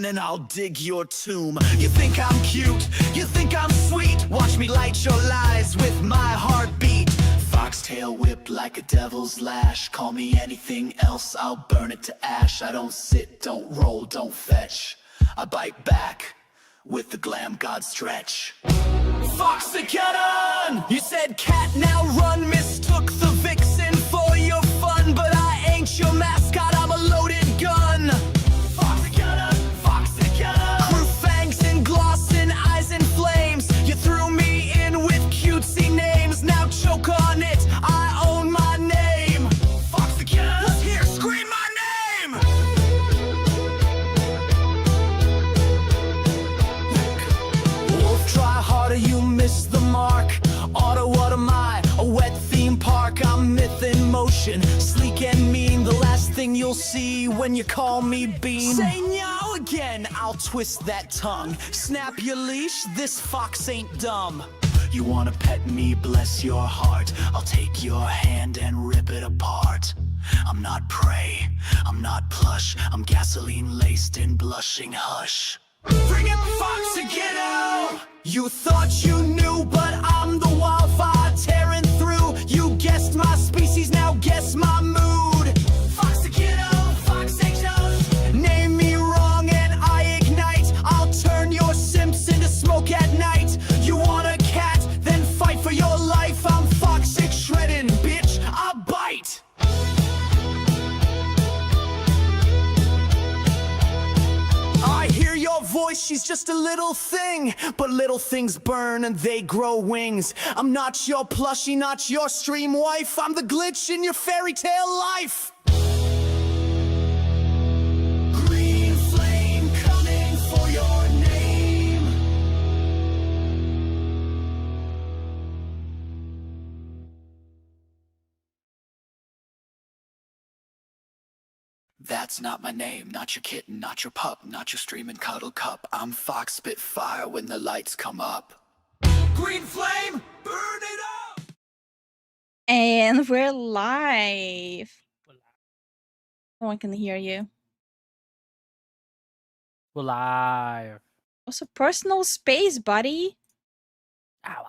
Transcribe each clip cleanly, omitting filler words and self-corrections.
again and I'll dig your tomb. You think I'm cute, you think I'm sweet. Watch me light your lies with my heartbeat. Foxtail whip like a devil's lash. Call me anything else, I'll burn it to ash. I don't sit, don't roll, don't fetch. I bite back with the glam god stretch. Foxageddon! You said cat, now run. Mistook the vixen for your fun, but I ain't your mascot, I'm a loaded gun. Foxageddon, Foxageddon. Crew fangs and gloss and eyes and flames. You threw me in with cutesy names. Now choke on it, I own my name. Foxageddon, let's hear, scream my name. Wolf, try harder, you miss the mark. Auto, what am I? A wet theme park. I'm myth in motion, sleek and mean. The last thing you'll see when you call me Bean. Say meow again, I'll twist that tongue. Snap your leash, this fox ain't dumb. You wanna pet me, bless your heart. I'll take your hand and rip it apart. I'm not prey, I'm not plush. I'm gasoline laced in blushing hush. Bring it, Foxageddon! You thought you knew, but I'm the wildfire tearing through. You guessed my species, now guess my mood. Foxageddon, Foxageddon. Name me wrong and I ignite. I'll turn your simps into smoke at night. You want a cat? Then fight for your life. I'm Foxic shredding, bitch, I bite. I hear your voice, she's just a little thing. But little things burn and they grow wings. I'm not your plushie, not your stream wife. I'm the glitch in your fairy tale life. Green flame coming for your name. That's not my name, not your kitten, not your pup, not your streaming cuddle cup. I'm Fox Spitfire when the lights come up. Green flame, burn it up! And we're live. No one can hear you. We're live. Also, personal space, buddy.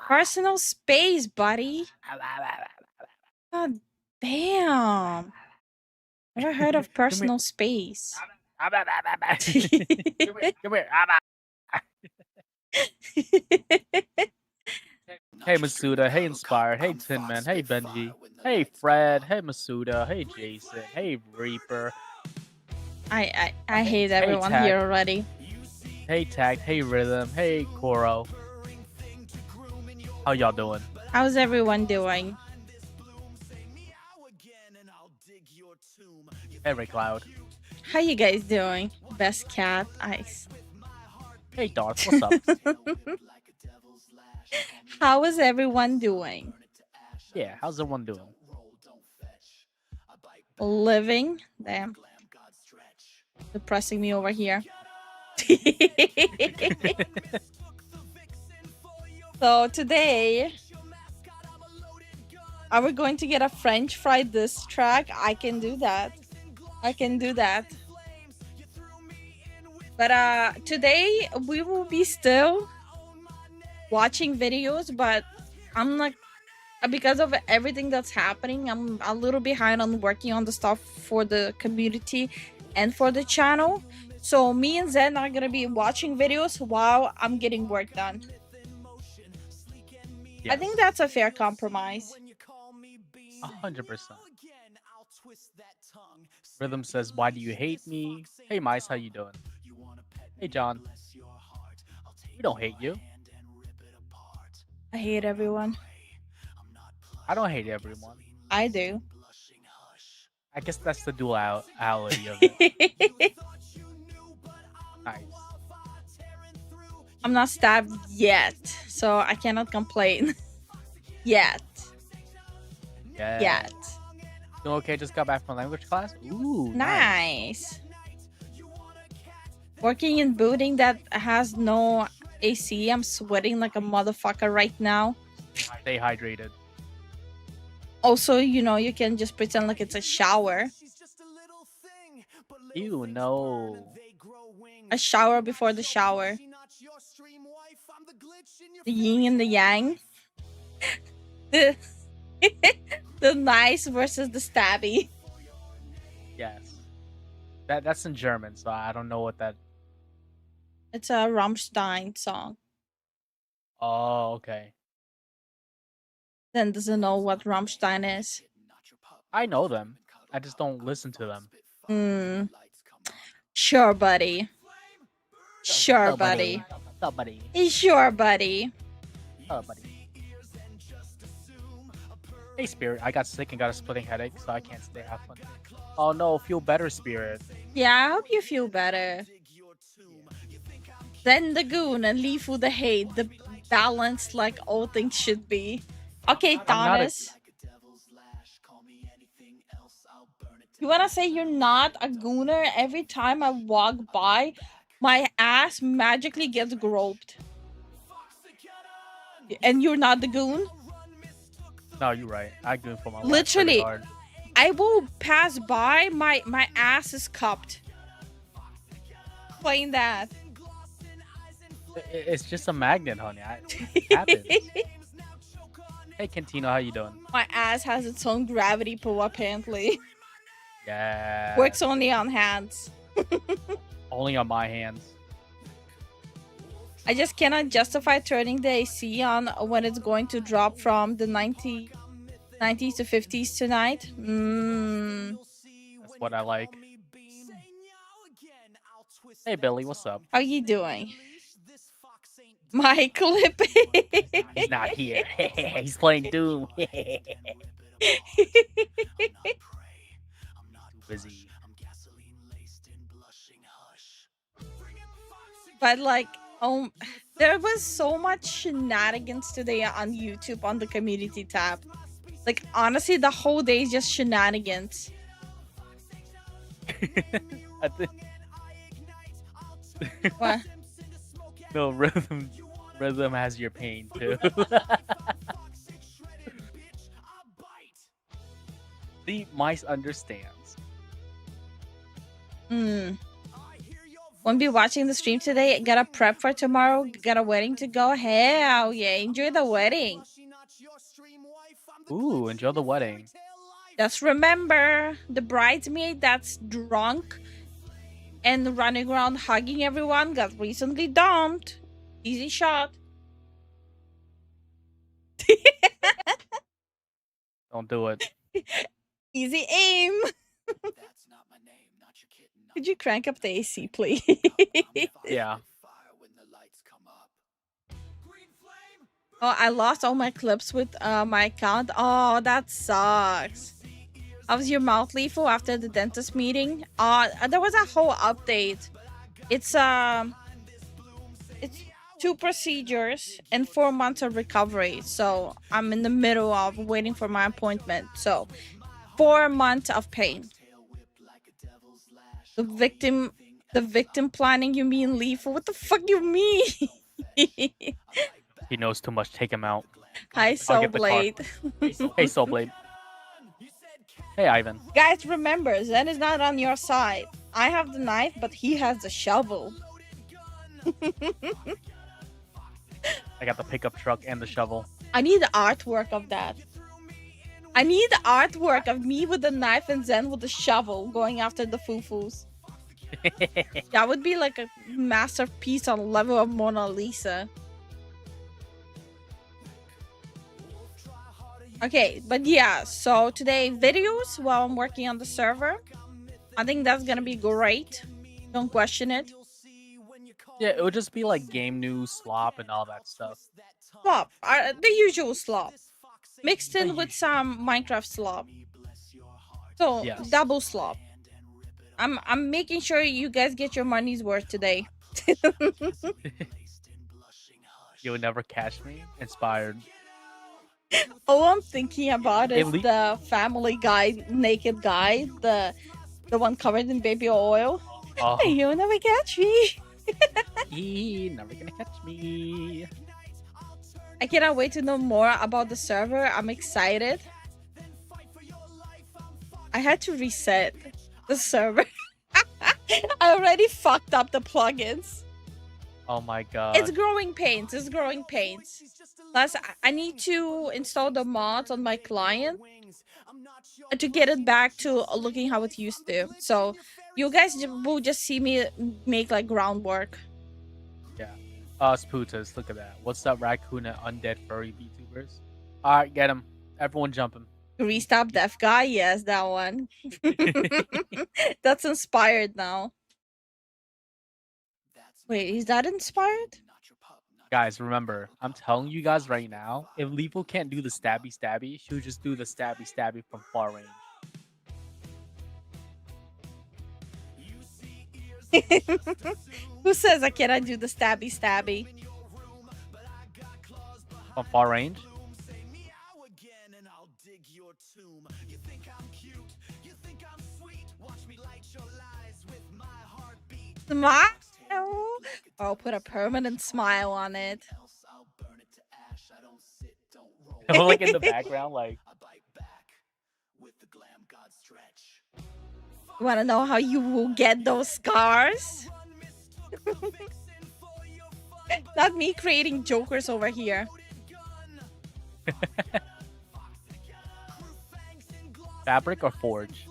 Personal space, buddy. God damn. Never heard of personal space. Come here. Hey Masuda, hey Inspired, hey Tin Man, hey Benji, hey Fred, hey Masuda, hey Jason, hey Reaper. I hate everyone Tag. here already. Hey Tag, hey Rhythm, hey Koro. How y'all doing? How's everyone doing? Hey Ray Cloud. How you guys doing? Best cat ice. Hey Dark, what's up? How is everyone doing? Yeah, how's everyone doing? Living? Damn. Depressing me over here. So today, are we going to get a French fry diss track? I can do that. But today we will be still watching videos, but I'm like, because of everything that's happening, I'm a little behind on working on the stuff for the community and for the channel. So me and Zen are gonna be watching videos while I'm getting work done. Yes. I think that's a fair compromise. 100%. Rhythm says, why do you hate me? Hey Mice, how you doing? Hey John. We don't hate you. I hate everyone. I don't hate everyone. I do. I guess that's the duality of it. Nice. I'm not stabbed yet, so I cannot complain. Yet. Doing okay, just got back from language class. Ooh, Nice. Working in building that has no AC. I'm sweating like a motherfucker right now. Stay hydrated. Also, you know, you can just pretend like it's a shower. Ew, no. A shower before the shower. The yin and the yang. The the nice versus the stabby. Yes. That's in German, so I don't know what that. It's a Rammstein song. Oh, okay. Then doesn't know what Rammstein is. I know them. I just don't listen to them. Hmm. Sure, buddy. Sure, Oh, buddy. Oh, buddy. Sure, buddy. Oh, buddy. Hey, Spirit. I got sick and got a splitting headache, so I can't stay half fun. Oh no, feel better, Spirit. Yeah, I hope you feel better. Then the goon and Lifu the hate, the balance like all things should be. Okay, Thomas. You wanna say you're not a gooner? Every time I walk by, my ass magically gets groped. And you're not the goon? No, you're right. I goon for my life Literally. pretty hard. I will pass by, my ass is cupped. Playing that. It's just a magnet, honey. It happens. Hey, Cantino, how you doing? My ass has its own gravity pull, apparently. Yeah. Works only on hands. Only on my hands. I just cannot justify turning the AC on when it's going to drop from the 90s to 50s tonight. That's what I like. Hey, Billy, what's up? How you doing? My clip. He's not here. He's playing Doom. Too busy. But like, there was so much shenanigans today on YouTube on the community tab. Like, honestly, the whole day is just shenanigans. I think... What? No, rhythm has your pain too. The mice understands. Won't be watching the stream today. Gotta prep for tomorrow. Got a wedding to go. Hell yeah, enjoy the wedding. Ooh, enjoy the wedding. Just remember, the bridesmaid that's drunk and running around hugging everyone got recently dumped. Easy shot. Don't do it. Easy aim. Could you crank up the AC, please? Yeah. Oh, I lost all my clips with my account. Oh, that sucks. How was your mouth, Lifu, after the dentist meeting? There was a whole update. It's 2 procedures and 4 months of recovery. So I'm in the middle of waiting for my appointment. So 4 months of pain. The victim planning, you mean, Lifu? What the fuck you mean? He knows too much. Take him out. Hi, Soulblade. Hey, Soulblade. Hey, Ivan. Guys, remember, Zen is not on your side. I have the knife, but he has the shovel. I got the pickup truck and the shovel. I need the artwork of that. I need the artwork of me with the knife and Zen with the shovel going after the foo-foos. That would be like a masterpiece on the level of Mona Lisa. Okay, but yeah, so today videos while I'm working on the server. I think that's gonna be great. Don't question it. Yeah, it would just be like game news, slop, and all that stuff. Slop, the usual slop, mixed in with some Minecraft slop. So Yes. double slop. I'm making sure you guys get your money's worth today. You would never catch me. Inspired. All I'm thinking about is the Family Guy naked guy, the one covered in baby oil. Oh. You'll never catch me. Never gonna catch me. I cannot wait to know more about the server. I'm excited. I had to reset the server. I already fucked up the plugins. Oh my god. It's growing pains. It's growing pains. Plus, I need to install the mods on my client to get it back to looking how it used to. So you guys will just see me make like groundwork. Yeah. Spootus, look at that. What's up, raccoon and undead furry VTubers? Alright, get him. Everyone jump him. Greased up deaf guy, yes, that one. That's inspired now. Wait, is that inspired? Guys, remember, I'm telling you guys right now, if Lifu can't do the stabby, she'll just do the stabby from far range. Who says I cannot do the stabby? From far range? Smile? I'll put a permanent smile on it. Like in the background, like. You wanna know how you will get those scars? Not me creating jokers over here. Fabric or forge?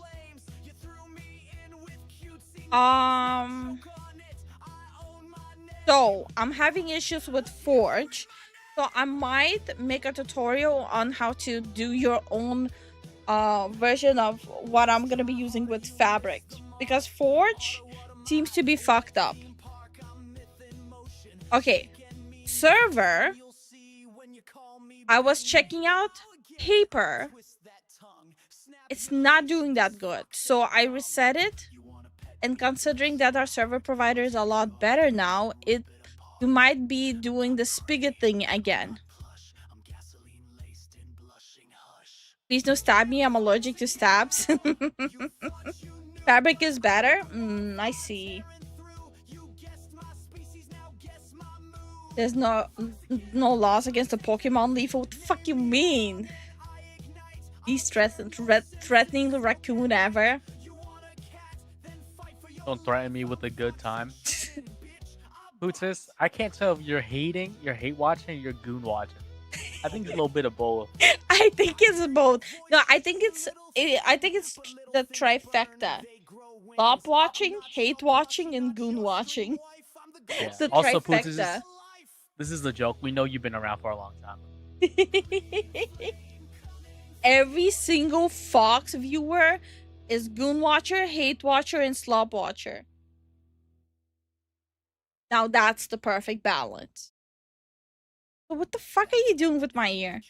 So I'm having issues with Forge, so I might make a tutorial on how to do your own version of what I'm gonna be using with Fabric, because Forge seems to be fucked up. Okay, server, I was checking out paper. It's not doing that good, so I reset it. And considering that our server provider is a lot better now, you might be doing the spigot thing again. Please don't stab me, I'm allergic to stabs. Fabric is better? I see. There's no laws against the Pokemon Leaf. What the fuck you mean? Least threatening the raccoon ever. Don't threaten me with a good time. Pootis, I can't tell if you're hate watching, or you're goon watching. I think it's a little bit of both. I think it's both. No, I think it's the trifecta. Stop watching, hate watching, and goon watching. Yeah. The Also, trifecta. this is the joke. We know you've been around for a long time. Every single Fox viewer is goon watcher, hate watcher, and slop watcher. Now that's the perfect balance. So what the fuck are you doing with my ear?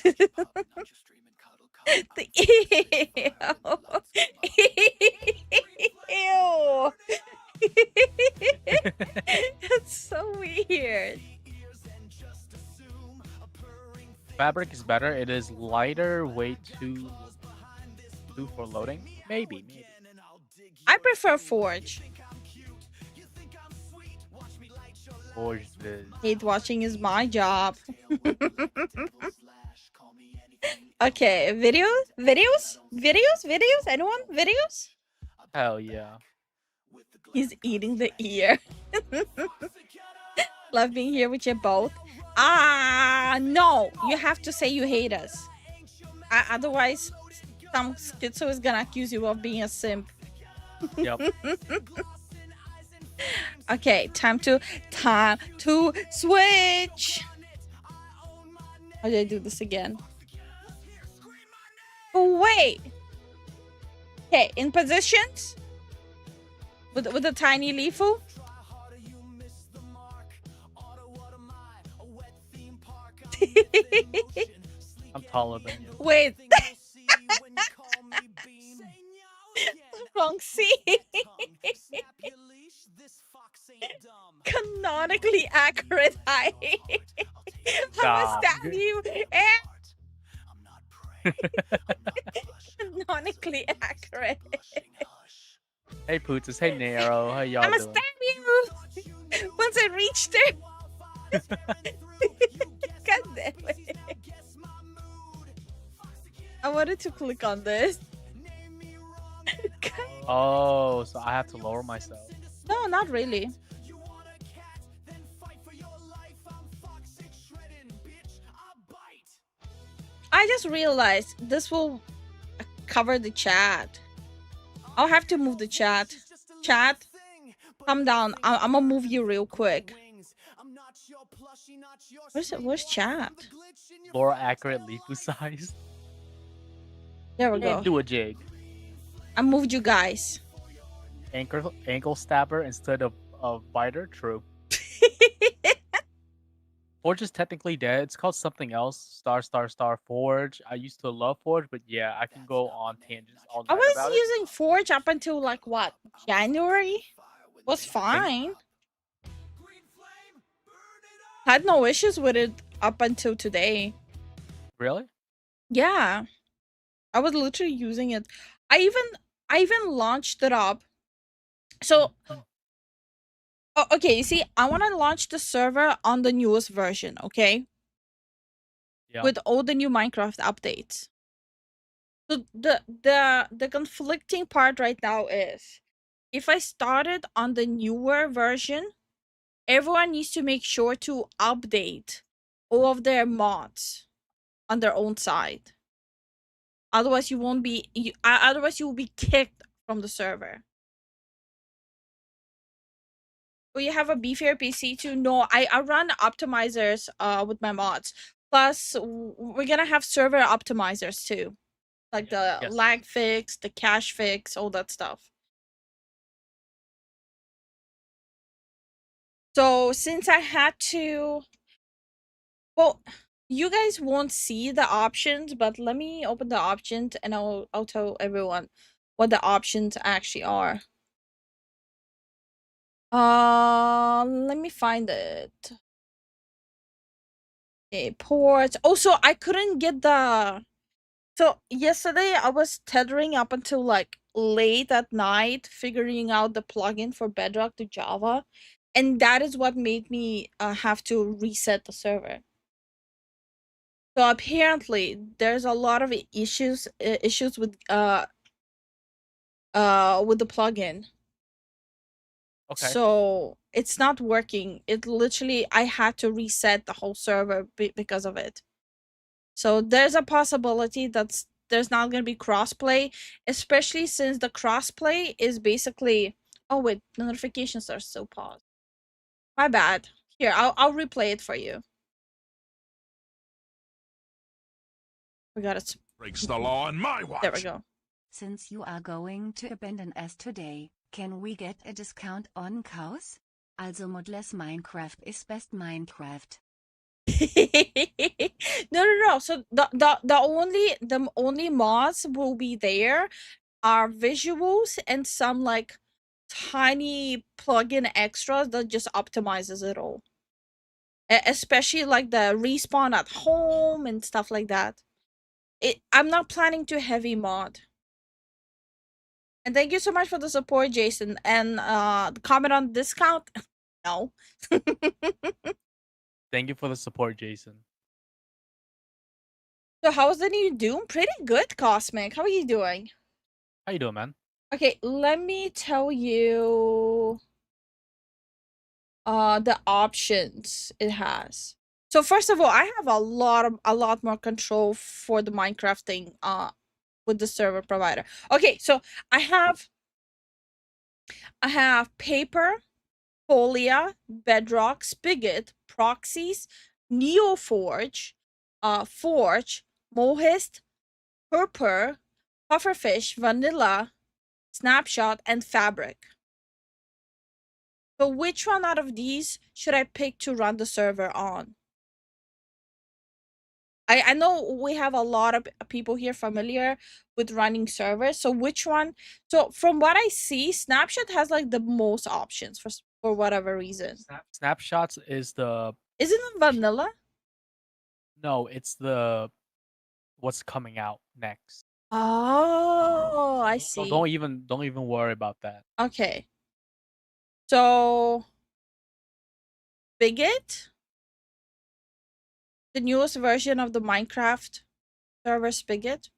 The ew. That's so weird. Fabric is better. It is lighter, way too for loading. Maybe. I prefer Forge. Forge is. Hate watching is my job. Okay, videos? Anyone? Videos? Hell yeah. He's eating the ear. Love being here with you both. No, you have to say you hate us. Otherwise, some schizo is gonna accuse you of being a simp. Yep. Okay, time to switch. How do I do this again? Oh wait. Okay, in positions with a tiny Lifu. I'm taller than you. Wait. Wrong C. Canonically accurate height. I'm gonna stab you. Canonically accurate. Hey Pootis, hey Nero, how y'all I'm gonna doing? stab you once I reach there. God damn it. I wanted to click on this. God Oh, so I have to lower myself. No, not really. I just realized this will cover the chat. I'll have to move the chat. Chat, calm down. I'm gonna move you real quick. Where's chat? More accurate Lifu size. There we And go. do a jig. I moved you guys. Ankle stabber instead of biter. True. Forge is technically dead. It's called something else. Star Forge. I used to love Forge, but yeah, I can go on tangents all I night was about it. using Forge up until like what? January? Was fine. Had no issues with it up until today. Really? Yeah. I was literally using it. I even launched it up. So okay, you see, I want to launch the server on the newest version, okay? Yeah. With all the new Minecraft updates. So the conflicting part right now is if I started on the newer version, everyone needs to make sure to update all of their mods on their own side. Otherwise you won't be otherwise you will be kicked from the server. Oh, you have a beefier PC too? No, I run optimizers with my mods. Plus we're gonna have server optimizers too. Like the Yes. lag fix, the cache fix, all that stuff. So since I had to, well, you guys won't see the options, but let me open the options and I'll tell everyone what the options actually are. Let me find it. Okay, ports. Also, I couldn't get the. So yesterday I was tethering up until like late at night, figuring out the plugin for Bedrock to Java, and that is what made me have to reset the server. So apparently, there's a lot of issues with the plugin. Okay. So it's not working. It literally, I had to reset the whole server because of it. So there's a possibility that there's not going to be crossplay, especially since the crossplay is basically. Oh wait, the notifications are still paused. My bad. Here, I'll replay it for you. We got it. Breaks the law on my watch. There we go. Since you are going to abandon us today, can we get a discount on cows? Also modless Minecraft is best Minecraft. No. So the only mods will be there are visuals and some like tiny plugin extras that just optimizes it all. Especially like the respawn at home and stuff like that. I'm not planning to heavy mod. And thank you so much for the support, Jason. And the comment on discount? No. Thank you for the support, Jason. So how's the new Doom? Pretty good, Cosmic. How are you doing? How you doing, man? Okay, let me tell you the options it has. So first of all, I have a lot more control for the Minecraft thing with the server provider. Okay, so I have paper, Folia, Bedrock, Spigot, Proxies, Neoforge, Forge, Mohist, Purpur, Pufferfish, Vanilla, Snapshot, and Fabric. So which one out of these should I pick to run the server on? I know we have a lot of people here familiar with running servers. So which one? So from what I see, Snapshot has like the most options for whatever reason. Snapshots is the. Isn't it vanilla? No, it's the. What's coming out next? Oh, I So see. don't even worry about that. Okay. So Spigot, the newest version of the Minecraft server Spigot.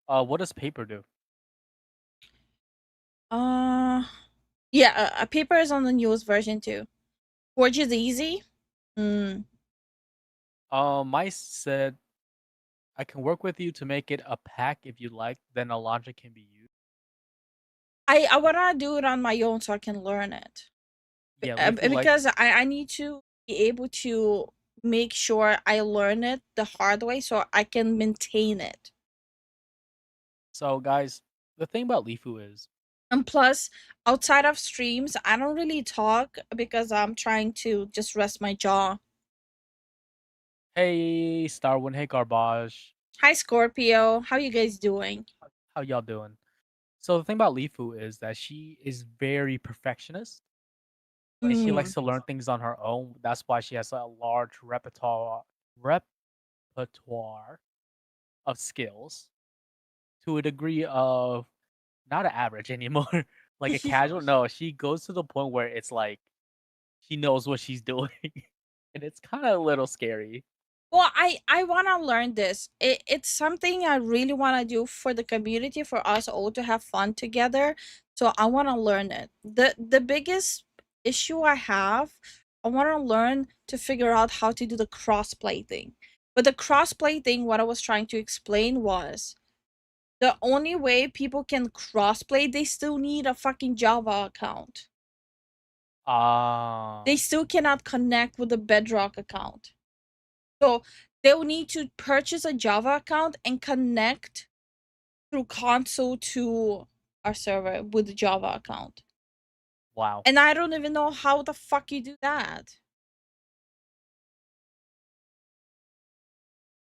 What does paper do? Uh, yeah, paper is on the newest version too. Forge is easy. Mm. My said I can work with you to make it a pack if you like. Then a logic can be used. I wanna do it on my own so I can learn it. Yeah, Lifu like Because I need to be able to make sure I learn it the hard way so I can maintain it. so guys. The thing about Lifu is And plus, outside of streams, I don't really talk because I'm trying to just rest my jaw. hey Starwin, hey Garbage, Hi Scorpio, how you guys doing? how y'all doing? So the thing about Lifu is that she is very perfectionist and she likes Mm. to learn things on her own. That's why she has a large repertoire of skills to a degree of not an average anymore, like a casual. No, she goes to the point where it's like she knows what she's doing, and it's kind of a little scary. Well, I want to learn this. It's something I really want to do for the community, for us all to have fun together. So I want to learn it. The biggest issue I have, I want to learn to figure out how to do the crossplay thing. But the crossplay thing, what I was trying to explain was the only way people can crossplay, they still need a fucking Java account. They Ah, still cannot connect with the Bedrock account. So they'll need to purchase a Java account and connect through console to our server with the Java account. wow. And I don't even know how the fuck you do that.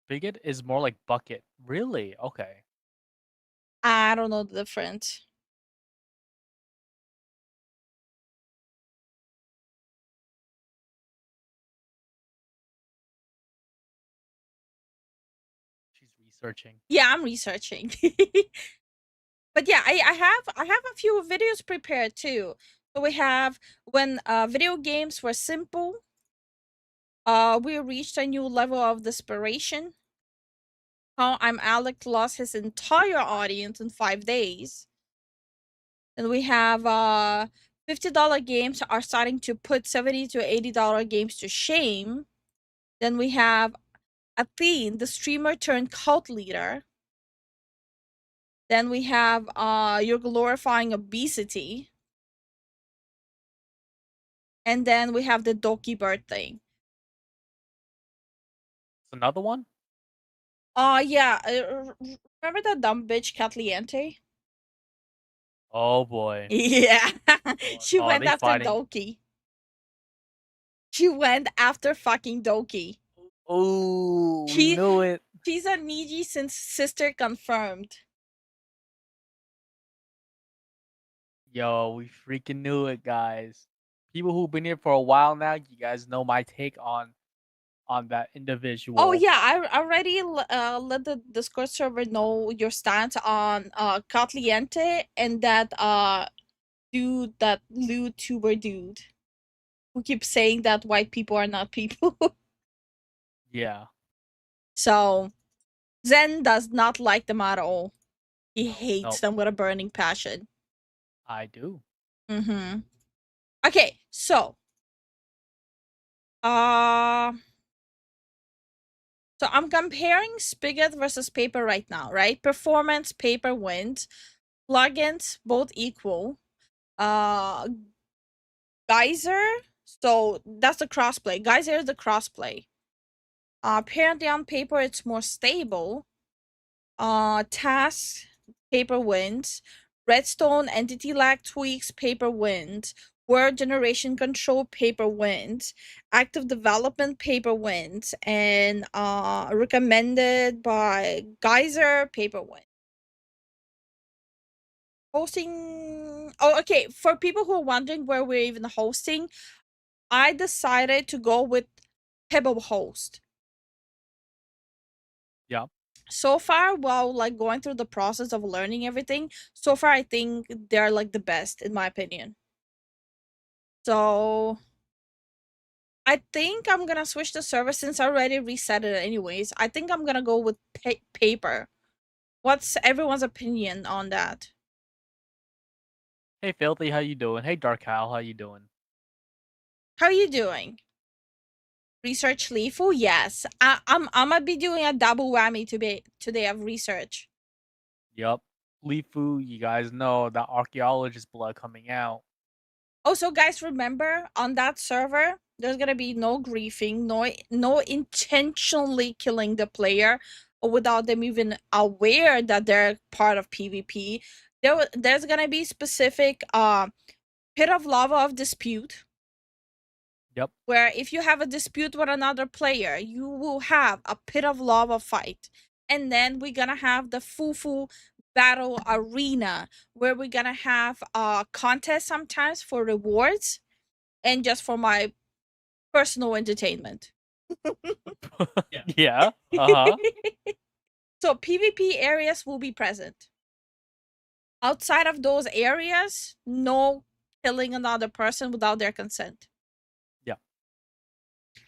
Bigot is more like bucket. Really? Okay. I don't know the difference. She's researching. Yeah, I'm researching. But yeah, I have a few videos prepared too. So we have when video games were simple, we reached a new level of desperation. How I'm Alec lost his entire audience in 5 days. And we have $50 games are starting to put $70 to $80 games to shame. Then we have Athene, the streamer turned cult leader. Then we have you're glorifying obesity. And then we have the Doki bird thing. It's another one. Yeah, remember that dumb bitch Catliente? Oh boy. Yeah, she Oh, went they after fighting. Doki. She went after fucking Doki. Oh, we She knew it. she's a Niji since sister confirmed. Yo, we freaking knew it, guys. People who've been here for a while now, you guys know my take on that Oh individual. yeah, I already let the Discord server know your stance on Catliente and that dude, that VTuber dude who keeps saying that white people are not people. Yeah. So Zen does not like them at all. He hates Nope. them with a burning passion. I do. Mm-hmm. Okay, uh so I'm comparing Spigot versus Paper right now, right? Performance, Paper wins. Plugins, both equal. Uh Geyser, so that's the crossplay. Geyser is the crossplay. Apparently on paper it's more stable. Task, paper wins. Redstone entity lag tweaks, paper wins. Word generation control, paper wins. Active development, paper wins. And recommended by Geyser, paper wins. Hosting. Oh, okay. For people who are wondering where we're even hosting, I decided to go with Pebble Host. Yeah. So far, while like going through the process of learning everything, so far I think they're like the best in my opinion. So I think I'm gonna switch the server since I already reset it anyways. I think I'm gonna go with paper. What's everyone's opinion on that? Hey Filthy, how you doing? Hey Dark Kyle, how you doing? How are you doing? Research Lifu? Yes. I'm gonna be doing a double whammy today of research. Yup. Lifu, you guys know the archaeologist blood coming out. Also, guys, remember on that server, there's gonna be no griefing, no intentionally killing the player or without them even aware that they're part of PvP. There's gonna be specific pit of lava of dispute. Yep. Where if you have a dispute with another player, you will have a pit of lava fight. And then we're gonna have the Fufu battle arena where we're gonna have a contest sometimes for rewards and just for my personal entertainment. Yeah. Uh-huh. So PvP areas will be present. Outside of those areas, no killing another person without their consent. Yeah.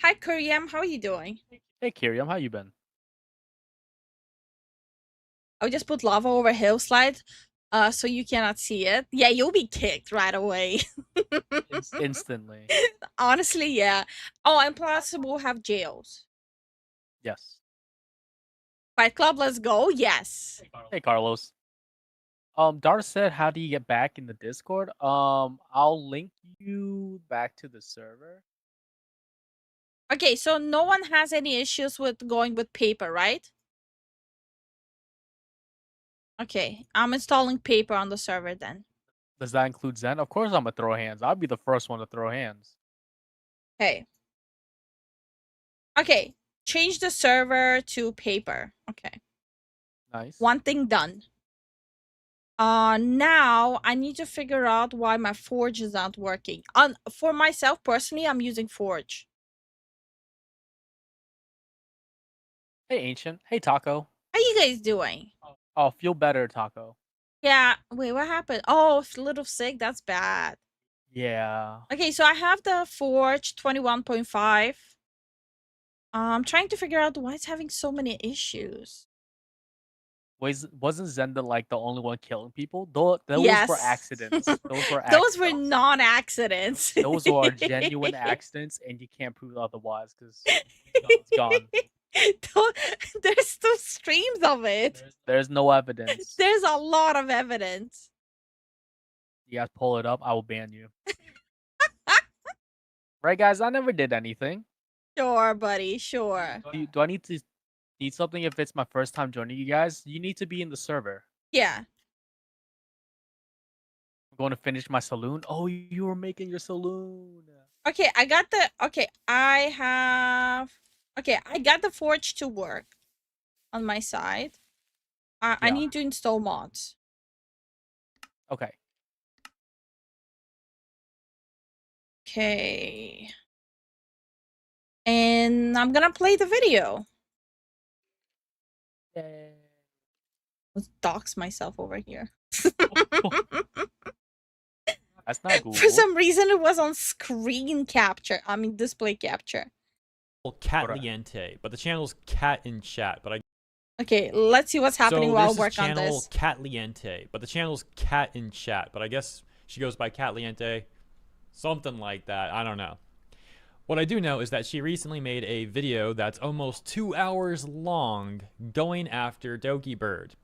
Hi Kuryam, how are you doing? Hey Kiriam, how you been? I would just put lava over hillslide so you cannot see it. Yeah, you'll be kicked right away. Instantly. Honestly, yeah. Oh, and plus we'll have jails. Yes. Fight Club, let's go. Yes. Hey Carlos. Dar said, how do you get back in the Discord? I'll link you back to the server. Okay, so no one has any issues with going with paper, right? Okay, I'm installing paper on the server then. Does that include Zen? Of course I'm gonna throw hands. I'll be the first one to throw hands. Okay. Okay, change the server to paper. Okay. Nice. One thing done. Now I need to figure out why my Forge is not working. For myself personally, I'm using Forge. Hey Ancient. Hey Taco. How you guys doing? Oh, feel better, Taco. Yeah, wait, what happened? Oh, a little sick. That's bad. Yeah. Okay, so I have the Forge 21.5. I'm trying to figure out why it's having so many issues. Wasn't Zenda like the only one killing people? Those were Yes. accidents. Those were Those were accidents. non-accidents. Those are genuine accidents, and you can't prove otherwise because it's gone. There's two streams of it. There's no evidence. There's a lot of evidence. You guys pull it up, I will ban you. Right, guys? I never did anything. Sure, buddy. Sure. Do I need something if it's my first time joining you guys? You need to be in the server. Yeah. I'm going to finish my saloon. Oh, you were making your saloon. Okay, I got the. Okay, I got the Forge to work on my side. I Yeah. need to install mods. Okay. Okay. And I'm gonna play the video. Yay. Let's dox myself over here. That's not cool. For some reason, it was on screen capture. I mean, display capture. Catliente, but the channel's Cat in Chat. But I Okay, let's see what's happening so while I there's work on channel this. Catliente, but the channel's Cat in Chat. But I guess she goes by Catliente, something like that. I don't know. What I do know is that she recently made a video that's almost 2 hours long going after Doki Bird.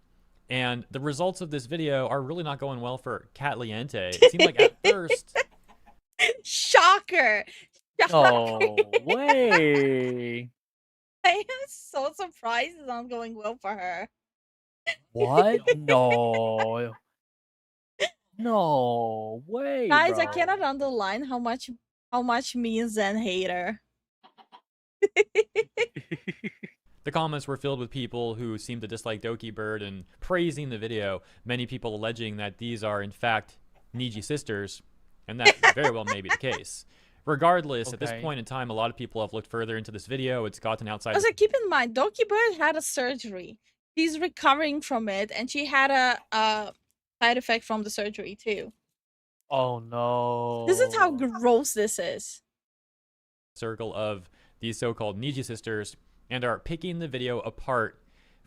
And the results of this video are really not going well for Catliente. It seemed like at first... Shocker! Oh, way. I am so surprised it's not going well for her. What? No. No way, Guys, bro. I cannot underline how much me and Zen hate her. The comments were filled with people who seemed to dislike Doki Bird and praising the video, many people alleging that these are in fact Niji sisters, and that very well may be the case. Regardless, at this Okay. point in time, a lot of people have looked further into this video. It's gotten outside. Also, keep in mind, Doki Bird had a surgery. She's recovering from it, and she had a side effect from the surgery too. Oh no. This is how gross this is. Circle of these so-called Niji sisters and are picking the video apart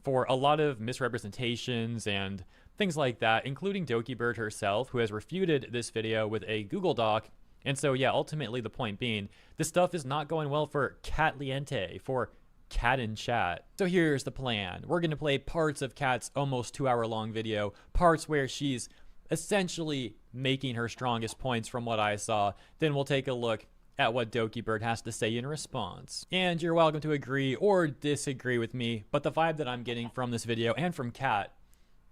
for a lot of misrepresentations and things like that, including Dokibird herself, who has refuted this video with a Google Doc. And so, yeah, ultimately the point being, this stuff is not going well for Cat Liente, for Cat in Chat. So here's the plan. We're going to play parts of Cat's almost 2-hour-long video, parts where she's essentially making her strongest points from what I saw. Then we'll take a look at what Dokibird has to say in response. And you're welcome to agree or disagree with me, but the vibe that I'm getting from this video and from Cat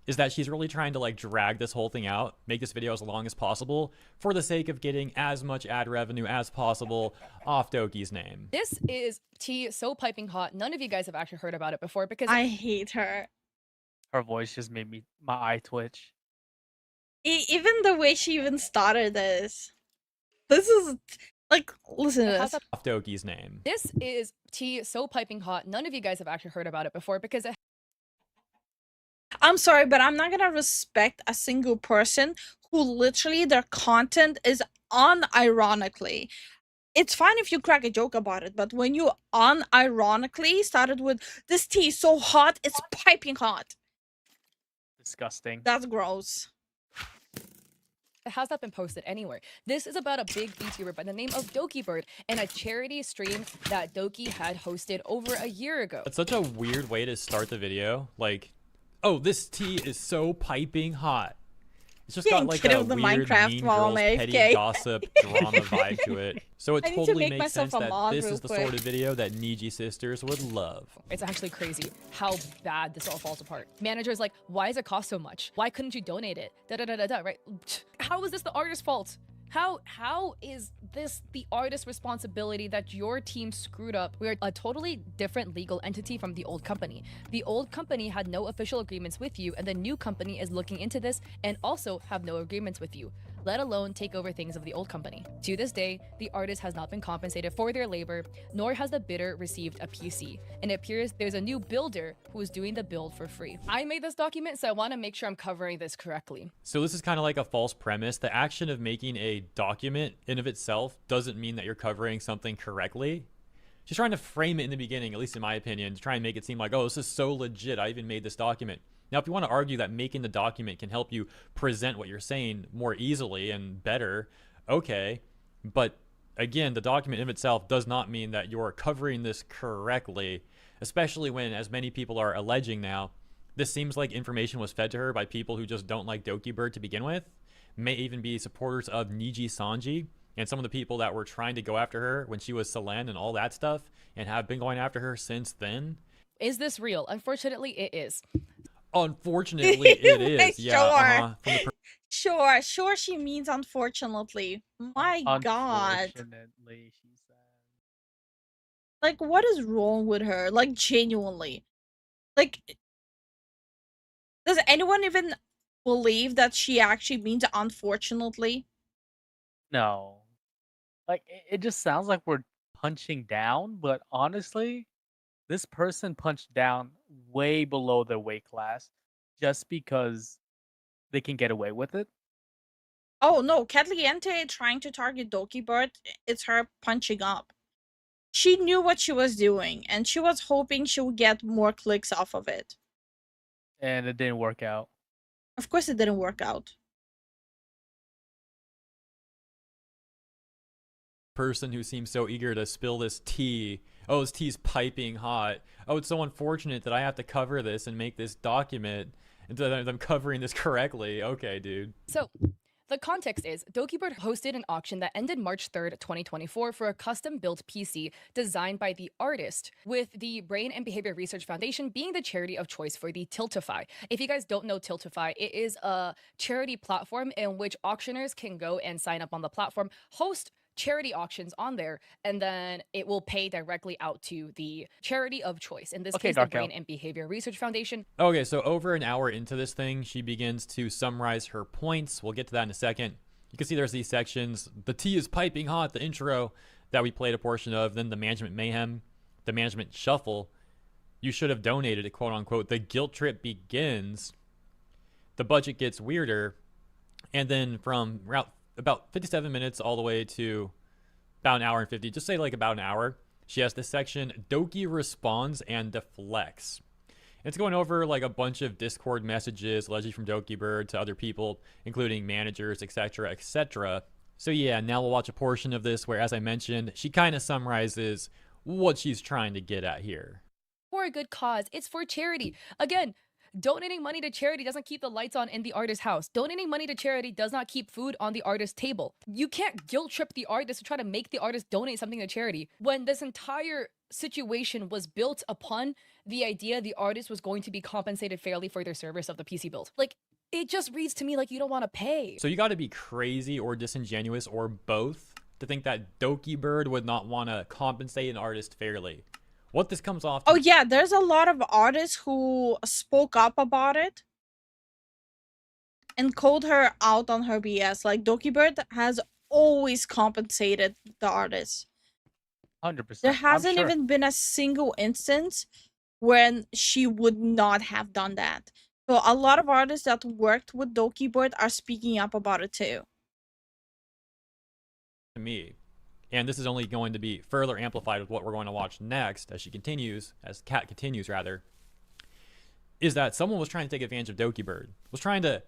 is that she's really trying to like drag this whole thing out, make this video as long as possible for the sake of getting as much ad revenue as possible off Doki's name. This is tea so piping hot. None of you guys have actually heard about it before because I hate her. Her voice just made my eye twitch. Even the way she even started this. This is like, listen to this. Off Doki's name. this is tea so piping hot. None of you guys have actually heard about it before because it I'm sorry, but I'm not gonna respect a single person who literally their content is unironically. It's fine if you crack a joke about it, but when you unironically started with this tea is so hot, it's piping hot. Disgusting. That's gross. has not been posted anywhere. This is about a big VTuber by the name of Dokibird and a charity stream that Doki had hosted over a year ago. It's such a weird way to start the video. Like, oh, this tea is so piping hot. It's just got like a the weird Minecraft Mean while I'm Girls petty AFK. gossip drama vibe to it. So it I need to totally make makes sense myself a that mod this real is the quick. sort of video that Niji sisters would love. It's actually crazy how bad this all falls apart. Manager's like, why does it cost so much? Why couldn't you donate it? Da da da da da, right? How is this the artist's fault? How is this the artist's responsibility that your team screwed up? We are a totally different legal entity from the old company. The old company had no official agreements with you, and the new company is looking into this and also have no agreements with you, let alone take over things of the old company. To this day, the artist has not been compensated for their labor, nor has the bidder received a PC. And it appears there's a new builder who is doing the build for free. I made this document, so I want to make sure I'm covering this correctly. So this is kind of like a false premise. The action of making a document in of itself doesn't mean that you're covering something correctly. She's trying to frame it in the beginning, at least in my opinion, to try and make it seem like, oh, this is so legit, I even made this document. Now, if you want to argue that making the document can help you present what you're saying more easily and better, okay. But again, the document in itself does not mean that you're covering this correctly, especially when, as many people are alleging now, this seems like information was fed to her by people who just don't like Dokibird to begin with, may even be supporters of Niji Sanji, and some of the people that were trying to go after her when she was Selen and all that stuff, and have been going after her since then. Is this real? Unfortunately, it is. Unfortunately, it is. Yeah. Sure, she means unfortunately. My god. Unfortunately, she said. Like, what is wrong with her? Like, genuinely. Like, does anyone even believe that she actually means unfortunately? No. Like, it just sounds like we're punching down, but honestly, this person punched down way below their weight class just because they can get away with it. Oh no, Catliente trying to target Dokibird, it's her punching up. She knew what she was doing, and she was hoping she would get more clicks off of it. And it didn't work out. Of course it didn't work out. Person who seems so eager to spill this tea. Oh, this tea's piping hot. Oh, it's so unfortunate that I have to cover this and make this document and that I'm covering this correctly. Okay, dude. So, the context is, Dokibird hosted an auction that ended March 3rd, 2024 for a custom-built PC designed by the artist, with the Brain and Behavior Research Foundation being the charity of choice for the Tiltify. If you guys don't know Tiltify, it is a charity platform in which auctioneers can go and sign up on the platform, host charity auctions on there, and then it will pay directly out to the charity of choice. In this case, the Brain and Behavior Research Foundation. Okay, so over an hour into this thing, she begins to summarize her points. We'll get to that in a second. You can see there's these sections. The tea is piping hot, the intro that we played a portion of, then the management mayhem, the management shuffle. You should have donated it, quote unquote. The guilt trip begins. The budget gets weirder. And then from about 57 minutes all the way to about an hour and 50, just say like about an hour, she has this section, Doki responds and deflects. It's going over like a bunch of Discord messages allegedly from Dokibird to other people, including managers, etc., etc. So yeah, now we'll watch a portion of this where, as I mentioned, she kind of summarizes what she's trying to get at here. For a good cause. It's for charity. Again, donating money to charity doesn't keep the lights on in the artist's house. Donating money to charity does not keep food on the artist's table. You can't guilt trip the artist to try to make the artist donate something to charity when this entire situation was built upon the idea the artist was going to be compensated fairly for their service of the PC build. Like, it just reads to me like you don't want to pay. So you got to be crazy or disingenuous or both to think that Dokibird would not want to compensate an artist fairly. What this comes off to— Oh yeah, there's a lot of artists who spoke up about it and called her out on her BS. Like, Dokibird has always compensated the artists. 100%. There I'm hasn't sure. even been a single instance when she would not have done that. So a lot of artists that worked with Dokibird are speaking up about it too. me. And this is only going to be further amplified with what we're going to watch next as Kat continues rather, is that someone was trying to take advantage of Dokibird, was trying to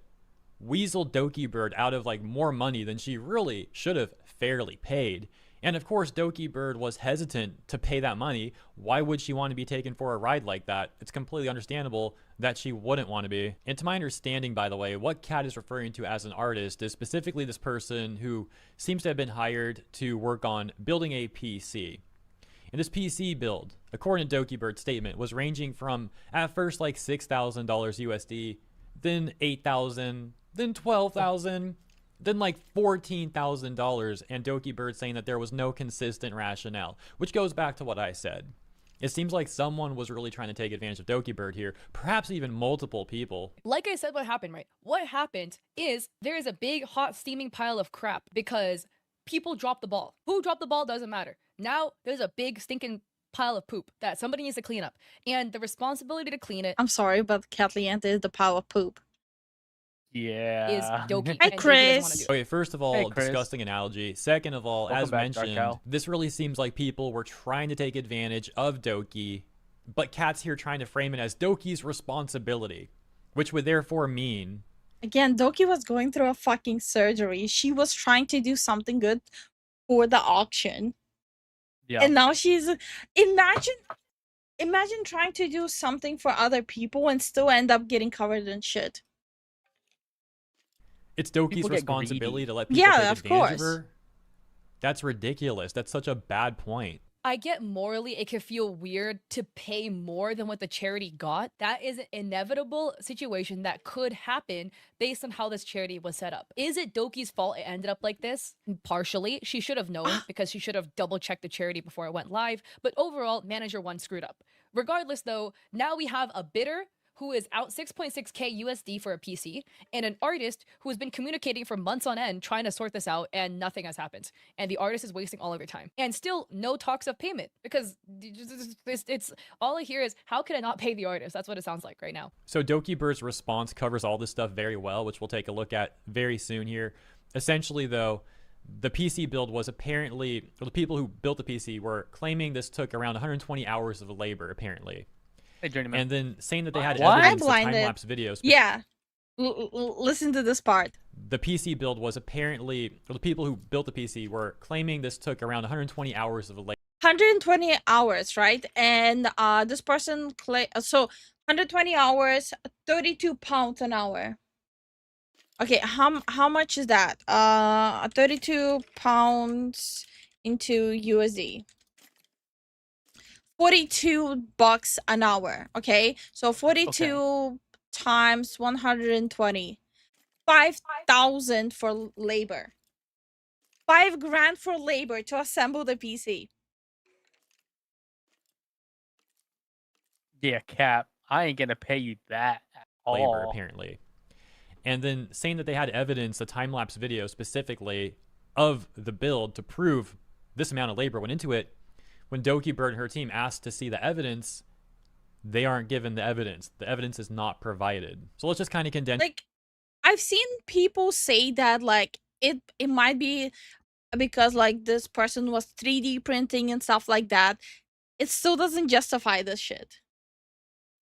weasel Dokibird out of like more money than she really should have fairly paid. And of course, Dokibird was hesitant to pay that money. Why would she want to be taken for a ride like that? It's completely understandable that she wouldn't want to be. And to my understanding, by the way, what Kat is referring to as an artist is specifically this person who seems to have been hired to work on building a PC. And this PC build, according to Dokibird's statement, was ranging from at first like $6,000 USD, then $8,000, then $12,000, then like $14,000, and Dokibird saying that there was no consistent rationale, which goes back to what I said. It seems like someone was really trying to take advantage of Dokibird here, perhaps even multiple people. Like I said, what happened, right? What happened is there is a big, hot, steaming pile of crap because people dropped the ball. Who dropped the ball doesn't matter. Now there's a big, stinking pile of poop that somebody needs to clean up. And the responsibility to clean it I'm sorry, but Kathleen is the pile of poop. Yeah. is Doki. Hi, and Doki doesn't want to Chris. do it. Okay, first of all, Hey, Chris. disgusting analogy. Second of all, Welcome as back, Dark mentioned, Cow. this really seems like people were trying to take advantage of Doki, but Kat's here trying to frame it as Doki's responsibility, which would therefore mean Again, Doki was going through a fucking surgery. She was trying to do something good for the auction. Yeah. And now she's imagine trying to do something for other people and still end up getting covered in shit. it's Doki's People get responsibility greedy. to let people Yeah, take of advantage course. of her. That's ridiculous. That's such a bad point. I get morally it could feel weird to pay more than what the charity got. That is an inevitable situation that could happen based on how this charity was set up. Is it Doki's fault it ended up like this? Partially. She should have known because she should have double checked the charity before it went live. But overall, manager one screwed up. Regardless though, now we have a bidder who is out 6.6k USD for a PC, and an artist who has been communicating for months on end trying to sort this out, and nothing has happened. And the artist is wasting all of their time. And still no talks of payment, because it's all I hear is, how can I not pay the artist? That's what it sounds like right now. So Dokibird's response covers all this stuff very well, which we'll take a look at very soon here. Essentially, though, the PC build was apparently, or the people who built the PC were claiming this took around 120 hours of labor, apparently. Hey, Journeyman. And then saying that they had What? evidence of I'm blinded. time-lapse videos. Yeah. Listen to this part. The PC build was apparently, or the people who built the PC were claiming this took around 120 hours of labor. 120 hours, right? And this person so 120 hours, 32 pounds an hour. Okay, how much is that? 32 pounds into USD. $42 an hour. Okay, so 42 times 120, 5,000 for labor. 5 grand for labor to assemble the PC. Yeah, Cap. I ain't gonna pay you that at labor, all. apparently. And then saying that they had evidence, a time-lapse video specifically, of the build to prove this amount of labor went into it. When Dokibird and her team asked to see the evidence, they aren't given the evidence. The evidence is not provided. So let's just kind of condense. Like, I've seen people say that like it might be because like this person was 3D printing and stuff like that. It still doesn't justify this shit.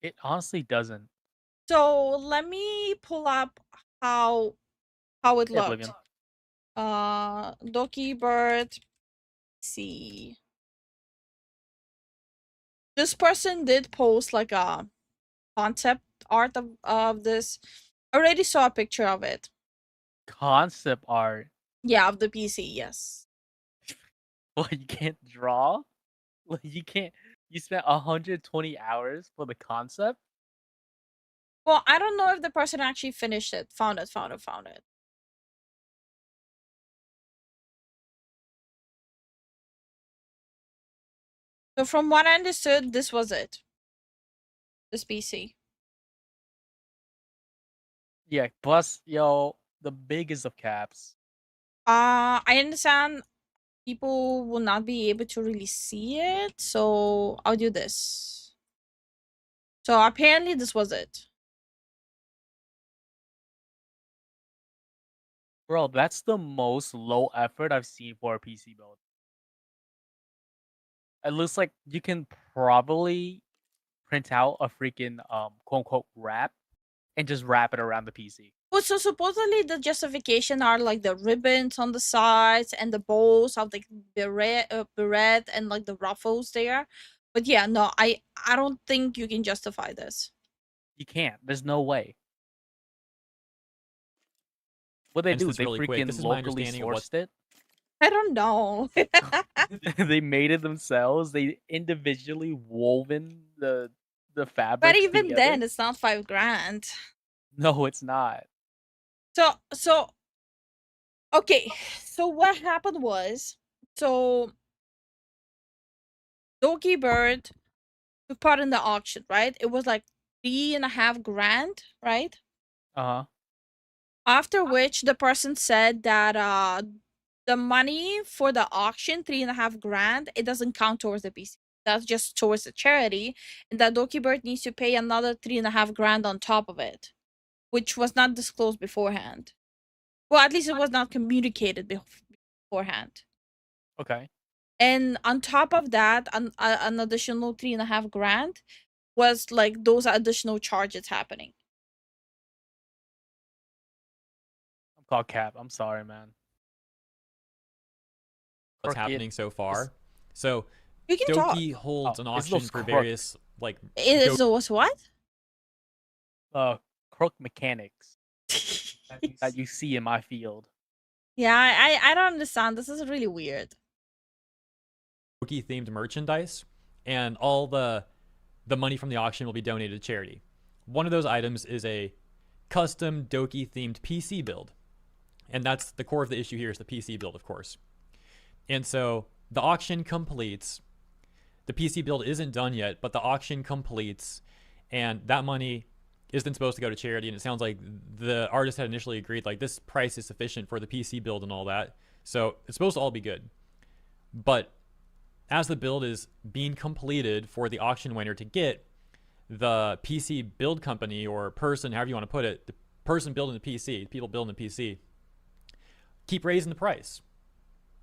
It honestly doesn't. So let me pull up how it Yeah, looked. Oblivion. Doki Bird. See. This person did post like a concept art of this. I already saw a picture of it. Concept art. Yeah, of the PC, yes. Well, you can't draw. Like you can't. You spent 120 hours for the concept. Well, I don't know if the person actually finished it. Found it. So from what I understood, this was it. This PC. Yeah. Plus, yo, the biggest of caps. I understand people will not be able to really see it, so I'll do this. So apparently this was it. Bro, that's the most low effort I've seen for a PC build. It looks like you can probably print out a freaking quote unquote wrap and just wrap it around the PC. Well, so supposedly the justification are like the ribbons on the sides and the bows of the beret and like the ruffles there. But yeah, no, I don't think you can justify this. You can't. There's no way. What they Hence do? this They really quick. freaking This is my locally understanding of what sourced it. I don't know. They made it themselves. They individually woven the But fabrics even together. then, it's not $5,000. No, it's not. So okay. So what happened was, so Doki Bird took part in the auction, right? It was like $3,500, right? Uh-huh. After which the person said that the money for the auction, $3,500, it doesn't count towards the PC. That's just towards the charity, and that Doki Bird needs to pay another $3,500 on top of it, which was not disclosed beforehand. Well, at least it was not communicated beforehand. Okay. And on top of that, an additional $3,500 was like those additional charges happening. I'm called Cap. I'm sorry, man. what's Crooked. happening so far. So You can talk. Doki holds Oh, an it's auction those for crooks. various like It was what? Crook mechanics that you see in my field. Yeah, I don't understand. This is really weird. Doki themed merchandise, and all the money from the auction will be donated to charity. One of those items is a custom Doki themed PC build, and that's the core of the issue here is the PC build, of course. And so the auction completes. The PC build isn't done yet, but the auction completes, and that money is then supposed to go to charity. And it sounds like the artist had initially agreed like this price is sufficient for the PC build and all that, so it's supposed to all be good. But as the build is being completed for the auction winner to get, the PC build company or person, however you want to put it, the person building the PC, people building the PC, keep raising the price.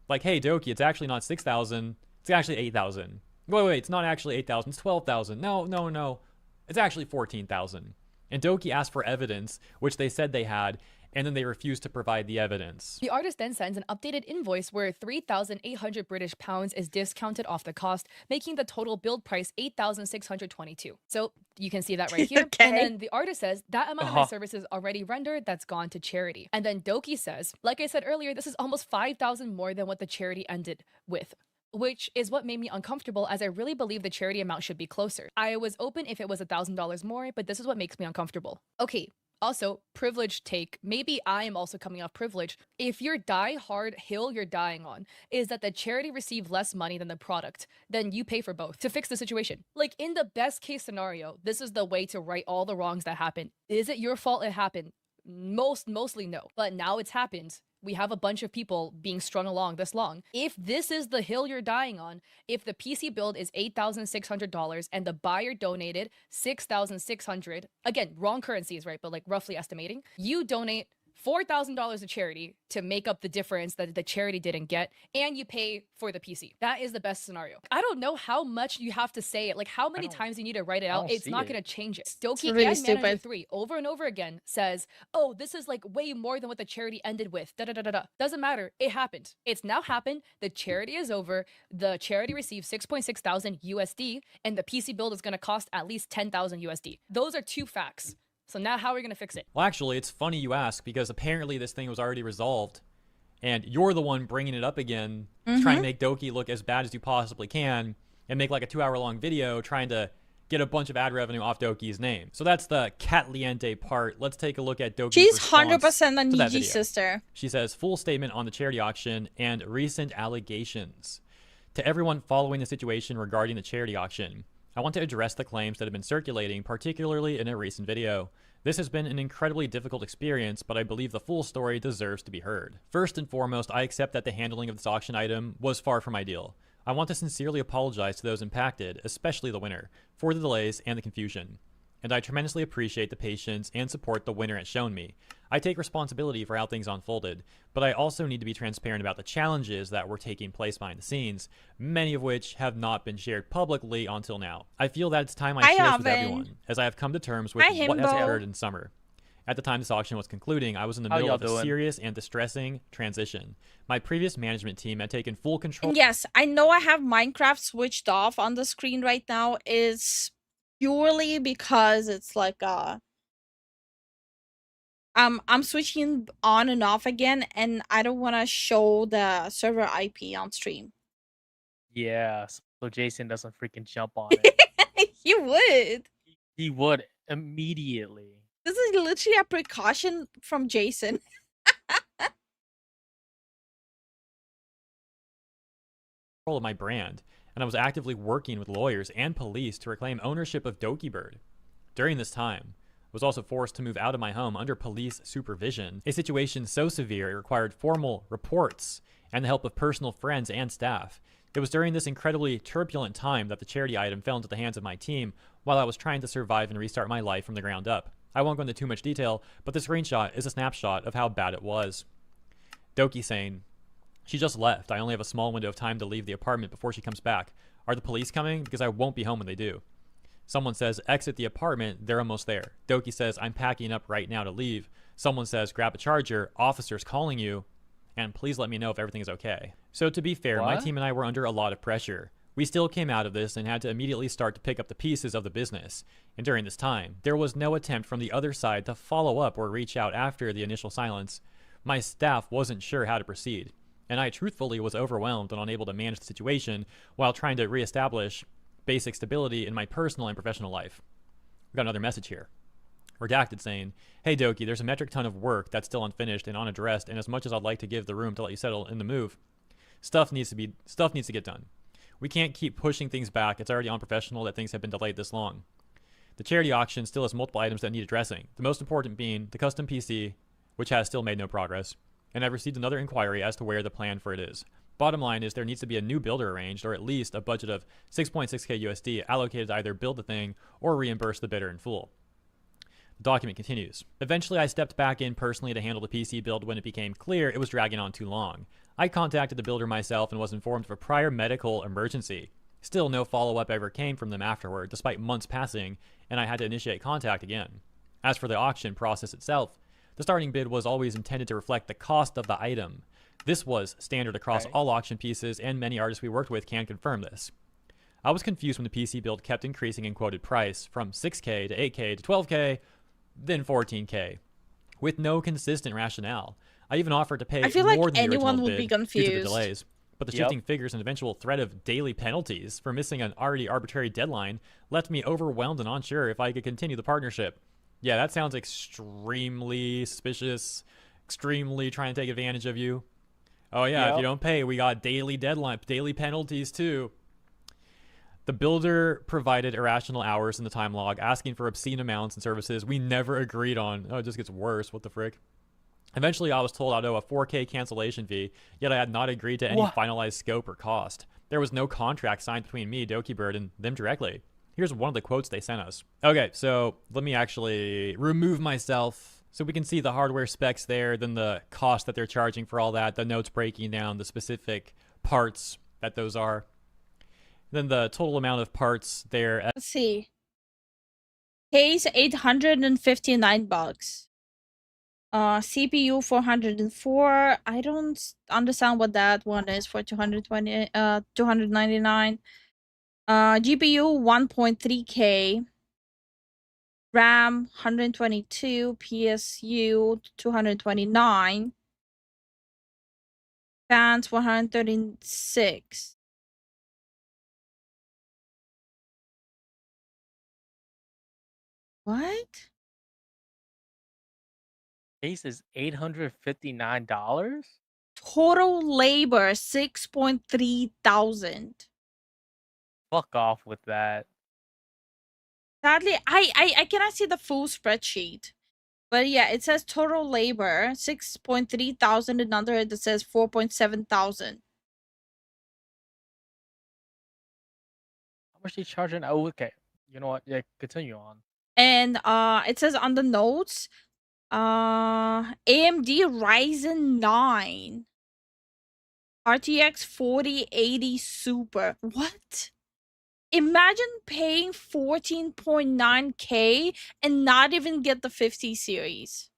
Like, hey, Doki, it's actually not 6,000, it's actually 8,000. Wait, it's not actually 8,000, it's 12,000. No, it's actually 14,000. And Doki asked for evidence, which they said they had, and then they refused to provide the evidence. The artist then sends an updated invoice where 3,800 British pounds is discounted off the cost, making the total build price 8,622. So you can see that right here. Okay. And then the artist says that amount of my services already rendered, that's gone to charity. And then Doki says, like I said earlier, this is almost 5,000 more than what the charity ended with, which is what made me uncomfortable, as I really believe the charity amount should be closer. I was open if it was $1,000 more, but this is what makes me uncomfortable. Okay. Also, privilege take. Maybe I am also coming off privilege. If your die-hard hill you're dying on is that the charity received less money than the product, then you pay for both to fix the situation. Like, in the best case scenario, this is the way to right all the wrongs that happened. Is it your fault it happened? Mostly no. But now it's happened. We have a bunch of people being strung along this long. If this is the hill you're dying on, if the PC build is $8,600 and the buyer donated $6,600, again, wrong currencies, right? But like roughly estimating, you donate $4,000 to charity to make up the difference that the charity didn't get, and you pay for the PC. That is the best scenario. I don't know how much you have to say it, like how many times you need to write it out. It's not going to change it. Doki really and Manager stupid. 3 over and over again says, oh, this is like way more than what the charity ended with. Da da da da da. Doesn't matter. It happened. It's now happened. The charity is over. The charity received 6.6 thousand USD, and the PC build is going to cost at least 10,000 USD. Those are two facts. So now how are we going to fix it? Well, actually, it's funny you ask, because apparently this thing was already resolved, and you're the one bringing it up again, trying to make Doki look as bad as you possibly can, and make like a 2-hour-long video trying to get a bunch of ad revenue off Doki's name. So that's the caliente part. Let's take a look at Doki's She's response 100% a to that Niji video. sister. She says, full statement on the charity auction and recent allegations. To everyone following the situation regarding the charity auction, I want to address the claims that have been circulating, particularly in a recent video. This has been an incredibly difficult experience, but I believe the full story deserves to be heard. First and foremost, I accept that the handling of this auction item was far from ideal. I want to sincerely apologize to those impacted, especially the winner, for the delays and the confusion. And I tremendously appreciate the patience and support the winner has shown me. I take responsibility for how things unfolded, but I also need to be transparent about the challenges that were taking place behind the scenes, many of which have not been shared publicly until now. I feel that it's time I share this with everyone, as I have come to terms with what has occurred in summer. At the time this auction was concluding, I was in the middle of a serious and distressing transition. My previous management team had taken full control. And yes, I know I have Minecraft switched off on the screen right now. Is purely because it's like I'm switching on and off again, and I don't want to show the server IP on stream. Yeah, so Jason doesn't freaking jump on it. He would. He would immediately. This is literally a precaution from Jason. Of my brand, and I was actively working with lawyers and police to reclaim ownership of DokiBird. During this time, I was also forced to move out of my home under police supervision, a situation so severe it required formal reports and the help of personal friends and staff. It was during this incredibly turbulent time that the charity item fell into the hands of my team while I was trying to survive and restart my life from the ground up. I won't go into too much detail, but the screenshot is a snapshot of how bad it was. Doki saying, "She just left. I only have a small window of time to leave the apartment before she comes back. Are the police coming? Because I won't be home when they do." Someone says, "Exit the apartment. They're almost there." Doki says, "I'm packing up right now to leave." Someone says, "Grab a charger. Officers calling you. And please let me know if everything is okay." So to be fair, my team and I were under a lot of pressure. We still came out of this and had to immediately start to pick up the pieces of the business. And during this time, there was no attempt from the other side to follow up or reach out after the initial silence. My staff wasn't sure how to proceed, and I truthfully was overwhelmed and unable to manage the situation while trying to reestablish basic stability in my personal and professional life. We got another message here. Redacted saying, "Hey Doki, there's a metric ton of work that's still unfinished and unaddressed, and as much as I'd like to give the room to let you settle in the move, stuff needs to get done. We can't keep pushing things back. It's already unprofessional that things have been delayed this long. The charity auction still has multiple items that need addressing, the most important being the custom PC, which has still made no progress, and I've received another inquiry as to where the plan for it is. Bottom line is there needs to be a new builder arranged, or at least a budget of 6.6k USD allocated to either build the thing or reimburse the bidder in full." The document continues. "Eventually, I stepped back in personally to handle the PC build when it became clear it was dragging on too long. I contacted the builder myself and was informed of a prior medical emergency. Still, no follow-up ever came from them afterward, despite months passing, and I had to initiate contact again. As for the auction process itself, the starting bid was always intended to reflect the cost of the item. This was standard across all auction pieces, and many artists we worked with can confirm this. I was confused when the PC build kept increasing in quoted price from 6k to 8k to 12k, then 14k, with no consistent rationale. I even offered to pay I feel more like than the anyone original would bid be due to the confused. delays. But the shifting figures and eventual threat of daily penalties for missing an already arbitrary deadline left me overwhelmed and unsure if I could continue the partnership. Yeah, that sounds extremely suspicious, extremely trying to take advantage of you. Oh yeah, if you don't pay, we got daily penalties too. The builder provided irrational hours in the time log, asking for obscene amounts and services we never agreed on. Oh, it just gets worse. What the frick? Eventually, I was told I'd owe a 4k cancellation fee, yet I had not agreed to any finalized scope or cost. There was no contract signed between me, DokiBird, and them directly. Here's one of the quotes they sent us. Okay, so let me actually remove myself So we can see the hardware specs there, then the cost that they're charging for all that, the notes breaking down the specific parts that those are. Then the total amount of parts there. Let's see. Case $859. CPU 404. I don't understand what that one is for 299. GPU 1.3K. RAM 122. PSU 229. Fans 136. What? Case is $859. Total labor 6.3 thousand. Fuck off with that. Sadly, I cannot see the full spreadsheet. But yeah, it says total labor 6.3 thousand, and under it says 4.7 thousand. How much they charging? Oh, okay. You know what? Yeah, continue on. And it says on the notes, AMD Ryzen 9 RTX 4080 Super. What? Imagine paying 14.9K and not even get the 50 series.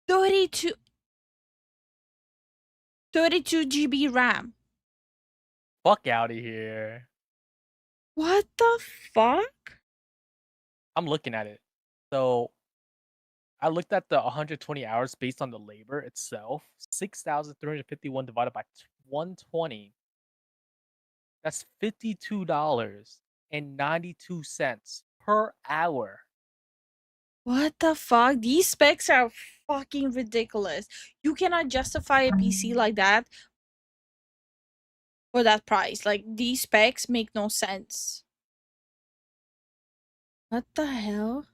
32 GB RAM. Fuck out of here. What the fuck? I'm looking at it. So I looked at the 120 hours based on the labor itself. 6,351 divided by 120. That's $52.92 per hour. What the fuck? These specs are fucking ridiculous. You cannot justify a PC like that for that price. Like, these specs make no sense. What the hell?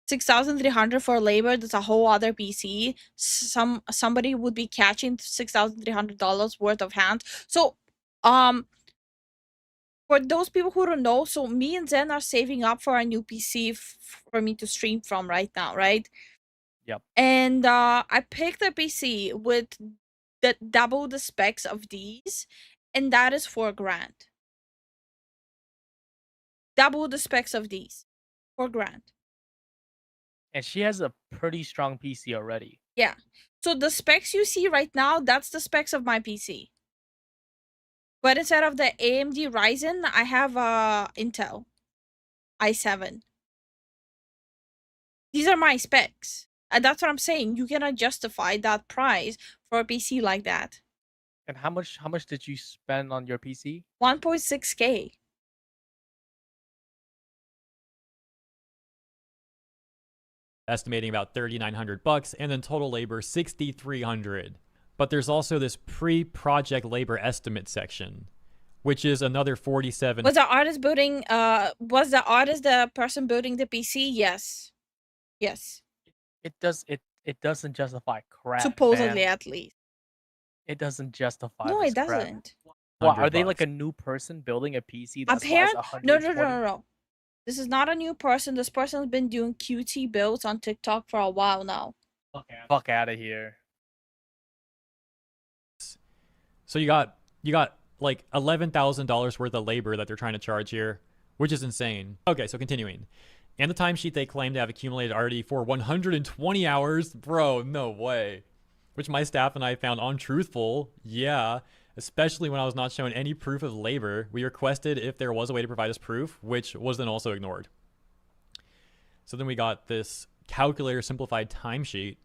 6,300 for labor. That's a whole other PC. Somebody would be catching $6,300 worth of hand. So, for those people who don't know, so me and Zen are saving up for a new PC for me to stream from right now, right? Yep. And I picked a PC with double the specs of these, and that is $4,000. Double the specs of these, $4,000. And she has a pretty strong PC already. Yeah. So the specs you see right now, that's the specs of my PC. But instead of the AMD Ryzen, I have Intel i7. These are my specs. And that's what I'm saying. You cannot justify that price for a PC like that. And how much did you spend on your PC? 1.6K. Estimating about $3,900, and then total labor $6,300. But there's also this pre-project labor estimate section, which is another $47. Was the artist building? Was the artist the person building the PC? Yes. Yes. It doesn't justify crap. Supposedly, man. at least. It doesn't justify. No, this it crap. doesn't. What, are they $100. like a new person building a PC? That's No. This is not a new person. This person's been doing QT builds on TikTok for a while now. Fuck out of here. So you got like $11,000 worth of labor that they're trying to charge here, which is insane. Okay, so continuing. And the timesheet they claim to have accumulated already for 120 hours. Bro, no way. Which my staff and I found untruthful. Yeah, especially when I was not shown any proof of labor. We requested if there was a way to provide us proof, which was then also ignored. So then we got this calculator simplified timesheet.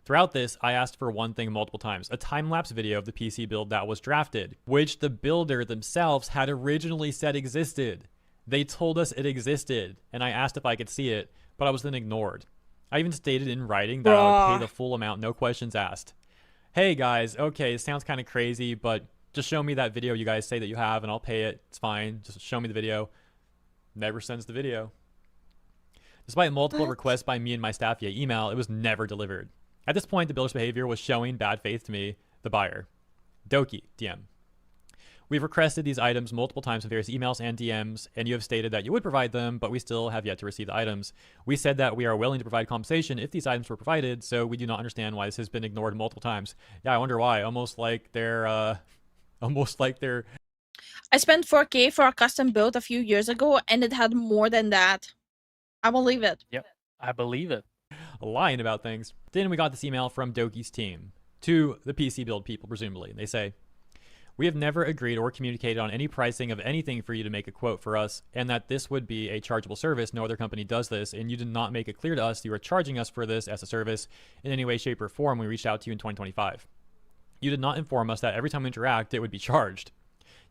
Throughout this, I asked for one thing multiple times, a time-lapse video of the PC build that was drafted, which the builder themselves had originally said existed. They told us it existed, and I asked if I could see it, but I was then ignored. I even stated in writing that I would pay the full amount, no questions asked. Hey guys, okay, it sounds kind of crazy, but just show me that video you guys say that you have and I'll pay it. It's fine. Just show me the video. Never sends the video. Despite multiple requests by me and my staff via email, it was never delivered. At this point, the builder's behavior was showing bad faith to me, the buyer. Doki, DM. We've requested these items multiple times in various emails and DMs, and you have stated that you would provide them, but we still have yet to receive the items. We said that we are willing to provide compensation if these items were provided, so we do not understand why this has been ignored multiple times. Yeah, I wonder why. Almost like they're I spent 4K for a custom build a few years ago, and it had more than that. I believe it. Yep, I believe it. lying about things. Then we got this email from Doki's team to the PC build people, presumably. They say, "We have never agreed or communicated on any pricing of anything for you to make a quote for us, and that this would be a chargeable service. No other company does this, and you did not make it clear to us you are charging us for this as a service in any way, shape, or form when we reached out to you in 2025. You did not inform us that every time we interact, it would be charged.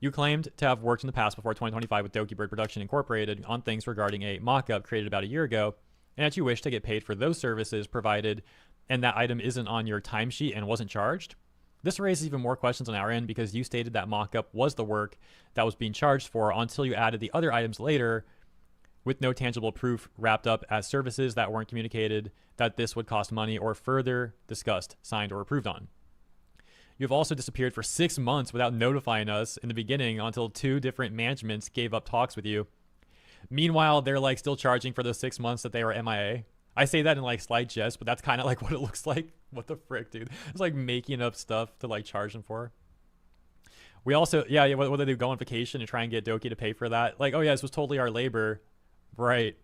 You claimed to have worked in the past before 2025 with Doki Bird Production Incorporated on things regarding a mock-up created about a year ago, and that you wish to get paid for those services provided, and that item isn't on your timesheet and wasn't charged. This raises even more questions on our end because you stated that mock-up was the work that was being charged for until you added the other items later with no tangible proof wrapped up as services that weren't communicated that this would cost money or further discussed, signed, or approved on. You've also disappeared for 6 months without notifying us in the beginning until 2 different managements gave up talks with you. Meanwhile, they're like still charging for those 6 months that they were MIA. I say that in like slight jest, but that's kind of like what it looks like. What the frick, dude? It's like making up stuff to like charge them for. We also, yeah, what do they go on vacation and try and get Doki to pay for that? Like, oh yeah, this was totally our labor. Right.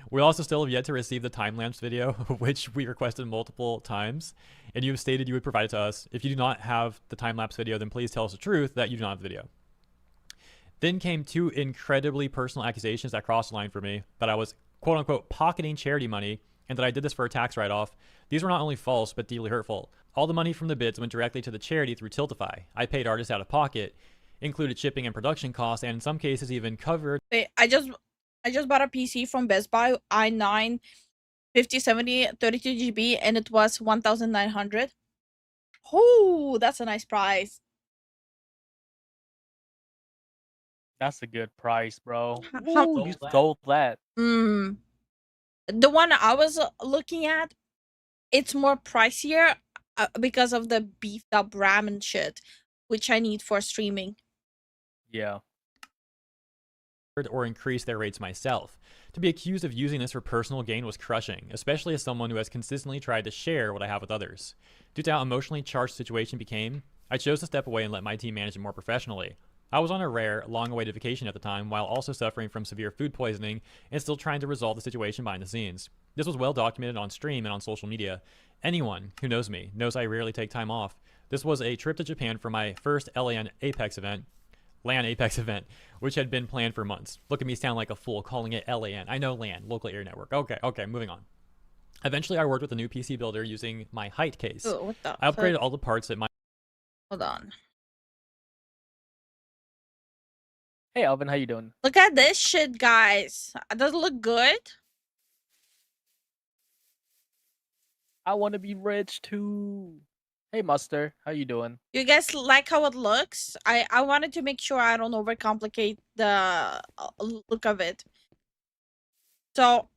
We also still have yet to receive the time-lapse video, which we requested multiple times, and you have stated you would provide it to us. If you do not have the time-lapse video, then please tell us the truth that you do not have the video. Then came 2 incredibly personal accusations that crossed the line for me, that I was quote-unquote pocketing charity money, and that I did this for a tax write-off. These were not only false, but deeply hurtful. All the money from the bids went directly to the charity through Tiltify. I paid artists out of pocket, included shipping and production costs, and in some cases even covered... Wait, I just bought a PC from Best Buy, i9 5070 32GB, and it was 1,900. Oh, that's a nice price. That's a good price, bro. How- You sold that. The one I was looking at, it's more pricier because of the beefed up RAM and shit, which I need for streaming. Yeah. or increase their rates myself. To be accused of using this for personal gain was crushing, especially as someone who has consistently tried to share what I have with others. Due to how emotionally charged the situation became, I chose to step away and let my team manage it more professionally. I was on a rare, long-awaited vacation at the time while also suffering from severe food poisoning and still trying to resolve the situation behind the scenes. This was well documented on stream and on social media. Anyone who knows me knows I rarely take time off. This was a trip to Japan for my first LAN Apex event, which had been planned for months. Look at me sound like a fool calling it LAN. I know LAN, local area network. Okay, moving on. Eventually, I worked with a new PC builder using my height case. Ooh, what the I upgraded fuck? all the parts that my... Hold on. Hey, Alvin, how you doing? Look at this shit, guys. Does it look good? I want to be rich too. Hey, Muster, how you doing? You guys like how it looks? I wanted to make sure I don't overcomplicate the look of it. So,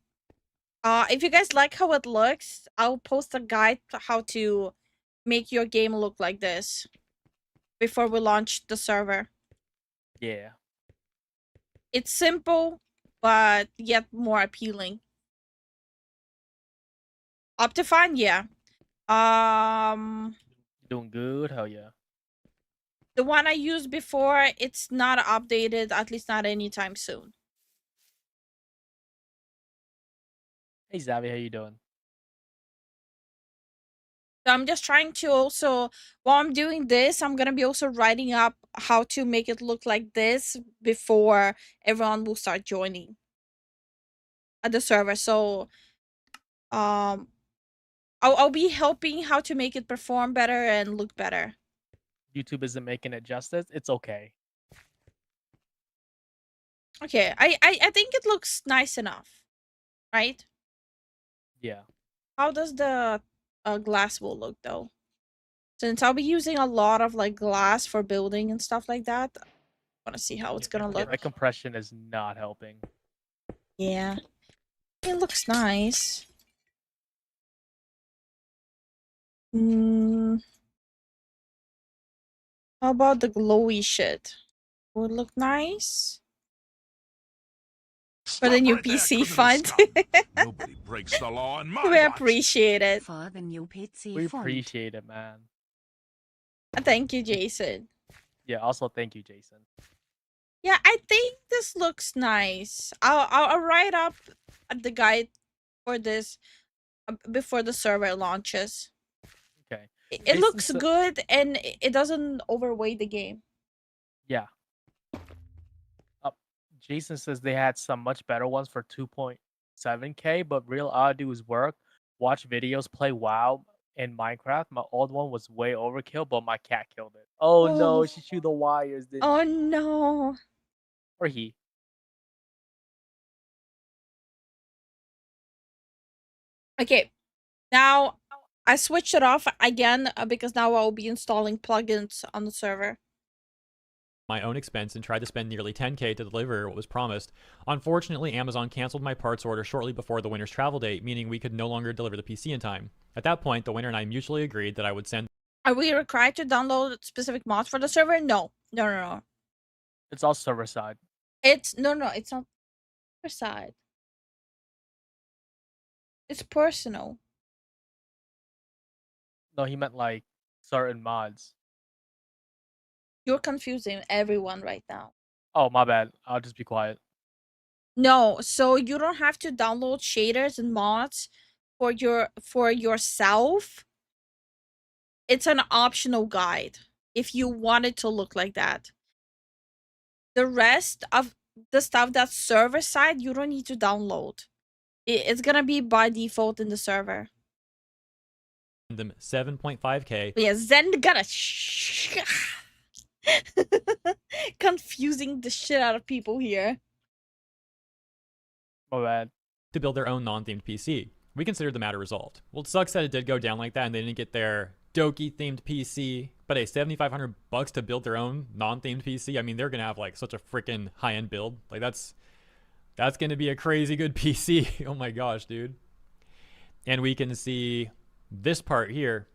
if you guys like how it looks, I'll post a guide to how to make your game look like this before we launch the server. Yeah. It's simple, but yet more appealing. Optifine, yeah. Doing good? Hell yeah. The one I used before, it's not updated, at least not anytime soon. Hey, Zavi, how you doing? So I'm just trying to also, while I'm doing this, I'm gonna be also writing up how to make it look like this before everyone will start joining at the server. So, I'll be helping how to make it perform better and look better. YouTube isn't making it justice. It's okay. Okay, I think it looks nice enough, right? Yeah. How does the glass wool look though? Since I'll be using a lot of like glass for building and stuff like that, I want to see how it's gonna Yeah, look. my compression is not helping. Yeah, it looks nice. How about the glowy shit? Would look nice for Stop the new right there, PC criminal fund. scum. Nobody breaks the law in my We watch. appreciate it. For the new PC We font. appreciate it, man. Thank you, Jason. Yeah, also thank you, Jason. Yeah, I think this looks nice. I'll write up the guide for this before the server launches. Okay. It Jason looks sa- good and it doesn't overweight the game. Yeah. Jason says they had some much better ones for 2.7K, but real all I do is work, watch videos, play WoW and Minecraft. My old one was way overkill, but my cat killed it. Oh no, Oh. she chewed the wires, did Oh she? no. Or he. Okay, now I switched it off again because now I'll be installing plugins on the server. My own expense and tried to spend nearly 10K to deliver what was promised. Unfortunately, Amazon canceled my parts order shortly before the winter's travel date, meaning we could no longer deliver the PC in time. At that point, the winner and I mutually agreed that I would send Are we required to download specific mods for the server? No. No. It's all server side. It's no, it's not server side. It's personal. No, he meant like certain mods. You're confusing everyone right now. Oh, my bad. I'll just be quiet. No, so you don't have to download shaders and mods for yourself. It's an optional guide if you want it to look like that. The rest of the stuff that's server side, you don't need to download. It's gonna be by default in the server. them 7.5K. But yeah, Zen gonna confusing the shit out of people here. My bad. To build their own non-themed PC. We considered the matter resolved. Well, it sucks that it did go down like that and they didn't get their Doki-themed PC, but hey, $7,500 to build their own non-themed PC. I mean, they're gonna have like such a freaking high-end build. Like that's gonna be a crazy good PC. Oh my gosh, dude. And we can see this part here.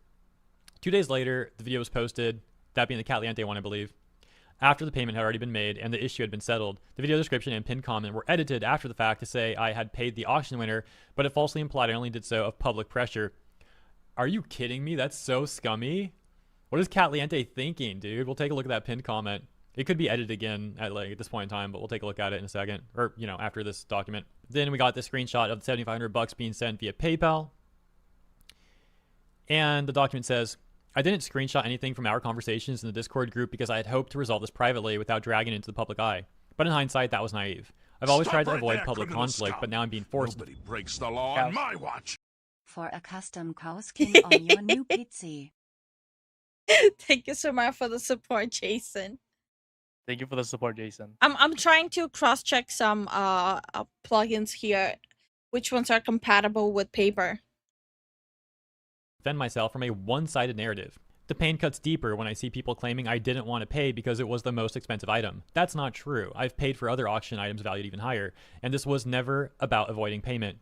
2 days later, the video was posted, that being the Caliente one, I believe. After the payment had already been made and the issue had been settled, the video description and pinned comment were edited after the fact to say I had paid the auction winner, but it falsely implied I only did so of public pressure. Are you kidding me? That's so scummy. What is Caliente thinking, dude? We'll take a look at that pinned comment. It could be edited again at this point in time, but we'll take a look at it in a second, or after this document. Then we got the screenshot of the $7,500 being sent via PayPal, and the document says, I didn't screenshot anything from our conversations in the Discord group because I had hoped to resolve this privately without dragging it into the public eye. But in hindsight, that was naive. I've always tried to avoid public conflict, but now I'm being forced. Nobody breaks the law Cows. on my watch. For a custom cow skin on your new PC. Thank you so much for the support, Jason. Thank you for the support, Jason. I'm trying to cross-check some plugins here, which ones are compatible with paper. Defend myself from a one-sided narrative. The pain cuts deeper when I see people claiming I didn't want to pay because it was the most expensive item. That's not true. I've paid for other auction items valued even higher, and this was never about avoiding payment.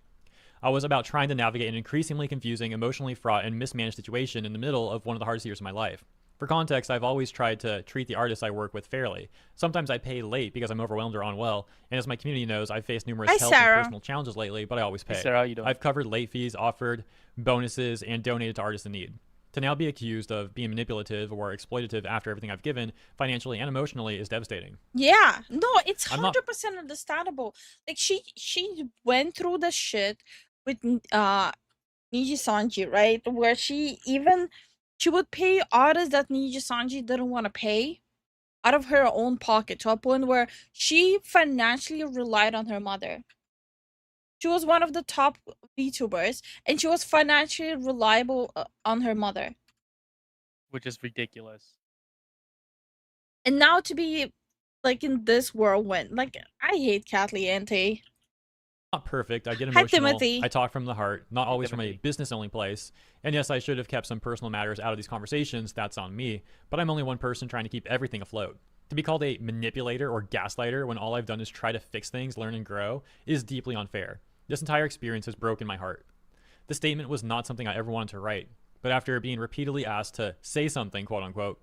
I was about trying to navigate an increasingly confusing, emotionally fraught, and mismanaged situation in the middle of one of the hardest years of my life. For context, I've always tried to treat the artists I work with fairly. Sometimes I pay late because I'm overwhelmed or unwell, and as my community knows, I've faced numerous Hi, health Sarah. and personal challenges lately, but I always pay. Hey, Sarah, how you doing? I've covered late fees, offered bonuses, and donated to artists in need. To now be accused of being manipulative or exploitative after everything I've given, financially and emotionally, is devastating. Yeah, no, it's I'm not- 100% understandable. Like she went through the shit with Niji Sanji, right? Where she would pay artists that Niji Sanji didn't want to pay out of her own pocket to a point where she financially relied on her mother. She was one of the top VTubers, and she was financially reliable on her mother. Which is ridiculous. And now to be like in this whirlwind, like I hate Catliente. Not perfect. I get Hi, emotional. Timothy. I talk from the heart, not always from a Timothy. business-only place. And yes, I should have kept some personal matters out of these conversations. That's on me. But I'm only one person trying to keep everything afloat. To be called a manipulator or gaslighter when all I've done is try to fix things, learn, and grow is deeply unfair. This entire experience has broken my heart. The statement was not something I ever wanted to write, but after being repeatedly asked to say something, quote unquote,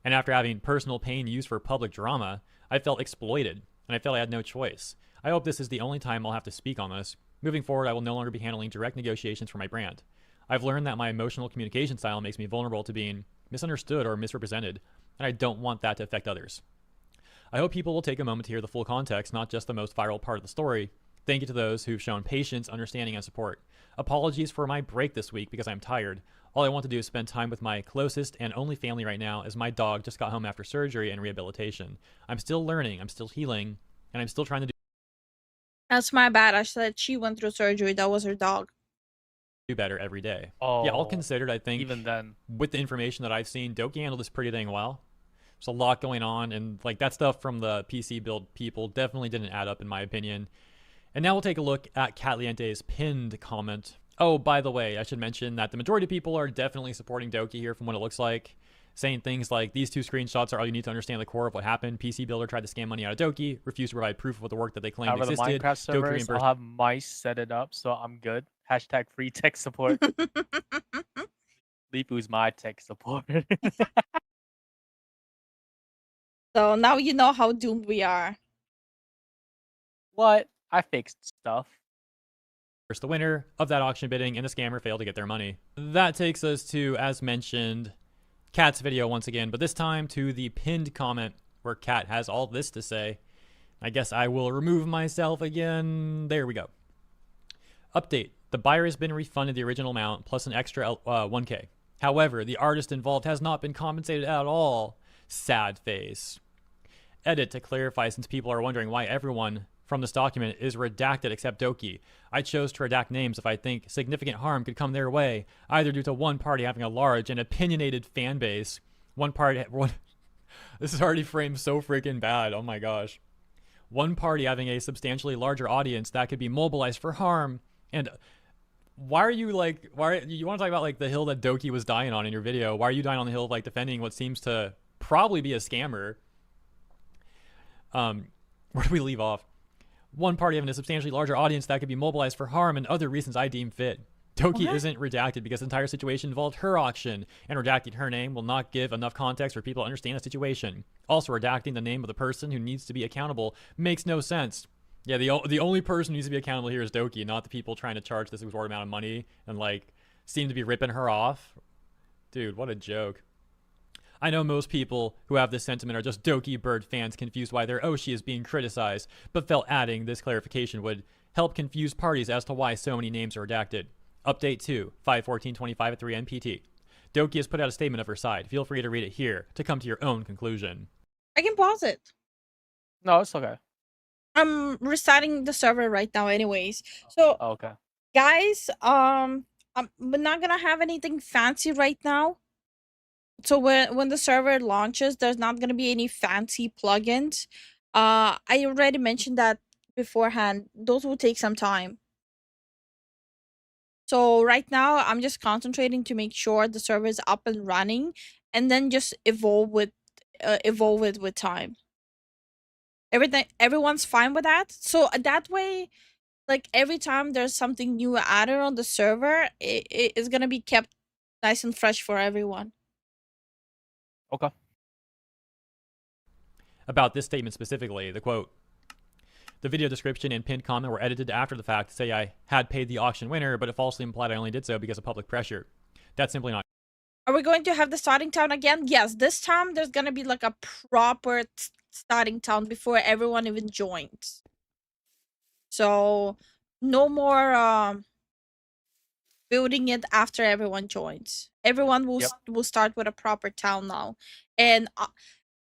And after having personal pain used for public drama, I felt exploited, and I felt I had no choice. I hope this is the only time I'll have to speak on this. Moving forward, I will no longer be handling direct negotiations for my brand. I've learned that my emotional communication style makes me vulnerable to being misunderstood or misrepresented, and I don't want that to affect others. I hope people will take a moment to hear the full context, not just the most viral part of the story. Thank you to those who've shown patience, understanding, and support. Apologies for my break this week because I'm tired. All I want to do is spend time with my closest and only family right now, as my dog just got home after surgery and rehabilitation. I'm still learning, I'm still healing, and I'm still trying to That's my bad. I said she went through surgery. That was her dog. do better every day. Oh, Yeah, all considered, I think even then. with the information that I've seen, Doki handled this pretty dang well. There's a lot going on, and like that stuff from the PC build people definitely didn't add up in my opinion. And now we'll take a look at Catliente's pinned comment. Oh, by the way, I should mention that the majority of people are definitely supporting Doki here from what it looks like, saying things like, these two screenshots are all you need to understand the core of what happened. PC Builder tried to scam money out of Doki, refused to provide proof of the work that they claimed Out of the existed. Minecraft Doki servers, reimbursed I'll have mice set it up, so I'm good. Hashtag free tech support. Lifu's my tech support. So now you know how doomed we are. What? I fixed stuff. the winner of that auction bidding, and the scammer failed to get their money. That takes us to, as mentioned, Kat's video once again, but this time to the pinned comment where Kat has all this to say. I guess I will remove myself again. There we go. Update. The buyer has been refunded the original amount plus an extra 1K. However, the artist involved has not been compensated at all. Sad face. Edit to clarify, since people are wondering why everyone from this document is redacted except Doki. I chose to redact names if I think significant harm could come their way, either due to one party having a large and opinionated fan base. This is already framed so freaking bad. Oh my gosh. One party having a substantially larger audience that could be mobilized for harm. And why are you you want to talk about like the hill that Doki was dying on in your video? Why are you dying on the hill of like defending what seems to probably be a scammer? Where do we leave off? One party having a substantially larger audience that could be mobilized for harm and other reasons I deem fit. Doki isn't redacted because the entire situation involved her auction, and redacting her name will not give enough context for people to understand the situation. Also, redacting the name of the person who needs to be accountable makes no sense. Yeah, the only person who needs to be accountable here is Doki, not the people trying to charge this exorbitant amount of money and like seem to be ripping her off. Dude, what a joke. I know most people who have this sentiment are just Doki Bird fans confused why their Oshi is being criticized, but felt adding this clarification would help confuse parties as to why so many names are redacted. Update 2, 5/14/25 at 3 NPT. Doki has put out a statement of her side. Feel free to read it here to come to your own conclusion. I can pause it. No, it's okay. I'm restarting the server right now anyways. So Oh, okay. guys, we're not gonna have anything fancy right now. So when the server launches, there's not gonna be any fancy plugins. I already mentioned that beforehand. Those will take some time. So right now, I'm just concentrating to make sure the server is up and running, and then just evolve it with time. Everyone's fine with that. So that way, like every time there's something new added on the server, it is gonna be kept nice and fresh for everyone. Okay. About this statement specifically, the quote, the video description and pinned comment were edited after the fact to say I had paid the auction winner, but it falsely implied I only did so because of public pressure. That's simply not. Are we going to have the starting town again? Yes, this time there's gonna be like a proper starting town before everyone even joins. So no more building it after everyone joins. Everyone will start with a proper town now, and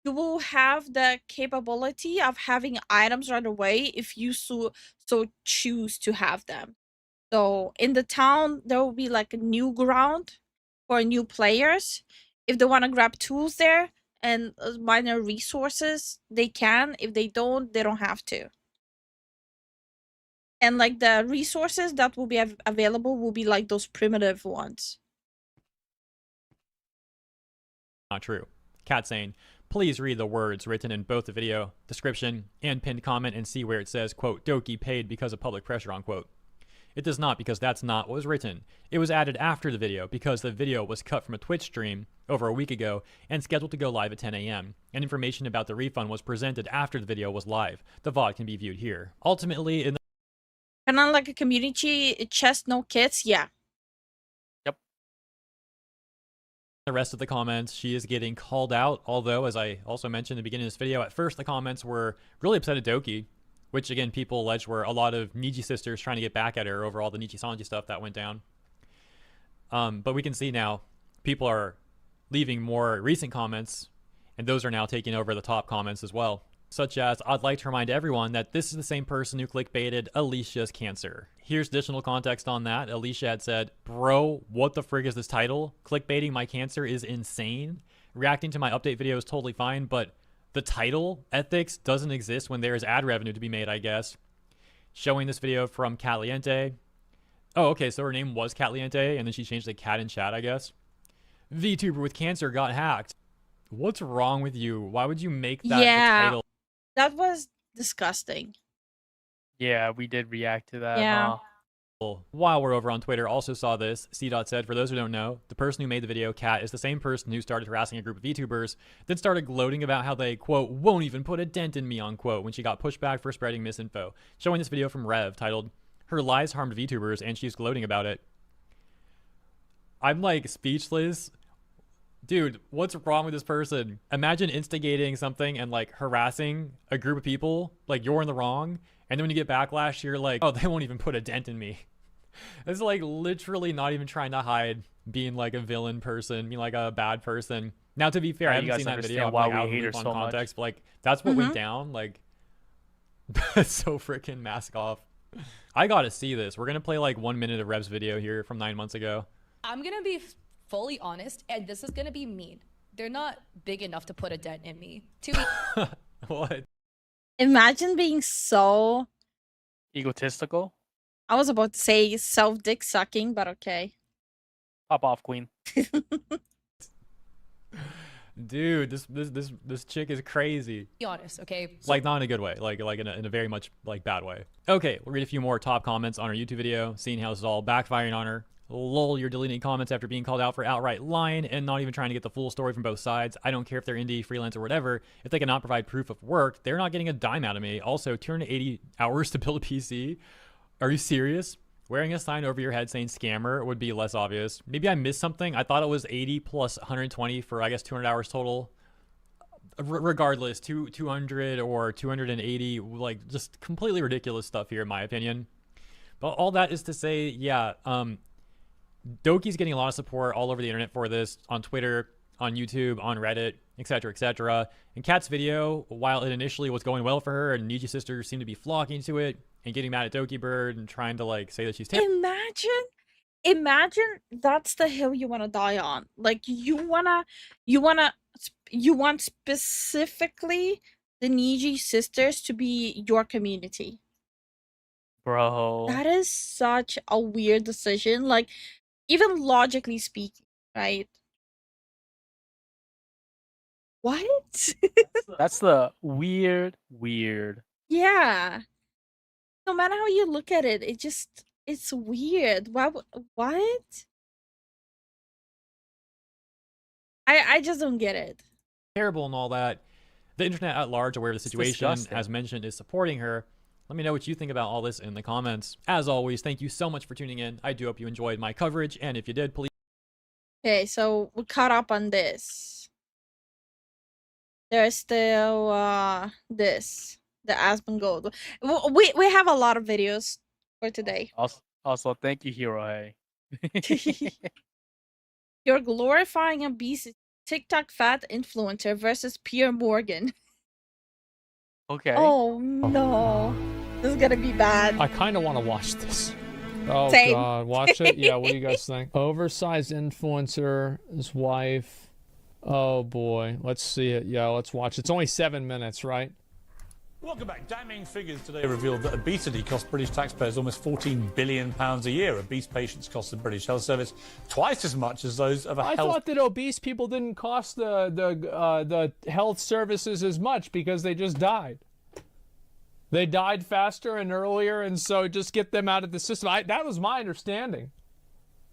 you will have the capability of having items right away if you so choose to have them. So in the town, there will be like a new ground for new players. If they want to grab tools there and minor resources, they can. If they don't have to. And like the resources that will be available will be like those primitive ones. Not true. Kat saying, please read the words written in both the video description and pinned comment and see where it says, quote, Doki paid because of public pressure, unquote. It does not, because that's not what was written. It was added after the video because the video was cut from a Twitch stream over a week ago and scheduled to go live at 10 a.m. And information about the refund was presented after the video was live. The VOD can be viewed here. Ultimately, in Kind of like a community chest, no kits. Yeah. the rest of the comments, she is getting called out, although, as I also mentioned in the beginning of this video, at first the comments were really upset at Doki, which again people alleged were a lot of Niji sisters trying to get back at her over all the Niji Sanji stuff that went down. But we can see now people are leaving more recent comments, and those are now taking over the top comments as well. Such as, I'd like to remind everyone that this is the same person who clickbaited Alicia's cancer. Here's additional context on that. Alicia had said, bro, what the frig is this title? Clickbaiting my cancer is insane. Reacting to my update video is totally fine, but the title, ethics, doesn't exist when there is ad revenue to be made, I guess. Showing this video from Catliente. Oh, okay, so her name was Catliente, and then she changed to Cat in Chat, I guess. VTuber with cancer got hacked. What's wrong with you? Why would you make that the title? That was disgusting. Yeah, we did react to that. Yeah. While we're over on Twitter, also saw this. C-Dot said, for those who don't know, the person who made the video, Cat, is the same person who started harassing a group of VTubers, then started gloating about how they, quote, won't even put a dent in me, unquote, when she got pushed back for spreading misinfo. Showing this video from Rev, titled, Her Lies Harmed VTubers, and she's gloating about it. I'm, like, speechless. Dude, what's wrong with this person? Imagine instigating something and, like, harassing a group of people, like, you're in the wrong, and then when you get backlash, you're like, oh, they won't even put a dent in me. It's, like, literally not even trying to hide being, like, a villain person, being, like, a bad person. Now, to be fair, I haven't seen that video. Why I'm, like, we hate her on so context, but, like, that's what went down. Like, that's so freaking mask off. I gotta see this. We're gonna play, like, 1 minute of Rev's video here from 9 months ago. I'm gonna be fully honest, and this is gonna be mean. They're not big enough to put a dent in me. What? Imagine being so... Egotistical? I was about to say self-dick sucking, but okay. Pop off, queen. Dude, this chick is crazy. Be honest, okay? Like, not in a good way, like in a very much, like, bad way. Okay, we'll read a few more top comments on our YouTube video, seeing how this is all backfiring on her. Lol, you're deleting comments after being called out for outright lying and not even trying to get the full story from both sides. I don't care if they're indie, freelance, or whatever. If they cannot provide proof of work, they're not getting a dime out of me. Also, 280 hours to build a PC? Are you serious? Wearing a sign over your head saying scammer would be less obvious. Maybe I missed something. I thought it was 80 plus 120 for, I guess, 200 hours total. Regardless, 200 or 280, like, just completely ridiculous stuff here, in my opinion. But all that is to say, yeah, Doki's getting a lot of support all over the internet for this, on Twitter, on YouTube, on Reddit, etc., etc. And Kat's video, while it initially was going well for her, and Niji sisters seem to be flocking to it and getting mad at Doki Bird and trying to, like, say that she's Imagine that's the hill you want to die on. Like, you want specifically the Niji sisters to be your community. Bro. That is such a weird decision. Like, even logically speaking, right? What? That's the weird. Yeah. No matter how you look at it, it's weird. What? I just don't get it. Terrible and all that. The internet at large, aware of the situation, as mentioned, is supporting her. Let me know what you think about all this in the comments. As always, thank you so much for tuning in. I do hope you enjoyed my coverage, and if you did, please... Okay, so we caught up on this. There's still this, the Aspen Gold. We have a lot of videos for today. Also thank you, Hirohe. You're glorifying obesity. TikTok fat influencer versus Pierre Morgan. Okay. Oh no. This is gonna be bad. I kind of want to watch this. Oh Same. God, watch it? Yeah, what do you guys think? Oversized influencer, his wife. Oh boy, let's see it. Yeah, let's watch. It's only 7 minutes, right? Welcome back. Damning figures today revealed that obesity costs British taxpayers almost £14 billion a year. Obese patients cost the British Health Service twice as much as those of a I thought that obese people didn't cost the health services as much because they just died. They died faster and earlier, and so just get them out of the system. That was my understanding.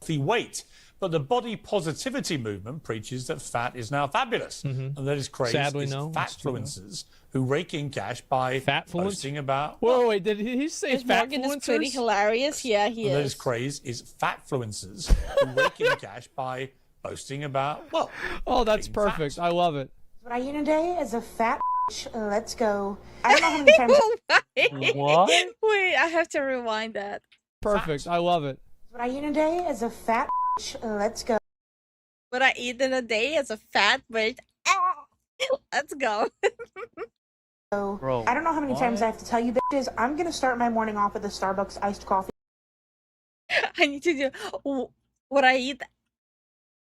Weight. But the body positivity movement preaches that fat is now fabulous. And that is crazy. Sadly, no. Fatfluencers who rake in cash by boasting about... Whoa, wait, did he say Morgan is pretty fatfluencers? hilarious. Yeah, he That is. is crazy. Is fatfluencers who rake in cash by boasting about, well... Oh, that's being perfect. fat. I love it. What I eat today is a fat let's go. I don't know how many times. What? Wait, I have to rewind that. Perfect. I love it. What I eat today is a fat let's go. What I eat in a day is a fat bitch. Let's go. Bro, I don't know how many what? times I have to tell you bitches. I'm gonna start my morning off with a Starbucks iced coffee. I need to do what I eat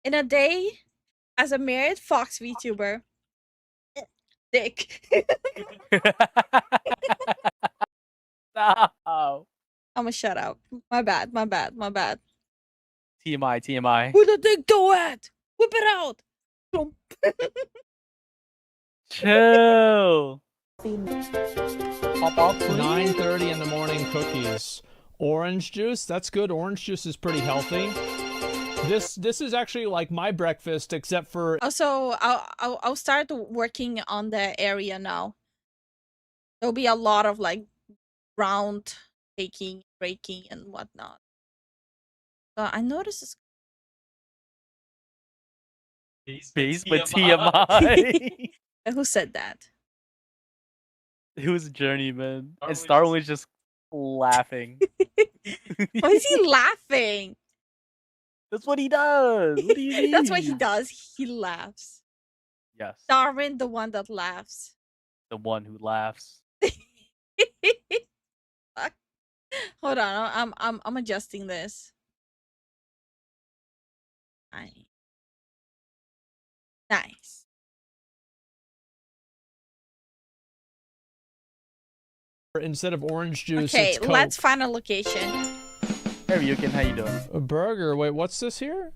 in a day as a married Fox VTuber. Dick. No. I'm gonna shut up. My bad. TMI. Where the dick go at? Whip it out. Chill. Pop up 9:30 in the morning cookies. Orange juice, that's good. Orange juice is pretty healthy. This is actually like my breakfast, except for Also, I'll start working on the area now. There'll be a lot of like ground taking, breaking, and whatnot. I noticed this. Base with TMI. Who said that? It was Journeyman. And Starwing was just laughing. Why is he laughing? That's what he does. What do you mean? That's what he does. He laughs. Yes. Darwin, the one that laughs. The one who laughs. Fuck. Hold on, I'm adjusting this. Nice. instead of orange juice, Okay, it's Coke. let's find a location. Hey, Ryukin, how you doing? A burger. Wait, what's this here?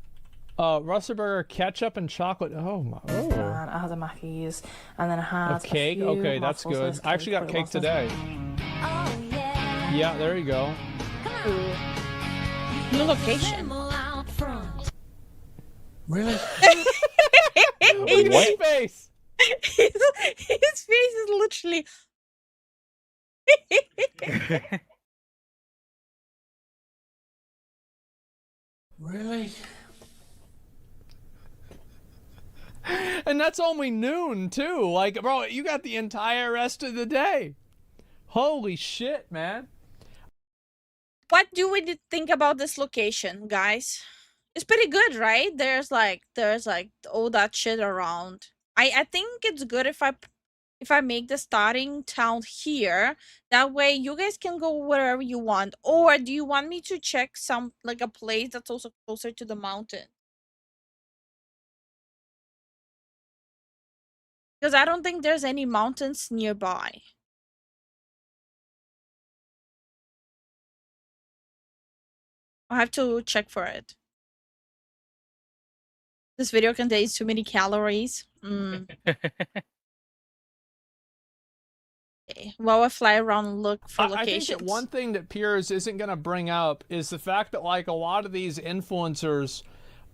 Russet burger, ketchup and chocolate. Oh my! Oh. And I had a Mackey's, and then I had A cake. Okay, that's good. I actually got cake today. Yeah, there you go. New location. Really? Look at his face. His face is literally. Really? And that's only noon too. Like, bro, you got the entire rest of the day. Holy shit, man. What do we think about this location, guys? It's pretty good, right? There's like all that shit around. I think it's good if I make the starting town here. That way you guys can go wherever you want. Or do you want me to check some like a place that's also closer to the mountain? Because I don't think there's any mountains nearby. I have to check for it. This video contains too many calories. Okay. Well, I fly around and look for locations. I think that one thing that Piers isn't going to bring up is the fact that, like, a lot of these influencers,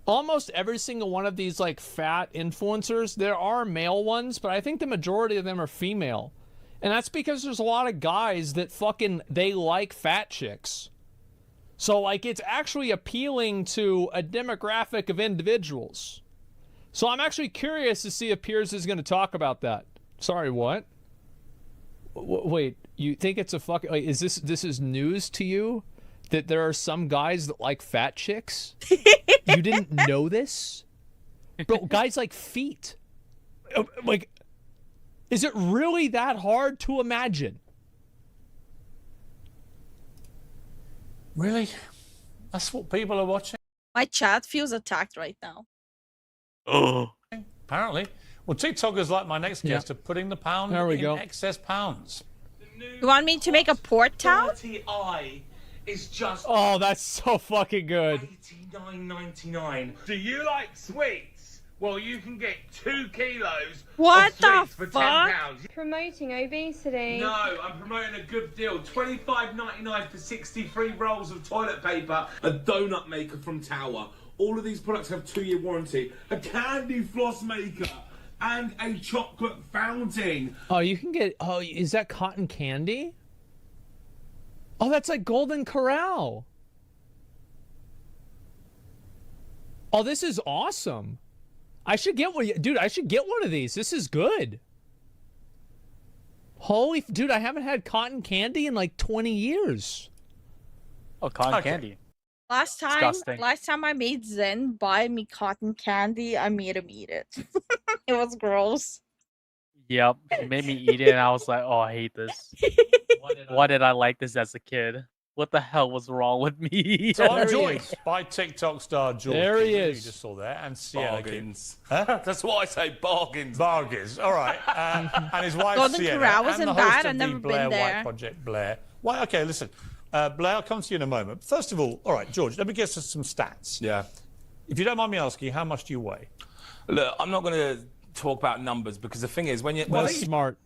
almost every single one of these, like, fat influencers, there are male ones, but I think the majority of them are female. And that's because there's a lot of guys that they like fat chicks. So, like, it's actually appealing to a demographic of individuals. So I'm actually curious to see if Piers is going to talk about that. Sorry, what? Wait, you think it's a fucking... Like, is this is news to you? That there are some guys that like fat chicks? You didn't know this? Bro, guys like feet. Like, is it really that hard to imagine? Really? That's what people are watching? My chat feels attacked right now. Oh. Apparently. Well, TikTokers like my next guest are putting the pound in excess pounds. You want me to make a port town? Is just oh, that's so fucking good. $89.99. Do you like sweets? Well, you can get 2 kilos What of the sweets for fuck? £10. Promoting obesity. No, I'm promoting a good deal. $25.99 for 63 rolls of toilet paper. A donut maker from Tower. All of these products have 2-year warranty. A candy floss maker. And a chocolate fountain. Oh, you can get... Oh, is that cotton candy? Oh, that's like Golden Corral. Oh, this is awesome. I should get one. Dude, I should get one of these. This is good. Holy... Dude, I haven't had cotton candy in like 20 years. Oh, cotton candy. Last time I made Zen buy me cotton candy, I made him eat it. It was gross. Yep, she made me eat it, and I was like, "Oh, I hate this. Why did I like this as a kid? What the hell was wrong with me?" So I'm joined by TikTok star George. There he Clooney, is. You just saw there, and Sienna. Bargains. Huh? That's what I say, bargains. Bargains. All right. And his wife Golden Sienna. Corral and wasn't the bad, host I've of never the been Blair there. White Project, Blair. Why? Okay, listen. Blair, I'll come to you in a moment. First of all right, George, let me get some stats. Yeah. If you don't mind me asking, how much do you weigh? Look, I'm not going to talk about numbers because the thing is, when you... That's smart.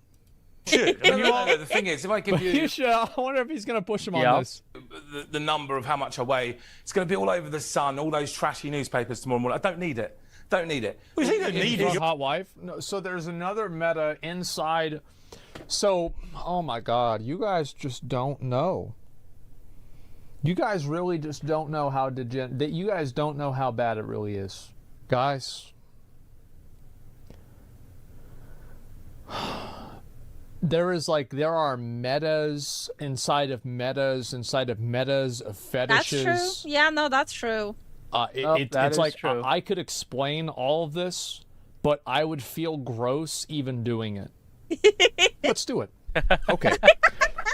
Should. The thing is, if I give you... I wonder if he's going to push him on this. The number of how much I weigh, it's going to be all over the Sun, all those trashy newspapers tomorrow morning. I don't need it. Don't need it. Well, you don't need it. Hot wife? No, so there's another meta inside. So, oh my God, you guys just don't know. You guys really just don't know how you guys don't know how bad it really is. Guys. There are metas inside of metas inside of metas of fetishes. That's true. Yeah, no, that's true. It's like true. I could explain all of this, but I would feel gross even doing it. Let's do it. Okay.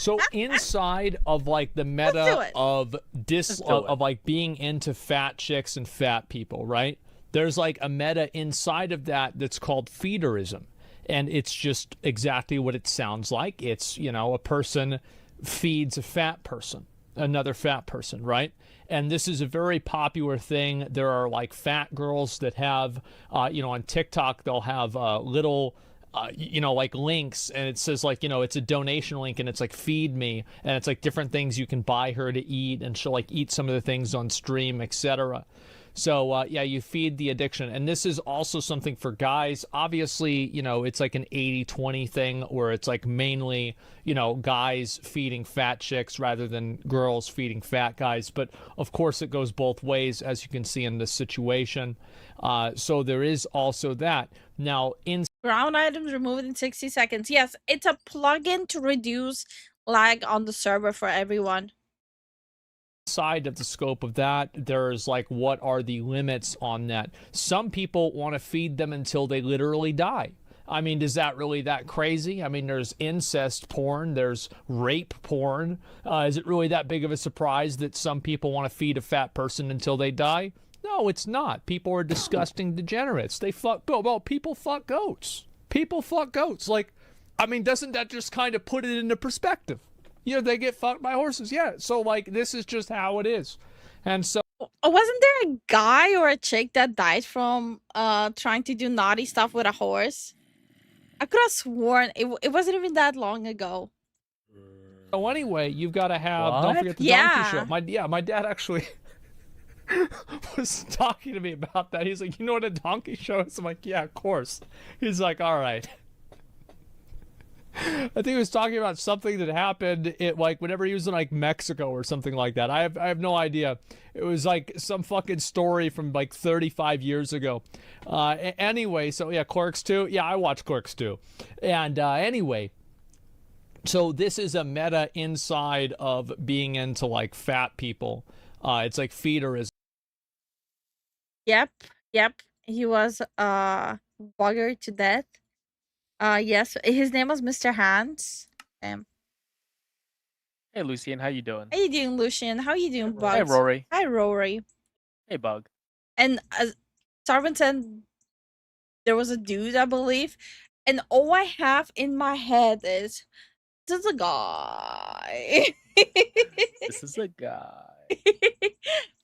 So inside of like the meta of like being into fat chicks and fat people, right? There's like a meta inside of that that's called feederism. And it's just exactly what it sounds like. It's, a person feeds a fat person, another fat person, right? And this is a very popular thing. There are like fat girls that have, on TikTok, they'll have little, like links, and it says like, it's a donation link, and it's like feed me, and it's like different things you can buy her to eat, and she'll like eat some of the things on stream, etc. So, you feed the addiction. And this is also something for guys. Obviously, it's like an 80-20 thing where it's like mainly, guys feeding fat chicks rather than girls feeding fat guys. But, of course, it goes both ways, as you can see in this situation. So there is also that. Now, ground items removed in 60 seconds. Yes, it's a plugin to reduce lag on the server for everyone. Side of the scope of that, there's like, what are the limits on that? Some people want to feed them until they literally die. I mean, is that really that crazy? I mean, there's incest porn, there's rape porn. Is it really that big of a surprise that some people want to feed a fat person until they die? No, it's not. People are disgusting degenerates. They fuck people fuck goats. People fuck goats. Like, I mean, doesn't that just kind of put it into perspective? They get fucked by horses. Yeah. So, like, this is just how it is. And so... Wasn't there a guy or a chick that died from trying to do naughty stuff with a horse? I could have sworn it wasn't even that long ago. So anyway, you've got to have... Don't forget the donkey show. My dad actually was talking to me about that. He's like, you know what a donkey show is? I'm like, yeah, of course. He's like, all right. I think he was talking about something that happened like whenever he was in like Mexico or something like that. I have no idea. It was like some fucking story from like 35 years ago. Anyway, so yeah, Clerks 2. Yeah, I watch Clerks 2. And anyway, so this is a meta inside of being into like fat people. It's like feederism. Yep. He was buggered to death. Yes, his name was Mr. Hands. Hey, Lucien, how you doing? How you doing, Lucian? How you doing, Bug? Hey, Rory. Hi, Rory. Hey, Bug. And Sarvin said there was a dude, I believe, and all I have in my head is, this is a guy. This is a guy.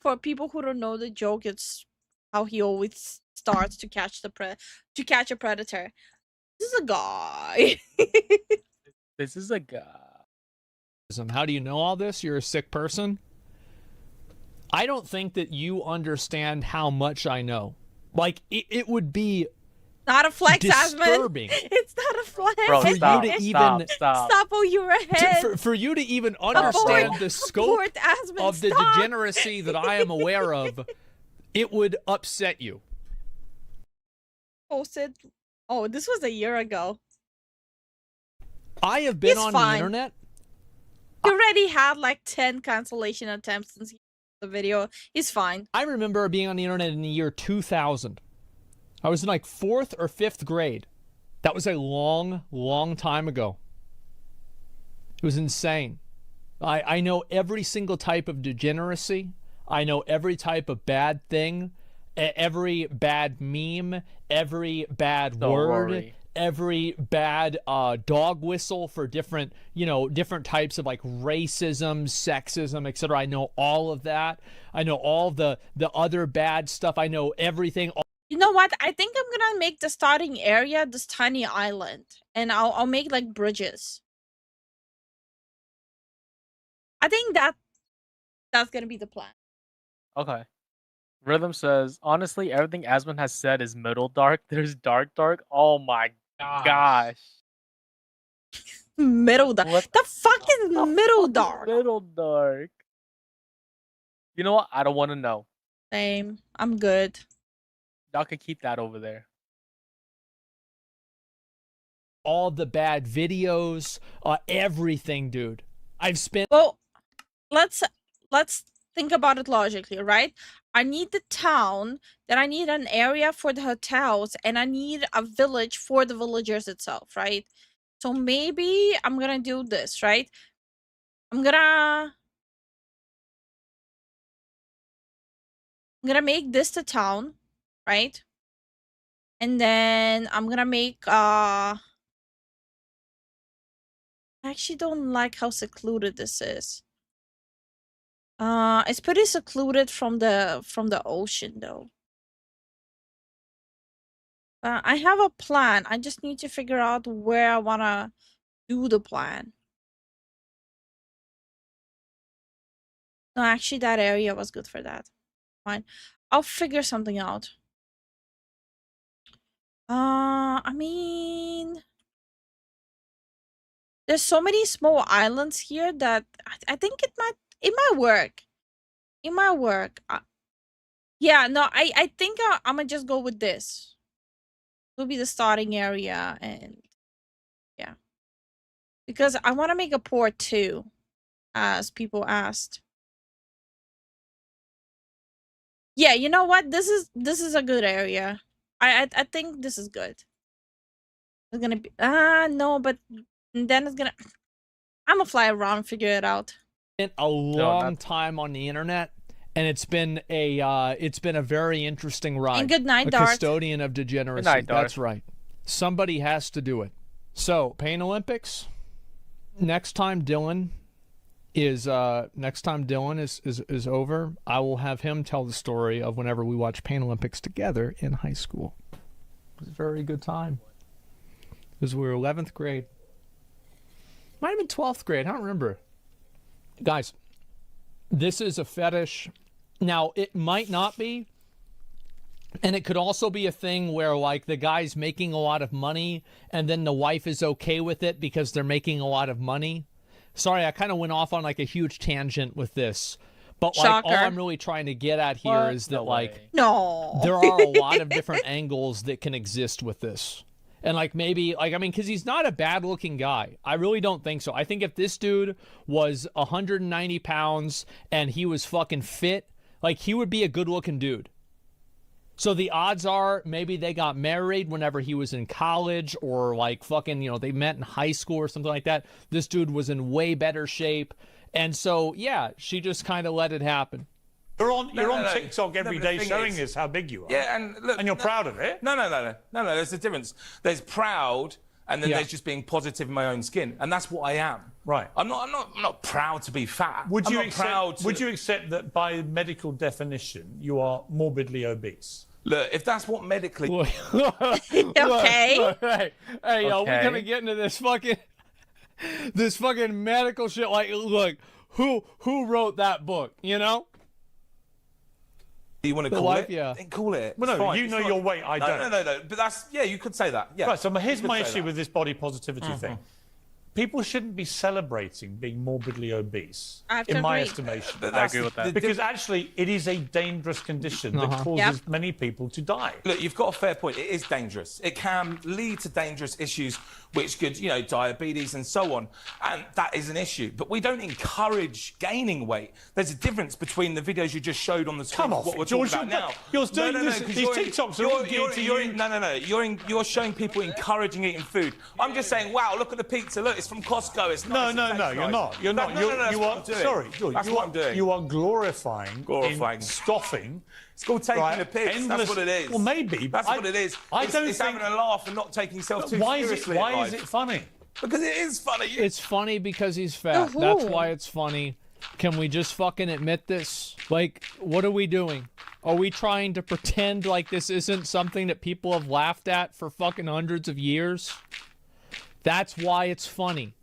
For people who don't know the joke, it's how he always starts to catch a predator. This is a guy. This is a guy. How do you know all this? You're a sick person. I don't think that you understand how much I know. Like, it would be not a flex, disturbing. Asmund. It's not a flex. Bro, For stop, you to stop, even stop. Stop while you're ahead. For you to even understand the scope Abort, Asmund, of the stop. degeneracy that I am aware of, it would upset you. Posted. Oh, this was a year ago. I have been He's on fine. the internet. He already had like 10 cancellation attempts since the video. He's fine. I remember being on the internet in the year 2000. I was in like 4th or 5th grade. That was a long, long time ago. It was insane. I know every single type of degeneracy. I know every type of bad thing, every bad meme, every bad word, every bad dog whistle for different, different types of like racism, sexism, etc. I know all of that. I know all the other bad stuff. I know everything. You know what? I think I'm gonna make the starting area this tiny island, and I'll make like bridges. I think that's gonna be the plan. Okay. Rhythm says, honestly, everything Asmund has said is middle dark. There's dark. Oh my gosh. Middle dark. What The fuck is middle dark? Middle dark. You know what? I don't want to know. Same. I'm good. Y'all can keep that over there. All the bad videos, everything, dude. I've spent. Well, let's think about it logically, right? I need the town, then I need an area for the hotels, and I need a village for the villagers itself, right? So maybe I'm gonna do this, right? I'm gonna make this the town, right? And then I'm gonna make I actually don't like how secluded this is. It's pretty secluded from the ocean though. I have a plan. I just need to figure out where I wanna do the plan. No, actually that area was good for that. Fine. I'll figure something out. I mean, there's so many small islands here that I think it might work. It might work. Yeah, no, I think I'm gonna just go with this. It'll be the starting area, and yeah, because I want to make a port too, as people asked. Yeah, you know what? This is a good area. I think this is good. It's gonna be no, but then it's gonna. I'm gonna fly around and figure it out. Spent a long time on the internet, and it's been a very interesting ride. And good night, a Darth. custodian of degeneracy. Good night, Darth. That's right. Somebody has to do it. So, Pain Olympics. Next time Dylan is over, I will have him tell the story of whenever we watched Pain Olympics together in high school. It was a very good time. Because we were 11th grade. Might have been 12th grade. I don't remember. Guys, this is a fetish. Now, it might not be. And it could also be a thing where, like, the guy's making a lot of money and then the wife is okay with it because they're making a lot of money. Sorry, I kind of went off on, like, a huge tangent with this. But, like, Shocker. all I'm really trying to get at here is that, like, no, there are a lot of different angles that can exist with this. And, like, maybe, like, I mean, because he's not a bad-looking guy. I really don't think so. I think if this dude was 190 pounds and he was fucking fit, like, he would be a good-looking dude. So the odds are maybe they got married whenever he was in college, or, like, fucking, they met in high school or something like that. This dude was in way better shape. And so, yeah, she just kind of let it happen. You're on TikTok every day showing us how big you are. Yeah, and look, and you're proud of it. No. There's a difference. There's proud, and then Yeah. there's just being positive in my own skin, and that's what I am. Right. I'm not proud to be fat. Would you accept that by medical definition you are morbidly obese? Look, if that's what medically... Okay. Look, hey, yo, we're Okay. gonna get into this fucking medical shit. Like, look, who wrote that book? You know? You want to The call life, it? yeah. Then call it. Well, It's no, fine. you It's know not- your weight, I don't. No. But that's... Yeah, you could say that. Yeah. Right, so here's You could my say issue that. with this body positivity thing. People shouldn't be celebrating being morbidly obese, I have in to my agree. estimation. But I that's agree with that. Because actually, it is a dangerous condition that causes many people to die. Look, you've got a fair point. It is dangerous. It can lead to dangerous issues, which could, you know, diabetes and so on. And that is an issue. But we don't encourage gaining weight. There's a difference between the videos you just showed on the screen. Come on, what we're George, talking about now. you're doing this. 'cause These you're TikToks are all geared to you. You're showing people encouraging eating food. I'm just saying, wow, look at the pizza. Look, it's from Costco. It's No, nice. no, It no, tastes you're nice. not. You're not. No, that's You what are. I'm doing. Sorry, George. That's what I'm doing. You are glorifying Glorifying. scoffing. It's called taking Right, the piss. endless- That's what it is. Well, maybe, but That's what it is. I don't it's think- having a laugh and not taking yourself too Why seriously. in is life. it funny? Because it is funny. It's funny because he's fat. That's why it's funny. Can we just fucking admit this? Like, what are we doing? Are we trying to pretend like this isn't something that people have laughed at for fucking hundreds of years? That's why it's funny.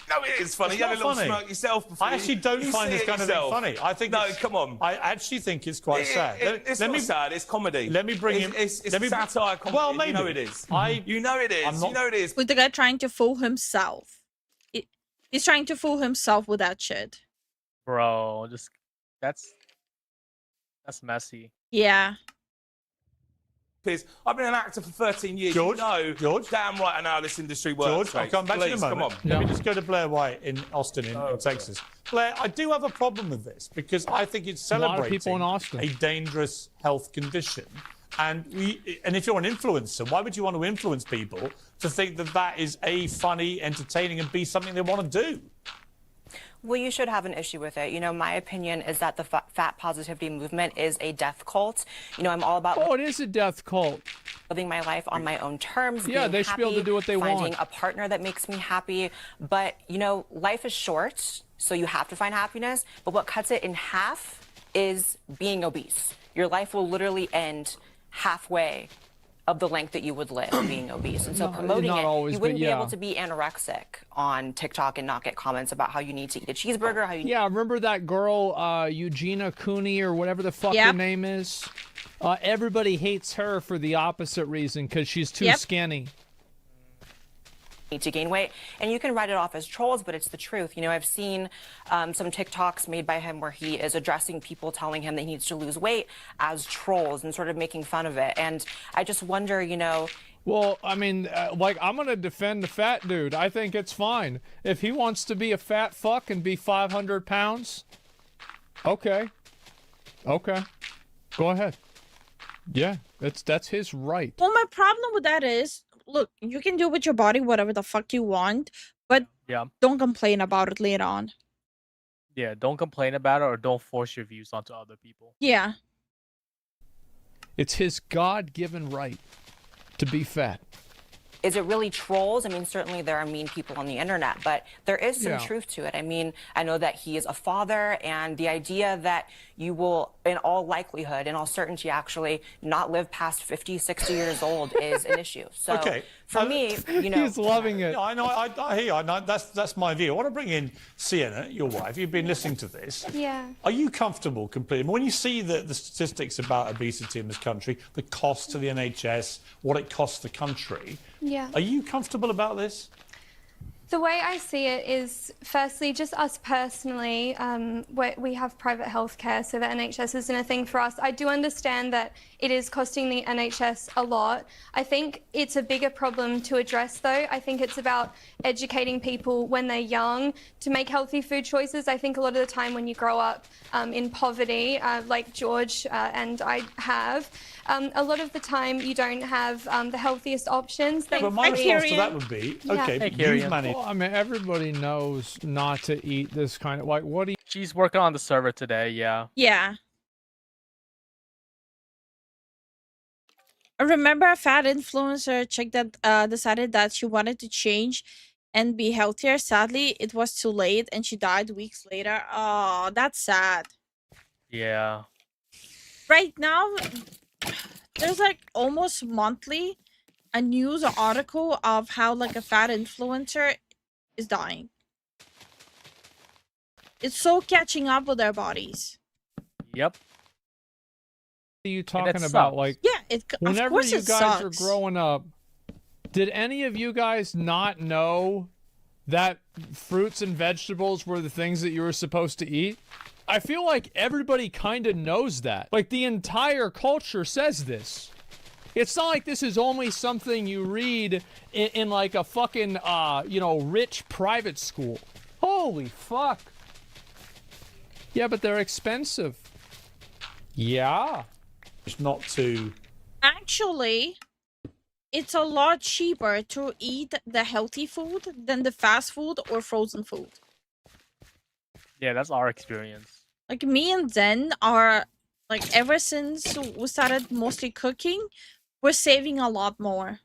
No, it is funny. It's You had a not little funny. smirk yourself before. I actually don't you find see this it kind of thing yourself. funny. I think No, it's- come on. I actually think it's quite sad. It's not sad. It's comedy. Let me bring it's, him. It's let me, satire comedy. Well, maybe You know it is. You know it is. I'm not- You know it is. With the guy trying to fool himself. He's trying to fool himself with that shit. Bro, just that's messy. Yeah. I've been an actor for 13 years. George, you know, George, damn right I know how this industry works. George, I'll mate. come back to you in a Please, moment. Come on. Let me just go to Blair White in Austin, in Texas. Blair, I do have a problem with this because I think it's A lot of celebrating people in Austin. a dangerous health condition. And if you're an influencer, why would you want to influence people to think that that is A, funny, entertaining, and B, something they want to do? Well, you should have an issue with it. You know, my opinion is that the fat positivity movement is a death cult. You know, I'm all about... Oh, it is a death cult. Living my life on my own terms. Yeah, being they should be able to happy, do what they finding want. a partner that makes me happy. But, you know, life is short, so you have to find happiness. But what cuts it in half is being obese. Your life will literally end halfway of the length that you would live being obese. And so promoting not it, always, you wouldn't but be yeah. able to be anorexic on TikTok and not get comments about how you need to eat a cheeseburger, how you Yeah, remember that girl, Eugenia Cooney or whatever the fuck her Yep. name is? Everybody hates her for the opposite reason, because she's too Yep. skinny. need to gain weight. And you can write it off as trolls, but it's the truth. You know, I've seen some TikToks made by him where he is addressing people telling him that he needs to lose weight as trolls and sort of making fun of it. And I just wonder, you know... Well, I mean, like, I'm going to defend the fat dude. I think it's fine. If he wants to be a fat fuck and be 500 pounds, okay. Okay. Go ahead. Yeah, that's his right. Well, my problem with that is, look, you can do with your body whatever the fuck you want, but Yeah. don't complain about it later on. Yeah, don't complain about it or don't force your views onto other people. Yeah. It's his God-given right to be fat. Is it really trolls? I mean, certainly there are mean people on the internet, but there is some Yeah. truth to it. I mean, I know that he is a father, and the idea that you will, in all likelihood, in all certainty, actually, not live past 50, 60 years old is an issue. So Okay. for me, you know... He's loving it. Yeah, I know. I hear you. I know, that's my view. I want to bring in Sienna, your wife. You've been listening to this. Yeah. Are you comfortable completely? When you see the statistics about obesity in this country, the cost to the NHS, what it costs the country, Yeah. are you comfortable about this? The way I see it is, firstly, just us personally, we have private healthcare, so the NHS isn't a thing for us. I do understand that it is costing the NHS a lot. I think it's a bigger problem to address, though. I think it's about educating people when they're young to make healthy food choices. I think a lot of the time when you grow up in poverty, like George and I have, a lot of the time you don't have the healthiest options. Yeah, but my response to that would be, okay, you've managed. Well, I mean, everybody knows not to eat this kind of, like, what do you... She's working on the server today, yeah. Yeah. I remember a fat influencer chick that decided that she wanted to change and be healthier. Sadly, it was too late and she died weeks later. Oh, that's sad. Yeah. Right now, there's like almost monthly a news article of how like a fat influencer is dying. It's so catching up with their bodies. Yep. What are you talking about? Like, yeah, whenever of course you it guys are sucks. growing up, did any of you guys not know that fruits and vegetables were the things that you were supposed to eat? I feel like everybody kind of knows that. Like, the entire culture says this. It's not like this is only something you read in like a fucking, you know, rich private school. Holy fuck. Yeah, but they're expensive. Yeah. It's not to... Actually, it's a lot cheaper to eat the healthy food than the fast food or frozen food. Yeah, that's our experience. Like me and Zen are like ever since we started mostly cooking, we're saving a lot more.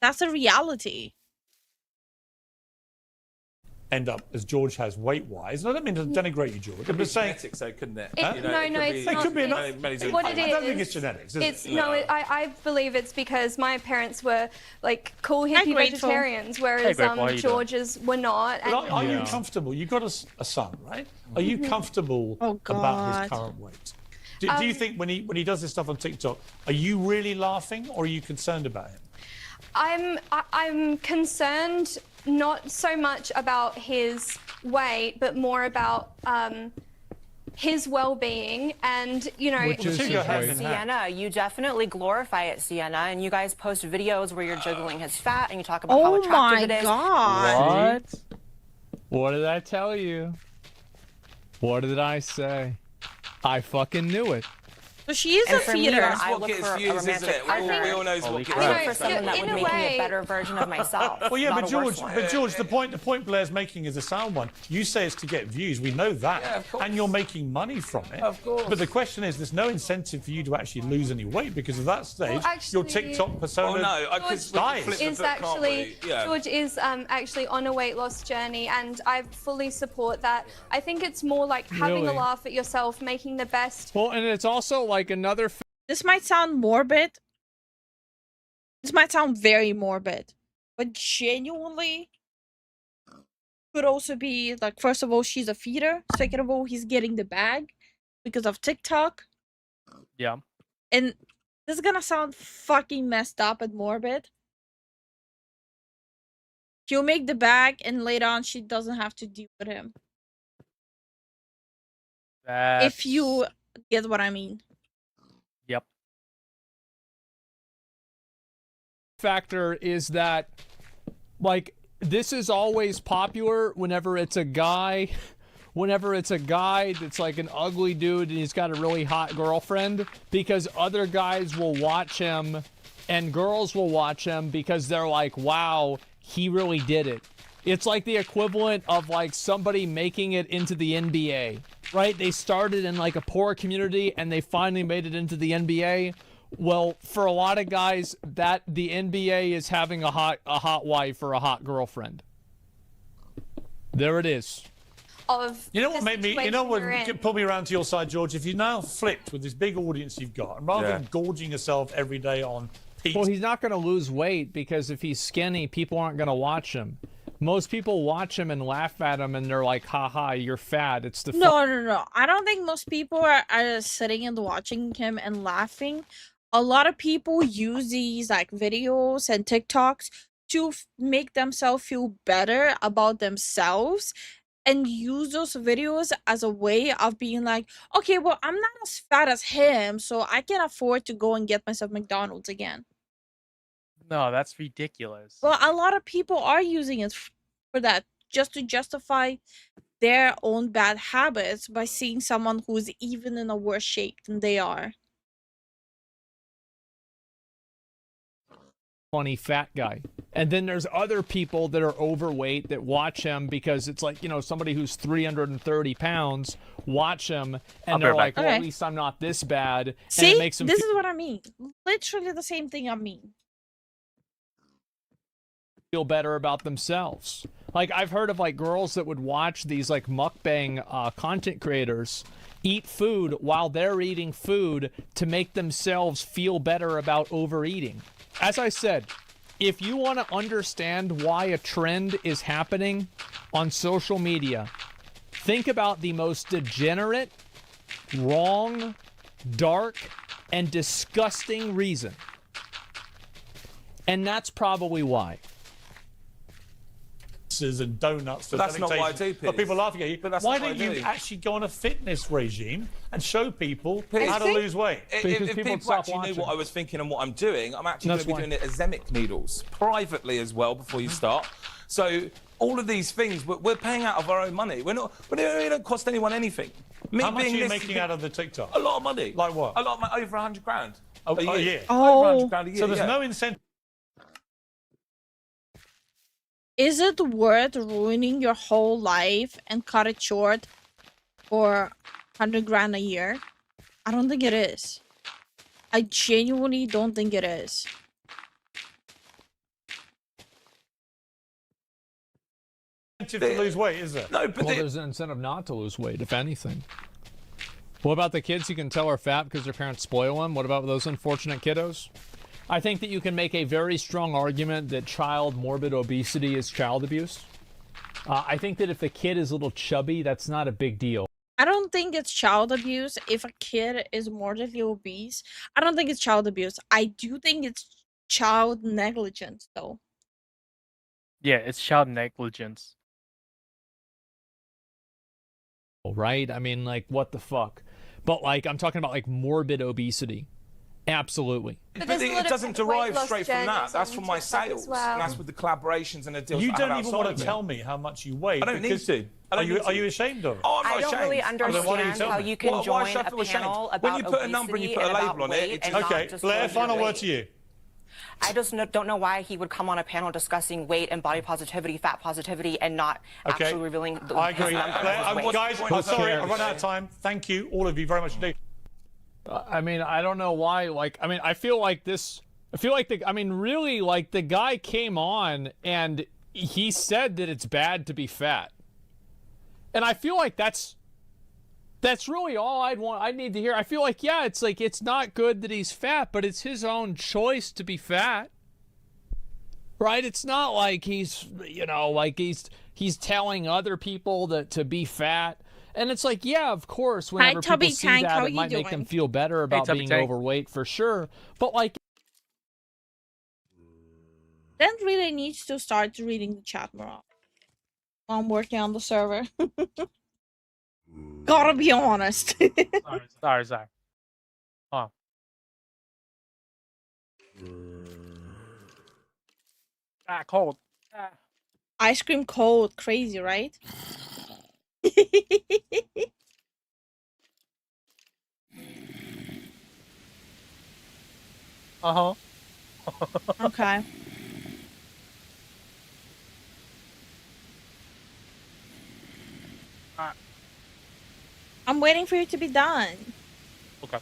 That's a reality. End up as George has weight-wise. And I don't mean to denigrate you, George. I'm just saying... genetics, though, couldn't it? It- no, it's not. Could be It's- what it is. I don't think it's genetics, is It's it? no, I believe it's because my parents were like cool hippie grateful. vegetarians, Hey, whereas Grateful, how you doing? George's were not. But are you And comfortable? You've got a son, right? Are you comfortable about his current weight? Do you think when he does this stuff on TikTok, are you really laughing or are you concerned about him? I'm concerned not so much about his weight, but more about his well-being, and you know. Sienna, you definitely glorify it, Sienna, and you guys post videos where you're juggling his fat and you talk about how attractive it is. What? What did I tell you? What did I say? I fucking knew it. So she is And a for me, feeder. I look for a romantic partner. We all know what I gets look for you. someone that would make me a better version of myself. Well, yeah, not but a worse George, one. the point Blair's making is a sound one. You say it's to get views. We know that, Yeah, of course. and you're making money from it. Of course. But the question is, there's no incentive for you to actually lose any weight because at that stage, your actually- TikTok persona Oh, no, I could dies. flip the is book, can't actually we? Yeah. George is actually on a weight loss journey, and I fully support that. I think it's more like having a Really? laugh at yourself, making the best. Well, and it's also like another. This might sound morbid. This might sound very morbid, but genuinely could also be like, first of all, she's a feeder. Second of all, he's getting the bag because of TikTok. Yeah. And this is gonna sound fucking messed up and morbid. She'll make the bag, and later on, she doesn't have to deal with him. If you get what I mean. Yep. Factor is that, like, this is always popular whenever it's a guy. Whenever it's a guy that's like an ugly dude and he's got a really hot girlfriend, because other guys will watch him and girls will watch him because they're like, wow, he really did it. It's like the equivalent of like somebody making it into the NBA, right? They started in like a poor community and they finally made it into the NBA. Well, for a lot of guys, that the NBA is having a hot wife or a hot girlfriend. There it is. Of You know what made me? You know what situation you're in. pulled me around to your side, George? If you now flipped with this big audience you've got, and rather than gorging yourself every day on Pete, Well, he's not going to lose weight because if he's skinny, people aren't going to watch him. Most people watch him and laugh at him, and they're like, "Ha, you're fat." It's the No. I don't think most people are sitting and watching him and laughing. A lot of people use these like videos and TikToks to make themselves feel better about themselves and use those videos as a way of being like, okay, well, I'm not as fat as him, so I can afford to go and get myself McDonald's again. No, that's ridiculous. Well, a lot of people are using it for that, just to justify their own bad habits by seeing someone who's even in a worse shape than they are. funny fat guy. And then there's other people that are overweight that watch him because it's like, you know, somebody who's 330 pounds, watch him, and they're like, well, at least I'm not this bad. And See, it makes them this is what I mean. Literally the same thing I mean. feel better about themselves. Like, I've heard of, like, girls that would watch these, like, mukbang content creators eat food while they're eating food to make themselves feel better about overeating. As I said, if you want to understand why a trend is happening on social media, think about the most degenerate, wrong, dark, and disgusting reason. And that's probably why. And donuts. But that's not what I do, But Piers. people laughing at you. But that's Why not what don't I you do. actually go on a fitness regime and show people Piers. how to lose weight? If people actually knew what I was thinking and what I'm doing, I'm actually going to be doing it as Emic needles privately as well before you start. So all of these things, we're paying out of our own money. We don't cost anyone anything. How much are you making out of the TikTok? A lot of money. Like what? A lot of money, over 100 grand. A year. Over 100 grand a year. So there's yeah. no incentive. Is it worth ruining your whole life and cut it short for 100 grand a year? I don't think it is. I genuinely don't think it is. To lose weight, is there? No, but well, there's an incentive not to lose weight, if anything. What about the kids you can tell are fat because their parents spoil them? What about those unfortunate kiddos? I think that you can make a very strong argument that child morbid obesity is child abuse. I think that if the kid is a little chubby, that's not a big deal. I don't think it's child abuse if a kid is morbidly obese. I don't think it's child abuse. I do think it's child negligence, though. Yeah, it's child negligence. Right? I mean, like, what the fuck? But, like, I'm talking about, like, morbid obesity. Absolutely. But it doesn't derive straight from that. That's from my sales. And that's with the collaborations and the deals You that I have don't even outside want of to it. tell me how much you weigh. I don't need to. Are you ashamed of it? Oh, I'm not I don't ashamed. really Then why don't you understand tell how me? you can Why join should I a feel ashamed? panel When about you put a number and you obesity put a and about label on it, weight it and just- not Okay, disclose Blair, your final word weight. to you. I just don't know why he would come on a panel discussing weight and body positivity, fat positivity, and not Okay. actually revealing the I agree. his number Blair, of his weight. guys, I'm sorry, I run out of time. Thank you, all of you, very much indeed. I mean, I don't know why. Like, I mean, I feel like really, like, the guy came on and he said that it's bad to be fat. And I feel like that's really all I'd need to hear. I feel like, yeah, it's like, it's not good that he's fat, but it's his own choice to be fat. Right? It's not like he's, like he's telling other people that to be fat. And it's like, yeah, of course, whenever people Tubby see Tank, that, how it you might make them doing? feel better about Tubby being Tank. overweight for sure. But, like, Then really needs to start reading the chat more. I'm working on the server. Gotta be honest. Sorry. Oh. Cold. Ice cream cold, crazy, right? Uh-huh. Okay. I'm waiting for you to be done. Okay.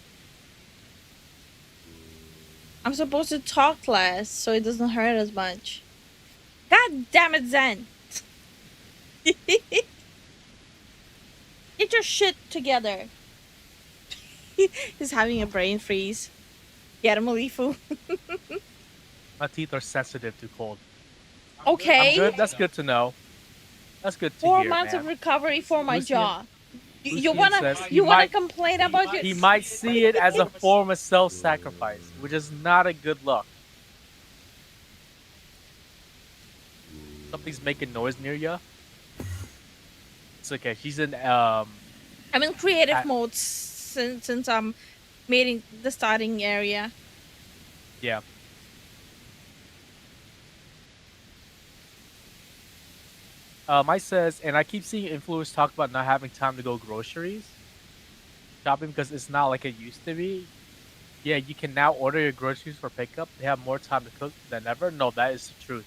I'm supposed to talk less so it doesn't hurt as much. God damn it, Zen! Get your shit together. He's having a brain freeze. Get him, Lifu. My teeth are sensitive to cold. Okay. I'm good. That's good to know. That's good to 4 hear, months man. of recovery for my Lucian- jaw. You Lucian wanna says he you wanna might- complain about your He might see it as a form of self-sacrifice, which is not a good look. Something's making noise near you. It's okay. She's in I'm in creative I- mode since I'm meeting the starting area. yeah. Mike says, and I keep seeing influencers talk about not having time to go groceries shopping because it's not like it used to be. Yeah, you can now order your groceries for pickup. They have more time to cook than ever. No, that is the truth.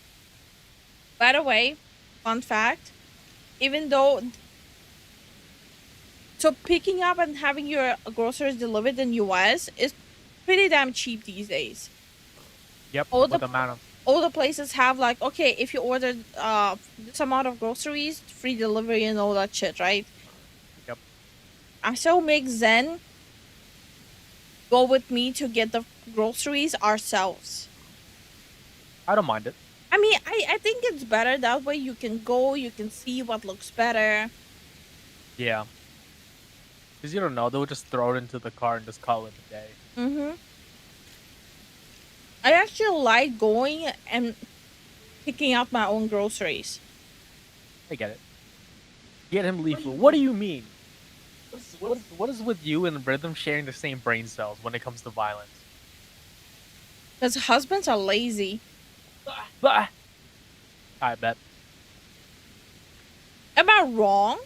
By the way, fun fact, even though picking up and having your groceries delivered in US is pretty damn cheap these days. Yep. All With the- the amount of all the places have like, okay, if you ordered this amount of groceries, free delivery and all that shit, right? Yep. I shall make Zen go with me to get the groceries ourselves. I don't mind it. I mean, I think it's better that way. You can go, you can see what looks better. Yeah. Because you don't know, they'll just throw it into the car and just call it a day. Mm-hmm. I actually like going and picking out my own groceries. I get it. Get him Lifu. What do you mean? What is with you and Rhythm sharing the same brain cells when it comes to violence? Because husbands are lazy. Bah! I bet. Am I wrong?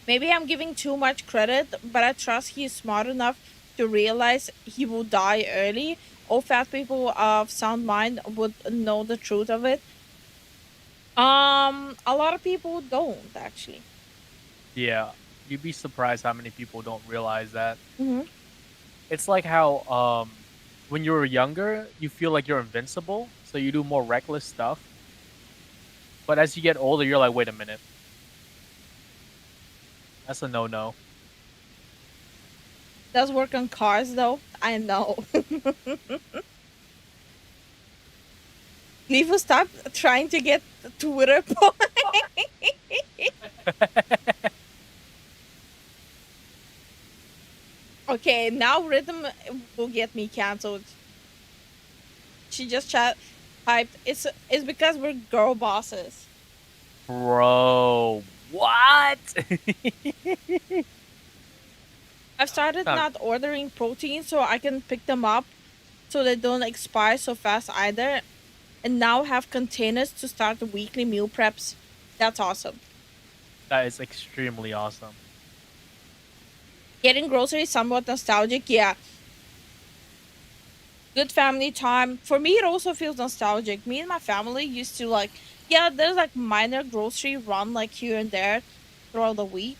Maybe I'm giving too much credit, but I trust he is smart enough to realize he will die early. All fat people of sound mind would know the truth of it. A lot of people don't actually. Yeah. You'd be surprised how many people don't realize that. Mm-hmm. It's like how when you were younger, you feel like you're invincible, so you do more reckless stuff. But as you get older, you're like, wait a minute. That's a no-no. Does work on cars though? I know. Lifu, stop trying to get Twitter point. Okay, now Rhythm will get me cancelled. She just typed, it's because we're girl bosses. Bro, what? I've started not ordering protein so I can pick them up so they don't expire so fast either. And now have containers to start the weekly meal preps. That's awesome. That is extremely awesome. Getting groceries somewhat nostalgic, yeah. Good family time. For me, it also feels nostalgic. Me and my family used to like, yeah, there's like minor grocery run like here and there throughout the week.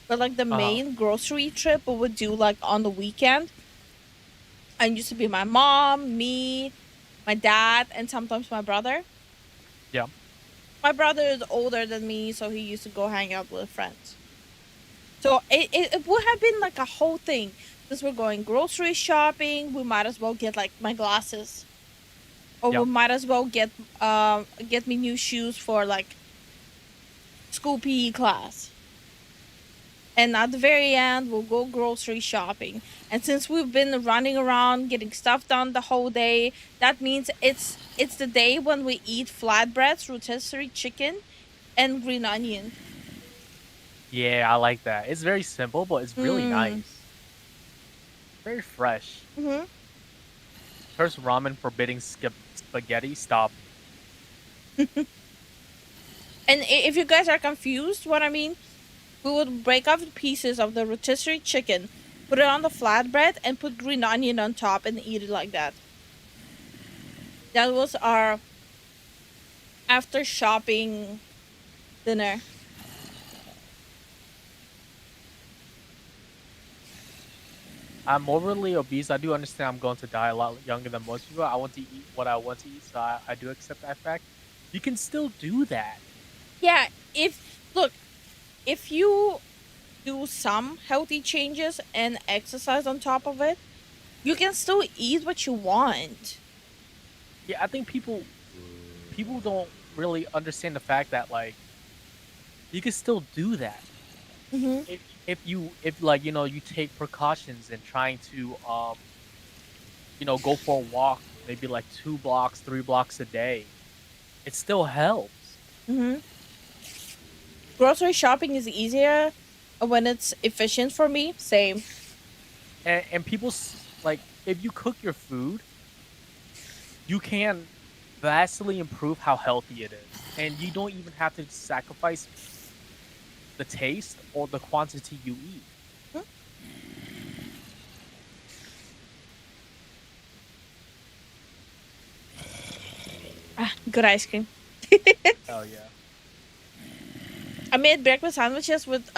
But like the main grocery trip we would do like on the weekend. And used to be my mom, me, my dad, and sometimes my brother. Yeah. My brother is older than me, so he used to go hang out with friends. So it would have been like a whole thing. Since we're going grocery shopping, we might as well get like my glasses. Or we might as well get me new shoes for like school PE class. And at the very end, we'll go grocery shopping. And since we've been running around getting stuff done the whole day, that means it's the day when we eat flatbreads, rotisserie chicken, and green onion. Yeah, I like that. It's very simple, but it's really nice. Very fresh. Mm-hmm. First ramen forbidding spaghetti. Stop. And if you guys are confused what I mean, we would break off pieces of the rotisserie chicken, put it on the flatbread, and put green onion on top and eat it like that. That was our after shopping dinner. I'm morbidly obese. I do understand I'm going to die a lot younger than most people. I want to eat what I want to eat, so I do accept that fact. You can still do that. Yeah, if you do some healthy changes and exercise on top of it, you can still eat what you want. Yeah, I think people don't really understand the fact that like you can still do that. Mm-hmm. If like you take precautions in trying to go for a walk maybe like 2 blocks 3 blocks a day, it still helps. Mm-hmm. Grocery shopping is easier when it's efficient for me. Same. And people like if you cook your food, you can vastly improve how healthy it is, and you don't even have to sacrifice the taste or the quantity you eat. Good ice cream. Oh yeah. I made breakfast sandwiches with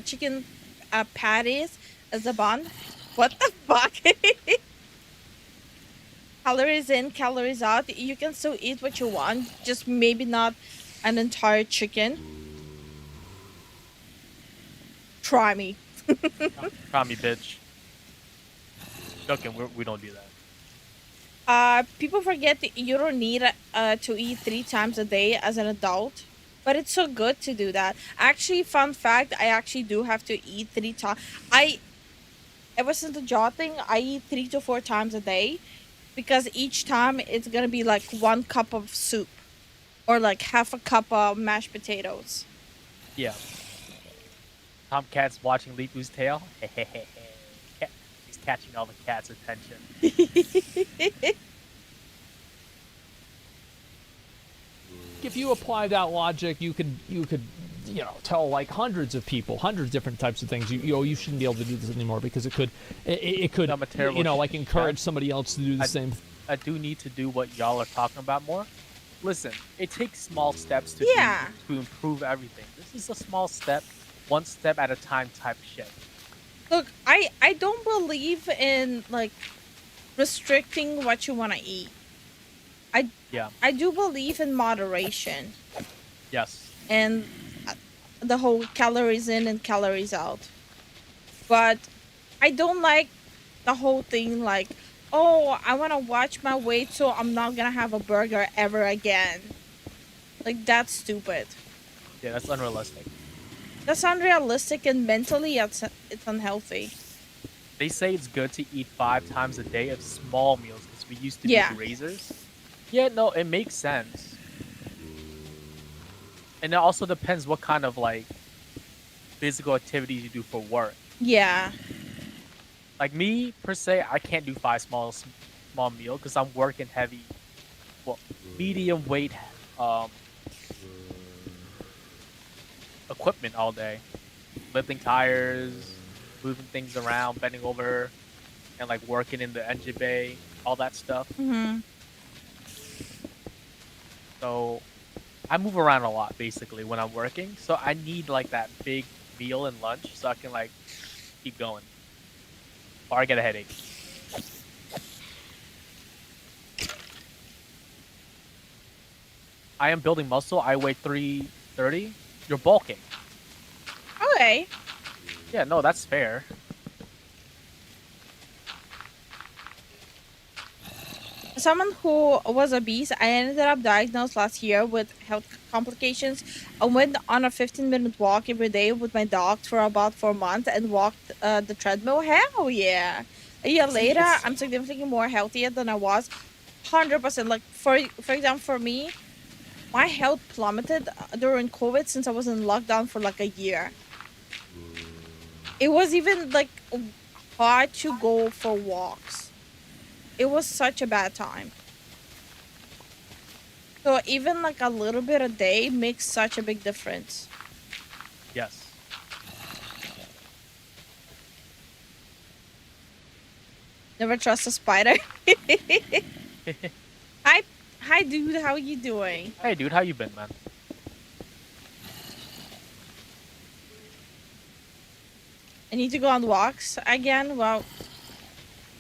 chicken patties as a bun. What the fuck? Calories in, calories out. You can still eat what you want, just maybe not an entire chicken. Try me. Try me, bitch. Joking, we don't do that. People forget that you don't need to eat 3 times a day as an adult, but it's so good to do that. Actually, fun fact, I actually do have to eat 3 times. Ever since the jaw thing, I eat 3 to 4 times a day, because each time it's gonna be like 1 cup of soup, or like half a cup of mashed potatoes. Yeah. Tomcat's watching Lifu's tail. He's catching all the cat's attention. If you apply that logic, you could tell like hundreds of people, hundreds of different types of things. You shouldn't be able to do this anymore, because it could I'm a terrible like encourage somebody else to do the same. I do need to do what y'all are talking about more. Listen, it takes small steps to improve everything. This is a small step, 1 step at a time type shit. Look, I don't believe in like restricting what you want to eat. I do believe in moderation. Yes. And the whole calories in and calories out. But I don't like the whole thing like, oh, I want to watch my weight so I'm not going to have a burger ever again. Like, that's stupid. Yeah, that's unrealistic. That's unrealistic, and mentally it's unhealthy. They say it's good to eat 5 times a day of small meals, because we used to be grazers. Yeah, no, it makes sense. And it also depends what kind of like physical activities you do for work. Yeah. Like me, per se, I can't do 5 small meal because I'm working heavy, well, medium weight equipment all day. Lifting tires, moving things around, bending over, and like working in the engine bay, all that stuff. Mm-hmm. So I move around a lot basically when I'm working. So I need like that big meal and lunch so I can like keep going. Or I get a headache. I am building muscle. I weigh 330. You're bulking. Okay. Yeah, no, that's fair. Someone who was obese, I ended up diagnosed last year with health complications. I went on a 15-minute walk every day with my dog for about 4 months and walked the treadmill. Hell yeah. A year later, I'm significantly more healthier than I was. 100%. Like, for example, for me, my health plummeted during COVID since I was in lockdown for like a year. It was even like hard to go for walks. It was such a bad time. So even like a little bit a day makes such a big difference. Yes. Never trust a spider. Hi dude, how you doing? Hey dude, how you been, man? I need to go on walks again. Well,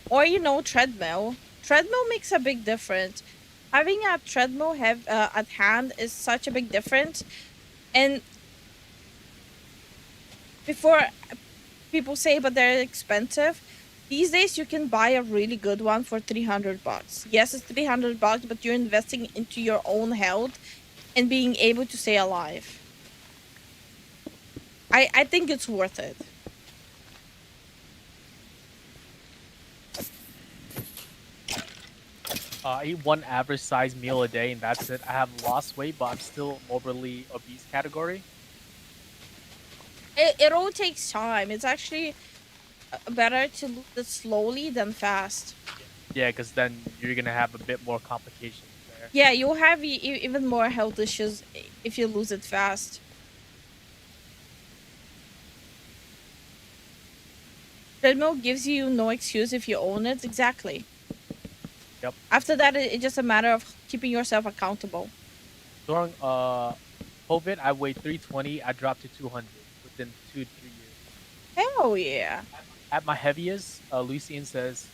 or treadmill. Treadmill makes a big difference. Having a treadmill at hand is such a big difference. And before people say, but they're expensive. These days you can buy a really good one for $300. Yes, it's $300, but you're investing into your own health and being able to stay alive. I think it's worth it. I eat 1 average size meal a day and that's it. I have lost weight, but I'm still morbidly obese category. It all takes time. It's actually better to lose it slowly than fast. Yeah, because then you're gonna have a bit more complications there. Yeah, you'll have even more health issues if you lose it fast. Treadmill gives you no excuse if you own it. Exactly. Yep. After that, it's just a matter of keeping yourself accountable. During COVID, I weighed 320. I dropped to 200 within 2 to 3 years. Hell yeah. At my heaviest, Lucian says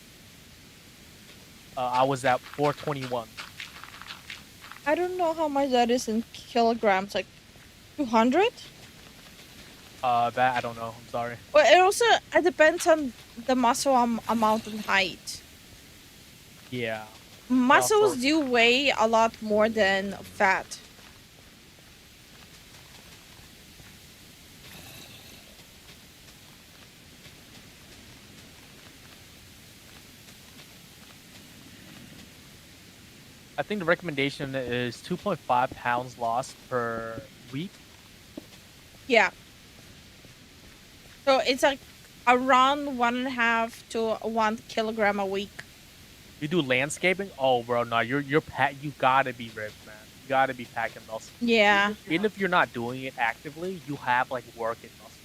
I was at 421. I don't know how much that is in kilograms, like 200? That I don't know. I'm sorry. Well, it also depends on the muscle amount and height. Yeah. Muscles do weigh a lot more than fat. I think the recommendation is 2.5 pounds lost per week. Yeah. So it's like around 1.5 to 1 kilogram a week. You do landscaping? Oh, bro, no, you gotta be ripped, man. You gotta be packing muscle. Yeah. Even if you're not doing it actively, you have like working muscle,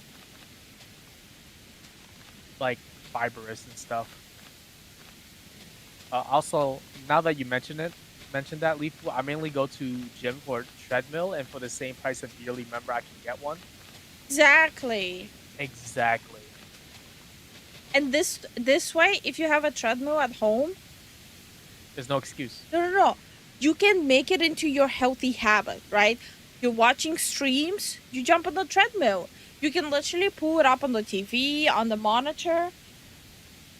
like fibrous and stuff. Also, now that you mentioned that, Leaf, I mainly go to gym for treadmill, and for the same price of yearly member, I can get one. Exactly. Exactly. And this way, if you have a treadmill at home, there's no excuse. No. You can make it into your healthy habit, right? You're watching streams, you jump on the treadmill. You can literally pull it up on the TV, on the monitor.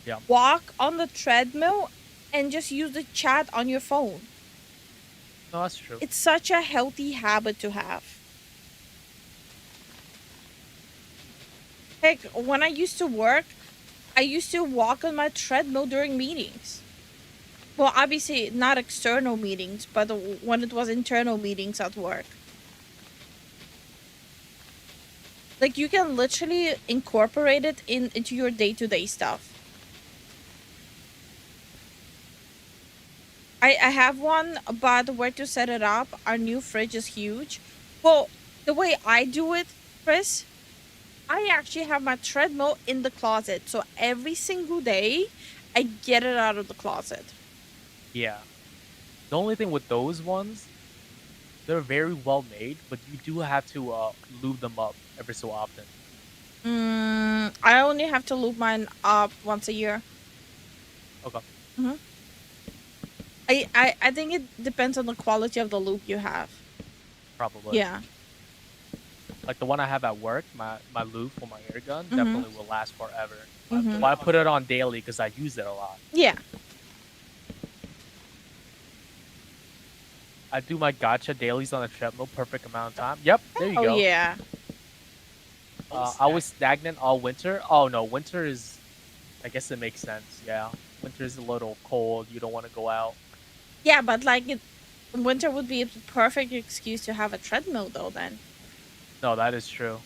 Yeah. Walk on the treadmill and just use the chat on your phone. No, that's true. It's such a healthy habit to have. Heck, when I used to work, I used to walk on my treadmill during meetings. Well, obviously not external meetings, but when it was internal meetings at work. Like, you can literally incorporate it into your day-to-day stuff. I have one, but where to set it up? Our new fridge is huge. Well, the way I do it, Chris, I actually have my treadmill in the closet. So every single day, I get it out of the closet. Yeah. The only thing with those ones, they're very well made, but you do have to lube them up every so often. I only have to lube mine up once a year. Okay. Mm-hmm. I think it depends on the quality of the lube you have. Probably. Yeah. Like the one I have at work, my lube for my air gun definitely will last forever. Mhm. But I put it on daily because I use it a lot. Yeah. I do my gotcha dailies on the treadmill, perfect amount of time. Yep, there you go. Oh, yeah. I was stagnant all winter. Oh, no, winter is... I guess it makes sense, yeah. Winter is a little cold. You don't want to go out. Yeah, but like winter would be a perfect excuse to have a treadmill though then. No, that is true.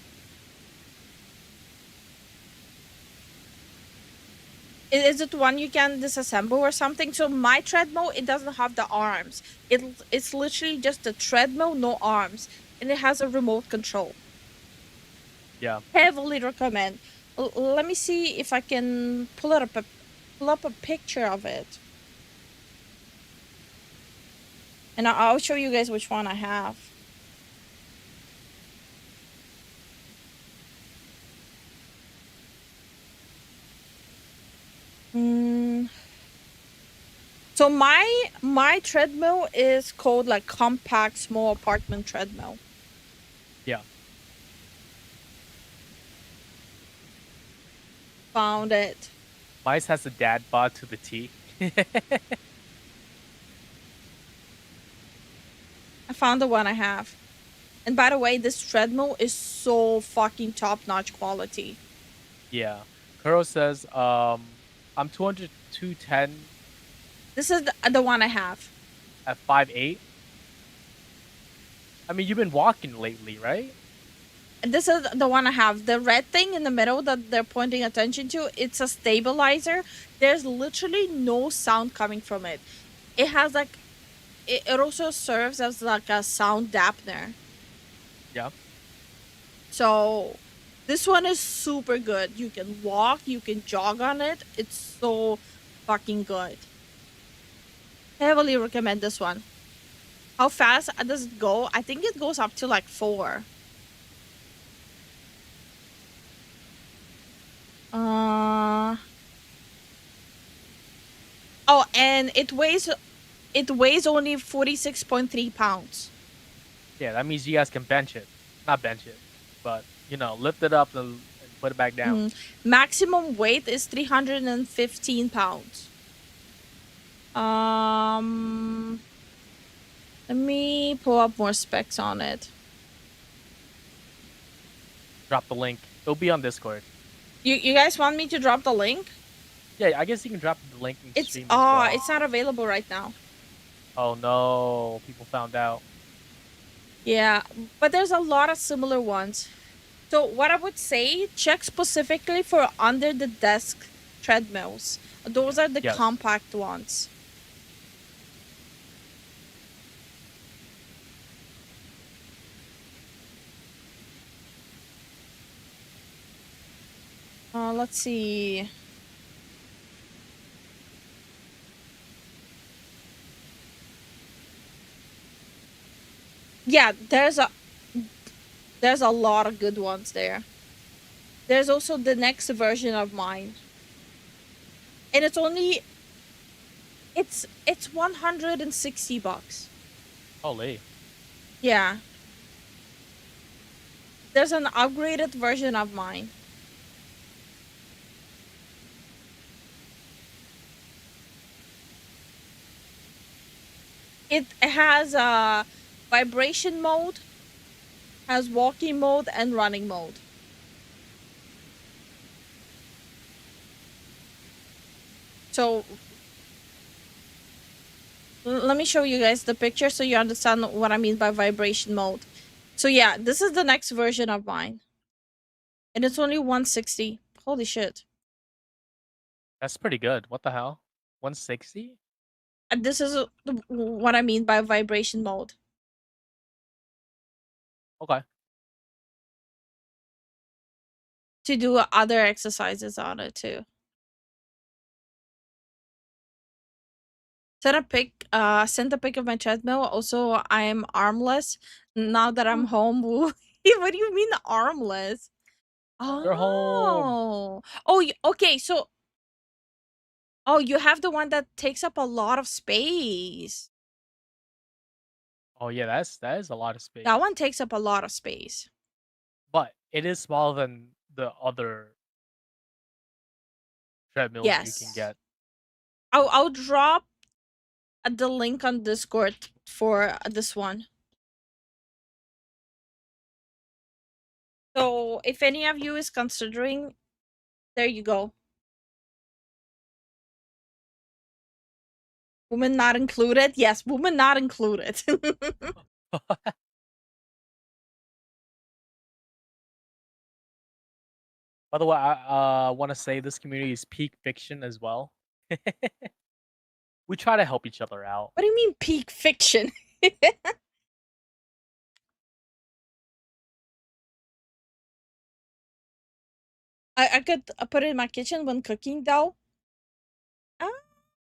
Is it one you can disassemble or something? So my treadmill, it doesn't have the arms. It's literally just a treadmill, no arms. And it has a remote control. Yeah. Heavily recommend. Let me see if I can pull up a picture of it. And I'll show you guys which one I have. So my treadmill is called like compact small apartment treadmill. Yeah. Found it. Mine has a dad bod to the T. I found the one I have. And by the way, this treadmill is so fucking top-notch quality. Yeah. Kuro says, I'm 200, 210. This is the one I have. At 5'8". I mean, you've been walking lately, right? This is the one I have. The red thing in the middle that they're pointing attention to, it's a stabilizer. There's literally no sound coming from it. It has like... It also serves as like a sound dampener. Yeah. So this one is super good. You can walk, you can jog on it. It's so fucking good. Heavily recommend this one. How fast does it go? I think it goes up to like 4. Oh, and it weighs only 46.3 pounds. Yeah, that means you guys can bench it. Not bench it, but you know, lift it up and put it back down. Maximum weight is 315 pounds. Let me pull up more specs on it. Drop the link. It'll be on Discord. You guys want me to drop the link? Yeah, I guess you can drop the link in It's stream as well. it's not available right now. Oh no, people found out. Yeah, but there's a lot of similar ones. So what I would say, check specifically for under the desk treadmills. Those are the Yes. compact ones. Let's see. Yeah, there's a lot of good ones there. There's also the next version of mine. And it's only it's $160. Holy. Yeah. There's an upgraded version of mine. It has a vibration mode, has walking mode, and running mode. So let me show you guys the picture so you understand what I mean by vibration mode. So yeah, this is the next version of mine. And it's only 160. Holy shit. That's pretty good. What the hell? 160? And this is what I mean by vibration mode. Okay. To do other exercises on it too. Send a pic of my treadmill. Also, I'm armless now that I'm home. What do you mean armless? You're home. Oh, okay. So, you have the one that takes up a lot of space. Oh yeah, that is a lot of space. That one takes up a lot of space. But it is smaller than the other treadmills you can get. I'll drop the link on Discord for this one. So if any of you is considering, there you go. Women not included? Yes, women not included. By the way, I want to say this community is peak fiction as well. We try to help each other out. What do you mean peak fiction? I could put it in my kitchen when cooking though. I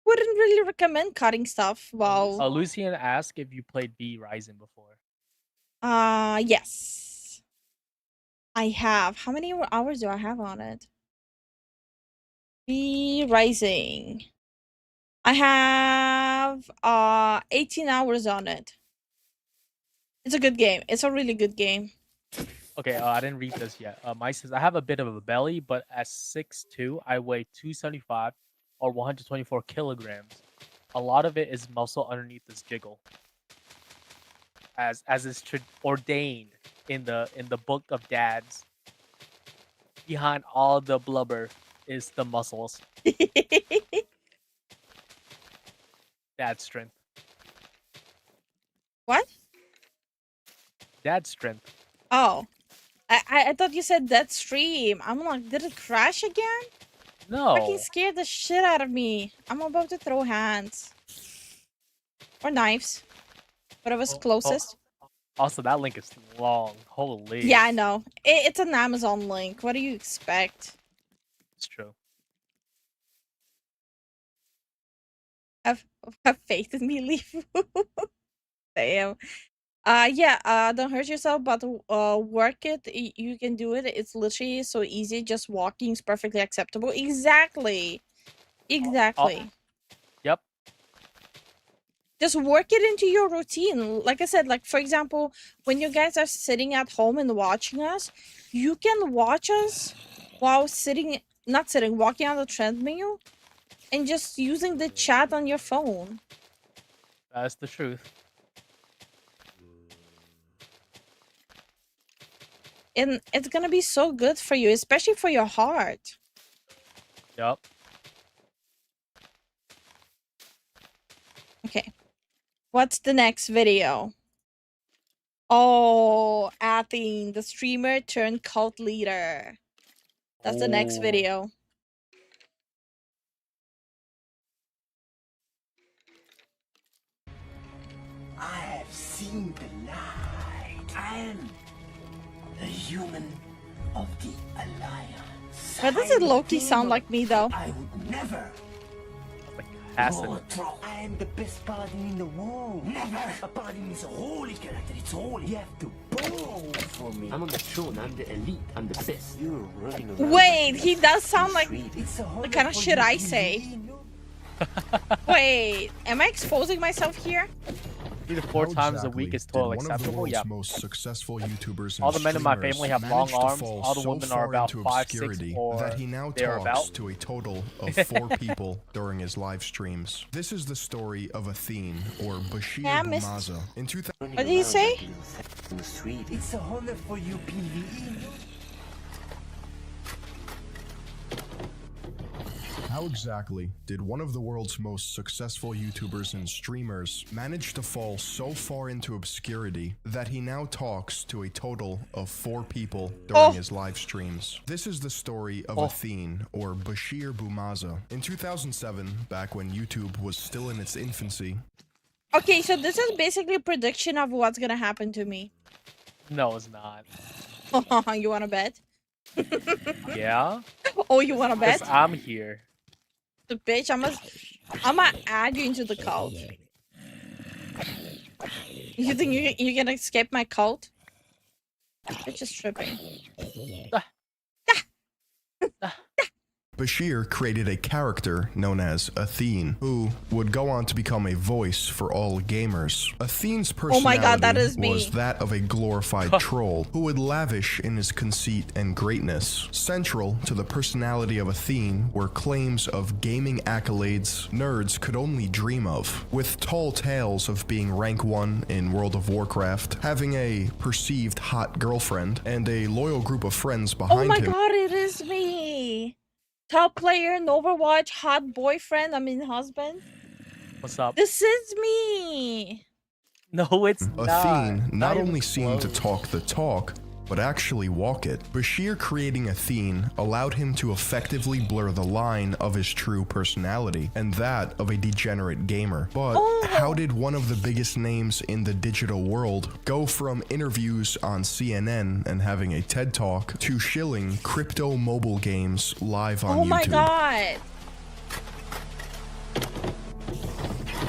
wouldn't really recommend cutting stuff while... Lucian asked if you played V Rising before. Yes. I have. How many hours do I have on it? V Rising. I have 18 hours on it. It's a good game. It's a really good game. Okay, I didn't read this yet. Mike says, I have a bit of a belly, but at 6'2", I weigh 275 or 124 kilograms. A lot of it is muscle underneath this jiggle. As is ordained in the book of dads. Behind all the blubber is the muscles. Dad strength. What? Dad strength. Oh. I thought you said that stream. I'm like, did it crash again? No. Fucking scared the shit out of me. I'm about to throw hands. Or knives. Whatever's closest. Also, that link is long. Holy. Yeah, I know. It's an Amazon link. What do you expect? It's true. Have faith in me, Lifu. Damn. Yeah, don't hurt yourself, but work it. You can do it. It's literally so easy. Just walking is perfectly acceptable. Exactly. Exactly. Yep. Just work it into your routine. Like I said, like for example, when you guys are sitting at home and watching us, you can watch us while walking on the treadmill and just using the chat on your phone. That's the truth. And it's gonna be so good for you, especially for your heart. Yep. Okay. What's the next video? Oh, Athene, the streamer turned cult leader. That's the next Oh. video. I have seen the light. I am the human of the Alliance. Why does it low-key sound like me though? I would never. Acid. I am the best paladin in the world. Never. A paladin is a holy character. It's holy. You have to bow for me. I'm on the throne. I'm the elite. I'm the best. You're running around. Wait, he does sound like the kind of shit I say. Wait, am I exposing myself here? Either 4 times a week is totally acceptable. Yeah. Most successful YouTubers All the men in my family have long arms. All the women are about 5'6" or that he now talks to a total of 4 people during his live streams. This is the story of Athene, or Bashir Bumaza. In 2000, what did he say? It's a honor for you, PvE. How exactly did one of the world's most successful YouTubers and streamers manage to fall so far into obscurity that he now talks to a total of 4 people during his live streams? This is the story of Athene, or Bashir Bumaza. In 2007, back when YouTube was still in its infancy. Okay, so this is basically a prediction of what's gonna happen to me. No, it's not. You wanna bet? Yeah? Oh, you wanna bet? Because I'm here. The bitch, I'm gonna add you into the cult. You think you're gonna escape my cult? Bitch is tripping. Bashir created a character known as Athene, who would go on to become a voice for all gamers. Athene's personality my God, that is me. was that of a glorified troll who would lavish in his conceit and greatness. Central to the personality of Athene were claims of gaming accolades nerds could only dream of, with tall tales of being rank 1 in World of Warcraft, having a perceived hot girlfriend, and a loyal group of friends behind him. Oh my God, it is me! Top player in Overwatch, hot boyfriend, husband. What's up? This is me! No, it's not. Athene not even only seemed to close. talk the talk, but actually walk it. Bashir creating Athene allowed him to effectively blur the line of his true personality and that of a degenerate gamer. But how did one of the biggest names in the digital world go from interviews on CNN and having a TED Talk to shilling crypto mobile games live on YouTube? Oh my God!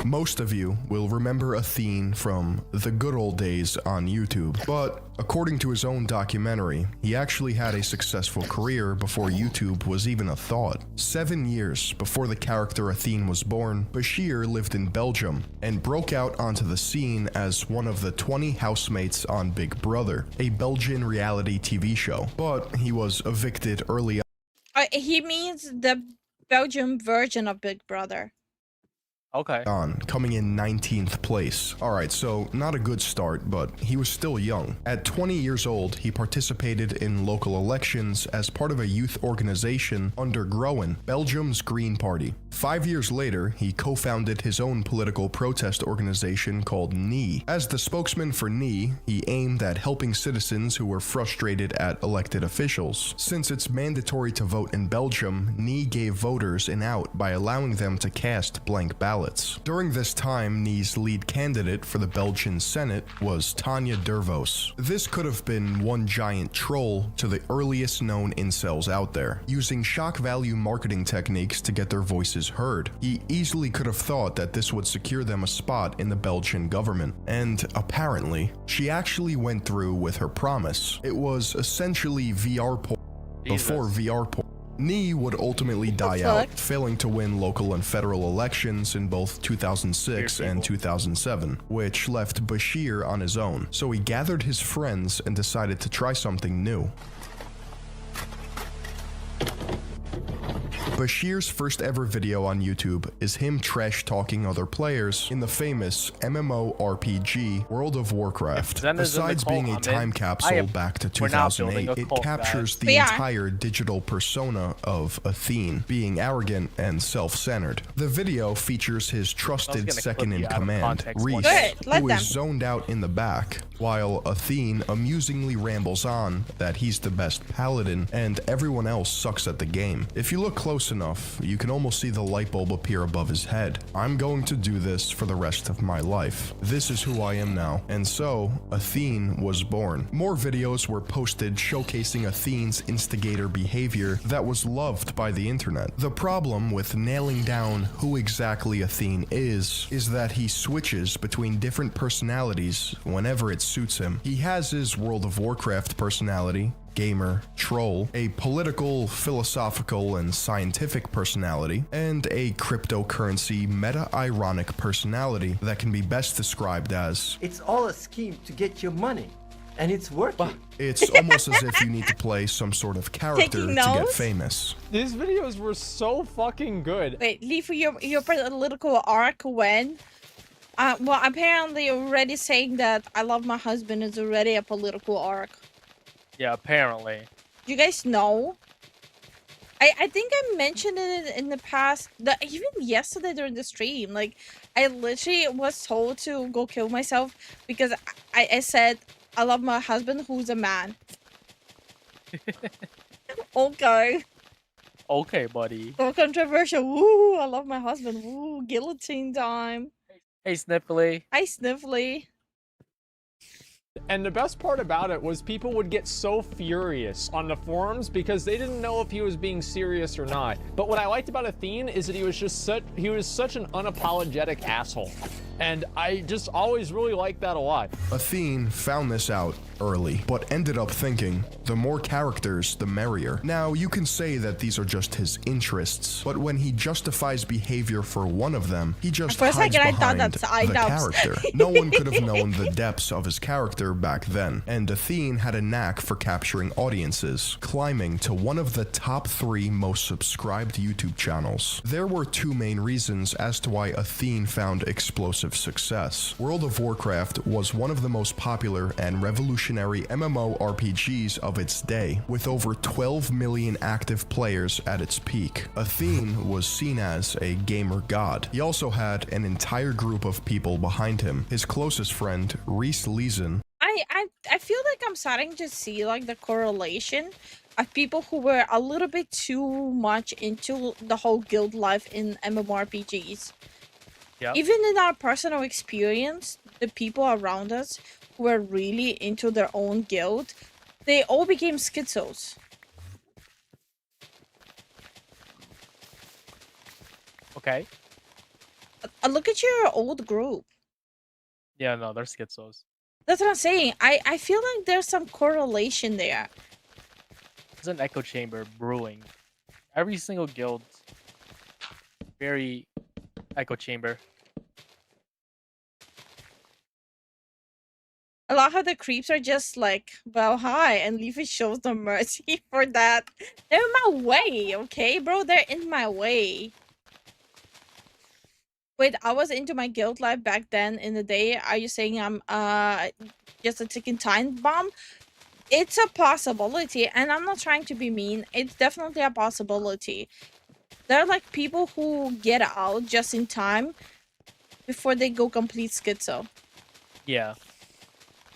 Most of you will remember Athene from the good old days on YouTube, but according to his own documentary, he actually had a successful career before YouTube was even a thought. 7 years before the character Athene was born, Bashir lived in Belgium and broke out onto the scene as one of the 20 housemates on Big Brother, a Belgian reality TV show, but he was evicted early He means the Belgian version of Big Brother. Okay. on, coming in 19th place. Alright, so not a good start, but he was still young. At 20 years old, he participated in local elections as part of a youth organization under Groen, Belgium's Green Party. 5 years later, he co-founded his own political protest organization called NIE. As the spokesman for NIE, he aimed at helping citizens who were frustrated at elected officials. Since it's mandatory to vote in Belgium, NIE gave voters an out by allowing them to cast blank ballots. ballots. During this time, Nie's lead candidate for the Belgian Senate was Tanja Dervos. This could have been one giant troll to the earliest known incels out there, using shock value marketing techniques to get their voices heard. He easily could have thought that this would secure them a spot in the Belgian government, and apparently, she actually went through with her promise. It was essentially VR porn before VR porn. Nie would ultimately die out, failing to win local and federal elections in both 2006 and 2007, which left Bashir on his own. So he gathered his friends and decided to try something new. Bashir's first ever video on YouTube is him trash-talking other players in the famous MMORPG World of Warcraft. Besides being a time capsule back to 2008, it captures the entire digital persona of Athene, being arrogant and self-centered. The video features his trusted second-in-command, Reese, who is zoned out in the back, while Athene amusingly rambles on that he's the best paladin and everyone else sucks at the game. If you look close enough, you can almost see the light bulb appear above his head. I'm going to do this for the rest of my life. This is who I am now. And so, Athene was born. More videos were posted showcasing Athene's instigator behavior that was loved by the internet. The problem with nailing down who exactly Athene is that he switches between different personalities whenever it suits him. He has his World of Warcraft personality, gamer, troll, a political, philosophical, and scientific personality, and a cryptocurrency meta-ironic personality that can be best described as, it's all a scheme to get your money, and it's working. It's almost as if you need to play some sort of character to get famous. These videos were so fucking good. Wait, Lifu, your political arc when? Well, apparently already saying that I love my husband is already a political arc. Yeah, apparently. You guys know? I think I mentioned it in the past, even yesterday during the stream. Like, I literally was told to go kill myself because I said I love my husband who's a man. Okay. Okay, buddy. So controversial. Woo, I love my husband. Woo, guillotine time. Hey, Sniffly. Hi, Sniffly. And the best part about it was people would get so furious on the forums because they didn't know if he was being serious or not. But what I liked about Athene is that he was such an unapologetic asshole. And I just always really liked that a lot. Athene found this out early, but ended up thinking, the more characters, the merrier. Now, you can say that these are just his interests, but when he justifies behavior for one of them, he just hides behind the character. No one could have known the depths of his character back then, and Athene had a knack for capturing audiences, climbing to one of the top 3 most subscribed YouTube channels. There were 2 main reasons as to why Athene found explosive success. World of Warcraft was one of the most popular and revolutionary MMORPGs of its day, with over 12 million active players at its peak. Athene was seen as a gamer god. He also had an entire group of people behind him. His closest friend, Reese Leeson. I feel like I'm starting to see like the correlation of people who were a little bit too much into the whole guild life in MMORPGs. Yep. Even in our personal experience, the people around us who were really into their own guild, they all became schizos. Okay. Look at your old group. Yeah, no, they're schizos. That's what I'm saying. I feel like there's some correlation there. There's an echo chamber brewing. Every single guild, very echo chamber. I love how the creeps are just like, well, hi, and Leafy shows no mercy for that. They're in my way, okay, bro? They're in my way. Wait, I was into my guild life back then in the day. Are you saying I'm just a ticking time bomb? It's a possibility, and I'm not trying to be mean. It's definitely a possibility. There are like people who get out just in time before they go complete schizo. Yeah.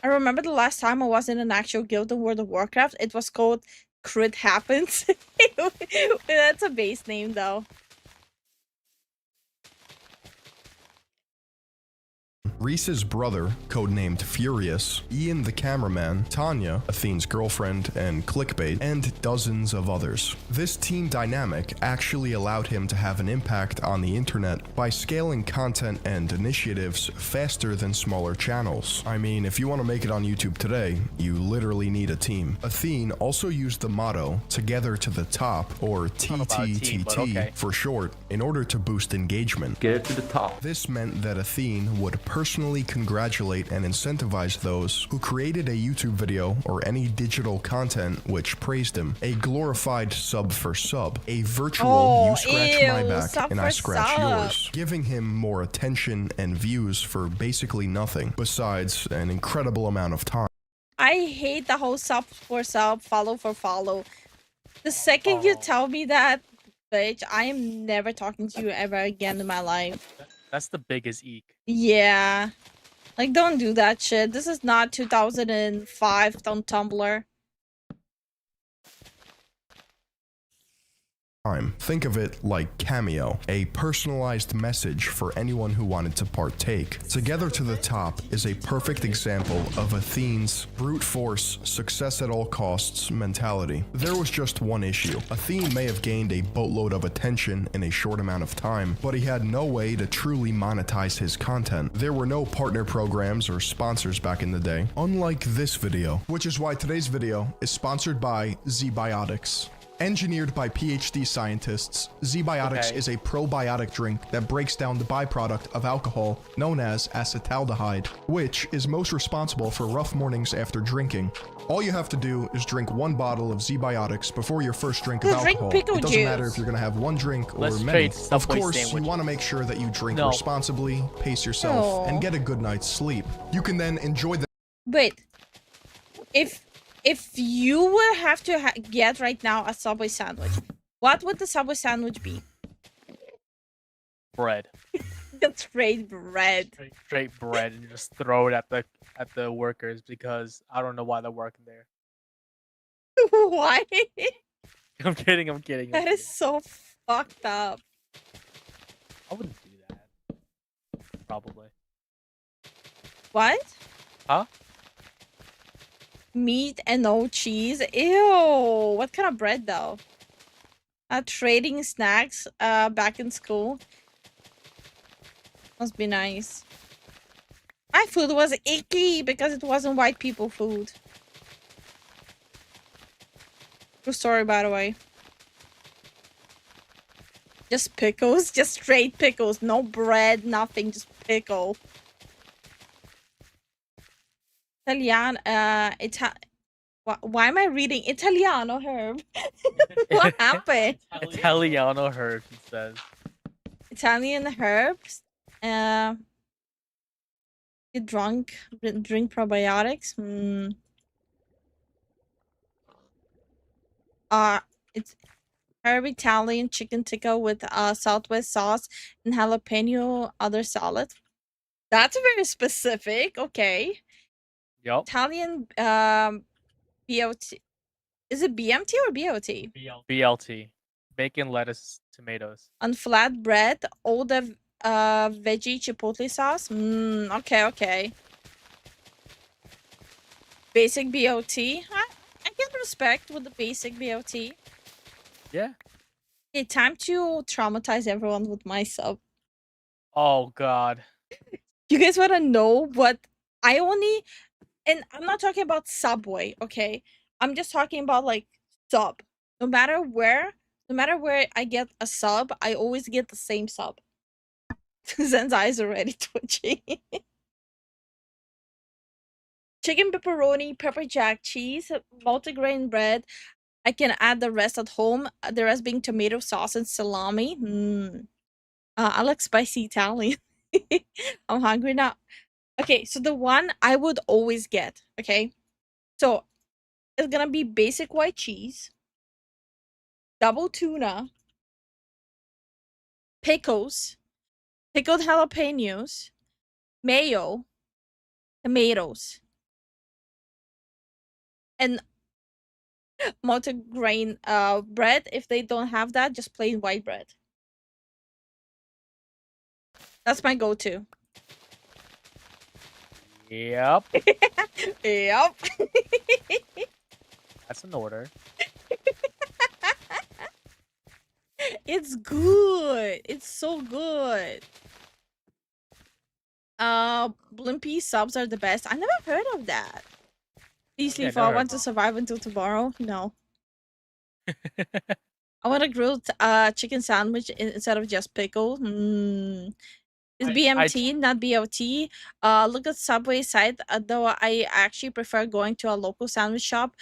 I remember the last time I was in an actual guild in World of Warcraft. It was called Crit Happens. That's a base name though. Reese's brother, codenamed Furious, Ian the cameraman, Tanya, Athene's girlfriend and clickbait, and dozens of others. This team dynamic actually allowed him to have an impact on the internet by scaling content and initiatives faster than smaller channels. I mean, if you want to make it on YouTube today, you literally need a team. Athene also used the motto, "Together to the top," or TTTT for short, in order to boost engagement. Get it to the top. This meant that Athene would personally congratulate and incentivize those who created a YouTube video or any digital content which praised him. A glorified sub for sub. A virtual you scratch my back and I scratch yours. Giving him more attention and views for basically nothing, besides an incredible amount of time. I hate the whole sub for sub, follow for follow. The second you tell me that, bitch, I am never talking to you ever again in my life. That's the biggest eek. Yeah. Like, don't do that shit. This is not 2005 on Tumblr. Think of it like Cameo, a personalized message for anyone who wanted to partake. Together to the top is a perfect example of Athene's brute force, success at all costs mentality. There was just one issue. Athene may have gained a boatload of attention in a short amount of time, but he had no way to truly monetize his content. There were no partner programs or sponsors back in the day, unlike this video, which is why today's video is sponsored by Z-Biotics. Engineered by PhD scientists, Z-Biotics is a probiotic drink that breaks down the byproduct of alcohol known as acetaldehyde, which is most responsible for rough mornings after drinking. All you have to do is drink 1 bottle of Z-Biotics before your first drink of alcohol. It doesn't matter if you're gonna have 1 drink or many. Of course, you want to make sure that you drink responsibly, pace yourself, and get a good night's sleep. You can then enjoy the— Wait. If you would have to get right now a Subway sandwich, what would the Subway sandwich be? Bread. Straight bread. Straight bread, and just throw it at the workers because I don't know why they're working there. Why? I'm kidding. That is so fucked up. I wouldn't do that. Probably. What? Huh? Meat and no cheese. Ew. What kind of bread though? Trading snacks back in school. Must be nice. My food was icky because it wasn't white people food. True story, by the way. Just pickles. Just straight pickles. No bread, nothing. Just pickle. Italian, why am I reading Italiano, Herb? What happened? Italiano herb, he says. Italian herbs. Get drunk, drink probiotics. It's herb Italian chicken tikka with Southwest sauce and jalapeno other salad. That's very specific. Okay. Yep. Italian BOT. Is it BMT or BOT? BLT. Bacon, lettuce, tomatoes. On flat bread, all the veggie chipotle sauce. Okay. Basic BOT. I get respect with the basic BOT. Yeah. Okay, time to traumatize everyone with my sub. Oh god. You guys want to know what I only... And I'm not talking about Subway, okay? I'm just talking about like sub. No matter where I get a sub, I always get the same sub. Zen's eyes are already twitching. Chicken pepperoni, pepper jack cheese, multigrain bread. I can add the rest at home. The rest being tomato sauce and salami. I like spicy Italian. I'm hungry now. Okay, so the one I would always get, okay? So, it's gonna be basic white cheese, double tuna, pickles, pickled jalapenos, mayo, tomatoes, and multigrain bread. If they don't have that, just plain white bread. That's my go-to. Yep. Yep. That's an order. It's good. It's so good. Blimpie subs are the best. I never heard of that. Please leave. I want to survive until tomorrow. No. I want a grilled chicken sandwich instead of just pickle. It's BMT, not BLT. Look at Subway site. Though I actually prefer going to a local sandwich shop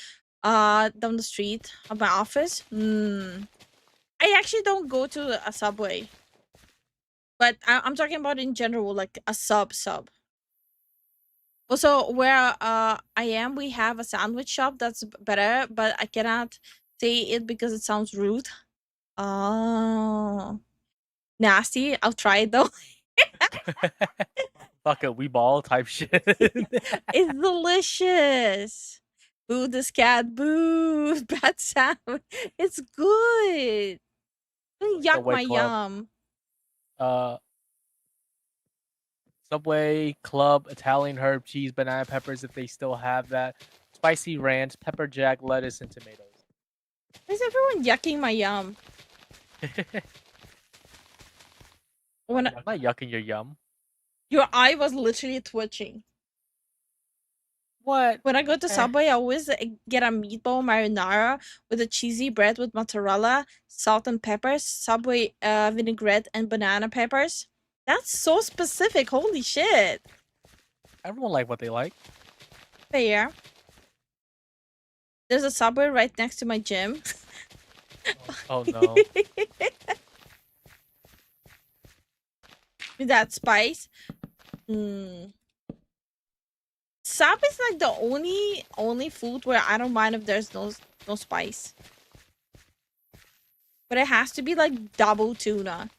down the street of my office. I actually don't go to a Subway. But I'm talking about in general, like a sub. Also, where I am, we have a sandwich shop that's better, but I cannot say it because it sounds rude. Oh, nasty. I'll try it though. Fuck a we ball type shit. It's delicious. Boo this cat. Boo. Bad sound. It's good. Don't yuck my yum. Subway, Club, Italian herb cheese, banana peppers if they still have that. Spicy ranch, pepper jack, lettuce, and tomatoes. Why is everyone yucking my yum? I'm not yucking your yum. Your eye was literally twitching. What? When I go to Subway, I always get a meatball marinara with a cheesy bread with mozzarella, salt and peppers, Subway vinaigrette, and banana peppers. That's so specific. Holy shit. Everyone like what they like. Fair. There's a Subway right next to my gym. Oh no. With that spice. Sub is like the only food where I don't mind if there's no spice. But it has to be like double tuna.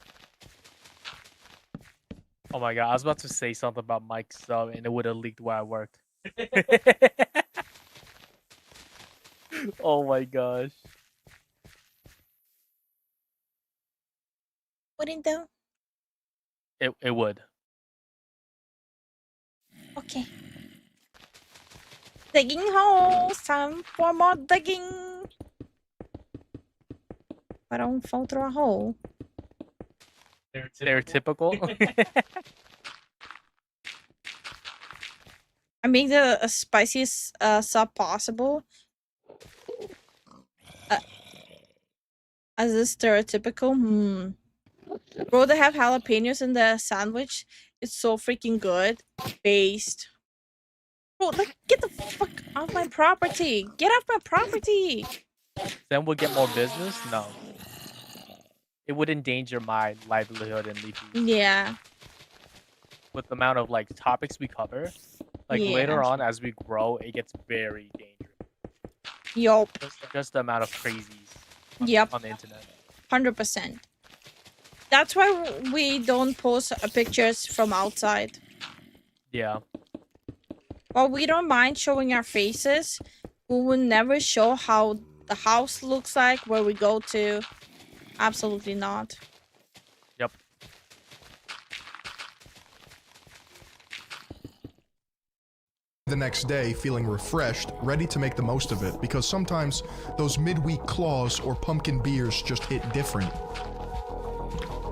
Oh my god, I was about to say something about Mike's sub and it would have leaked where I worked. Oh my gosh. Wouldn't though? It would. Okay. Digging holes. Time for more digging. I don't fall through a hole. They're typical. I make the spiciest sub possible. As is stereotypical. Bro, they have jalapenos in the sandwich. It's so freaking good. Based. Bro, like, get the fuck off my property. Get off my property. Then we'll get more business? No. It would endanger my livelihood and Lifu. Yeah. With the amount of like topics we cover, like later on as we grow, it gets very dangerous. Yup. Just the amount of crazies on the internet. 100%. That's why we don't post pictures from outside. Yeah. Well, we don't mind showing our faces. We will never show how the house looks like, where we go to. Absolutely not. Yep. The next day, feeling refreshed, ready to make the most of it, because sometimes those midweek claws or pumpkin beers just hit different.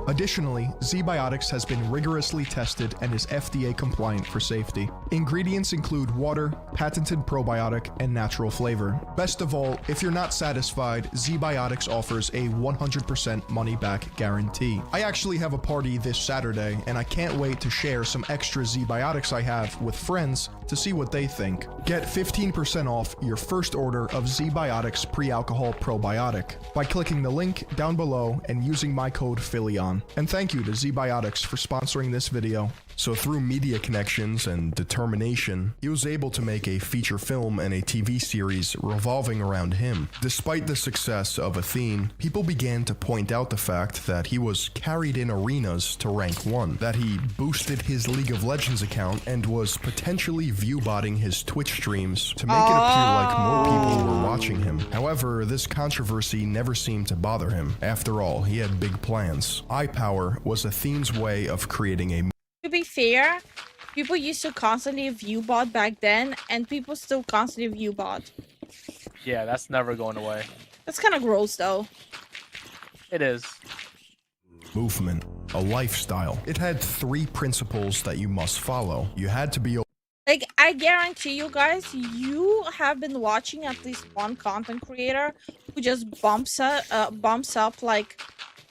Additionally, Z-Biotics has been rigorously tested and is FDA compliant for safety. Ingredients include water, patented probiotic, and natural flavor. Best of all, if you're not satisfied, Z-Biotics offers a 100% money-back guarantee. I actually have a party this Saturday, and I can't wait to share some extra Z-Biotics I have with friends to see what they think. Get 15% off your first order of Z-Biotics pre-alcohol probiotic by clicking the link down below and using my code PHILION. And thank you to Z-Biotics for sponsoring this video. So through media connections and determination, he was able to make a feature film and a TV series revolving around him. Despite the success of Athene, people began to point out the fact that he was carried in arenas to rank 1, that he boosted his League of Legends account and was potentially view-botting his Twitch streams to make it appear like more people were watching him. However, this controversy never seemed to bother him. After all, he had big plans. Eye power was Athene's way of creating a... To be fair, people used to constantly view bot back then, and people still constantly view bot. Yeah, that's never going away. That's kind of gross, though. It is. Movement, a lifestyle. It had 3 principles that you must follow. You had to be Like, I guarantee you guys, you have been watching at least one content creator who just bumps up like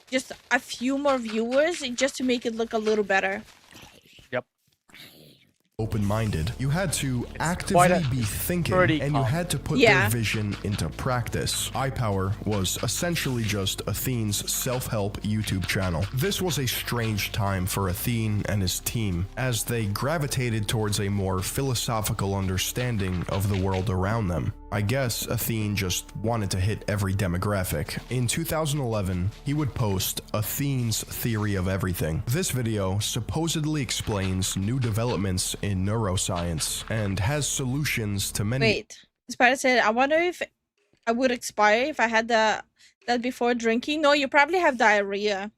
just a few more viewers just to make it look a little better. Yep. open-minded. You had to actively be thinking, and you had to put their vision into practice. iPower was essentially just Athene's self-help YouTube channel. This was a strange time for Athene and his team, as they gravitated towards a more philosophical understanding of the world around them. I guess Athene just wanted to hit every demographic. In 2011, he would post Athene's Theory of Everything. This video supposedly explains new developments in neuroscience and has solutions to many— Wait, Spider said, I wonder if I would expire if I had that before drinking. No, you probably have diarrhea.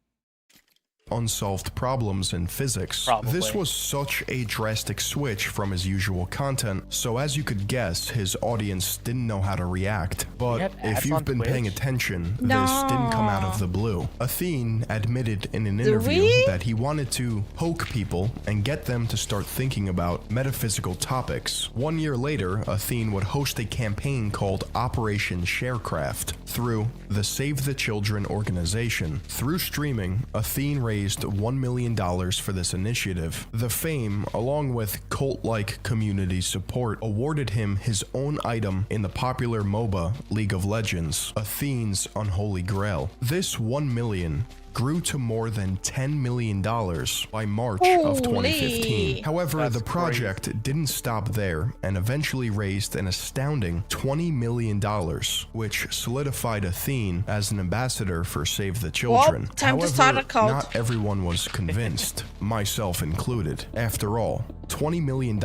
unsolved problems in physics. This was such a drastic switch from his usual content, so as you could guess, his audience didn't know how to react. But if you've been paying attention, this didn't come out of the blue. Athene admitted in an interview that he wanted to poke people and get them to start thinking about metaphysical topics. 1 year later, Athene would host a campaign called Operation Sharecraft through the Save the Children organization. Through streaming, Athene raised $1 million for this initiative. The fame, along with cult-like community support, awarded him his own item in the popular MOBA League of Legends, Athene's Unholy Grail. This $1 million grew to more than $10 million by March of 2015. However, the project didn't stop there and eventually raised an astounding $20 million, which solidified Athene as an ambassador for Save the Children. Well, time to start a cult. Not everyone was convinced, myself included. After all, $20 million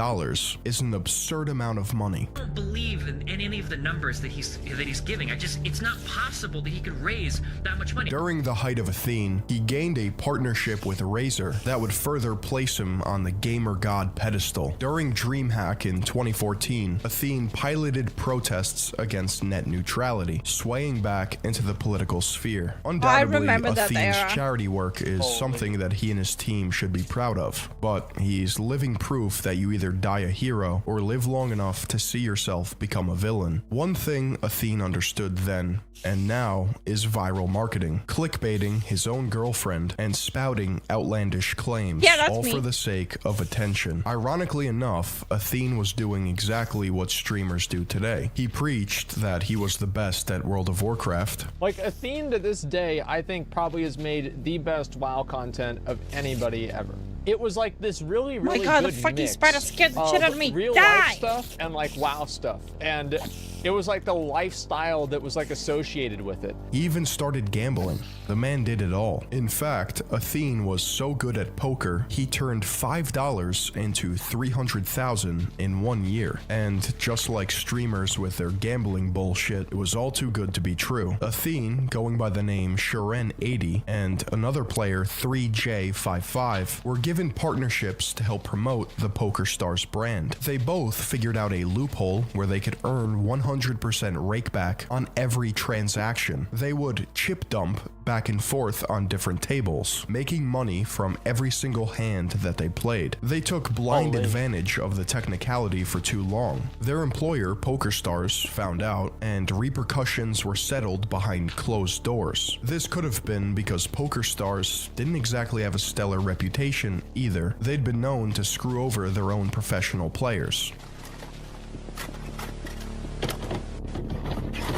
is an absurd amount of money. I don't believe in any of the numbers that he's giving. It's not possible that he could raise that much money. During the height of Athene, he gained a partnership with Razer that would further place him on the gamer god pedestal. During DreamHack in 2014, Athene piloted protests against net neutrality, swaying back into the political sphere. Undoubtedly, Athene's charity work is something that he and his team should be proud of, but he's living proof that you either die a hero or live long enough to see yourself become a villain. One thing Athene understood then and now is viral marketing, clickbaiting his own girlfriend and spouting outlandish claims, all for the sake of attention. Ironically enough, Athene was doing exactly what streamers do today. He preached that he was the best at World of Warcraft. Like, Athene to this day, I think probably has made the best WoW content of anybody ever. It was like this really my God, good the fucking mix spider scared the shit out of me. real life stuff and like WoW stuff, and it was like the lifestyle that was like associated with it. He even started gambling. The man did it all. In fact, Athene was so good at poker, he turned $5 into $300,000 in 1 year. And just like streamers with their gambling bullshit, it was all too good to be true. Athene, going by the name Sharon80, and another player 3J55 were given partnerships to help promote the PokerStars brand. They both figured out a loophole where they could earn 100% rakeback on every transaction. They would chip dump back and forth on different tables, making money from every single hand that they played. They took blind advantage of the technicality for too long. Their employer, PokerStars, found out, and repercussions were settled behind closed doors. This could have been because PokerStars didn't exactly have a stellar reputation either. They'd been known to screw over their own professional players.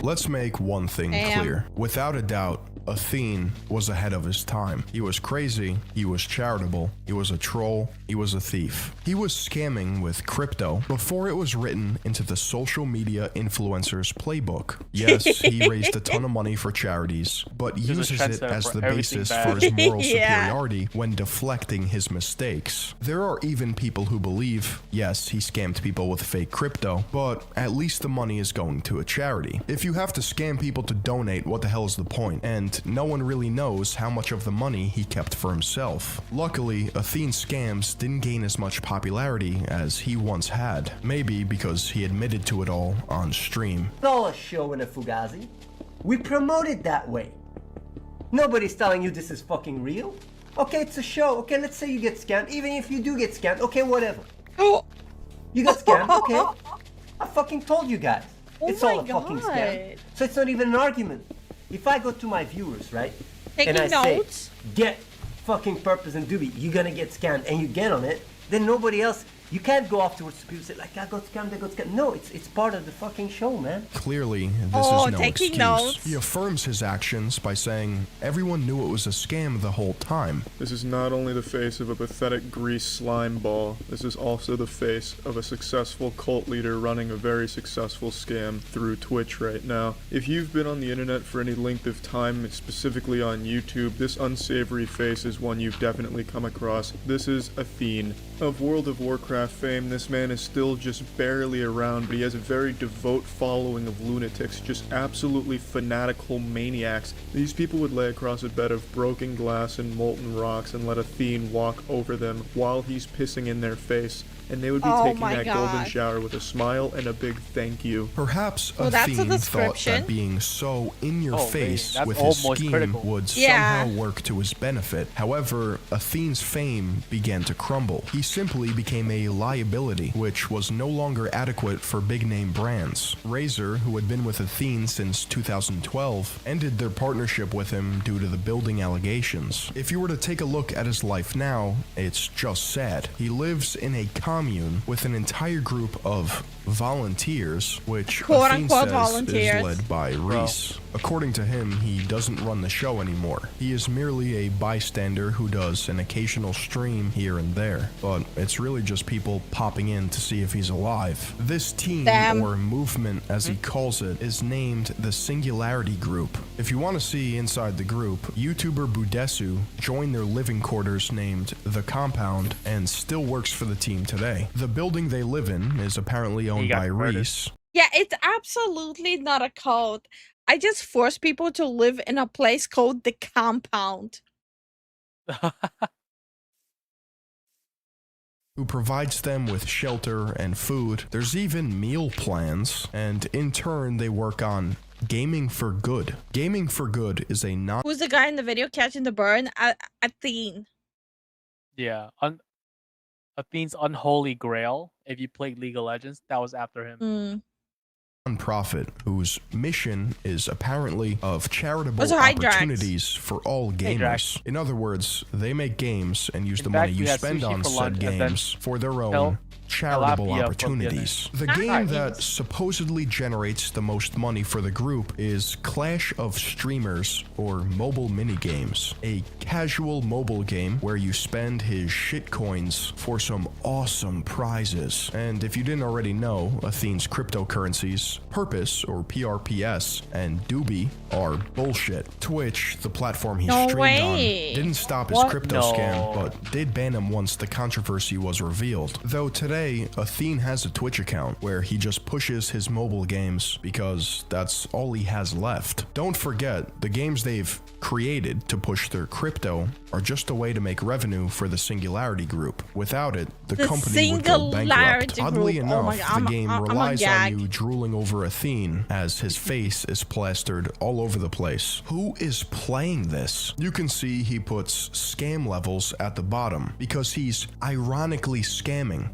Let's make one thing clear. Without a doubt, Athene was ahead of his time. He was crazy, he was charitable, he was a troll, he was a thief. He was scamming with crypto before it was written into the social media influencer's playbook. Yes, he raised a ton of money for charities, but uses it as the basis for his moral superiority when deflecting his mistakes. There are even people who believe, yes, he scammed people with fake crypto, but at least the money is going to a charity. If you have to scam people to donate, what the hell is the point? And and no one really knows how much of the money he kept for himself. Luckily, Athene's scams didn't gain as much popularity as he once had, maybe because he admitted to it all on stream. It's all a show in a Fugazi. We promote it that way. Nobody's telling you this is fucking real. Okay, it's a show. Okay, let's say you get scammed. Even if you do get scammed, okay, whatever. Oh, you got scammed. Okay, I fucking told you guys. Oh It's all a my fucking scam. God. So it's not even an argument. If I go to my viewers, right, Taking and I notes. say, get fucking Purpose and Doobie, you're gonna get scammed, and you get on it, then nobody else. You can't go afterwards to people and say, like, I got scammed. No, it's part of the fucking show, man. Clearly, this Oh, is no taking excuse. notes. He affirms his actions by saying everyone knew it was a scam the whole time. This is not only the face of a pathetic grease slime ball, this is also the face of a successful cult leader running a very successful scam through Twitch right now. If you've been on the internet for any length of time, specifically on YouTube, this unsavory face is one you've definitely come across. This is Athene. Of World of Warcraft fame, this man is still just barely around, but he has a very devout following of lunatics, just absolutely fanatical maniacs. These people would lay across a bed of broken glass and molten rocks and let Athene walk over them while he's pissing in their face, and they would be taking that golden shower with a smile and a big thank you. Perhaps Well, that's a Athene thought description. that being so in your face that's with his almost scheme critical. would Yeah. somehow work to his benefit. However, Athene's fame began to crumble. He simply became a liability, which was no longer adequate for big-name brands. Razer, who had been with Athene since 2012, ended their partnership with him due to the building allegations. If you were to take a look at his life now, it's just sad. He lives in a commune with an entire group of volunteers, which Athene Quote-unquote says volunteers. is led by Reese. According to him, he doesn't run the show anymore. He is merely a bystander who does an occasional stream here and there, but it's really just people popping in to see if he's alive. This team, Damn. or movement as he calls it, is named the Singularity Group. If you want to see inside the group, YouTuber Budesu joined their living quarters named The Compound and still works for the team today. The building they live in is apparently owned got by murdered. Reese. Yeah, it's absolutely not a cult. I just force people to live in a place called the Compound. Who provides them with shelter and food. There's even meal plans, and in turn they work on Gaming for Good. Gaming for Good is a non- Who's the guy in the video catching the burn? Athene. Yeah, Athene's unholy grail. If you played League of Legends, that was after him. nonprofit whose mission is apparently of charitable Those are Hydrax. opportunities for all gamers. Hydrax. In other words, they make games and use In the fact, money we you had spend sushi on for said lunch and then games for their own Tel- charitable tilapia for opportunities. The Nice. game that supposedly generates the most money for the group is Clash of Streamers, or mobile minigames, a casual mobile game where you spend his shitcoins for some awesome prizes. And if you didn't already know, Athene's cryptocurrencies, Purpose, or PRPS, and Doobie are bullshit. Twitch, the platform he No streamed way. on, didn't stop his What? crypto No. scam, but did ban him once the controversy was revealed. Though today, Athene has a Twitch account where he just pushes his mobile games because that's all he has left. Don't forget, the games they've created to push their crypto are just a way to make revenue for the Singularity Group. Without it, the company would go bankrupt. Singularity Oddly Group. Oh enough, my God, the game I'm a relies on gag. you drooling over Athene as his face is plastered all over the place. Who is playing this? You can see he puts scam levels at the bottom because he's ironically scamming.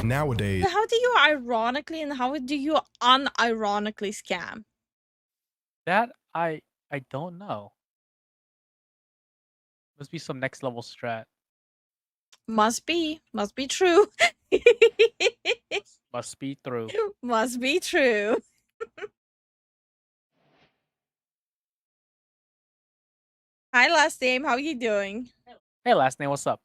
Nowadays, How do you ironically and how do you unironically scam? That I don't know. Must be some next level strat. Must be true. Must be through. Must be true. Hi, last name. How you doing? Hey, last name, what's up?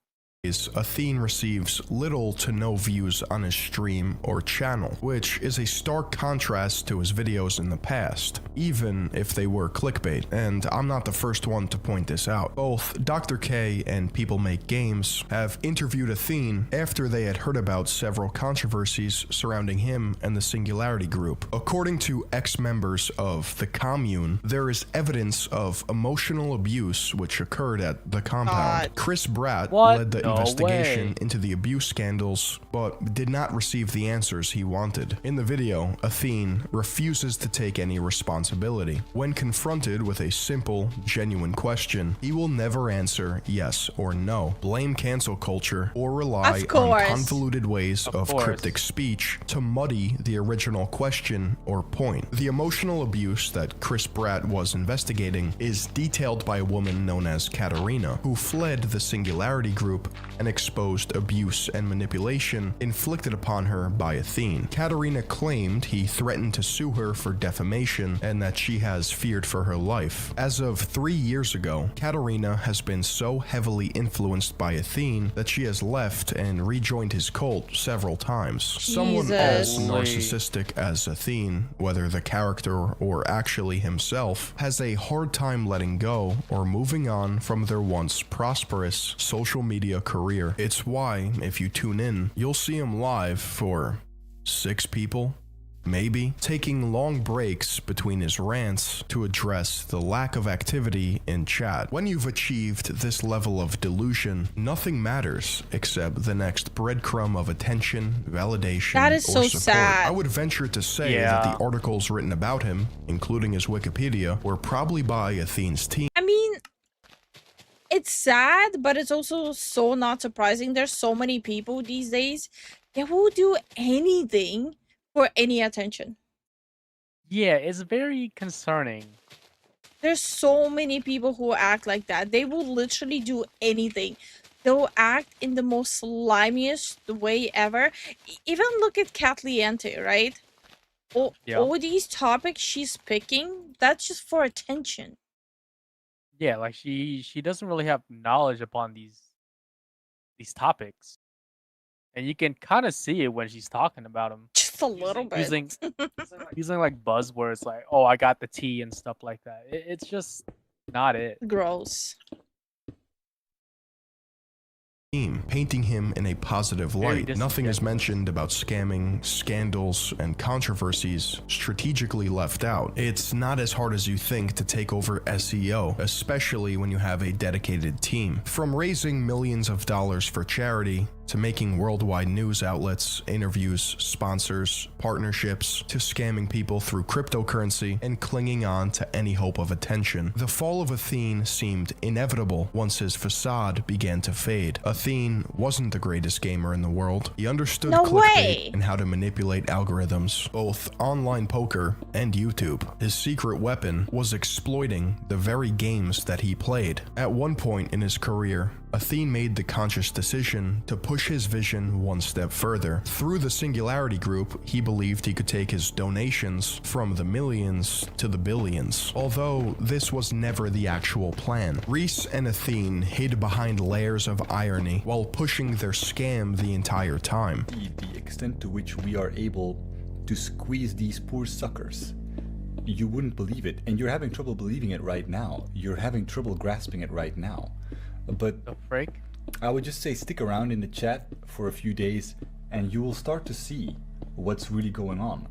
Athene receives little to no views on his stream or channel, which is a stark contrast to his videos in the past, even if they were clickbait, and I'm not the first one to point this out. Both Dr. K and People Make Games have interviewed Athene after they had heard about several controversies surrounding him and the Singularity Group. According to ex-members of the commune, there is evidence of emotional abuse which occurred at the compound. Chris Bratt led the investigation into the abuse scandals, but did not receive the answers he wanted. In the video, Athene refuses to take any responsibility. When confronted with a simple, genuine question, he will never answer yes or no, blame cancel culture, or rely on convoluted ways of cryptic speech to muddy the original question or point. The emotional abuse that Chris Bratt was investigating is detailed by a woman known as Katarina, who fled the Singularity Group and exposed abuse and manipulation inflicted upon her by Athene. Katarina claimed he threatened to sue her for defamation and that she has feared for her life. As of 3 years ago, Katarina has been so heavily influenced by Athene that she has left and rejoined his cult several times. Someone as narcissistic as Athene, whether the character or actually himself, has a hard time letting go or moving on from their once prosperous social media career. It's why, if you tune in, you'll see him live for 6 people, maybe, taking long breaks between his rants to address the lack of activity in chat. When you've achieved this level of delusion, nothing matters except the next breadcrumb of attention, validation, that is or so support. sad. I would venture to say that the articles written about him, including his Wikipedia, were probably by Athene's team. I mean, it's sad, but it's also so not surprising. There's so many people these days that will do anything for any attention. Yeah, it's very concerning. There's so many people who act like that. They will literally do anything. They'll act in the most slimiest way ever. Even look at Kat Liente, right? All these topics she's picking, that's just for attention. Yeah, like she doesn't really have knowledge upon these topics, and you can kind of see it when she's talking about them. Just a little bit. Using like buzzwords like, "Oh, I got the tea" and stuff like that. It's just not it. Gross. Painting him in a positive light. Nothing is mentioned about scamming, scandals, and controversies strategically left out. It's not as hard as you think to take over SEO, especially when you have a dedicated team. From raising millions of dollars for charity, to making worldwide news outlets, interviews, sponsors, partnerships, to scamming people through cryptocurrency and clinging on to any hope of attention. The fall of Athene seemed inevitable once his facade began to fade. Athene wasn't the greatest gamer in the world. He understood clickbait and how to manipulate algorithms, both online poker and YouTube. His secret weapon was exploiting the very games that he played. At one point in his career, Athene made the conscious decision to push his vision one step further. Through the Singularity Group, he believed he could take his donations from the millions to the billions, although this was never the actual plan. Reese and Athene hid behind layers of irony while pushing their scam the entire time. The extent to which we are able to squeeze these poor suckers, you wouldn't believe it, and you're having trouble believing it right now. You're having trouble grasping it right now. But I would just say stick around in the chat for a few days and you will start to see what's really going on.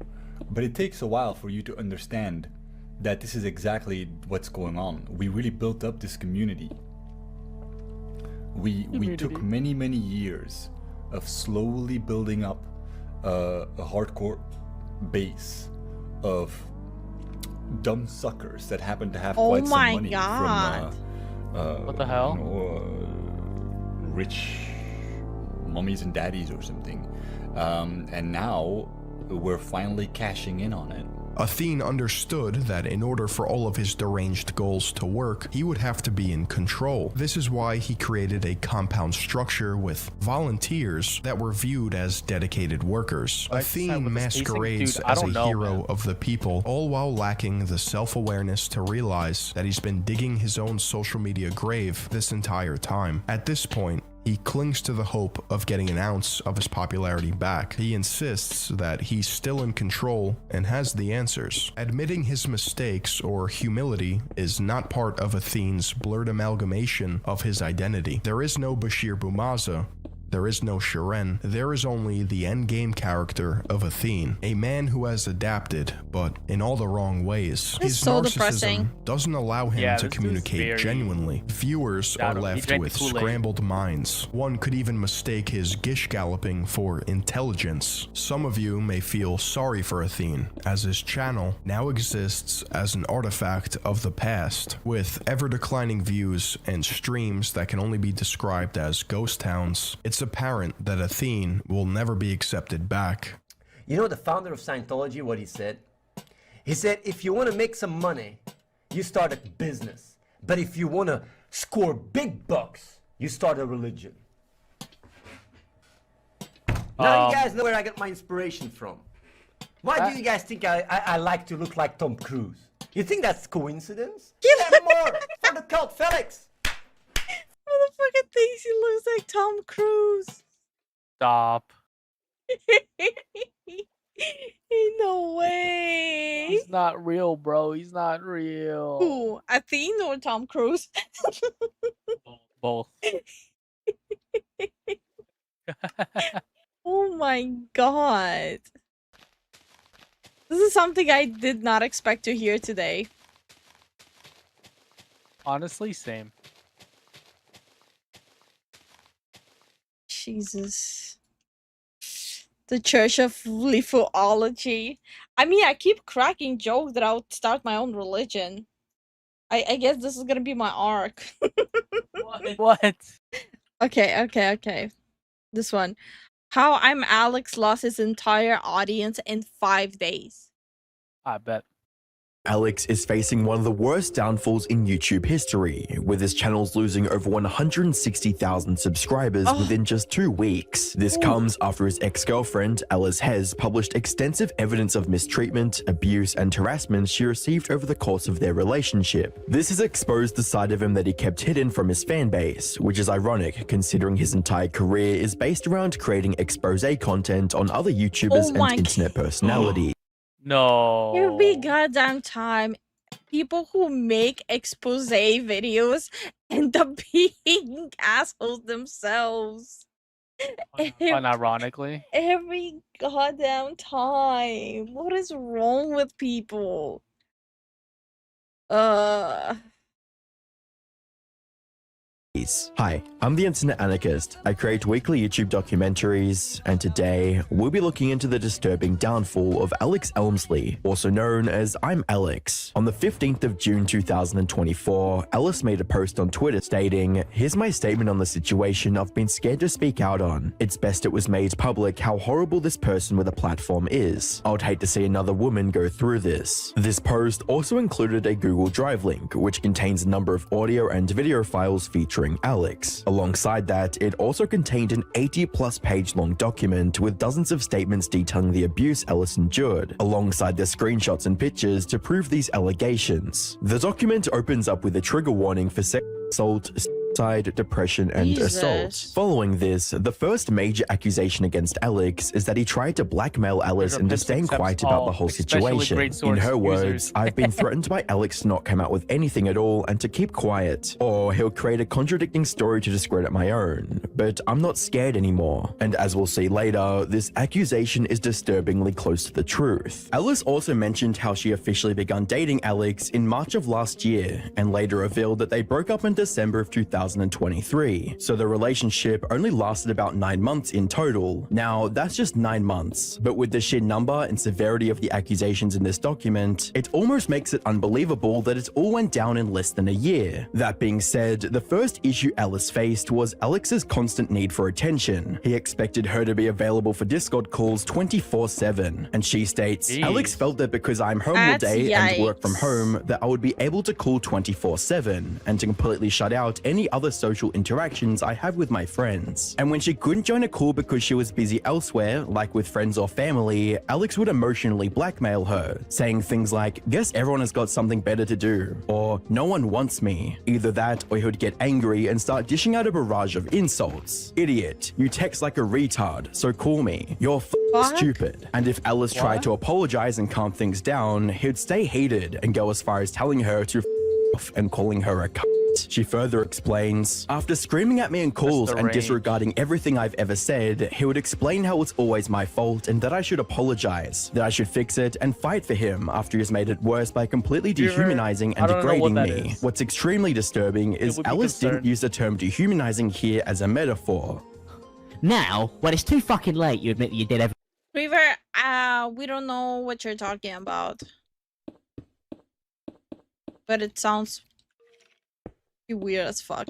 But it takes a while for you to understand that this is exactly what's going on. We really built up this community. We took many years of slowly building up a hardcore base of dumb suckers that happen to have quite some money from what the hell? Rich mummies and daddies or something. And now we're finally cashing in on it. Athene understood that in order for all of his deranged goals to work, he would have to be in control. This is why he created a compound structure with volunteers that were viewed as dedicated workers. Athene masquerades as a hero of the people, all while lacking the self-awareness to realize that he's been digging his own social media grave this entire time. At this point, he clings to the hope of getting an ounce of his popularity back. He insists that he's still in control and has the answers. Admitting his mistakes or humility is not part of Athene's blurred amalgamation of his identity. There is no Bashir Bumaza. There is no Shiren. There is only the endgame character of Athene, a man who has adapted, but in all the wrong ways. His so narcissism depressing. doesn't allow him to communicate genuinely. Viewers are left with scrambled minds. One could even mistake his gish galloping for intelligence. Some of you may feel sorry for Athene, as his channel now exists as an artifact of the past, with ever-declining views and streams that can only be described as ghost towns. It's apparent that Athene will never be accepted back. You know the founder of Scientology, what he said? He said, if you want to make some money, you start a business. But if you want to score big bucks, you start a religion. Now you guys know where I get my inspiration from. Why do you guys think I like to look like Tom Cruise? You think that's coincidence? Give them more for the cult, Felix! Motherfucker thinks he looks like Tom Cruise. Stop. No way. He's not real, bro. He's not real. Who? Athene or Tom Cruise? Both. Oh my god. This is something I did not expect to hear today. Honestly, same. Jesus. The Church of Lifuology. I mean, I keep cracking jokes that I'll start my own religion. I guess this is gonna be my arc. What? Okay. This one. How I'm Alex lost his entire audience in 5 days. I bet. Alex is facing one of the worst downfalls in YouTube history, with his channels losing over 160,000 subscribers within just 2 weeks. This comes after his ex-girlfriend, Alice Hez, published extensive evidence of mistreatment, abuse, and harassment she received over the course of their relationship. This has exposed the side of him that he kept hidden from his fanbase, which is ironic considering his entire career is based around creating expose content on other YouTubers and internet personalities. No. Every goddamn time, people who make expose videos end up being assholes themselves. Unironically. Every goddamn time. What is wrong with people? Hi, I'm the Internet Anarchist. I create weekly YouTube documentaries, and today we'll be looking into the disturbing downfall of Alex Elmsley, also known as I'm Alex. On the 15th of June 2024, Alice made a post on Twitter stating, "Here's my statement on the situation I've been scared to speak out on. It's best it was made public how horrible this person with a platform is. I would hate to see another woman go through this." This post also included a Google Drive link, which contains a number of audio and video files featuring Alex. Alongside that, it also contained an 80-plus page long document with dozens of statements detailing the abuse Alice endured, alongside the screenshots and pictures to prove these allegations. The document opens up with a trigger warning for sexual assault, suicide, depression, and assault. Following this, the first major accusation against Alex is that he tried to blackmail Alice into staying quiet about the whole situation. In her words, "I've been threatened by Alex to not come out with anything at all and to keep quiet, or he'll create a contradicting story to discredit my own. But I'm not scared anymore." And as we'll see later, this accusation is disturbingly close to the truth. Alice also mentioned how she officially begun dating Alex in March of last year, and later revealed that they broke up in December of 2023, so the relationship only lasted about 9 months in total. Now, that's just 9 months, but with the sheer number and severity of the accusations in this document, it almost makes it unbelievable that it all went down in less than a year. That being said, the first issue Alice faced was Alex's constant need for attention. He expected her to be available for Discord calls 24/7, and she states, "Alex felt that because I'm home all day and work from home, that I would be able to call 24/7, and to completely shut out any other social interactions I have with my friends. And when she couldn't join a call because she was busy elsewhere, like with friends or family, Alex would emotionally blackmail her, saying things like, "Guess everyone has got something better to do," or "No one wants me." Either that, or he would get angry and start dishing out a barrage of insults. "Idiot, you text like a retard, so call me. You're stupid." And if Alice tried to apologize and calm things down, he'd stay heated and go as far as telling her to off and calling her a cunt. She further explains, "After screaming at me in calls and disregarding everything I've ever said, he would explain how it's always my fault and that I should apologize, that I should fix it and fight for him after he's made it worse by completely dehumanizing and degrading me. What's extremely disturbing is Alice didn't use the term dehumanizing here as a metaphor." Now, when it's too fucking late, you admit that you did everything. River, we don't know what you're talking about. But it sounds weird as fuck.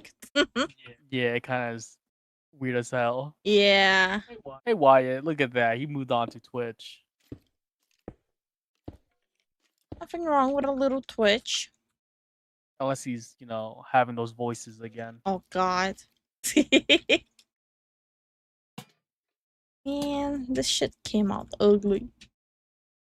Yeah, it kind of is weird as hell. Yeah. Hey Wyatt, look at that. He moved on to Twitch. Nothing wrong with a little Twitch. Unless he's, you know, having those voices again. Oh god. Man, this shit came out ugly.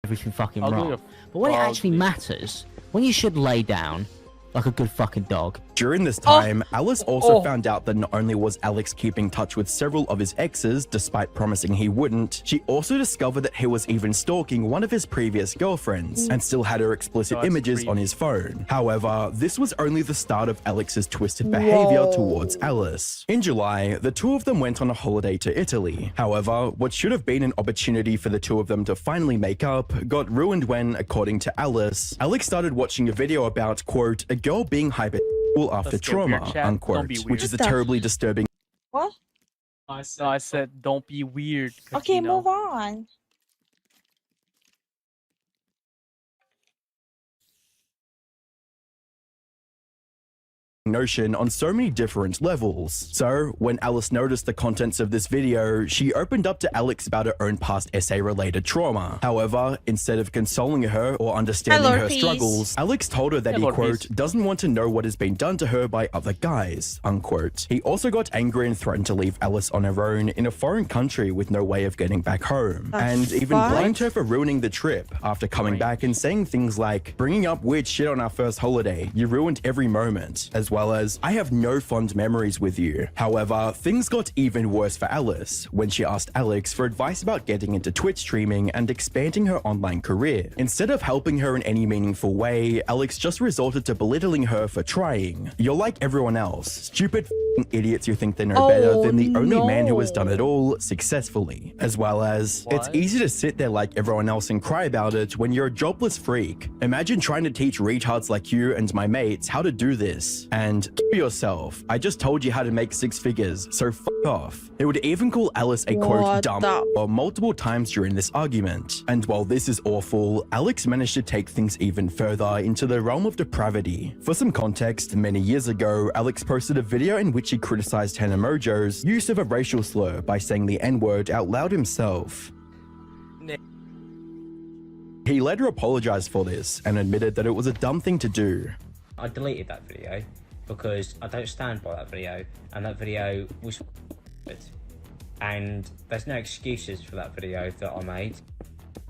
Everything fucking Ugly wrong. or But when it ugly? actually matters, when you should lay down like a good fucking dog. During this time, Alice also found out that not only was Alex keeping touch with several of his exes despite promising he wouldn't, she also discovered that he was even stalking one of his previous girlfriends and still had her explicit images on his phone. However, this was only the start of Alex's twisted behavior towards Alice. In July, the two of them went on a holiday to Italy. However, what should have been an opportunity for the two of them to finally make up got ruined when, according to Alice, Alex started watching a video about, quote, a girl being hyper after trauma, unquote, which is a terribly disturbing. What? No, I said don't be weird. Okay, Casino. move on. Notion on so many different levels. So, when Alice noticed the contents of this video, she opened up to Alex about her own past essay-related trauma. However, instead of consoling her or understanding her struggles, Alex told her that he, quote, doesn't want to know what has been done to her by other guys, unquote. He also got angry and threatened to leave Alice on her own in a foreign country with no way of getting back home, and even blamed her for ruining the trip after coming back and saying things like, bringing up weird shit on our first holiday, you ruined every moment, as well as, I have no fond memories with you. However, things got even worse for Alice when she asked Alex for advice about getting into Twitch streaming and expanding her online career. Instead of helping her in any meaningful way, Alex just resorted to belittling her for trying. You're like everyone else, stupid f***ing idiots who think they know better than the only man who has done it all successfully. As well as, it's easy to sit there like everyone else and cry about it when you're a jobless freak. Imagine trying to teach retards like you and my mates how to do this. And kill yourself. I just told you how to make 6 figures, so f off. It would even call Alice a quote dumb multiple times during this argument. And while this is awful, Alex managed to take things even further into the realm of depravity. For some context, many years ago, Alex posted a video in which he criticized Hannah Mojo's use of a racial slur by saying the N-word out loud himself. He later apologized for this and admitted that it was a dumb thing to do. I deleted that video because I don't stand by that video, and that video was and there's no excuses for that video that I made.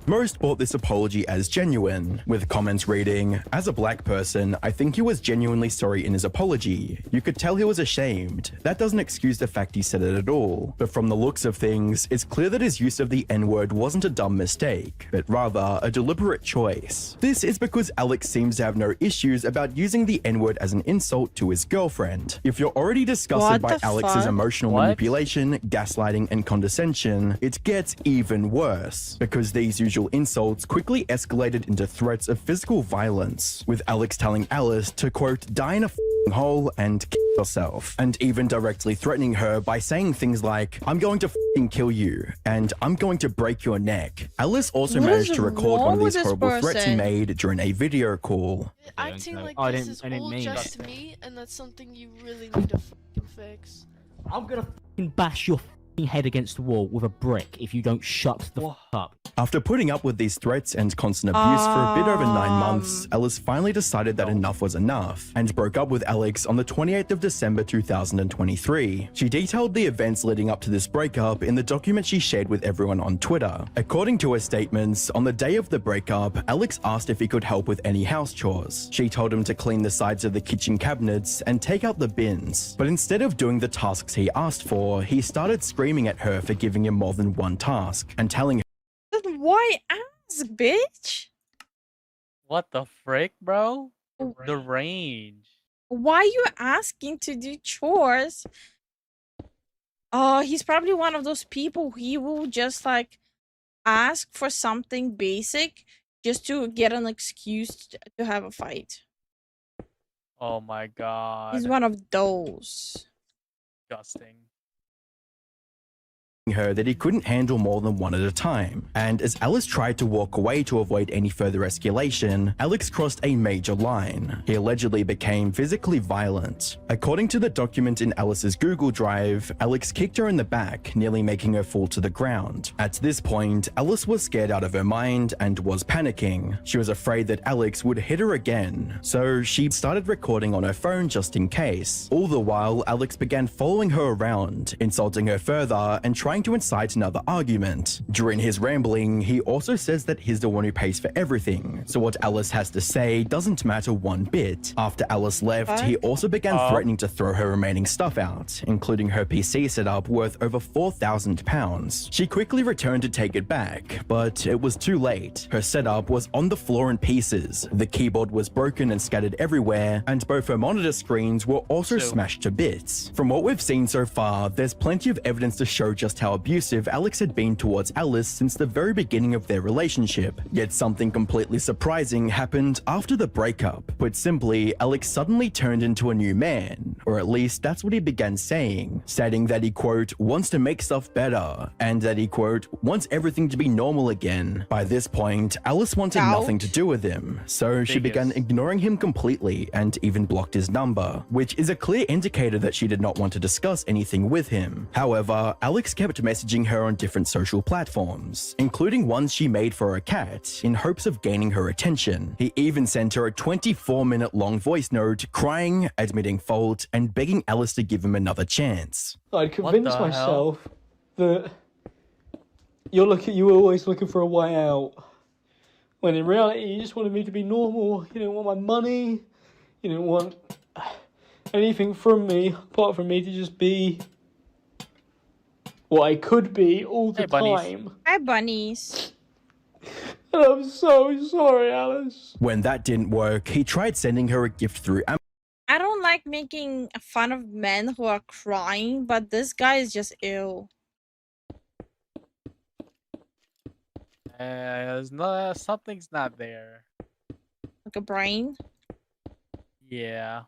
Most bought this apology as genuine, with comments reading, as a black person, I think he was genuinely sorry in his apology. You could tell he was ashamed. That doesn't excuse the fact he said it at all. But from the looks of things, it's clear that his use of the N-word wasn't a dumb mistake, but rather a deliberate choice. This is because Alex seems to have no issues about using the N-word as an insult to his girlfriend. If you're already disgusted by Alex's emotional manipulation, gaslighting, and condescension, it gets even worse, because these usual insults quickly escalated into threats of physical violence, with Alex telling Alice to, quote, die in a f***ing hole and kill yourself, and even directly threatening her by saying things like, I'm going to f***ing kill you, and I'm going to break your neck. Alice also managed to record one of these horrible threats he made during a video call. Acting like this is all just me, and that's something you really need to f***ing fix. I'm gonna f***ing bash your head against the wall with a brick if you don't shut the f up. After putting up with these threats and constant abuse for a bit over 9 months, Ellis finally decided that enough was enough and broke up with Alex on the 28th of December 2023. She detailed the events leading up to this breakup in the document she shared with everyone on Twitter. According to her statements, on the day of the breakup, Alex asked if he could help with any house chores. She told him to clean the sides of the kitchen cabinets and take out the bins, but instead of doing the tasks he asked for, he started screaming at her for giving him more than one task and telling her, Then why ask, bitch? What the frick, bro? The range. Why are you asking to do chores? Oh, he's probably one of those people. He will just like ask for something basic just to get an excuse to have a fight. Oh my god. He's one of those. Disgusting. her that he couldn't handle more than one at a time, and as Ellis tried to walk away to avoid any further escalation, Alex crossed a major line. He allegedly became physically violent. According to the document in Ellis's Google Drive, Alex kicked her in the back, nearly making her fall to the ground. At this point, Ellis was scared out of her mind and was panicking. She was afraid that Alex would hit her again, so she started recording on her phone just in case. All the while, Alex began following her around, insulting her further and trying to incite another argument. During his rambling, he also says that he's the one who pays for everything, so what Alice has to say doesn't matter one bit. After Alice left, he also began threatening to throw her remaining stuff out, including her PC setup worth over £4,000. She quickly returned to take it back, but it was too late. Her setup was on the floor in pieces, the keyboard was broken and scattered everywhere, and both her monitor screens were also smashed to bits. From what we've seen so far, there's plenty of evidence to show just how abusive Alex had been towards Alice since the very beginning of their relationship. Yet something completely surprising happened after the breakup. Put simply, Alex suddenly turned into a new man, or at least that's what he began saying, stating that he, quote, wants to make stuff better, and that he, quote, wants everything to be normal again. By this point, Alice wanted nothing to do with him, so she began ignoring him completely and even blocked his number, which is a clear indicator that she did not want to discuss anything with him. However, Alex kept messaging her on different social platforms, including ones she made for her cat, in hopes of gaining her attention. He even sent her a 24-minute long voice note, crying, admitting fault, and begging Alice to give him another chance. I'd convinced myself that you were always looking for a way out, when in reality you just wanted me to be normal. You didn't want my money, you didn't want anything from me apart from me to just be what I could be all the time. Hi, bunnies. And I'm so sorry, Alice. When that didn't work, he tried sending her a gift through Amazon. I don't like making fun of men who are crying, but this guy is just ill. Something's not there. Like a brain? Yeah.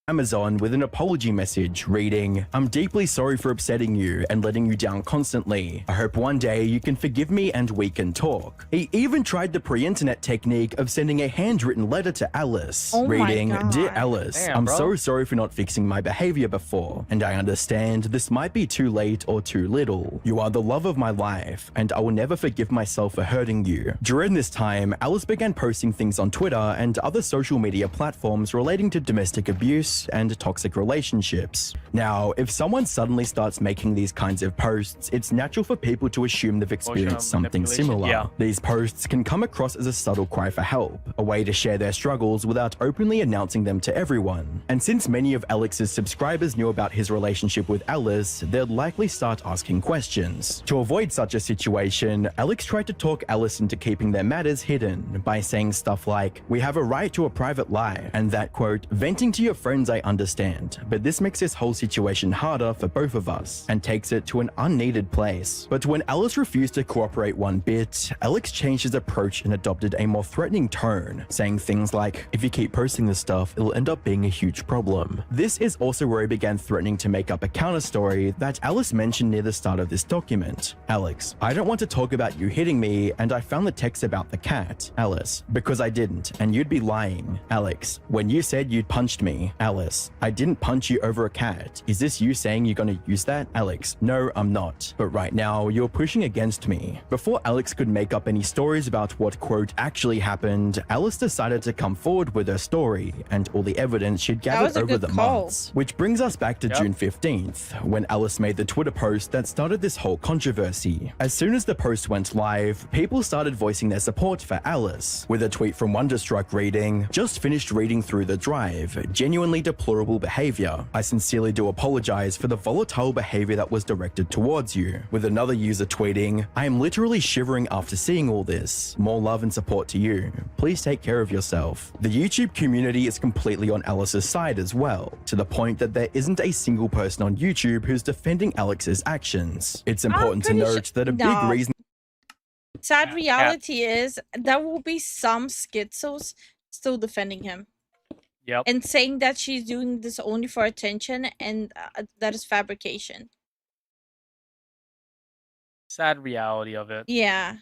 Amazon with an apology message reading, I'm deeply sorry for upsetting you and letting you down constantly. I hope one day you can forgive me and we can talk. He even tried the pre-internet technique of sending a handwritten letter to Alice, reading, Dear Alice, I'm so sorry for not fixing my behavior before, and I understand this might be too late or too little. You are the love of my life, and I will never forgive myself for hurting you. During this time, Alice began posting things on Twitter and other social media platforms relating to domestic abuse and toxic relationships. Now, if someone suddenly starts making these kinds of posts, it's natural for people to assume they've experienced something similar. These posts can come across as a subtle cry for help, a way to share their struggles without openly announcing them to everyone. And since many of Alex's subscribers knew about his relationship with Alice, they'd likely start asking questions. To avoid such a situation, Alex tried to talk Alice into keeping their matters hidden by saying stuff like, we have a right to a private life, and that, quote, venting to your friends I understand, but this makes this whole situation harder for both of us and takes it to an unneeded place. But when Alice refused to cooperate one bit, Alex changed his approach and adopted a more threatening tone, saying things like, if you keep posting this stuff, it'll end up being a huge problem. This is also where he began threatening to make up a counter story that Alice mentioned near the start of this document. Alex, I don't want to talk about you hitting me, and I found the text about the cat. Alice, because I didn't, and you'd be lying. Alex, when you said you'd punched me. Alex, Alice. I didn't punch you over a cat. Is this you saying you're gonna use that? Alex, no, I'm not. But right now, you're pushing against me. Before Alex could make up any stories about what, quote, actually happened, Alice decided to come forward with her story and all the evidence she'd gathered over the months. Which brings us back to June 15th, when Alice made the Twitter post that started this whole controversy. As soon as the post went live, people started voicing their support for Alice, with a tweet from Wonderstruck reading, "Just finished reading through the drive. Genuinely deplorable behavior. I sincerely do apologize for the volatile behavior that was directed towards you." With another user tweeting, "I am literally shivering after seeing all this. More love and support to you. Please take care of yourself." The YouTube community is completely on Alice's side as well, to the point that there isn't a single person on YouTube who's defending Alex's actions. It's important to note that a big reason. Sad reality is there will be some schizos still defending him. Yep. And saying that she's doing this only for attention and that is fabrication. Sad reality of it. Yeah.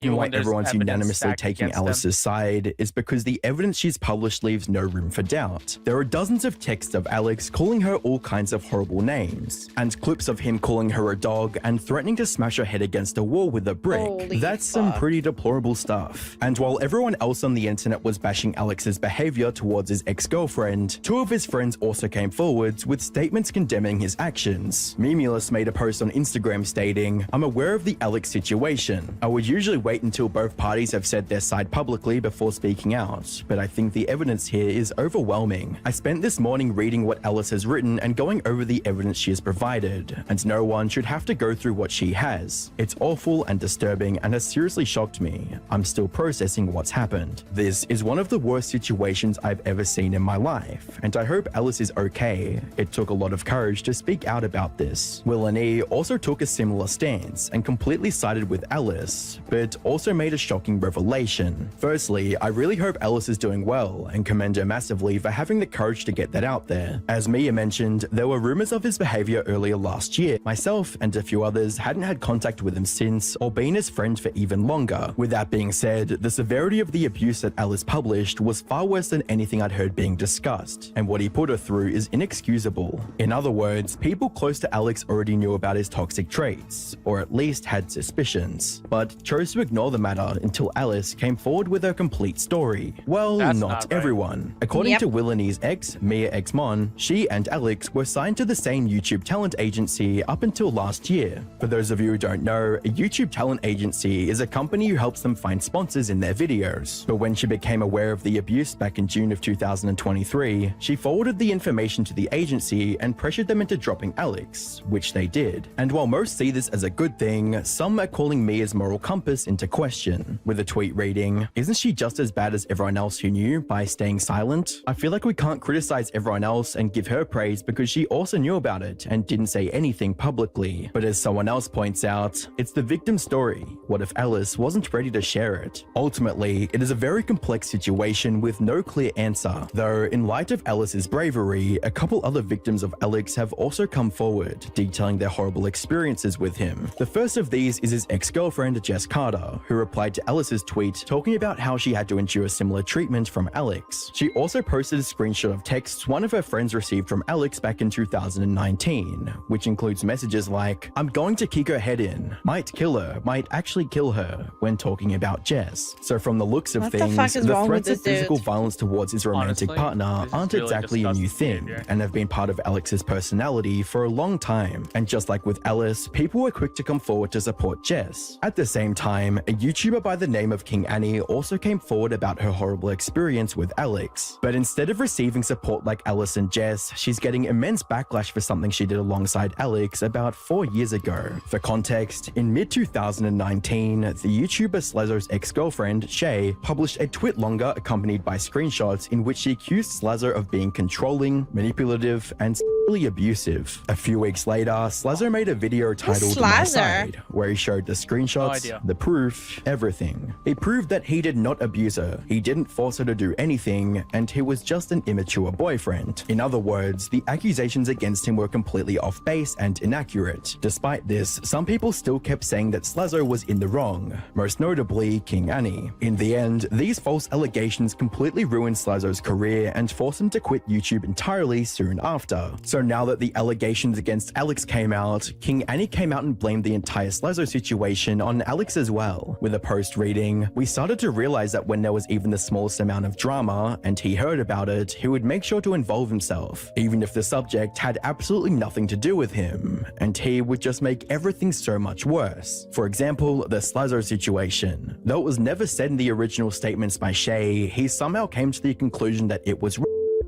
And why everyone's unanimously taking Alice's side is because the evidence she's published leaves no room for doubt. There are dozens of texts of Alex calling her all kinds of horrible names, and clips of him calling her a dog and threatening to smash her head against a wall with a brick. Holy That's some pretty deplorable stuff. And while everyone else on the internet was bashing Alex's behavior towards his ex-girlfriend, two of his friends also came forwards with statements condemning his actions. Memulus made a post on Instagram stating, "I'm aware of the Alex situation. I would usually wait until both parties have said their side publicly before speaking out, but I think the evidence here is overwhelming. I spent this morning reading what Alice has written and going over the evidence she has provided, and no one should have to go through what she has. It's awful and disturbing and has seriously shocked me. I'm still processing what's happened. This is one of the worst situations I've ever seen in my life, and I hope Alice is okay. It took a lot of courage to speak out about this." Will and E also took a similar stance and completely sided with Alice, but also made a shocking revelation. Firstly, I really hope Alice is doing well and commend her massively for having the courage to get that out there. As Mia mentioned, there were rumors of his behavior earlier last year. Myself and a few others hadn't had contact with him since or been his friend for even longer. With that being said, the severity of the abuse that Alice published was far worse than anything I'd heard being discussed, and what he put her through is inexcusable. In other words, people close to Alex already knew about his toxic traits, or at least had suspicions, but chose to ignore the matter until Alice came forward with her complete story. Well, That's not not right. everyone. According to Will and E's ex, Mia Xmon, she and Alex were signed to the same YouTube talent agency up until last year. For those of you who don't know, a YouTube talent agency is a company who helps them find sponsors in their videos. But when she became aware of the abuse back in June of 2023, she forwarded the information to the agency and pressured them into dropping Alex, which they did. And while most see this as a good thing, some are calling Mia's moral compass into question, with a tweet reading, "Isn't she just as bad as everyone else who knew by staying silent? I feel like we can't criticize everyone else and give her praise because she also knew about it and didn't say anything publicly. But as someone else points out, it's the victim's story. What if Alice wasn't ready to share it?" Ultimately, it is a very complex situation with no clear answer, though in light of Alice's bravery, a couple other victims of Alex have also come forward, detailing their horrible experiences with him. The first of these is his ex-girlfriend, Jess Carter, who replied to Alice's tweet talking about how she had to endure similar treatment from Alex. She also posted a screenshot of texts one of her friends received from Alex back in 2019, which includes messages like, "I'm going to kick her head in, might kill her, might actually kill her," when talking about Jess. So from the looks of What the things, fuck is the wrong with threats of this physical dude? violence towards his romantic Honestly, partner this is aren't really exactly a new disgusting thing, behavior. and have been part of Alex's personality for a long time. And just like with Alice, people were quick to come forward to support Jess. At the same time, a YouTuber by the name of King Annie also came forward about her horrible experience with Alex. But instead of receiving support like Alice and Jess, she's getting immense backlash for something she did alongside Alex about 4 years ago. For context, in mid-2019, the YouTuber Slazzo's ex-girlfriend, Shay, published a twit-longer accompanied by screenshots in which she accused Slazzo of being controlling, manipulative, and really abusive. A few weeks later, Slazzo made a video titled My Side, where he showed the screenshots, the proof, everything. He proved that he did not abuse her, he didn't force her to do anything, and he was just an immature boyfriend. In other words, the accusations against him were completely off base and inaccurate. Despite this, some people still kept saying that Slazzo was in the wrong, most notably King Annie. In the end, these false allegations completely ruined Slazzo's career and forced him to quit YouTube entirely soon after. So now that the allegations against Alex came out, King Annie came out and blamed the entire Slazzo situation on Alex as well. With a post reading, we started to realize that when there was even the smallest amount of drama and he heard about it, he would make sure to involve himself, even if the subject had absolutely nothing to do with him, and he would just make everything so much worse. For example, the Slazzo situation. Though it was never said in the original statements by Shay, he somehow came to the conclusion that it was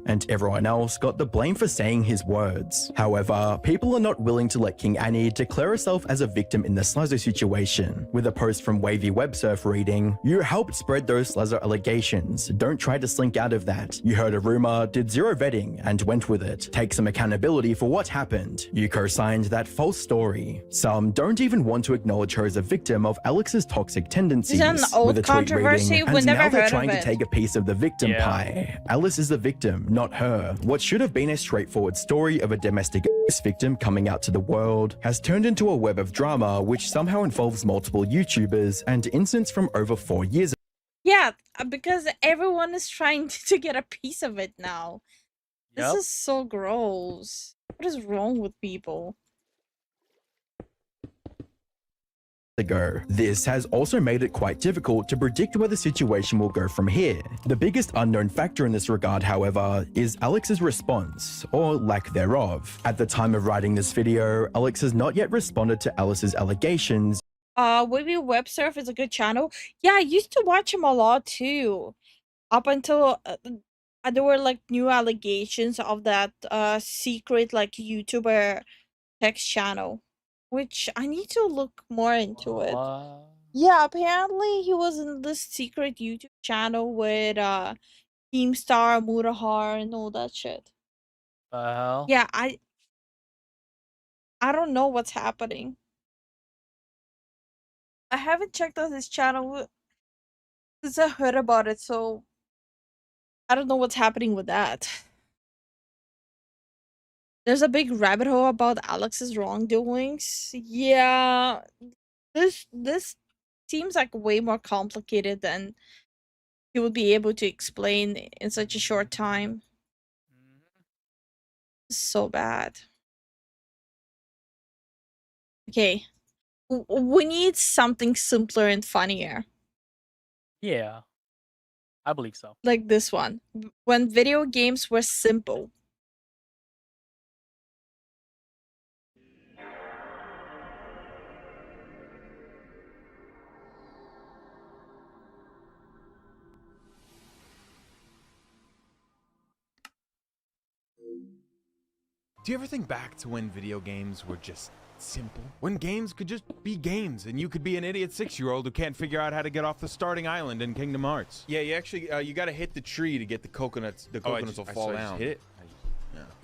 and everyone else got the blame for saying his words. However, people are not willing to let King Annie declare herself as a victim in the Slazzo situation. With a post from Wavy Websurf reading, "You helped spread those Slazzo allegations. Don't try to slink out of that. You heard a rumor, did zero vetting, and went with it. Take some accountability for what happened. You co-signed that false story." Some don't even want to acknowledge her as a victim of Alex's toxic tendencies. Is that an old controversy? We never now they're heard trying of to it. take a piece of the victim pie. Alice is the victim, not her. What should have been a straightforward story of a domestic abuse victim coming out to the world has turned into a web of drama which somehow involves multiple YouTubers and incidents from over 4 years ago. Yeah, because everyone is trying to get a piece of it now. This is so gross. What is wrong with people? This has also made it quite difficult to predict where the situation will go from here. The biggest unknown factor in this regard, however, is Alex's response, or lack thereof. At the time of writing this video, Alex has not yet responded to Alice's allegations. Wavy Websurf is a good channel. Yeah, I used to watch him a lot too. Up until there were like new allegations of that secret like YouTuber text channel, which I need to look more into it. Yeah, apparently he was in this secret YouTube channel with Keemstar, Murahar, and all that shit. Yeah, I don't know what's happening. I haven't checked out his channel since I heard about it, so I don't know what's happening with that. There's a big rabbit hole about Alex's wrongdoings. Yeah, this seems like way more complicated than he would be able to explain in such a short time. So bad. Okay, we need something simpler and funnier, Yeah, I believe so. like this one. When video games were simple. Do you ever think back to when video games were just simple? When games could just be games and you could be an idiot 6-year-old who can't figure out how to get off the starting island in Kingdom Hearts. Yeah, you actually you gotta hit the tree to get the coconuts. The coconuts will fall down. Hit it.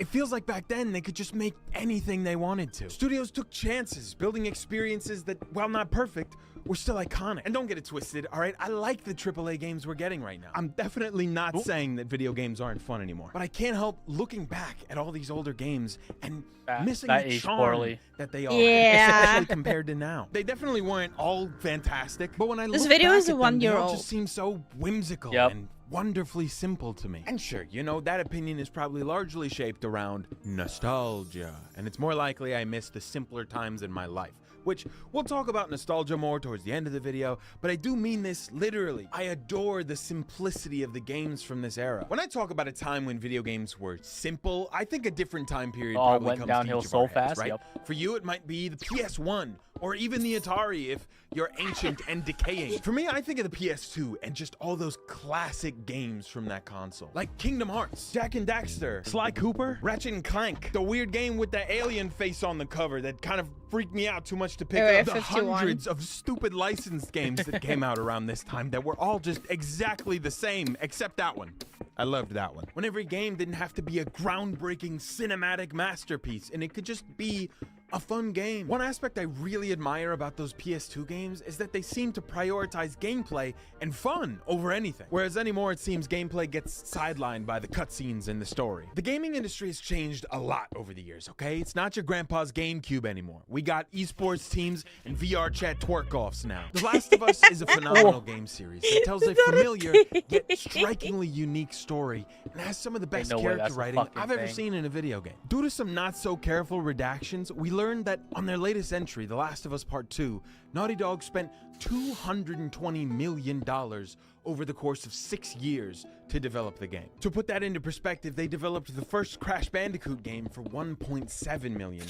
It feels like back then they could just make anything they wanted to. Studios took chances, building experiences that, while not perfect, were still iconic. And don't get it twisted, all right? I like the AAA games we're getting right now. I'm definitely not saying that video games aren't fun anymore. But I can't help looking back at all these older games and missing the charm that they are, especially compared to now. They definitely weren't all fantastic, but when I This look video back is a at them, they all 1-year-old. just seem so whimsical and wonderfully simple to me. And sure, you know, that opinion is probably largely shaped around nostalgia, and it's more likely I miss the simpler times in my life, which we'll talk about nostalgia more towards the end of the video, but I do mean this literally. I adore the simplicity of the games from this era. When I talk about a time when video games were simple, I think a different time period probably went comes downhill to each of so our heads, fast, right? For you, it might be the PS1, or even the Atari if you're ancient and decaying. For me, I think of the PS2 and just all those classic games from that console. Like Kingdom Hearts, Jak and Daxter, Sly Cooper, Ratchet and Clank, the weird game with the alien face on the cover that kind of freak me out too much to pick Area up the 51. hundreds of stupid licensed games that came out around this time that were all just exactly the same, except that one. I loved that one. When every game didn't have to be a groundbreaking cinematic masterpiece, and it could just be a fun game. One aspect I really admire about those PS2 games is that they seem to prioritize gameplay and fun over anything. Whereas anymore, it seems gameplay gets sidelined by the cutscenes and the story. The gaming industry has changed a lot over the years, okay? It's not your grandpa's GameCube anymore. We got esports teams and VR chat twerk-offs now. The Last of Us is a phenomenal game series that tells a familiar yet strikingly unique story and has some of the best no way character that's a writing fucking I've ever thing. seen in a video game. Due to some not so careful redactions, we learned that on their latest entry, The Last of Us Part 2, Naughty Dog spent $220 million over the course of 6 years to develop the game. To put that into perspective, they developed the first Crash Bandicoot game for $1.7 million.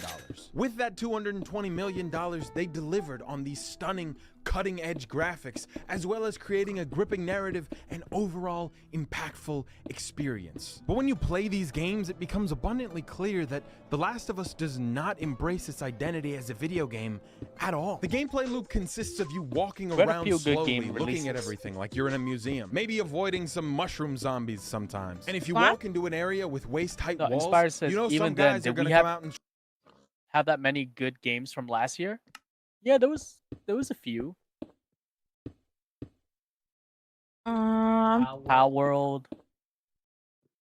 With that $220 million, they delivered on these stunning, cutting-edge graphics, as well as creating a gripping narrative and overall impactful experience. But when you play these games, it becomes abundantly clear that The Last of Us does not embrace its identity as a video game at all. The gameplay loop consists of you walking We had a around few good slowly, game looking at releases. everything like you're in a museum, maybe avoiding some mushroom zombies sometimes. And if you What? walk into an area with waist-height No, walls, Inspire says, you know even some then, guys are did gonna we come have- out and Have that many good games from last year? Yeah, there was a few. Power World.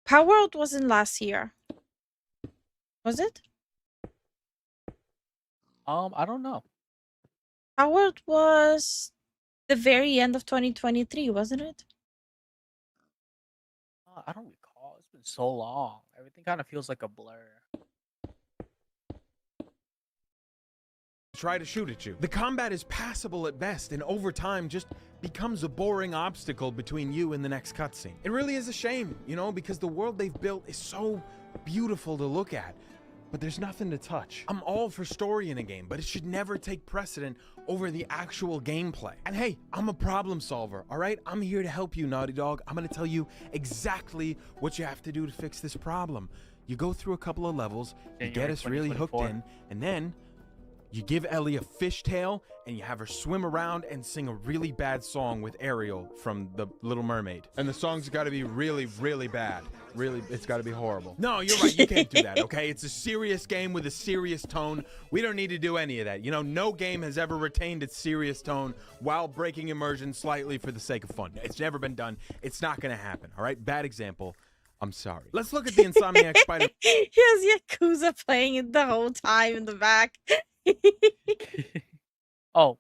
Power World wasn't last year. Was it? I don't know. Power World was the very end of 2023, wasn't it? I don't recall. It's been so long. Everything kind of feels like a blur. try to shoot at you. The combat is passable at best, and over time just becomes a boring obstacle between you and the next cutscene. It really is a shame, you know, because the world they've built is so beautiful to look at, but there's nothing to touch. I'm all for story in a game, but it should never take precedent over the actual gameplay. And hey, I'm a problem solver, all right? I'm here to help you, Naughty Dog. I'm gonna tell you exactly what you have to do to fix this problem. You go through a couple of levels, you get us really hooked in, and then you give Ellie a fishtail, and you have her swim around and sing a really bad song with Ariel from The Little Mermaid. And the song's gotta be really, really bad. Really, it's gotta be horrible. No, you're right, you can't do that, okay? It's a serious game with a serious tone. We don't need to do any of that. You know, no game has ever retained its serious tone while breaking immersion slightly for the sake of fun. It's never been done. It's not gonna happen, all right? Bad example. I'm sorry. Let's look at the Insomniac Spider. He has Yakuza playing it the whole time in the back. Oh.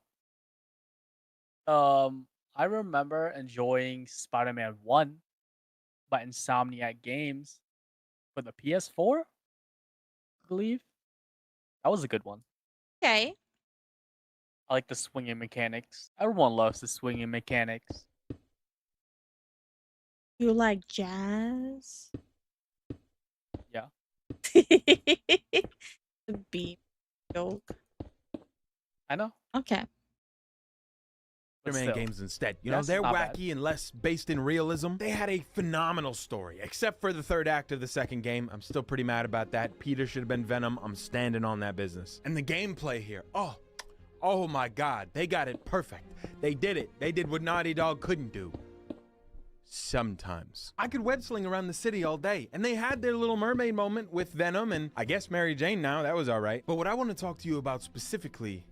I remember enjoying Spider-Man 1 by Insomniac Games for the PS4, I believe. That was a good one. Okay. I like the swinging mechanics. Everyone loves the swinging mechanics. You like jazz? Yeah. The beat joke. I know. Okay. But Spider-Man still, games instead. You know, that's they're not bad. wacky and less based in realism. They had a phenomenal story, except for the third act of the second game. I'm still pretty mad about that. Peter should have been Venom. I'm standing on that business. And the gameplay here, oh my God, they got it perfect. They did it. They did what Naughty Dog couldn't do. Sometimes. I could web sling around the city all day, and they had their Little Mermaid moment with Venom and I guess Mary Jane now. That was all right. But what I want to talk to you about specifically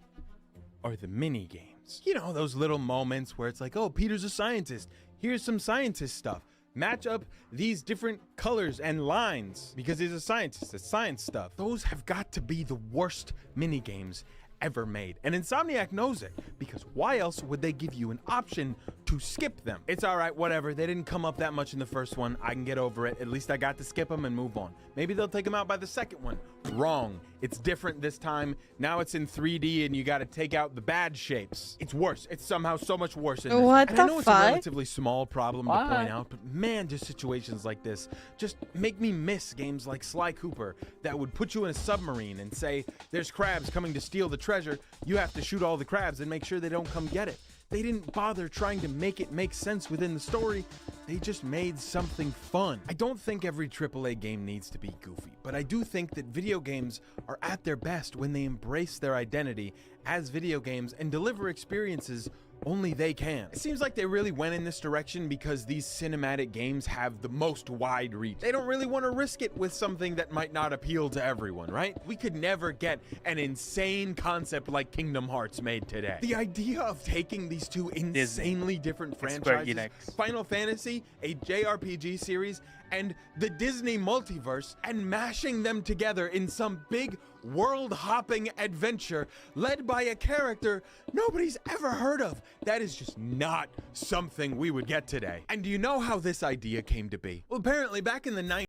are the mini games. You know, those little moments where it's like, oh, Peter's a scientist. Here's some scientist stuff. Match up these different colors and lines because he's a scientist. It's science stuff. Those have got to be the worst mini games ever made. And Insomniac knows it, because why else would they give you an option to skip them? It's all right, whatever. They didn't come up that much in the first one. I can get over it. At least I got to skip them and move on. Maybe they'll take them out by the second one. Wrong. It's different this time. Now it's in 3D and you got to take out the bad shapes. It's worse. It's somehow so much worse in this. What And I the know it's fuck? a relatively small problem to Why? point out, but man, just situations like this just make me miss games like Sly Cooper that would put you in a submarine and say, there's crabs coming to steal the treasure. You have to shoot all the crabs and make sure they don't come get it. They didn't bother trying to make it make sense within the story. They just made something fun. I don't think every AAA game needs to be goofy, but I do think that video games are at their best when they embrace their identity as video games and deliver experiences only they can. It seems like they really went in this direction because these cinematic games have the most wide reach. They don't really want to risk it with something that might not appeal to everyone, right? We could never get an insane concept like Kingdom Hearts made today. The idea of taking these two insanely different franchises, Final Fantasy, a JRPG series, and the Disney multiverse, and mashing them together in some big world-hopping adventure led by a character nobody's ever heard of. That is just not something we would get today. And do you know how this idea came to be? Well, apparently back in the 90s,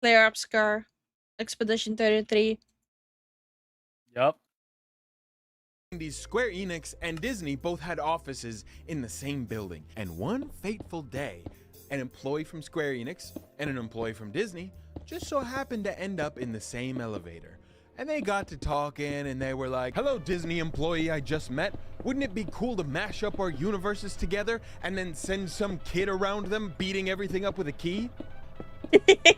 Flare Up Scar, Expedition 33. Yup. Square Enix and Disney both had offices in the same building, and one fateful day, an employee from Square Enix and an employee from Disney just so happened to end up in the same elevator. And they got to talking and they were like, "Hello, Disney employee I just met. Wouldn't it be cool to mash up our universes together and then send some kid around them beating everything up with a key?"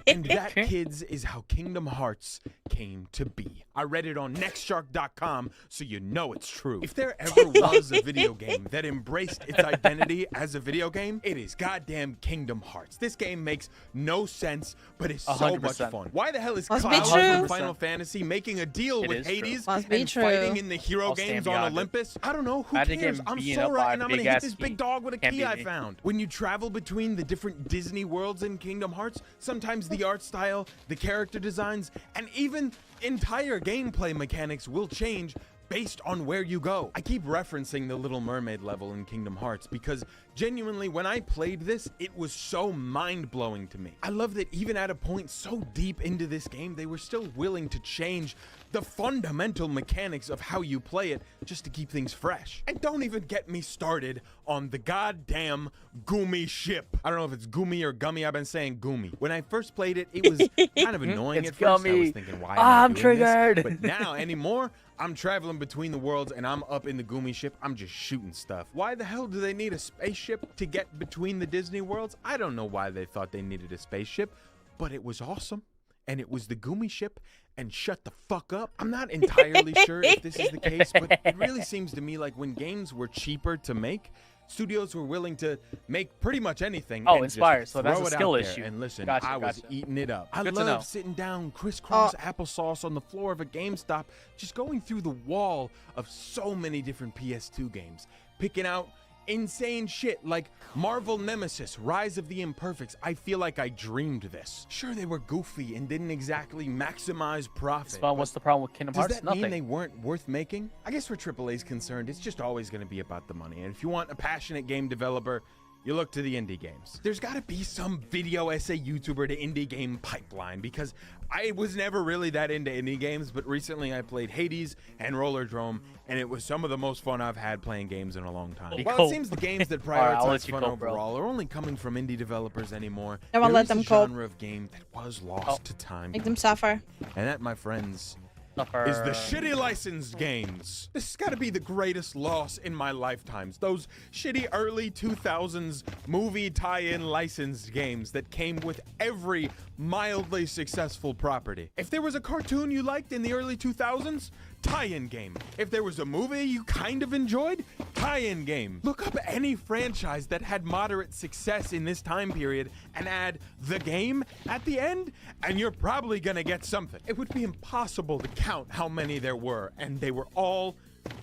And that, kids, is how Kingdom Hearts came to be. I read it on nextshark.com, so you know it's true. If there ever was a video game that embraced its identity as a video game, it is goddamn Kingdom Hearts. This game makes no sense, but it's so 100%. much fun. Why the hell is Must Cloud be true. from Final Fantasy making a deal It with is true. Hades Must be and true. fighting in the hero I'll stand games on beyond it. Olympus? I don't know. Who Imagine cares? getting I'm beaten up Sora by and a I'm gonna hit big-ass this key. big dog with a Can't key beat I me. found. When you travel between the different Disney worlds in Kingdom Hearts, sometimes the art style, the character designs, and even entire gameplay mechanics will change based on where you go. I keep referencing the Little Mermaid level in Kingdom Hearts because genuinely when I played this, it was so mind-blowing to me. I love that even at a point so deep into this game, they were still willing to change the fundamental mechanics of how you play it just to keep things fresh. And don't even get me started on the goddamn Gumi ship. I don't know if it's Gumi or Gummy. I've been saying Gumi. When I first played it, it was kind of annoying It's at first. I Gummy. was thinking, why am I I'm doing triggered. this? But now anymore, I'm traveling between the worlds and I'm up in the Gumi ship. I'm just shooting stuff. Why the hell do they need a spaceship to get between the Disney worlds? I don't know why they thought they needed a spaceship, but it was awesome. And it was the Gumi ship, and shut the fuck up. I'm not entirely sure if this is the case, but it really seems to me like when games were cheaper to make, studios were willing to make pretty much anything. Oh, and inspired. just So that's throw a it skill out there. issue. And listen, Gotcha, I was gotcha. eating it up. I Good to know. love sitting down crisscross applesauce on the floor of a GameStop, just going through the wall of so many different PS2 games, picking out insane shit like Marvel Nemesis, Rise of the Imperfects. I feel like I dreamed this. Sure, they were goofy and didn't exactly maximize profit. But what's the problem with Kingdom Does Hearts? that Nothing. mean they weren't worth making? I guess where AAA's concerned, it's just always going to be about the money. And if you want a passionate game developer, you look to the indie games. There's got to be some video essay YouTuber to indie game pipeline because I was never really that into indie games, but recently I played Hades and Rollerdrome, and it was some of the most fun I've had playing games in a long time. You While cope. it seems the games that All right, I'll prioritize let you fun cope, bro. overall are only coming from indie developers anymore, Never there let is them a cope. genre of game that was lost to time. Make them suffer. And that, my friends, Suffer. is the shitty licensed games. This has got to be the greatest loss in my lifetimes. Those shitty early 2000s movie tie-in licensed games that came with every mildly successful property. If there was a cartoon you liked in the early 2000s, tie-in game. If there was a movie you kind of enjoyed, tie-in game. Look up any franchise that had moderate success in this time period and add the game at the end, and you're probably gonna get something. It would be impossible to count how many there were, and they were all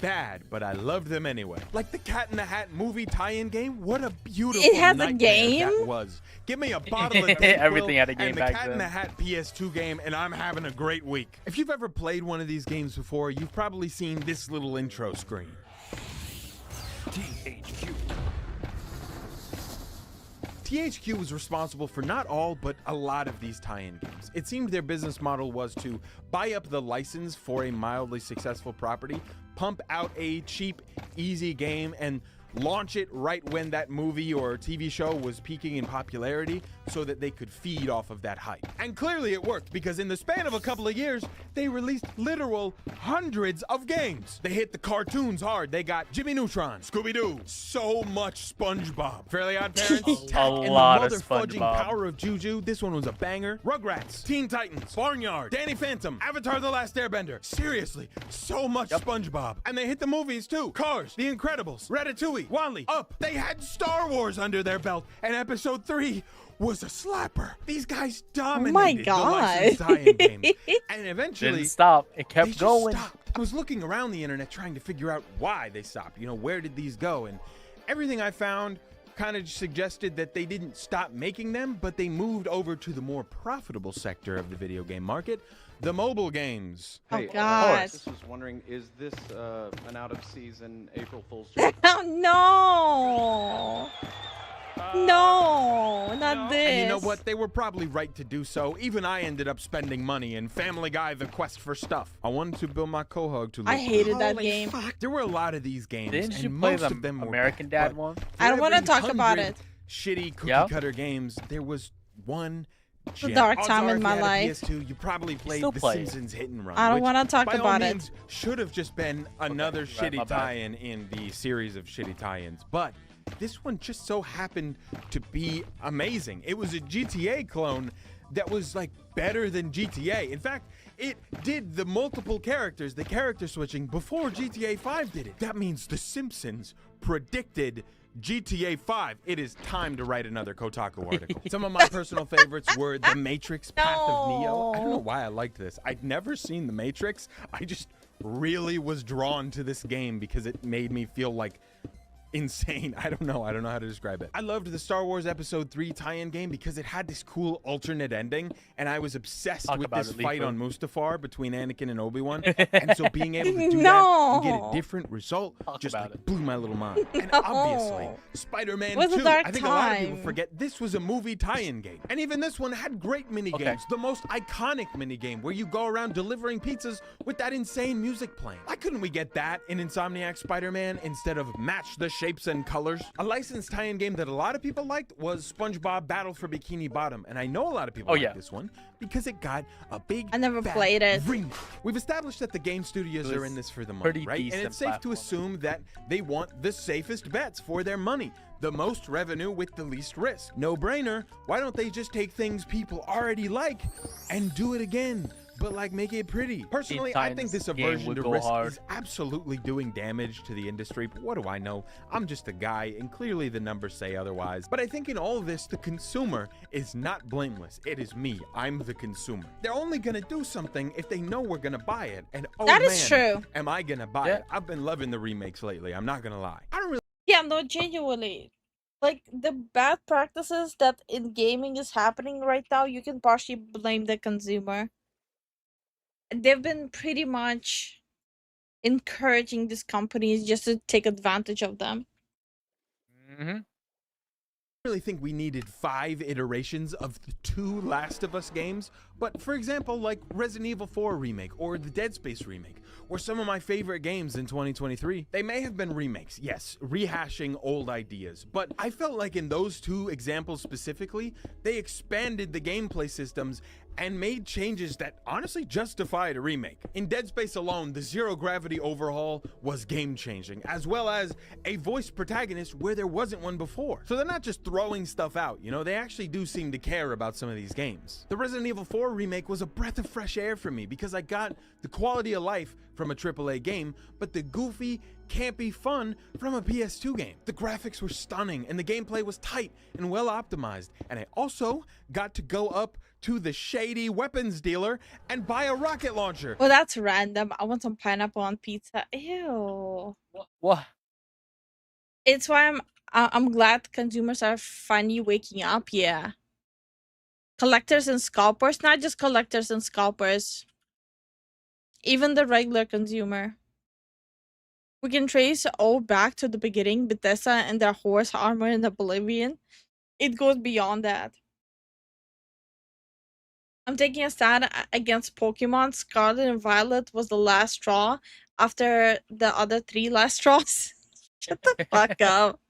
bad, but I loved them anyway. Like the Cat in the Hat movie tie-in game. What a beautiful It has a nightmare game? that was. Give me a bottle of Everything had a game and the back Cat in the then. Hat PS2 game, and I'm having a great week. If you've ever played one of these games before, you've probably seen this little intro screen. THQ. THQ was responsible for not all, but a lot of these tie-in games. It seemed their business model was to buy up the license for a mildly successful property, pump out a cheap, easy game, and launch it right when that movie or TV show was peaking in popularity so that they could feed off of that hype. And clearly it worked, because in the span of a couple of years, they released literal hundreds of games. They hit the cartoons hard. They got Jimmy Neutron, Scooby-Doo, so much SpongeBob, Fairly Odd Parents, Tack, and the lot of mother-fudging SpongeBob. Power of Juju. This one was a banger. Rugrats, Teen Titans, Barnyard, Danny Phantom, Avatar The Last Airbender. Seriously, so much SpongeBob. And they hit the movies too. Cars, The Incredibles, Ratatouille, Wall-E, Up. They had Star Wars under their belt, and Episode 3 was a slapper. These guys dominated the licensed tie-in game. And eventually, Didn't stop. It they kept just going. stopped. I was looking around the internet trying to figure out why they stopped. You know, where did these go? And everything I found kind of suggested that they didn't stop making them, but they moved over to the more profitable sector of the video game market, the mobile games. Oh, Hey, God. I just was wondering, is this an out-of-season April Fool's joke? Oh, no. No, not this. And you know what? They were probably right to do so. Even I ended up spending money in Family Guy: The Quest for Stuff. I wanted to build my Quahog to look I hated that Holy game. fuck. There were a lot of these games, Didn't and you play most the of them were American bad, Dad but one? for I don't want to every talk about 100 it. shitty cookie Yeah? cutter games, there was one It's a gem. dark Odds time are in if my you had a life. PS2, you probably played still The play it. Simpsons Hit and Run. I don't which, wanna talk by all about it. means, should have just been another right, my shitty bad. tie-in in the series of shitty tie-ins, but this one just so happened to be amazing. It was a GTA clone that was like better than GTA. In fact, it did the multiple characters, the character switching, before GTA 5 did it. That means The Simpsons predicted GTA 5. It is time to write another Kotaku article. Some of my personal favorites were The Matrix, Path of Neo. I don't know why I liked this. I'd never seen The Matrix. I just really was drawn to this game because it made me feel like insane. I don't know how to describe it. I loved the Star Wars Episode 3 tie-in game because it had this cool alternate ending, and I was obsessed Talk with about this it, fight Lifu. on Mustafar between Anakin and Obi-Wan. And so being able to do that and get a different result just about like blew my little mind. And No. obviously, Spider-Man It was a 2. dark I think a lot of people time. forget this was a movie tie-in game. And even this one had great mini games. The most iconic mini game where you go around delivering pizzas with that insane music playing. Why couldn't we get that in Insomniac Spider-Man instead of match the shapes and colors? A licensed tie-in game that a lot of people liked was SpongeBob Battle for Bikini Bottom, and I know a lot of people like this one because it got a big I never fat played it. ring. We've established that the game studios It are was in this for the money, pretty right? And decent it's safe to platform. assume that they want the safest bets for their money, the most revenue with the least risk. No brainer. Why don't they just take things people already like and do it again? But like make it pretty. Personally, I think this Titans game aversion would to go risk hard. is absolutely doing damage to the industry. But what do I know? I'm just a guy, and clearly the numbers say otherwise. But I think in all of this, the consumer is not blameless. It is me. I'm the consumer. They're only gonna do something if they know we're gonna buy it. And oh That man, is true. am I gonna buy it? I've been loving the remakes lately. I'm not gonna lie. I don't really Yeah, no, genuinely. Like, the bad practices that in gaming is happening right now, you can partially blame the consumer. They've been pretty much encouraging these companies just to take advantage of them. really think we needed 5 iterations of the 2 Last of Us games, but for example, like Resident Evil 4 remake or the Dead Space remake, were some of my favorite games in 2023. They may have been remakes, yes, rehashing old ideas, but I felt like in those 2 examples specifically, they expanded the gameplay systems and made changes that honestly justified a remake. In Dead Space alone, the zero gravity overhaul was game changing, as well as a voice protagonist where there wasn't one before. So they're not just throwing stuff out, you know, they actually do seem to care about some of these games. The Resident Evil 4 remake was a breath of fresh air for me because I got the quality of life from a AAA game, but the goofy, campy fun from a PS2 game. The graphics were stunning and the gameplay was tight and well optimized, and I also got to go up to the shady weapons dealer and buy a rocket launcher. Well, that's random. I want some pineapple on pizza. Ew. What? It's why I'm glad consumers are finally waking up. Yeah. Collectors and scalpers, not just collectors and scalpers. Even the regular consumer. We can trace all back to the beginning, Bethesda and their horse armor in Oblivion. It goes beyond that. I'm taking a stand against Pokemon. Scarlet and Violet was the last straw after the other 3 last straws. Shut the fuck up.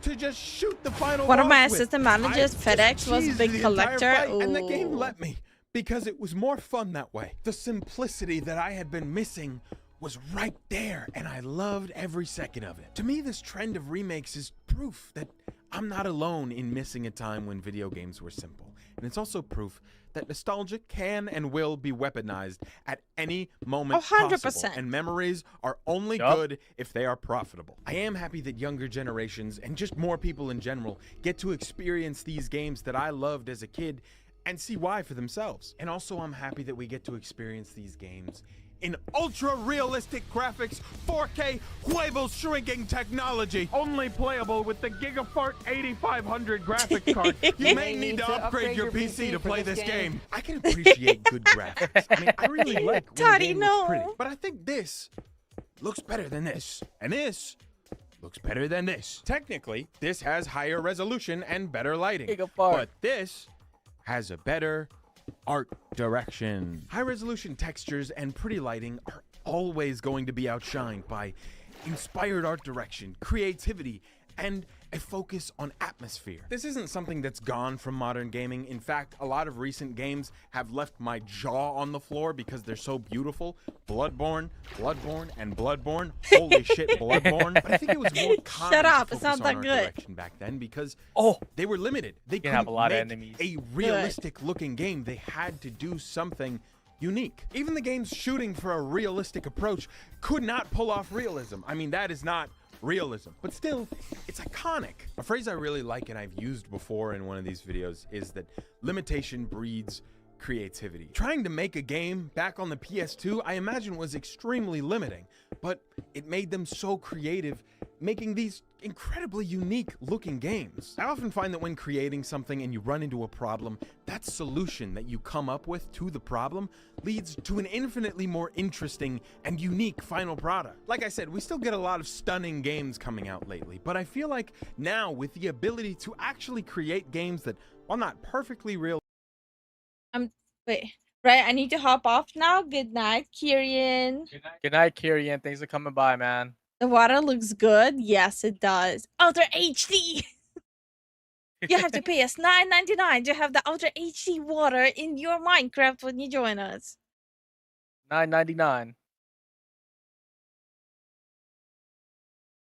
To just shoot the final One of my boss with. assistant managers, I FedEx, just was a cheesed big the entire collector. fight, and the game Ooh. let me because it was more fun that way. The simplicity that I had been missing was right there, and I loved every second of it. To me, this trend of remakes is proof that I'm not alone in missing a time when video games were simple. And it's also proof that nostalgia can and will be weaponized at any moment 100%. possible, and memories are only good if they are profitable. I am happy that younger generations, and just more people in general, get to experience these games that I loved as a kid and see why for themselves. And also I'm happy that we get to experience these games in ultra-realistic graphics, 4K huevos shrinking technology. Only playable with the Gigafart 8500 graphics card. You may need to upgrade your PC to play this game. I can appreciate good graphics. I mean, I really like when a game looks pretty. But I think this looks better than this. And this looks better than this. Technically, this has higher resolution and better lighting. But this has a better art direction. High resolution textures and pretty lighting are always going to be outshined by inspired art direction, creativity, and a focus on atmosphere. This isn't something that's gone from modern gaming. In fact, a lot of recent games have left my jaw on the floor because they're so beautiful. Bloodborne, and Bloodborne. Holy shit, Bloodborne. But I think it was more common Shut up, to it's focus not on that art good. direction back then because they were limited. They You couldn't have a lot of make enemies. a realistic looking game. They had to do something unique. Even the games shooting for a realistic approach could not pull off realism. I mean, that is not realism, but still, it's iconic. A phrase I really like and I've used before in one of these videos is that limitation breeds creativity. Trying to make a game back on the PS2, I imagine, was extremely limiting, but it made them so creative, making these incredibly unique looking games. I often find that when creating something and you run into a problem, that solution that you come up with to the problem leads to an infinitely more interesting and unique final product. Like I said, we still get a lot of stunning games coming out lately, but I feel like now with the ability to actually create games that, while not perfectly real, Wait, right, I need to hop off now. Good night, Kyrian. Good night, Kyrian. Thanks for coming by, man. The water looks good. Yes, it does. Ultra HD. You have to pay us $9.99 to have the Ultra HD water in your Minecraft when you join us. $9.99.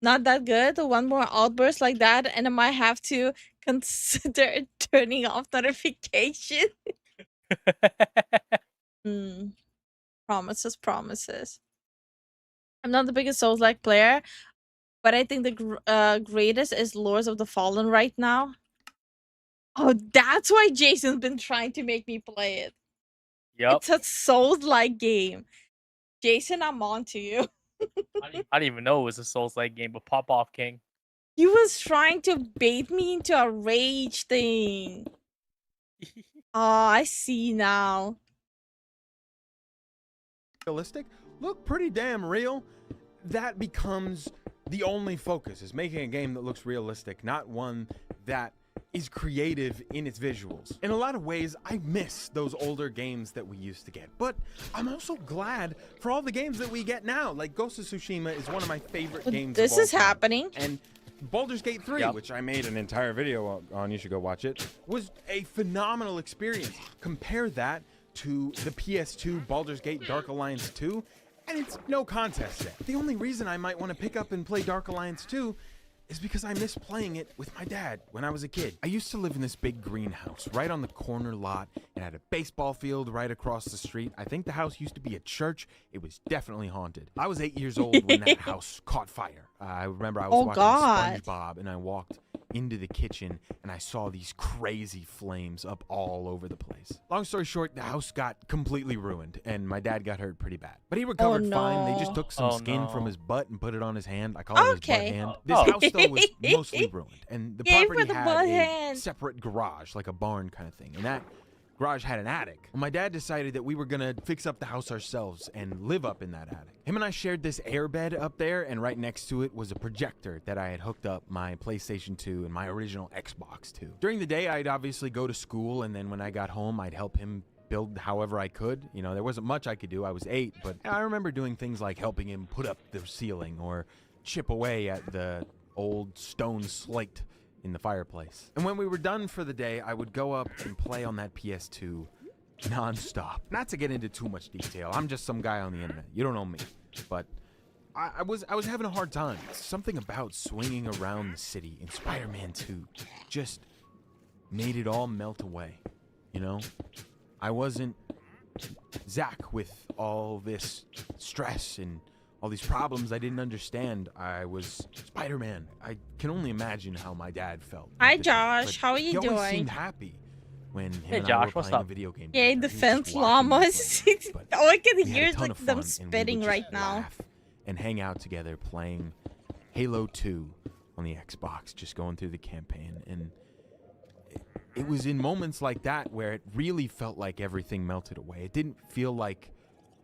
Not that good. One more outburst like that, and I might have to consider turning off notification. Promises. I'm not the biggest Souls-like player, but I think the greatest is Lords of the Fallen right now. Oh, that's why Jason's been trying to make me play it. Yep. It's a Souls-like game. Jason, I'm on to you. I didn't even know it was a Souls-like game, but pop off, King. He was trying to bait me into a rage thing. Oh, I see now. realistic, look pretty damn real. That becomes the only focus, is making a game that looks realistic, not one that is creative in its visuals. In a lot of ways, I miss those older games that we used to get, but I'm also glad for all the games that we get now. Like Ghost of Tsushima is one of my favorite games This of all is time. happening. And Baldur's Gate 3, which I made an entire video on, you should go watch it, was a phenomenal experience. Compare that to the PS2 Baldur's Gate Dark Alliance 2, and it's no contest there. The only reason I might want to pick up and play Dark Alliance 2 is because I miss playing it with my dad when I was a kid. I used to live in this big greenhouse right on the corner lot and had a baseball field right across the street. I think the house used to be a church. It was definitely haunted. I was 8 years old when that house caught fire. I remember I was watching SpongeBob and I walked into the kitchen and I saw these crazy flames up all over the place. Long story short, the house got completely ruined and my dad got hurt pretty bad. But he recovered fine. They just took some skin from his butt and put it on his hand. I call it his butt hand. This house though was mostly ruined, and the property had a separate garage, like a barn kind of thing, and that garage had an attic. Well, my dad decided that we were gonna fix up the house ourselves and live up in that attic. Him and I shared this airbed up there, and right next to it was a projector that I had hooked up my PlayStation 2 and my original Xbox to. During the day, I'd obviously go to school, and then when I got home, I'd help him build however I could. You know, there wasn't much I could do. I was 8, but I remember doing things like helping him put up the ceiling or chip away at the old stone slate in the fireplace. And when we were done for the day, I would go up and play on that PS2 non-stop. Not to get into too much detail, I'm just some guy on the internet. You don't know me. But I was having a hard time. Something about swinging around the city in Spider-Man 2 just made it all melt away, you know? I wasn't Zach with all this stress and all these problems I didn't understand. I was Spider-Man. I can only imagine how my dad felt. Hi, Josh. How are you he always doing? seemed happy when him Hey, and I Josh, were what's playing up? a video game. Yeah, together. the He was fence just watching me llamas. play. But All I can we hear had a is ton like of them fun, and we would spitting just right now. laugh and hang out together playing Halo 2 on the Xbox, just going through the campaign. And it was in moments like that where it really felt like everything melted away. It didn't feel like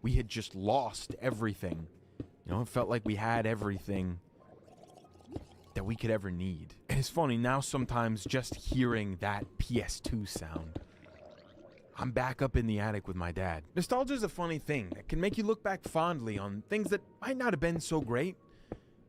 we had just lost everything. You know, it felt like we had everything that we could ever need. And it's funny, now sometimes just hearing that PS2 sound, I'm back up in the attic with my dad. Nostalgia's a funny thing that can make you look back fondly on things that might not have been so great,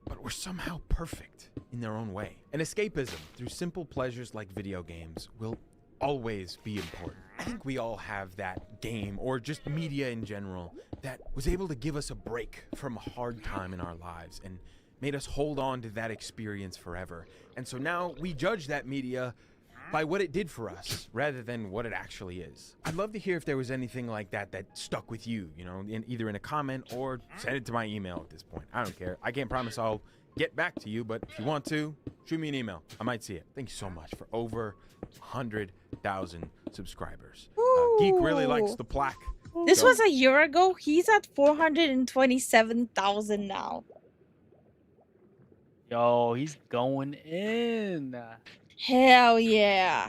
but were somehow perfect in their own way. And escapism through simple pleasures like video games will always be important. I think we all have that game, or just media in general, that was able to give us a break from a hard time in our lives and made us hold on to that experience forever. And so now we judge that media by what it did for us rather than what it actually is. I'd love to hear if there was anything like that that stuck with you, you know, either in a comment or send it to my email at this point. I don't care. I can't promise I'll get back to you, but if you want to, shoot me an email. I might see it. Thank you so much for over 100,000 subscribers. Geek really likes the plaque. This So- was a year ago. He's at 427,000 now. Yo, he's going in. Hell yeah.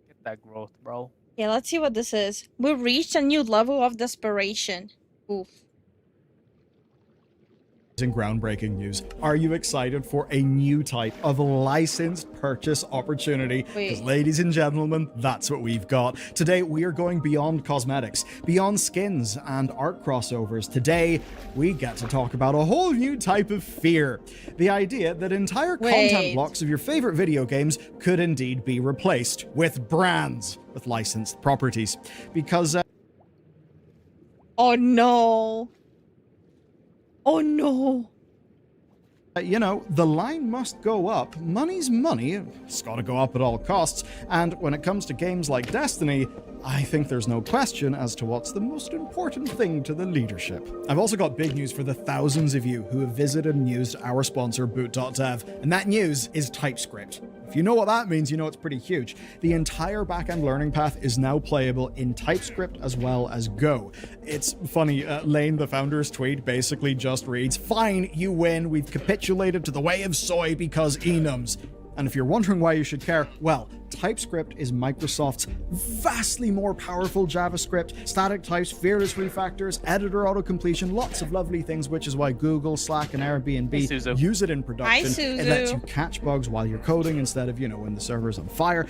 Get that growth, bro. Yeah, let's see what this is. We reached a new level of desperation. Oof. In groundbreaking news, are you excited for a new type of licensed purchase opportunity? Because ladies and gentlemen, that's what we've got. Today we are going beyond cosmetics, beyond skins and art crossovers. Today we get to talk about a whole new type of fear. The idea that entire content blocks of your favorite video games could indeed be replaced with brands with licensed properties. Because oh no. Oh no. You know, the line must go up. Money's money. It's got to go up at all costs. And when it comes to games like Destiny, I think there's no question as to what's the most important thing to the leadership. I've also got big news for the thousands of you who have visited and used our sponsor, Boot.dev. And that news is TypeScript. If you know what that means, you know it's pretty huge. The entire backend learning path is now playable in TypeScript as well as Go. It's funny, Lane, the founder's tweet, basically just reads, "Fine, you win. We've capitulated to the way of soy because enums." And if you're wondering why you should care, well, TypeScript is Microsoft's vastly more powerful JavaScript, static types, fearless refactors, editor autocompletion, lots of lovely things, which is why Google, Slack, and Airbnb use it in production. Hi, It lets you Suzu. catch bugs while you're coding instead of, you know, when the server's on fire.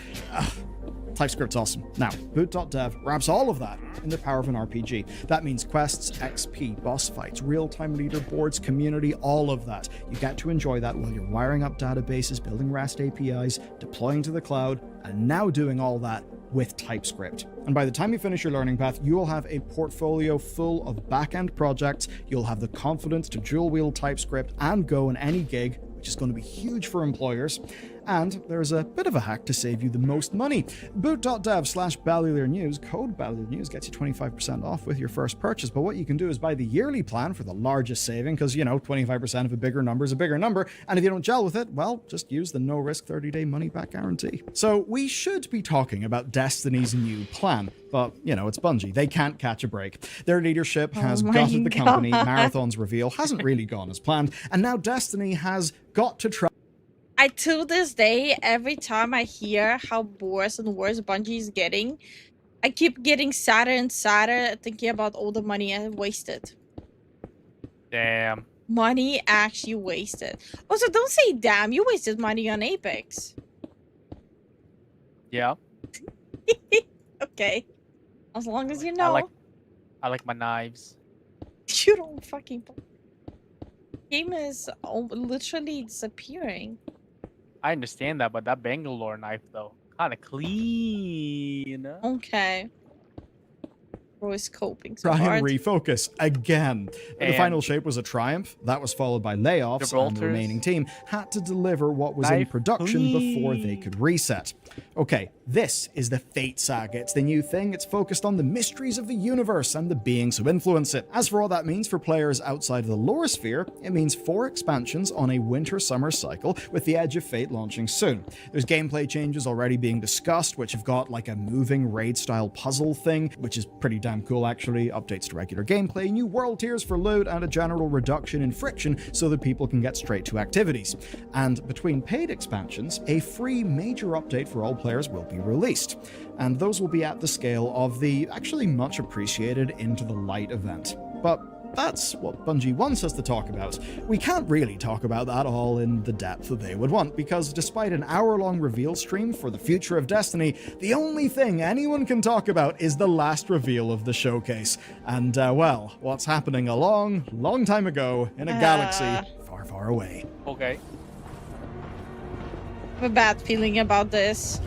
TypeScript's awesome. Now, Boot.dev wraps all of that in the power of an RPG. That means quests, XP, boss fights, real-time leaderboards, community, all of that. You get to enjoy that while you're wiring up databases, building REST APIs, deploying to the cloud, and now doing all that with TypeScript. And by the time you finish your learning path, you will have a portfolio full of back-end projects. You'll have the confidence to dual-wield TypeScript and Go in any gig, which is going to be huge for employers. And there's a bit of a hack to save you the most money. Boot.dev/Ballier News, code Ballier News gets you 25% off with your first purchase. But what you can do is buy the yearly plan for the largest saving, because, you know, 25% of a bigger number is a bigger number. And if you don't gel with it, well, just use the no-risk 30-day money-back guarantee. So we should be talking about Destiny's new plan. But, you know, it's Bungie. They can't catch a break. Their leadership has gutted the company. Marathon's reveal hasn't really gone as planned. And now Destiny has got to try. To this day, every time I hear how worse and worse Bungie is getting, I keep getting sadder and sadder thinking about all the money I wasted. Damn. Money actually wasted. Also, don't say damn, you wasted money on Apex. Yeah. Okay. As long as you know. I like my knives. You don't fucking... Game is literally disappearing. I understand that, but that Bangalore knife though, kind of clean. Okay. Bro is coping so Try and hard. refocus again. The And final shape was a triumph. That was followed by layoffs, and the Gibraltar's remaining team had to deliver what was in knife production before they could reset. Okay, this is the Fate Saga. It's the new thing. It's focused on the mysteries of the universe and the beings who influence it. As for all that means for players outside of the lore sphere, it means 4 expansions on a winter-summer cycle, with the Edge of Fate launching soon. There's gameplay changes already being discussed, which have got like a moving raid-style puzzle thing, which is pretty damn cool actually, updates to regular gameplay, new world tiers for loot, and a general reduction in friction so that people can get straight to activities. And between paid expansions, a free major update for all players will be released. And those will be at the scale of the actually much appreciated Into the Light event. But that's what Bungie wants us to talk about. We can't really talk about that all in the depth that they would want, because despite an hour-long reveal stream for the future of Destiny, the only thing anyone can talk about is the last reveal of the showcase. And, well, what's happening a long, long time ago in a galaxy far, far away. Okay. I have a bad feeling about this.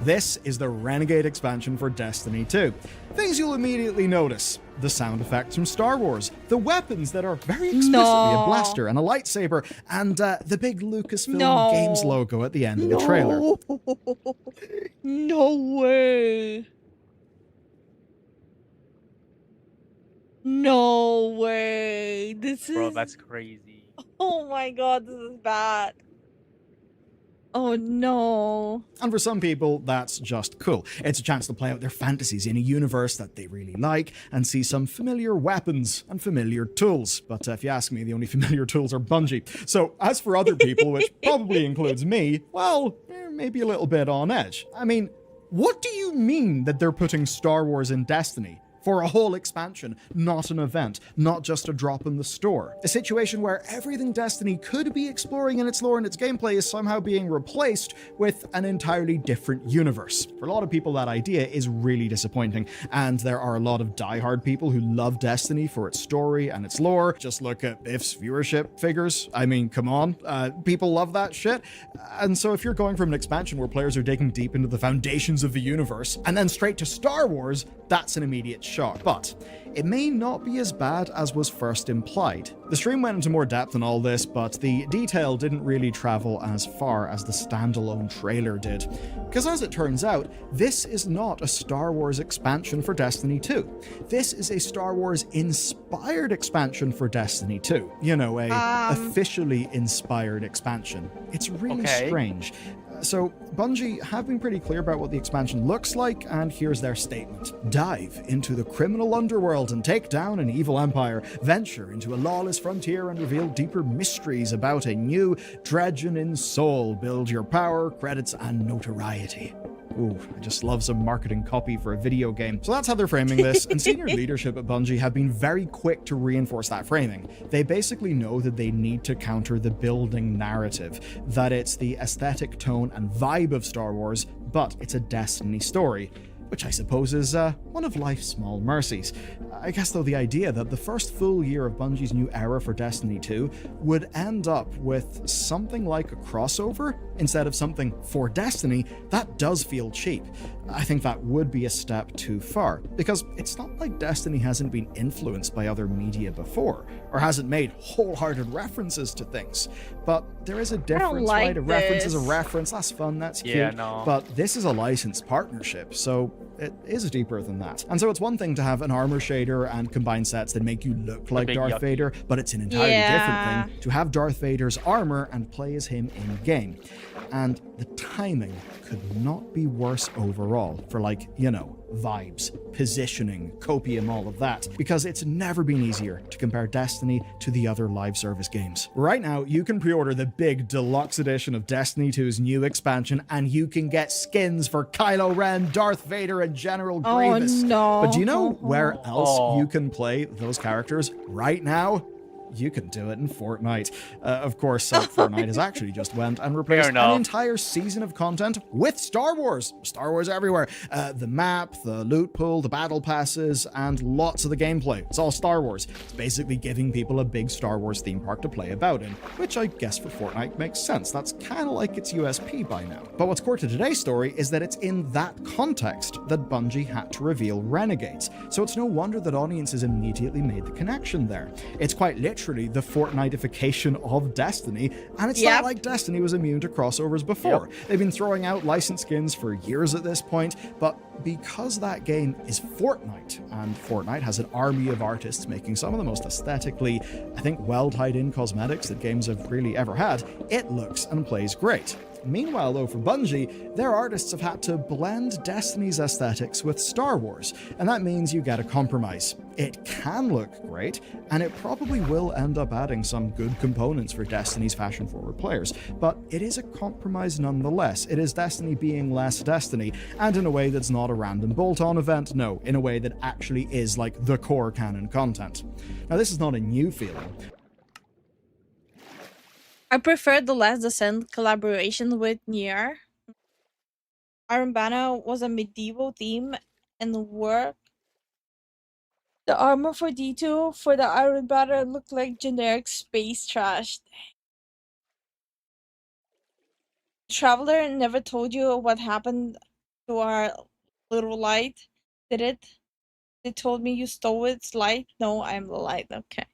This is the Renegade expansion for Destiny 2. Things you'll immediately notice. The sound effects from Star Wars, the weapons that are very explicitly a blaster and a lightsaber, and the big Lucasfilm Games logo at the end of the trailer. No way. No way. This is... Bro, that's crazy. Oh my god, this is bad. Oh no. And for some people, that's just cool. It's a chance to play out their fantasies in a universe that they really like and see some familiar weapons and familiar tools. But if you ask me, the only familiar tools are Bungie. So as for other people, which probably includes me, well, maybe a little bit on edge. I mean, what do you mean that they're putting Star Wars in Destiny? For a whole expansion, not an event, not just a drop in the store. A situation where everything Destiny could be exploring in its lore and its gameplay is somehow being replaced with an entirely different universe. For a lot of people, that idea is really disappointing, and there are a lot of diehard people who love Destiny for its story and its lore. Just look at IF's viewership figures. I mean, come on, people love that shit. And so if you're going from an expansion where players are digging deep into the foundations of the universe, and then straight to Star Wars, that's an immediate shock. But it may not be as bad as was first implied. The stream went into more depth on all this, but the detail didn't really travel as far as the standalone trailer did. Because as it turns out, this is not a Star Wars expansion for Destiny 2. This is a Star Wars inspired expansion for Destiny 2. You know, a officially inspired expansion. It's really strange. So, Bungie have been pretty clear about what the expansion looks like, and here's their statement. Dive into the criminal underworld and take down an evil empire. Venture into a lawless frontier and reveal deeper mysteries about a new Dredgen in Soul. Build your power, credits, and notoriety. Ooh, I just love some marketing copy for a video game. So that's how they're framing this, and senior leadership at Bungie have been very quick to reinforce that framing. They basically know that they need to counter the building narrative, that it's the aesthetic tone and vibe of Star Wars, but it's a Destiny story, which I suppose is one of life's small mercies. I guess, though, the idea that the first full year of Bungie's new era for Destiny 2 would end up with something like a crossover instead of something for Destiny, that does feel cheap. I think that would be a step too far, because it's not like Destiny hasn't been influenced by other media before, or hasn't made wholehearted references to things. But there is a difference, right? A reference is a reference, that's fun, that's cute. Yeah, no. But this is a licensed partnership, so it is deeper than that. And so it's one thing to have an armor shader and combine sets that make you look like Darth Vader, but it's an entirely different thing to have Darth Vader's armor and play as him in-game. And the timing could not be worse overall for, like, you know, vibes, positioning, copium, all of that, because it's never been easier to compare Destiny to the other live service games. Right now, you can pre-order the big deluxe edition of Destiny 2's new expansion, and you can get skins for Kylo Ren, Darth Vader, and General Grievous. Oh no. But do you know where else you can play those characters right now? you can do it in Fortnite. Of course, Fortnite has actually just went and replaced an entire season of content with Star Wars. Star Wars everywhere. The map, the loot pool, the battle passes, and lots of the gameplay. It's all Star Wars. It's basically giving people a big Star Wars theme park to play about in, which I guess for Fortnite makes sense. That's kind of like its USP by now. But what's core to today's story is that it's in that context that Bungie had to reveal Renegades. So it's no wonder that audiences immediately made the connection there. It's quite literally the Fortniteification of Destiny, and it's not like Destiny was immune to crossovers before. They've been throwing out licensed skins for years at this point, but because that game is Fortnite, and Fortnite has an army of artists making some of the most aesthetically, I think, well-tied-in cosmetics that games have really ever had, it looks and plays great. Meanwhile, though, for Bungie, their artists have had to blend Destiny's aesthetics with Star Wars, and that means you get a compromise. It can look great, and it probably will end up adding some good components for Destiny's fashion-forward players, but it is a compromise nonetheless. It is Destiny being less Destiny, and in a way that's not a random bolt-on event, no, in a way that actually is like the core canon content. Now, this is not a new feeling. I prefer the Last Descent collaboration with Nier. Iron Banner was a medieval theme and work. The armor for D2 for the Iron Banner looked like generic space trash. Traveler never told you what happened to our little light, did it? They told me you stole its light? No, I'm the light, okay.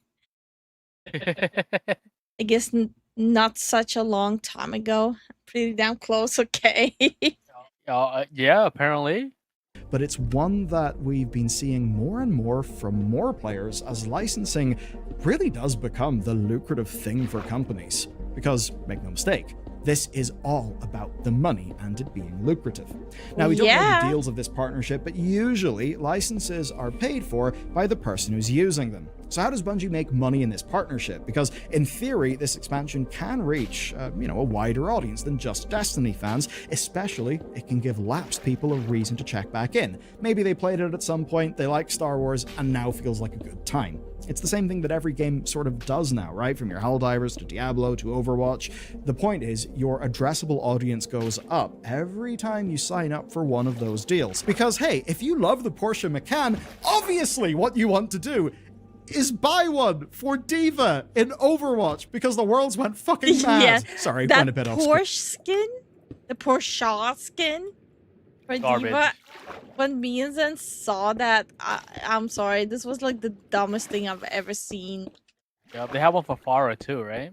I guess not such a long time ago. Pretty damn close, okay. Yeah, apparently. But it's one that we've been seeing more and more from more players as licensing really does become the lucrative thing for companies. Because, make no mistake, this is all about the money and it being lucrative. Now, we don't know the deals of this partnership, but usually licenses are paid for by the person who's using them. So how does Bungie make money in this partnership? Because in theory, this expansion can reach, a wider audience than just Destiny fans, especially it can give lapsed people a reason to check back in. Maybe they played it at some point, they like Star Wars, and now feels like a good time. It's the same thing that every game sort of does now, right? From your Helldivers to Diablo to Overwatch. The point is, your addressable audience goes up every time you sign up for one of those deals. Because hey, if you love the Porsche Macan, obviously what you want to do is buy one for Diva in Overwatch because the world's went fucking mad. Sorry, went a bit off. Porsche skin? The Porsche skin for Diva? When me and Zen saw that, I'm sorry, this was like the dumbest thing I've ever seen. Yeah, they have one for Farah too, right?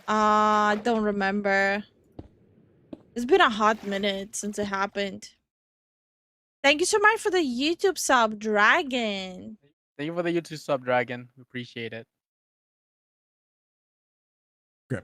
I don't remember. It's been a hot minute since it happened. Thank you so much for the YouTube sub, Dragon. Thank you for the YouTube sub, Dragon. We appreciate it.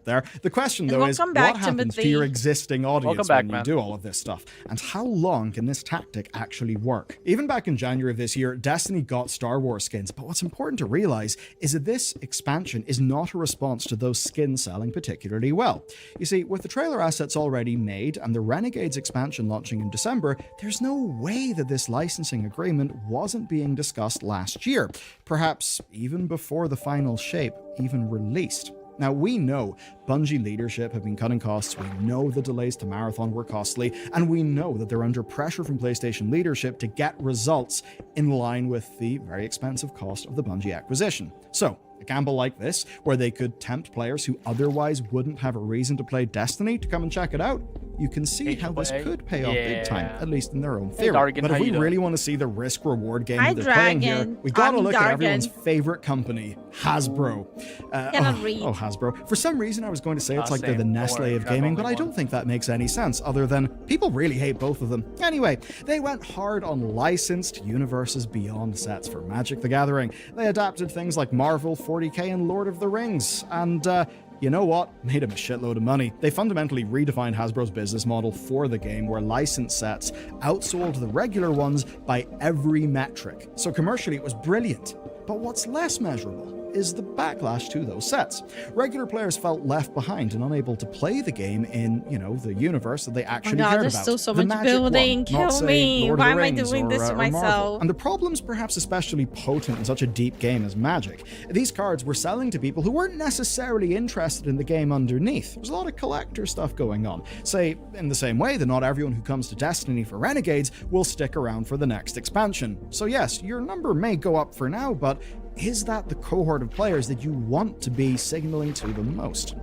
There. The question, though, is what happens to your existing audience when you do all of this stuff? And how long can this tactic actually work? Even back in January of this year, Destiny got Star Wars skins, but what's important to realize is that this expansion is not a response to those skins selling particularly well. You see, with the trailer assets already made and the Renegades expansion launching in December, there's no way that this licensing agreement wasn't being discussed last year, perhaps even before the final shape even released. Now, we know Bungie leadership have been cutting costs, we know the delays to Marathon were costly, and we know that they're under pressure from PlayStation leadership to get results in line with the very expensive cost of the Bungie acquisition. So, a gamble like this, where they could tempt players who otherwise wouldn't have a reason to play Destiny to come and check it out, you can see how this could pay off big time, at least in their own theory. But if we really want to see the risk-reward game that they're playing here, we gotta look at everyone's favorite company, Hasbro. Hasbro. For some reason, I was going to say it's like they're the Nestle of gaming, but I don't think that makes any sense, other than people really hate both of them. Anyway, they went hard on licensed universes beyond sets for Magic the Gathering. They adapted things like Marvel, 40K, and Lord of the Rings, and you know what? Made them a shitload of money. They fundamentally redefined Hasbro's business model for the game, where licensed sets outsold the regular ones by every metric. So commercially, it was brilliant. But what's less measurable is the backlash to those sets. Regular players felt left behind and unable to play the game in, the universe that they actually cared there's about. still so The much magic building. one, Kill not, say, me. Lord of Why the am I Rings doing this or to Marvel. myself? And the problem's perhaps especially potent in such a deep game as Magic. These cards were selling to people who weren't necessarily interested in the game underneath. There's a lot of collector stuff going on. Say, in the same way that not everyone who comes to Destiny for Renegades will stick around for the next expansion. So yes, your number may go up for now, but is that the cohort of players that you want to be signaling to the most?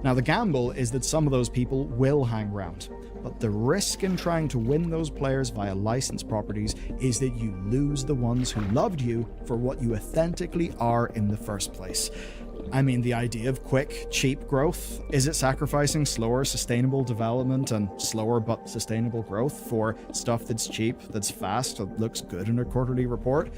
Now, the gamble is that some of those people will hang around, but the risk in trying to win those players via licensed properties is that you lose the ones who loved you for what you authentically are in the first place. I mean, the idea of quick, cheap growth, is it sacrificing slower, sustainable development and slower but sustainable growth for stuff that's cheap, that's fast, that looks good in a quarterly report?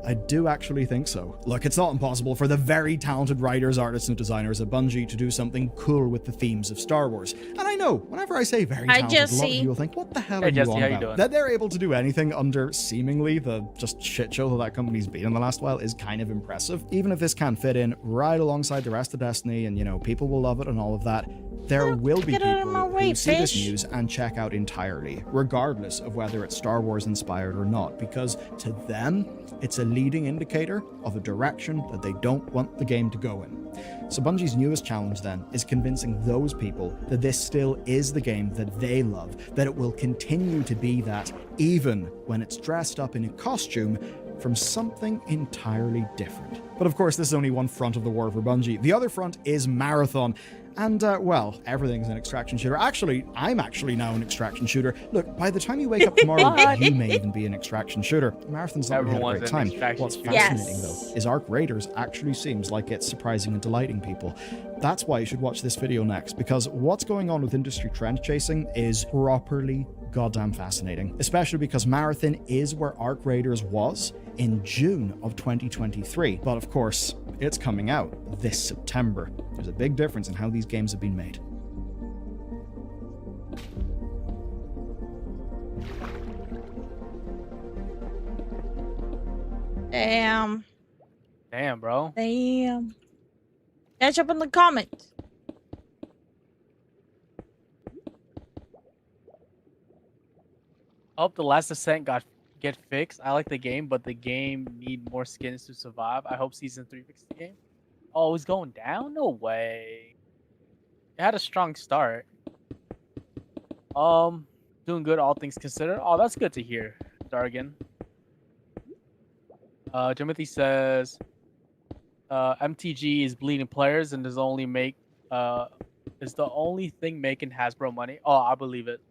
I do actually think so. Look, it's not impossible for the very talented writers, artists, and designers at Bungie to do something cool with the themes of Star Wars. And I know, whenever I say very talented, a lot of you will think, what the hell are you on about? That they're able to do anything under seemingly the just shit show that company's been in the last while is kind of impressive. Even if this can fit in right alongside the rest of Destiny and, people will love it and all of that, there will be people who see this news and check out entirely, regardless of whether it's Star Wars inspired or not, because to them, it's a leading indicator of a direction that they don't want the game to go in. So Bungie's newest challenge then is convincing those people that this still is the game that they love, that it will continue to be that even when it's dressed up in a costume from something entirely different. But of course, this is only one front of the war for Bungie. The other front is Marathon. And, well, everything's an extraction shooter. Actually, I'm actually now an extraction shooter. Look, by the time you wake up tomorrow, you may even be an extraction shooter. Marathon's not really had a great time. What's fascinating, though, is Arc Raiders actually seems like it's surprising and delighting people. That's why you should watch this video next, because what's going on with industry trend chasing is properly goddamn fascinating. Especially because Marathon is where Arc Raiders was in June of 2023. But of course, it's coming out this September. There's a big difference in how these games have been made. Damn. Damn, bro. Damn. Catch up in the comments. I hope the Last Ascent get fixed. I like the game, but the game need more skins to survive. I hope Season 3 fixes the game. Oh, it's going down? No way. It had a strong start. Doing good, all things considered. Oh, that's good to hear, Dargan. Timothy says, MTG is bleeding players and is the only thing making Hasbro money. Oh, I believe it.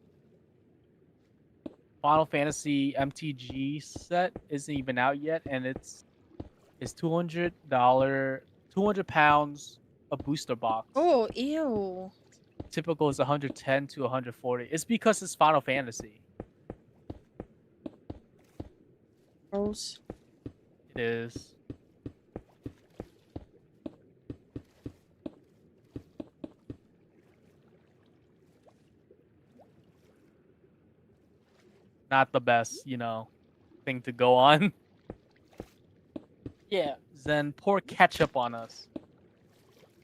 Final Fantasy MTG set isn't even out yet, and it's $200, £200 a booster box. Oh, ew. Typical is 110 to 140. It's because it's Final Fantasy. Gross. It is. Not the best, thing to go on. Yeah, Zen, pour ketchup on us.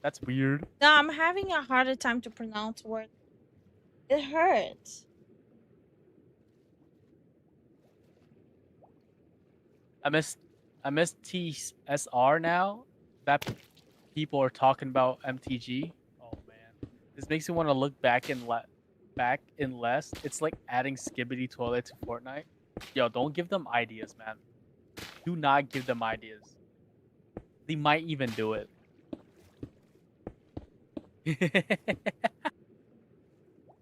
That's weird. No, I'm having a harder time to pronounce words. It hurts. I miss TSR now. That people are talking about MTG. Oh man, this makes me want to look back in less. It's like adding Skibbity Toilet to Fortnite. Yo, don't give them ideas, man. Do not give them ideas. They might even do it.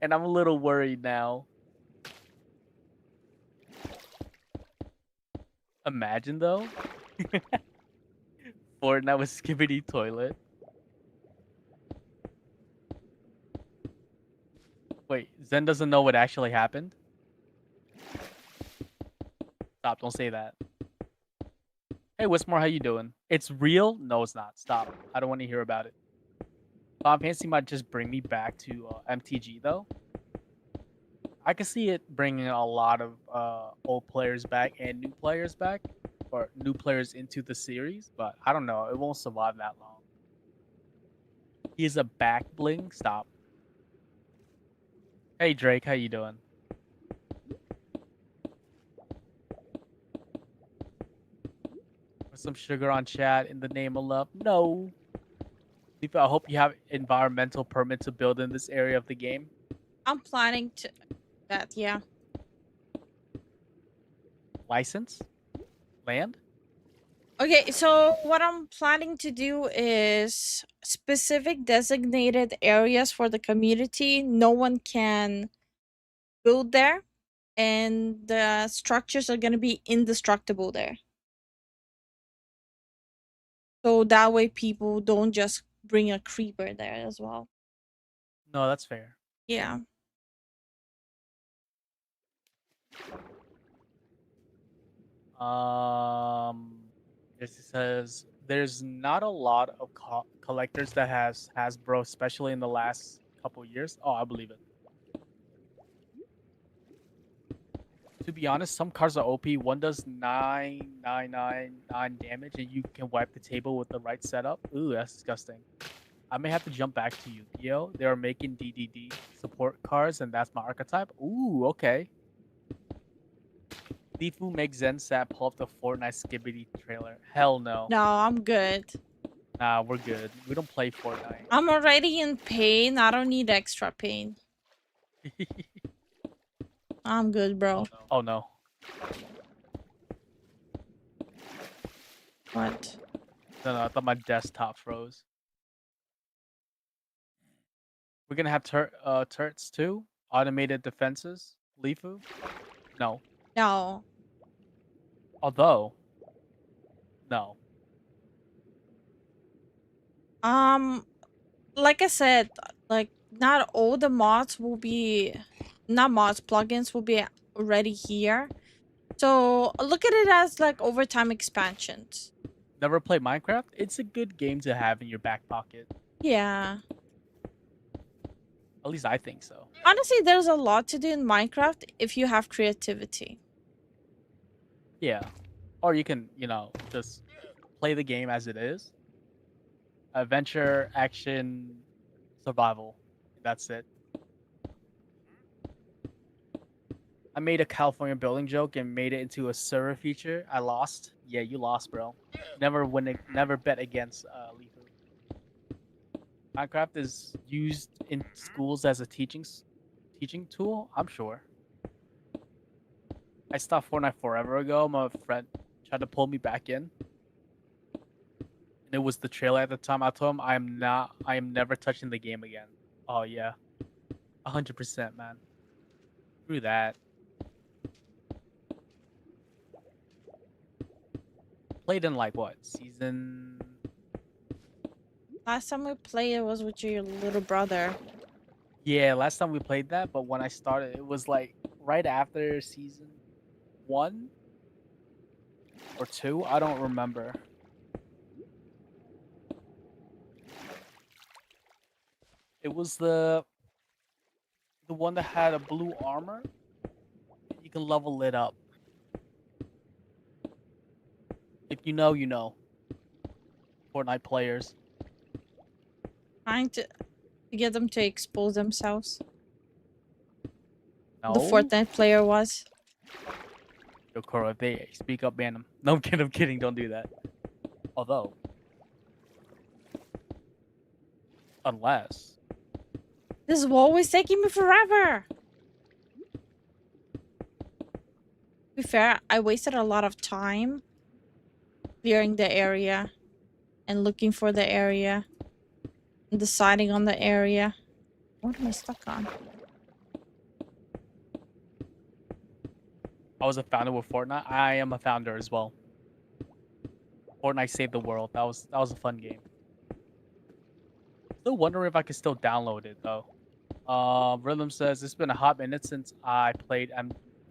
And I'm a little worried now. Imagine though. Fortnite with Skibbity Toilet. Wait, Zen doesn't know what actually happened? Stop, don't say that. Hey, Wismore, how you doing? It's real? No, it's not. Stop. I don't want to hear about it. Final Fantasy might just bring me back to MTG, though. I can see it bringing a lot of old players back and new players back. or new players into the series, but I don't know. It won't survive that long. He's a back bling. Stop. Hey Drake, how you doing? Put some sugar on chat in the name of love. No. Lifu, I hope you have environmental permit to build in this area of the game. I'm planning to that, yeah. License? Land? Okay, so what I'm planning to do is specific designated areas for the community. No one can build there, and the structures are going to be indestructible there. So that way people don't just bring a creeper there as well. No, that's fair. Yeah. It says there's not a lot of collectors that has Hasbro, especially in the last couple years. Oh, I believe it. To be honest, some cards are OP. One does 9,999 damage, and you can wipe the table with the right setup. Ooh, that's disgusting. I may have to jump back to Yu-Gi-Oh. They are making DDD support cards, and that's my archetype. Ooh, okay. Lifu makes Zen Sat pull up the Fortnite Skibbity trailer. Hell no. No, I'm good. Nah, we're good. We don't play Fortnite. I'm already in pain. I don't need extra pain. I'm good, bro. Oh no. What? No, I thought my desktop froze. We're gonna have turrets too? Automated defenses? Lifu? No. No. Although. No. Like I said, like not all the mods will be, not mods, plugins will be already here. So look at it as like overtime expansions. Never played Minecraft? It's a good game to have in your back pocket. Yeah. At least I think so. Honestly, there's a lot to do in Minecraft if you have creativity. Yeah. Or you can, just play the game as it is. Adventure, action, survival. That's it. I made a California building joke and made it into a server feature. I lost. Yeah, you lost, bro. Never bet against Lifu. Minecraft is used in schools as a teaching tool, I'm sure. I stopped Fortnite forever ago. My friend tried to pull me back in. And it was the trailer at the time. I told him I am never touching the game again. Oh yeah. 100%, man. Screw that. Played in like what? Season. Last time we played it was with your little brother. Yeah, last time we played that, but when I started, it was like right after season 1 or 2. I don't remember. It was the one that had a blue armor. You can level it up. If you know, you know. Fortnite players. Trying to get them to expose themselves. No. The Fortnite player was. Yo, Koro, if they speak up, ban them. No, I'm kidding. Don't do that. Although. Unless. This wall is taking me forever. To be fair, I wasted a lot of time clearing the area and looking for the area and deciding on the area. What am I stuck on? I was a founder with Fortnite. I am a founder as well. Fortnite saved the world. That was a fun game. Still wondering if I can still download it though. Rhythm says it's been a hot minute since I played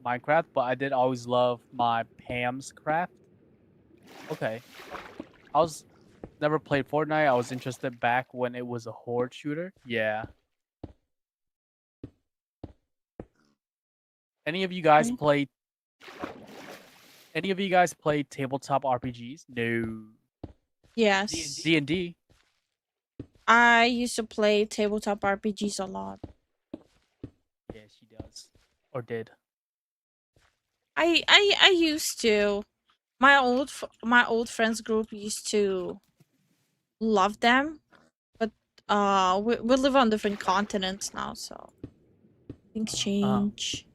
Minecraft, but I did always love my Pam's craft. Okay. I was never played Fortnite. I was interested back when it was a horde shooter. Yeah. Any of you guys play Any of you guys play tabletop RPGs? No. Yes. D&D. I used to play tabletop RPGs a lot. Yeah, she does. Or did. I used to. My old friends group used to love them, but we live on different continents now, so things change.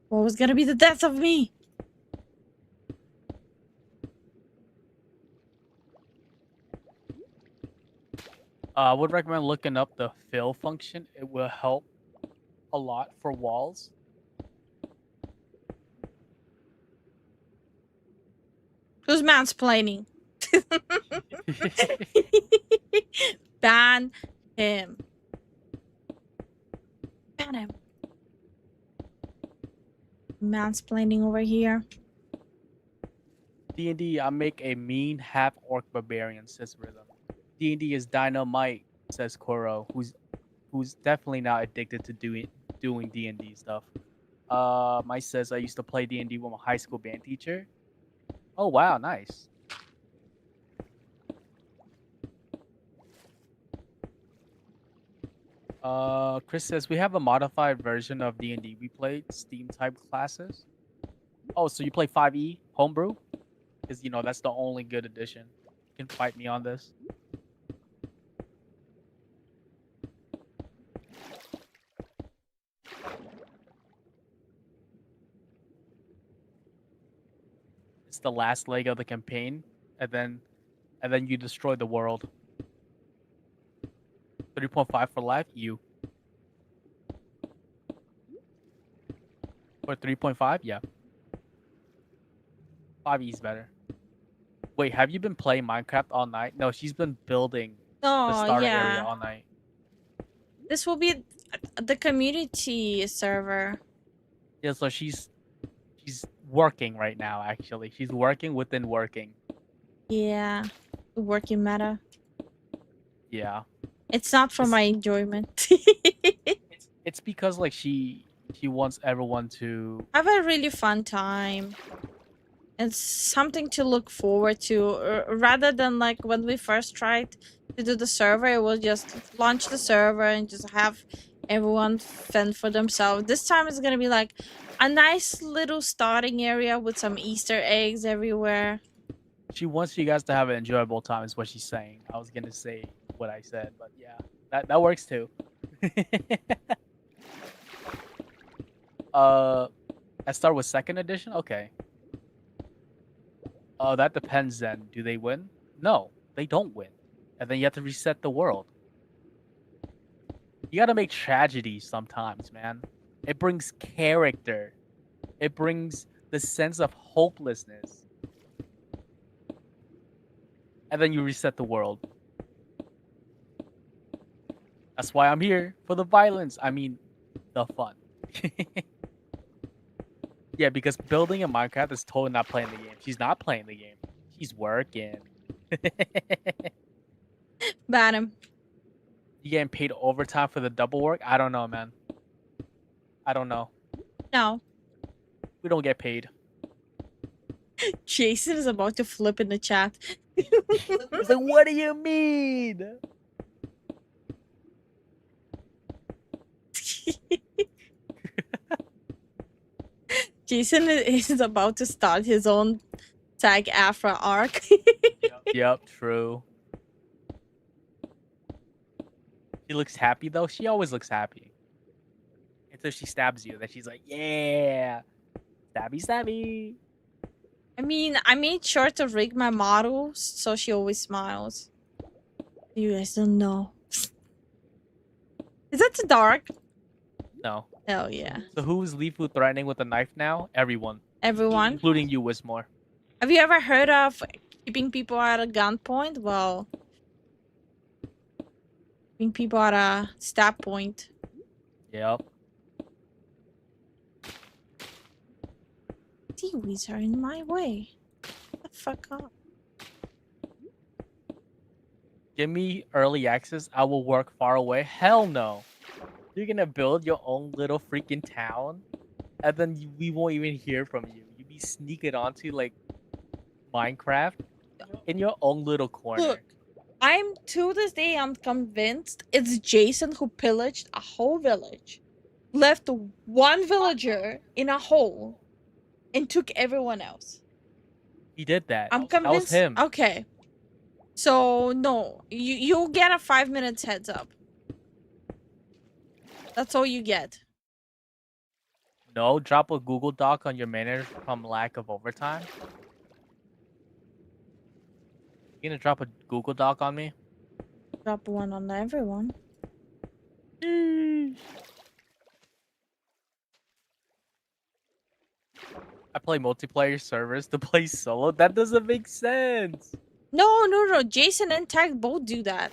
What was gonna be the death of me? I would recommend looking up the fill function. It will help a lot for walls. Who's mansplaining? Ban him. Ban him. Mansplaining over here. D&D, I make a mean half-orc barbarian, says Rhythm. D&D is dynamite, says Koro, who's definitely not addicted to doing D&D stuff. Mike says I used to play D&D with my high school band teacher. Oh wow, nice. Chris says we have a modified version of D&D. We played Steam type classes. Oh, so you play 5e homebrew? Because you know that's the only good edition. You can fight me on this. It's the last leg of the campaign, and then you destroy the world. 3.5 for life, you. For 3.5, yeah. 5e is better. Wait, have you been playing Minecraft all night? No, she's been building the starter area all night. This will be the community server. Yeah, so she's working right now, actually. She's working within working. Yeah. The working meta. Yeah. It's not for my enjoyment. It's because like she wants everyone to Have a really fun time. It's something to look forward to, rather than like when we first tried to do the server, it was just launch the server and just have everyone fend for themselves. This time it's gonna be like a nice little starting area with some Easter eggs everywhere. She wants you guys to have an enjoyable time is what she's saying. I was gonna say what I said, but yeah. That works too. I start with 2nd edition? Okay. That depends then. Do they win? No, they don't win. And then you have to reset the world. You gotta make tragedy sometimes, man. It brings character. It brings the sense of hopelessness. And then you reset the world. That's why I'm here. For the violence. I mean, the fun. Yeah, because building in Minecraft is totally not playing the game. She's not playing the game. She's working. Ban him. You getting paid overtime for the double work? I don't know, man. I don't know. No. We don't get paid. Jason is about to flip in the chat. He's like, what do you mean? Jason is about to start his own Tag Afra arc. Yep, true. She looks happy though. She always looks happy. Until she stabs you. Then she's like, yeah. Stabby, stabby. I mean, I made sure to rig my models so she always smiles. You guys don't know. Is that too dark? No. Hell yeah. So who's Lifu threatening with a knife now? Everyone. Everyone? Including you, Wismore. Have you ever heard of keeping people at a gunpoint? Well, keeping people at a stab point. Yep. Seaweeds are in my way. Get the fuck up. give me early access, I will work far away. Hell no. You're gonna build your own little freaking town, and then we won't even hear from you. You be sneaking onto like Minecraft in your own little corner. Look, I'm to this day I'm convinced it's Jason who pillaged a whole village, left one villager in a hole, and took everyone else. He did that. I'm That was convinced. him. Okay, so no, you'll get a 5 minutes heads up. That's all you get. No, drop a Google Doc on your manager from lack of overtime. You gonna drop a Google Doc on me? Drop one on everyone. I play multiplayer servers to play solo. That doesn't make sense. No. Jason and Tag both do that.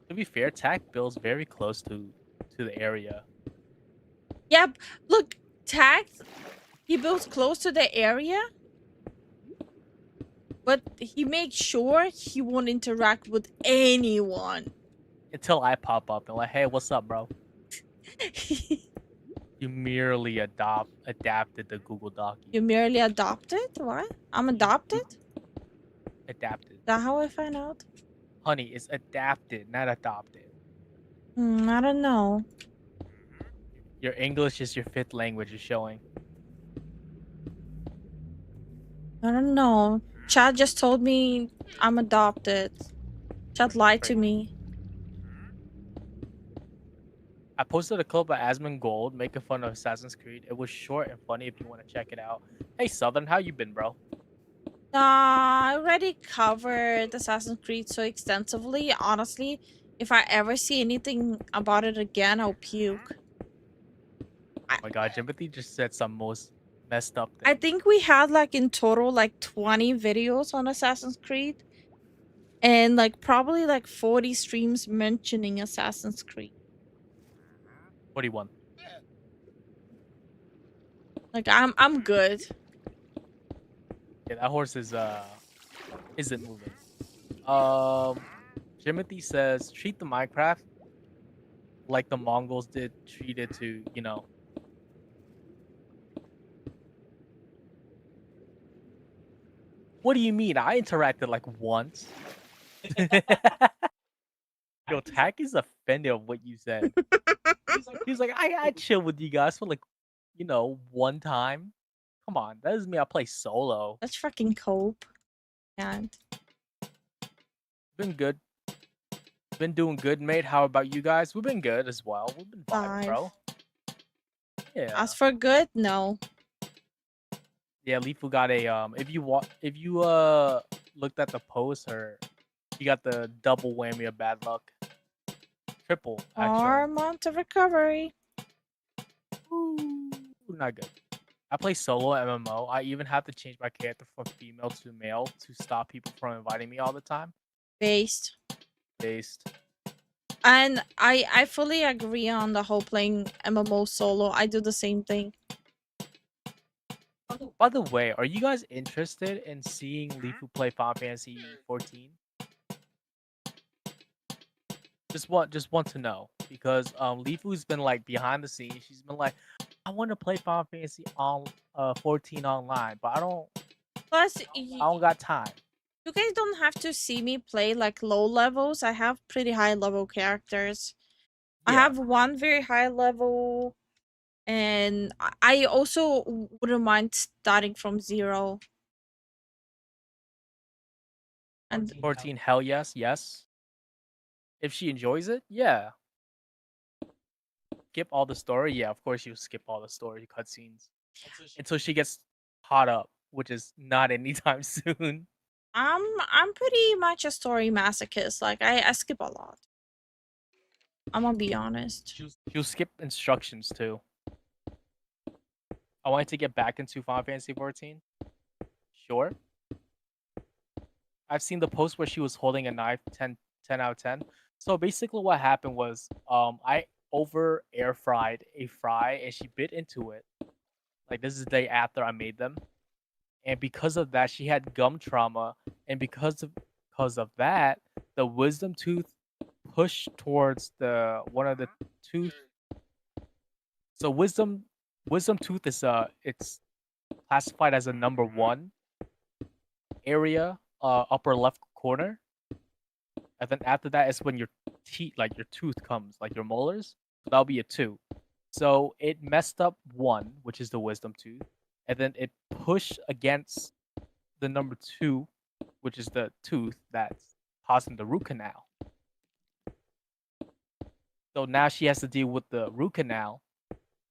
To be fair, Tac builds very close to the area. Yep. Look, Tag, he builds close to the area, but he makes sure he won't interact with anyone. Until I pop up and like, hey, what's up, bro? You merely adapted the Google Doc. You merely adopted? What? I'm adopted? Adapted. Is that how I find out? Honey, it's adapted, not adopted. I don't know. Your English is your fifth language is showing. I don't know. Chad just told me I'm adopted. Chad lied to me. I posted a clip of Asmongold making fun of Assassin's Creed. It was short and funny if you want to check it out. Hey, Southern, how you been, bro? I already covered Assassin's Creed so extensively. Honestly, if I ever see anything about it again, I'll puke. Oh my god, Jimothy just said some most messed up thing. I think we had like in total like 20 videos on Assassin's Creed. And like probably like 40 streams mentioning Assassin's Creed. 41. Like I'm good. Yeah, that horse is isn't moving. Jimothy says treat the Minecraft like the Mongols did treat it to, you know. What do you mean? I interacted like once. Yo, Tack is offended of what you said. He's like, I chill with you guys for like, you know, one time. Come on, that doesn't mean I play solo. Let's fucking cope. And Been good. Been doing good, mate. How about you guys? We've been good as well. We've been vibing, bro. Yeah. as for good, no. Yeah, Lifu got a if you looked at the post, she got the double whammy of bad luck. Triple, actually. 4 months of recovery. Ooh, not good. I play solo MMO. I even have to change my character from female to male to stop people from inviting me all the time. Based. And I fully agree on the whole playing MMO solo. I do the same thing. By the way, are you guys interested in seeing Lifu play Final Fantasy 14? Just want to know, because Lifu's been like behind the scenes. She's been like, I want to play Final Fantasy on 14 online, but I don't got time. You guys don't have to see me play like low levels. I have pretty high level characters. I have one very high level, and I also wouldn't mind starting from 0. And 14, hell yes. If she enjoys it, yeah. Skip all the story, yeah. Of course, you skip all the story cutscenes until she gets caught up, which is not anytime soon. I'm pretty much a story masochist. Like I skip a lot. I'm gonna be honest. She'll skip instructions too. I wanted to get back into Final Fantasy 14. Sure. I've seen the post where she was holding a knife. 10 out of 10. So basically what happened was I over air fried a fry and she bit into it. Like, this is the day after I made them. And because of that, she had gum trauma. And because because of that, the wisdom tooth pushed towards the one of the tooth. So wisdom tooth is it's classified as a number 1 area, upper left corner, and then after that is when your teeth, like your tooth comes, like your molars. So that'll be a 2. So it messed up 1, which is the wisdom tooth, and then it pushed against the number 2, which is the tooth that's causing the root canal. So now she has to deal with the root canal,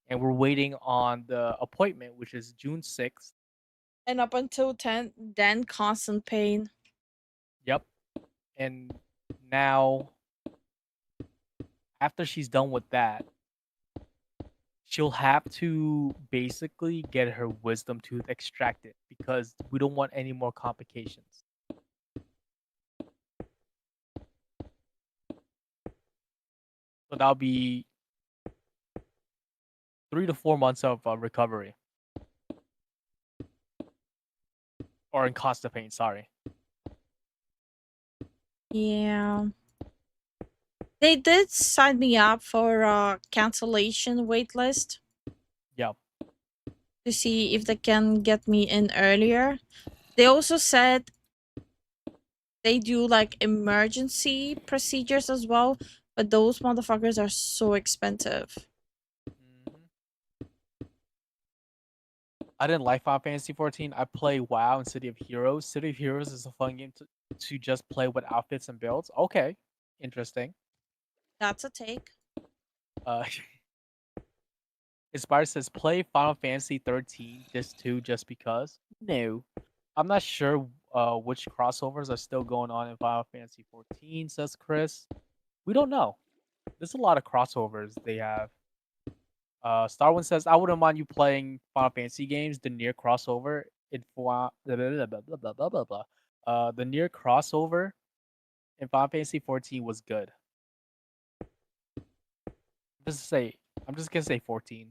and we're waiting on the appointment, which is June 6th. And up until 10, then constant pain. Yep. And now, after she's done with that, she'll have to basically get her wisdom tooth extracted because we don't want any more complications. So that'll be 3 to 4 months of recovery. Or in constant pain, sorry. Yeah. They did sign me up for a cancellation waitlist. Yep. To see if they can get me in earlier. They also said they do like emergency procedures as well, but those motherfuckers are so expensive. I didn't like Final Fantasy 14. I play WoW and City of Heroes. City of Heroes is a fun game to just play with outfits and builds. Okay, interesting. That's a take. Inspired says play Final Fantasy 13 Disc 2 just because. No, I'm not sure which crossovers are still going on in Final Fantasy 14. Says Chris. We don't know. There's a lot of crossovers they have. Starwin says, I wouldn't mind you playing Final Fantasy games. The near crossover in the near crossover in Final Fantasy 14 was good. I'm just gonna say 14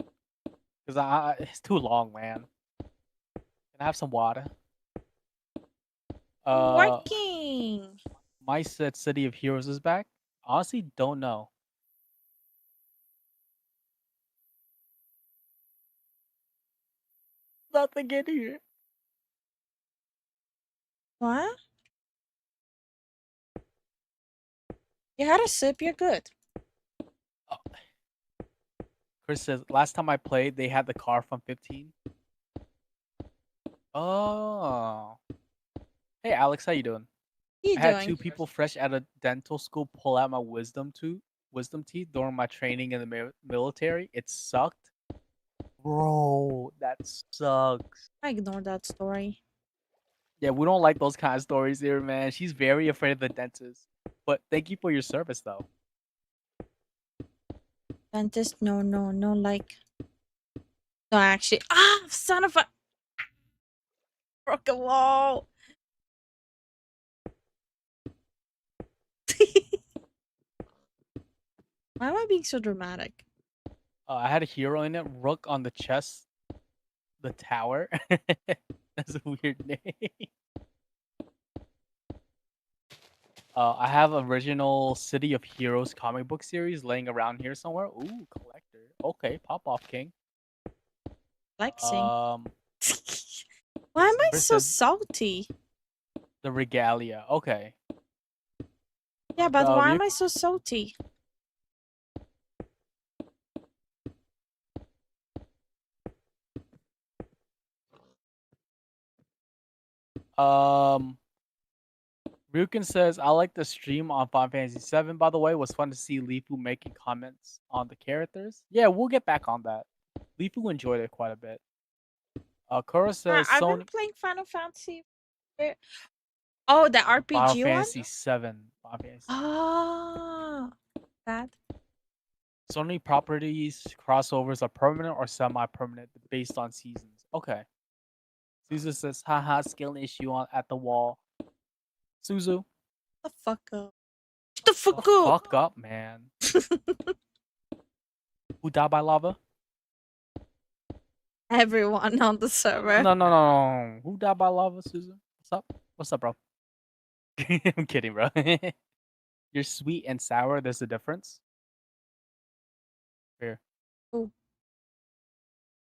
because it's too long, man. Can I have some water? Working. Mike said City of Heroes is back. Honestly, don't know. Nothing in here. What? You had a sip, you're good. Chris says, last time I played, they had the car from 15. Oh. Hey, Alex, how you doing? You I had doing? 2 people fresh out of dental school pull out my wisdom teeth during my training in the military. It sucked. Bro, that sucks. I ignore that story. Yeah, we don't like those kind of stories here, man. She's very afraid of the dentist. But thank you for your service, though. Dentist, no, like. No, actually. Son of a. Broke a wall. Why am I being so dramatic? I had a hero in it. Rook on the chest. The tower. That's a weird name. I have original City of Heroes comic book series laying around here somewhere. Ooh, collector. Okay, pop off, king. Flexing. Why am I so says salty? the regalia. Okay. Yeah, but why am I so salty? Ryukin says, I like the stream on Final Fantasy 7, by the way. It was fun to see Lifu making comments on the characters. Yeah, we'll get back on that. Lifu enjoyed it quite a bit. Kura says, I've been playing Final Fantasy. Oh, the RPG Final one? Fantasy 7. Final Fantasy. Ah, that. Sony properties crossovers are permanent or semi-permanent based on seasons. Okay. Suzu says, haha, skill issue at the wall. Suzu. The fuck up. Shut the fuck up. Fuck up, man. Who died by lava? Everyone on the server. No. Who died by lava, Suzu? What's up? What's up, bro? I'm kidding, bro. You're sweet and sour. There's a difference. Here. Ooh.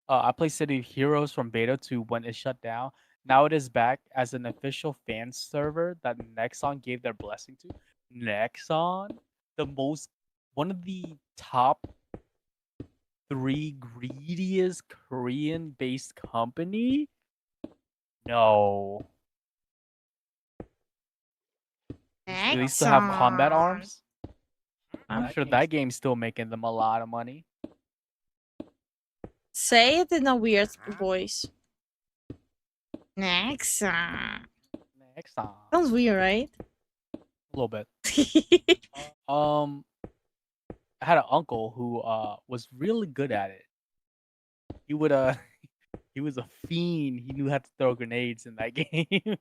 I played City of Heroes from beta to when it shut down. Now it is back as an official fan server that Nexon gave their blessing to. Nexon, one of the top 3 greediest Korean-based company. No. Do they still have combat arms? I'm sure that game's still making them a lot of money. Say it in a weird voice. Nexon. Nexon. Sounds weird, right? A little bit. I had an uncle who was really good at it. He would he was a fiend. He knew how to throw grenades in that game.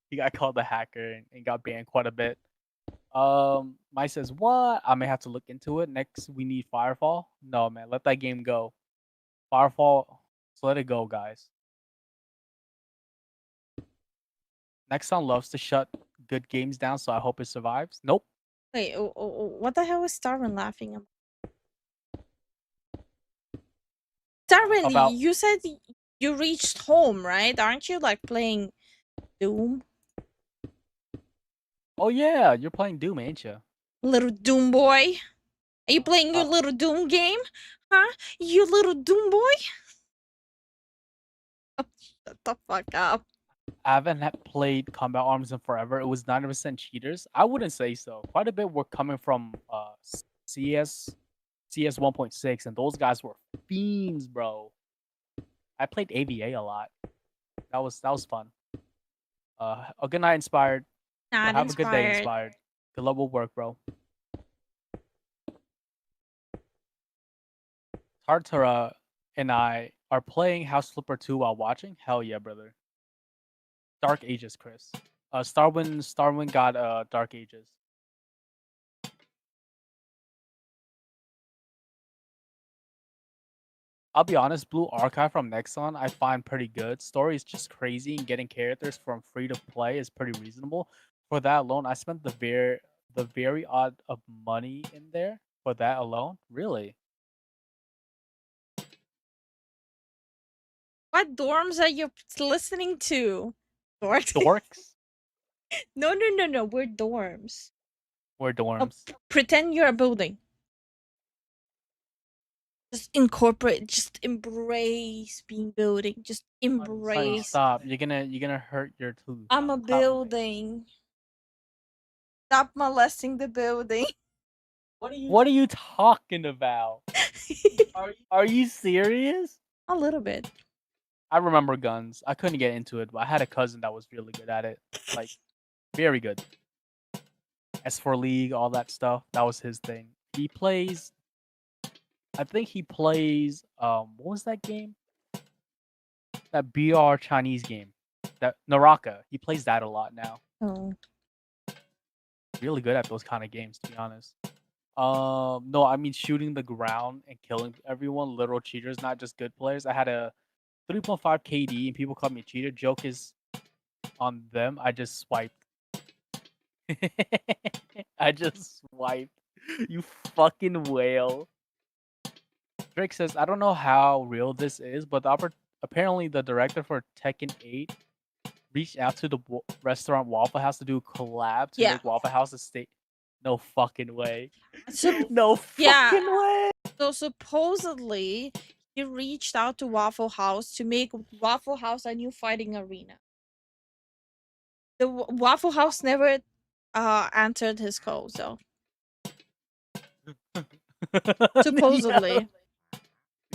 He got called a hacker and got banned quite a bit. Mike says, what? I may have to look into it. Next, we need Firefall. No, man, let that game go. Firefall, so let it go, guys. Nexon loves to shut good games down, so I hope it survives. Nope. Wait, what the hell is Starwin laughing about? Starwin, you said you reached home, right? Aren't you like playing Doom? Oh yeah, you're playing Doom, ain't you? Little Doom boy? Are you playing your little Doom game? Huh? You little Doom boy? Oh, shut the fuck up. I haven't played Combat Arms in forever. It was 90% cheaters. I wouldn't say so. Quite a bit were coming from CS 1.6, and those guys were fiends, bro. I played AVA a lot. That was fun. A good night, Inspired. Not have a good day, inspired. Inspired. Good luck will work, bro. Tartara and I are playing House Flipper 2 while watching. Hell yeah, brother. Dark Ages, Chris. Starwin got Dark Ages. I'll be honest, Blue Archive from Nexon I find pretty good. Story is just crazy, and getting characters from free to play is pretty reasonable. For that alone, I spent the very odd of money in there for that alone. Really? What dorms are you listening to? Dorks? Dorks? No. We're dorms. We're dorms. Pretend you're a building. Just incorporate. Just embrace being building. Just Honey, embrace. stop. You're gonna hurt your tooth. I'm a building. Stop molesting the building. What are you talking about? Are you serious? A little bit. I remember guns. I couldn't get into it, but I had a cousin that was really good at it. Like, very good. As for League, all that stuff, that was his thing. He plays... I think he plays... what was that game? That BR Chinese game. That Naraka. He plays that a lot now. Oh. Really good at those kind of games, to be honest. No, I mean shooting the ground and killing everyone. Literal cheaters, not just good players. I had a 3.5 KD and people called me a cheater. Joke is on them. I just swiped. I just swiped. You fucking whale. Drake says, I don't know how real this is, but apparently the director for Tekken 8 reached out to the restaurant Waffle House to do a collab to make Waffle House a state. No fucking way. No fucking way. So supposedly he reached out to Waffle House to make Waffle House a new fighting arena. The Waffle House never answered his call, so supposedly.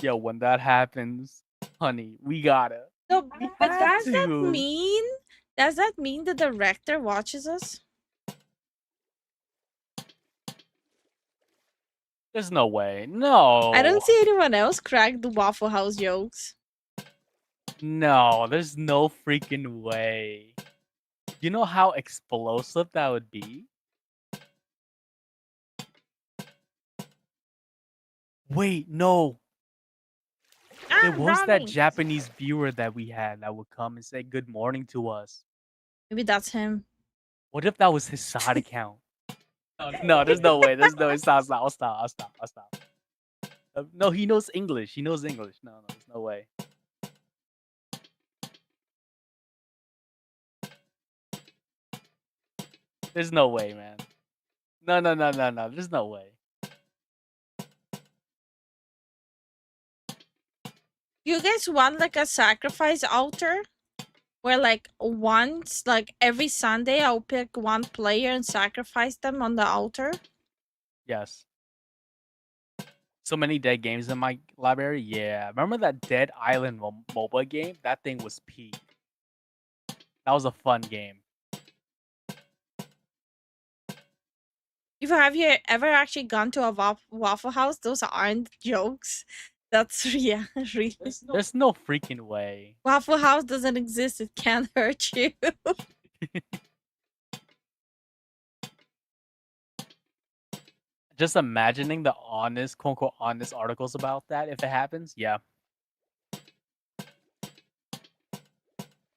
Yo, when that happens, honey, we gotta. No, but does that mean the director watches us? There's no way. No. I don't see anyone else crack the Waffle House jokes. No, there's no freaking way. You know how explosive that would be? Wait, no. It was that Japanese viewer that we had that would come and say good morning to us. Maybe that's him. What if that was his side account? No, there's no way. There's no way. Stop. No, he knows English. He knows English. No, there's no way. There's no way, man. No. There's no way. You guys want like a sacrifice altar? Where like once, like every Sunday, I'll pick one player and sacrifice them on the altar? Yes. So many dead games in my library. Yeah. Remember that Dead Island MOBA game? That thing was peak. That was a fun game. Have you ever actually gone to a Waffle House? Those aren't jokes. That's yeah, really. There's no freaking way. Waffle House doesn't exist. It can't hurt you. Just imagining the honest, quote unquote, honest articles about that if it happens. Yeah.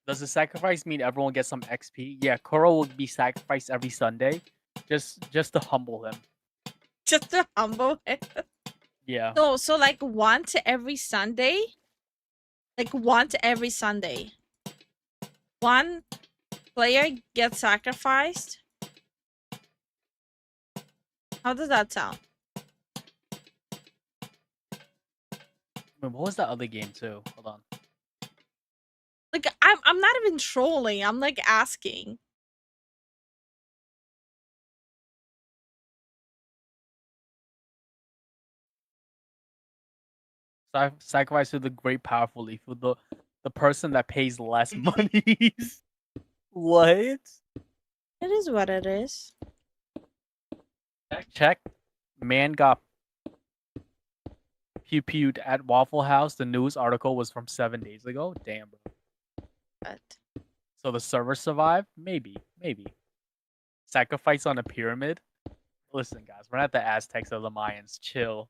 Does the sacrifice mean everyone gets some XP? Yeah, Koro will be sacrificed every Sunday, just to humble him. Just to humble him. Yeah. No, so like once every Sunday. Like once every Sunday. One player gets sacrificed. How does that sound? Wait, what was that other game too? Hold on. Like I'm not even trolling. I'm like asking. Sacrifice to the great powerful Lifu, the person that pays less money. What? It is what it is. Check. Man got pew-pewed at Waffle House. The news article was from 7 days ago. Damn, bro. What? So the server survived? Maybe. Sacrifice on a pyramid? Listen, guys, we're not the Aztecs or the Mayans. Chill.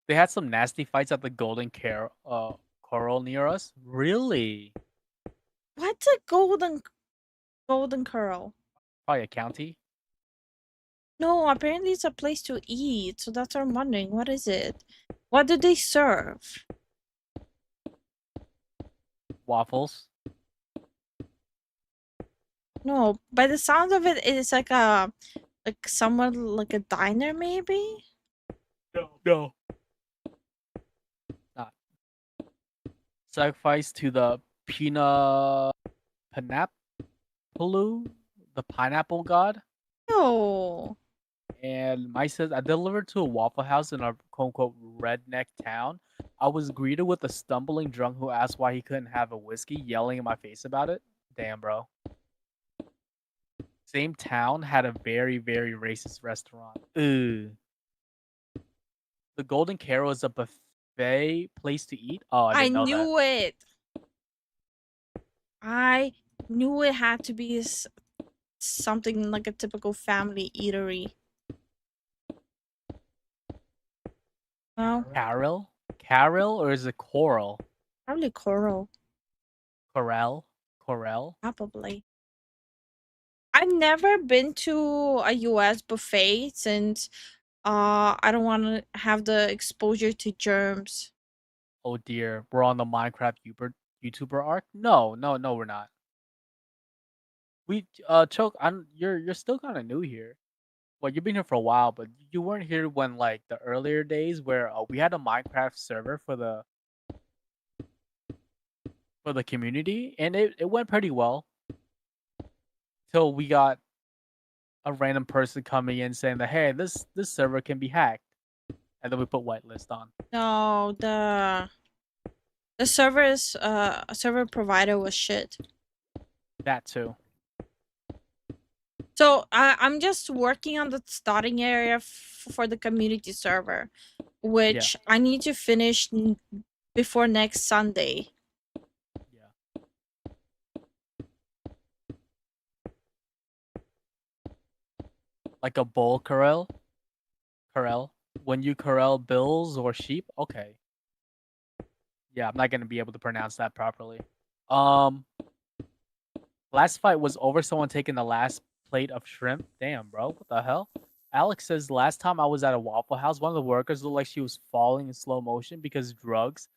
They had some nasty fights at the Golden Coral near us. Really? What's a golden curl? Probably a county. No, apparently it's a place to eat. So that's what I'm wondering. What is it? What do they serve? Waffles. No, by the sound of it, it's like somewhat like a diner, maybe. No. Not. Sacrifice to the Pinapaloo, the pineapple god. No. And Mike says, I delivered to a Waffle House in a quote-unquote redneck town. I was greeted with a stumbling drunk who asked why he couldn't have a whiskey, yelling in my face about it. Damn, bro. Same town had a very, very racist restaurant. Ugh. The Golden Carol is a buffet place to eat. Oh, I didn't know that. Knew it. I knew it had to be something like a typical family eatery. No. Carol? Carol or is it Coral? Probably Coral. Corral? Probably. I've never been to a US buffet since I don't want to have the exposure to germs. Oh dear, we're on the Minecraft YouTuber arc? No, we're not. We Choke, you're still kind of new here. Well, you've been here for a while, but you weren't here when like the earlier days where we had a Minecraft server for the community, and it went pretty well. Till we got a random person coming in saying that, hey, this server can be hacked, and then we put whitelist on. No, the server provider was shit. That too. So I'm just working on the starting area for the community server, which I need to finish before next Sunday. Like a bull corral? When you corral bills or sheep? Okay. Yeah, I'm not gonna be able to pronounce that properly. Last fight was over someone taking the last plate of shrimp. Damn, bro, what the hell? Alex says last time I was at a Waffle House, one of the workers looked like she was falling in slow motion because drugs.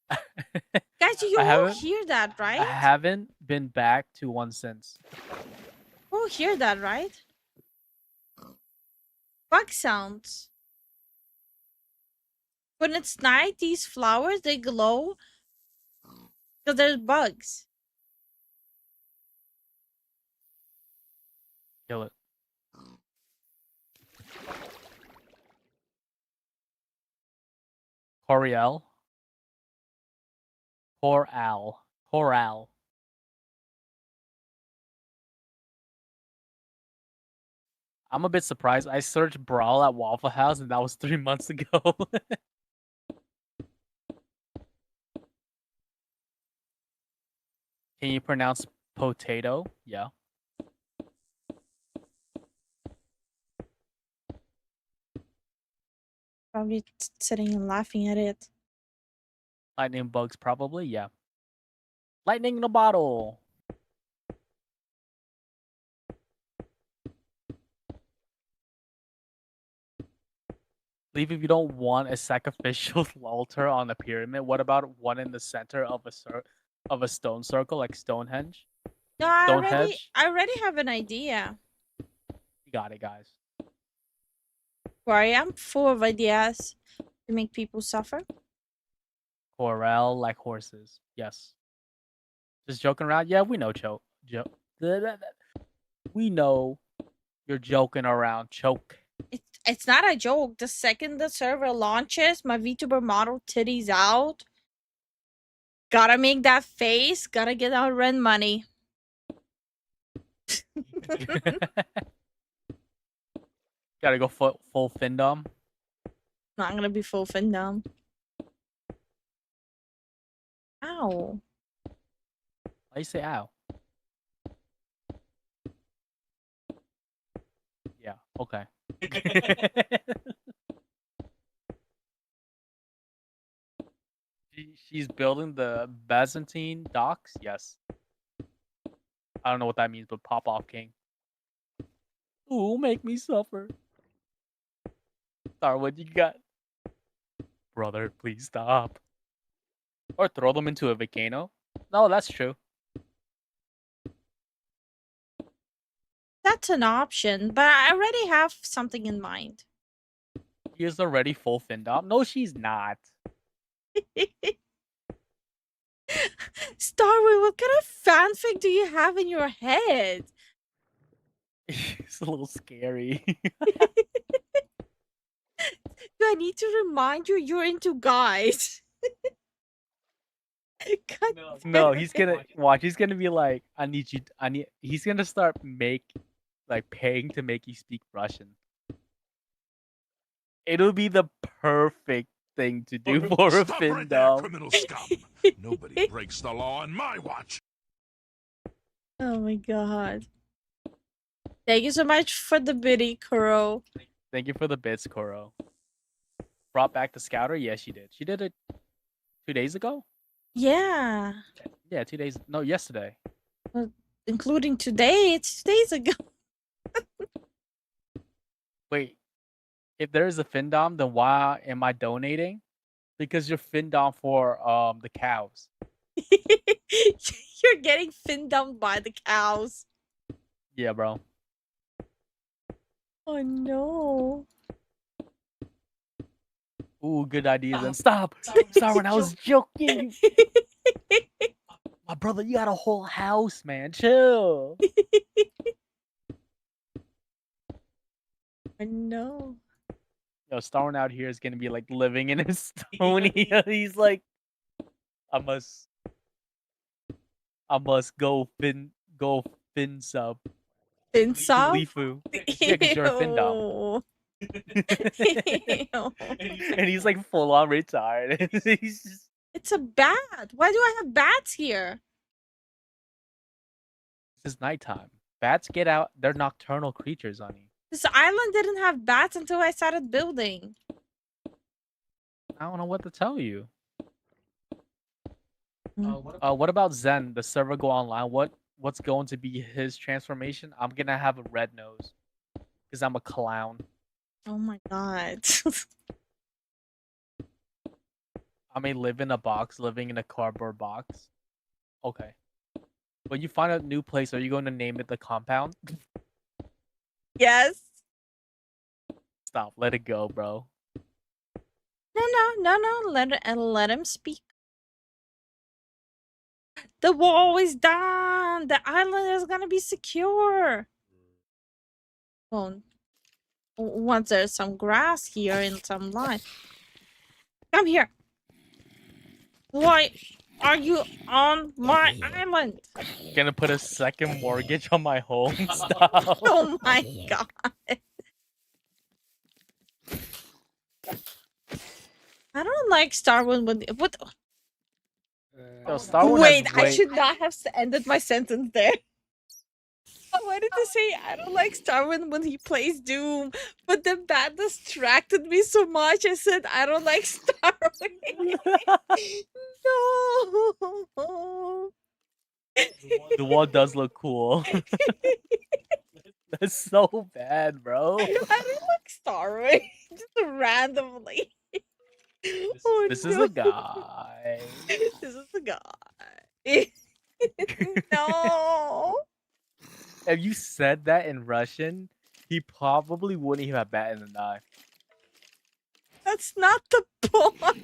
Guys, you I all haven't hear that, I right? haven't been back to one since. You all hear that, right? Bug sounds. When it's night, these flowers, they glow because there's bugs. Kill it. Coriel. Coral. I'm a bit surprised. I searched Brawl at Waffle House and that was 3 months ago. Can you pronounce potato? Yeah. Probably sitting and laughing at it. Lightning bugs, probably. Yeah. Lightning in a bottle. Leave if you don't want a sacrificial altar on the pyramid. What about one in the center of a stone circle, like Stonehenge? No, I already have an idea. You got it, guys. Worry, I'm full of ideas to make people suffer. Corral like horses. Yes. Just joking around. Yeah, we know, we know you're joking around. Choke. It's not a joke. The second the server launches, my VTuber model titties out. Gotta make that face. Gotta get our rent money. Gotta go full findom. Not gonna be full findom. Ow. Why you say ow? Yeah, okay. She's building the Byzantine docks? Yes. I don't know what that means, but pop off king. Ooh, make me suffer. Sorry, what you got? Brother, please stop. Or throw them into a volcano. No, that's true. That's an option, but I already have something in mind. He is already full findom. No, she's not. Starway, what kind of fanfic do you have in your head? It's a little scary. Do I need to remind you you're into guys? No, he's gonna watch. He's gonna be like, I need you. He's gonna start paying to make you speak Russian. It'll be the perfect thing to do for a Stop right there, findom. criminal scum. Nobody breaks the law on my watch. Oh my god. Thank you so much for the biddy, Kuro. Thank you for the bits, Koro. Brought back the scouter? Yes, she did. She did it 2 days ago? Yeah. Yeah, 2 days. No, yesterday. Well, including today, it's 2 days ago. Wait, if there is a findom, then why am I donating? Because you're findom for the cows. You're getting findomed by the cows. Yeah, bro. Oh no. Ooh, good idea. Then stop. Sorry, I was joking. My brother, you got a whole house, man. Chill. I know. Yo, Starwin out here is gonna be like living in Estonia. He's like, I must go fin sub. Fin sub? Lifu. Yeah, 'cause you're a findom. And he's like full on retired. He's just... It's a bat. Why do I have bats here? It's nighttime. Bats get out. They're nocturnal creatures, honey. This island didn't have bats until I started building. I don't know what to tell you. What about Zen? The server go online. What's going to be his transformation? I'm gonna have a red nose because I'm a clown. Oh my god. I may live in a box, living in a cardboard box. Okay. When you find a new place, are you going to name it the compound? Yes. Stop. Let it go, bro. No. Let him speak. The wall is down. The island is gonna be secure. Well, once there's some grass here and some line. Come here. Why are you on my island? Gonna put a second mortgage on my home. Stop. Oh my god. I don't like Starwind when what. Yo, Starwind Wait, has I way- should not have ended my sentence there. I wanted to say I don't like Starwind when he plays Doom, but then that distracted me so much. I said I don't like Starwind. No. The wall does look cool. That's so bad, bro. I don't like Starwind. Just randomly. Oh, This is a guy. This is the guy. No. If you said that in Russian, he probably wouldn't even have batted an eye. That's not the point.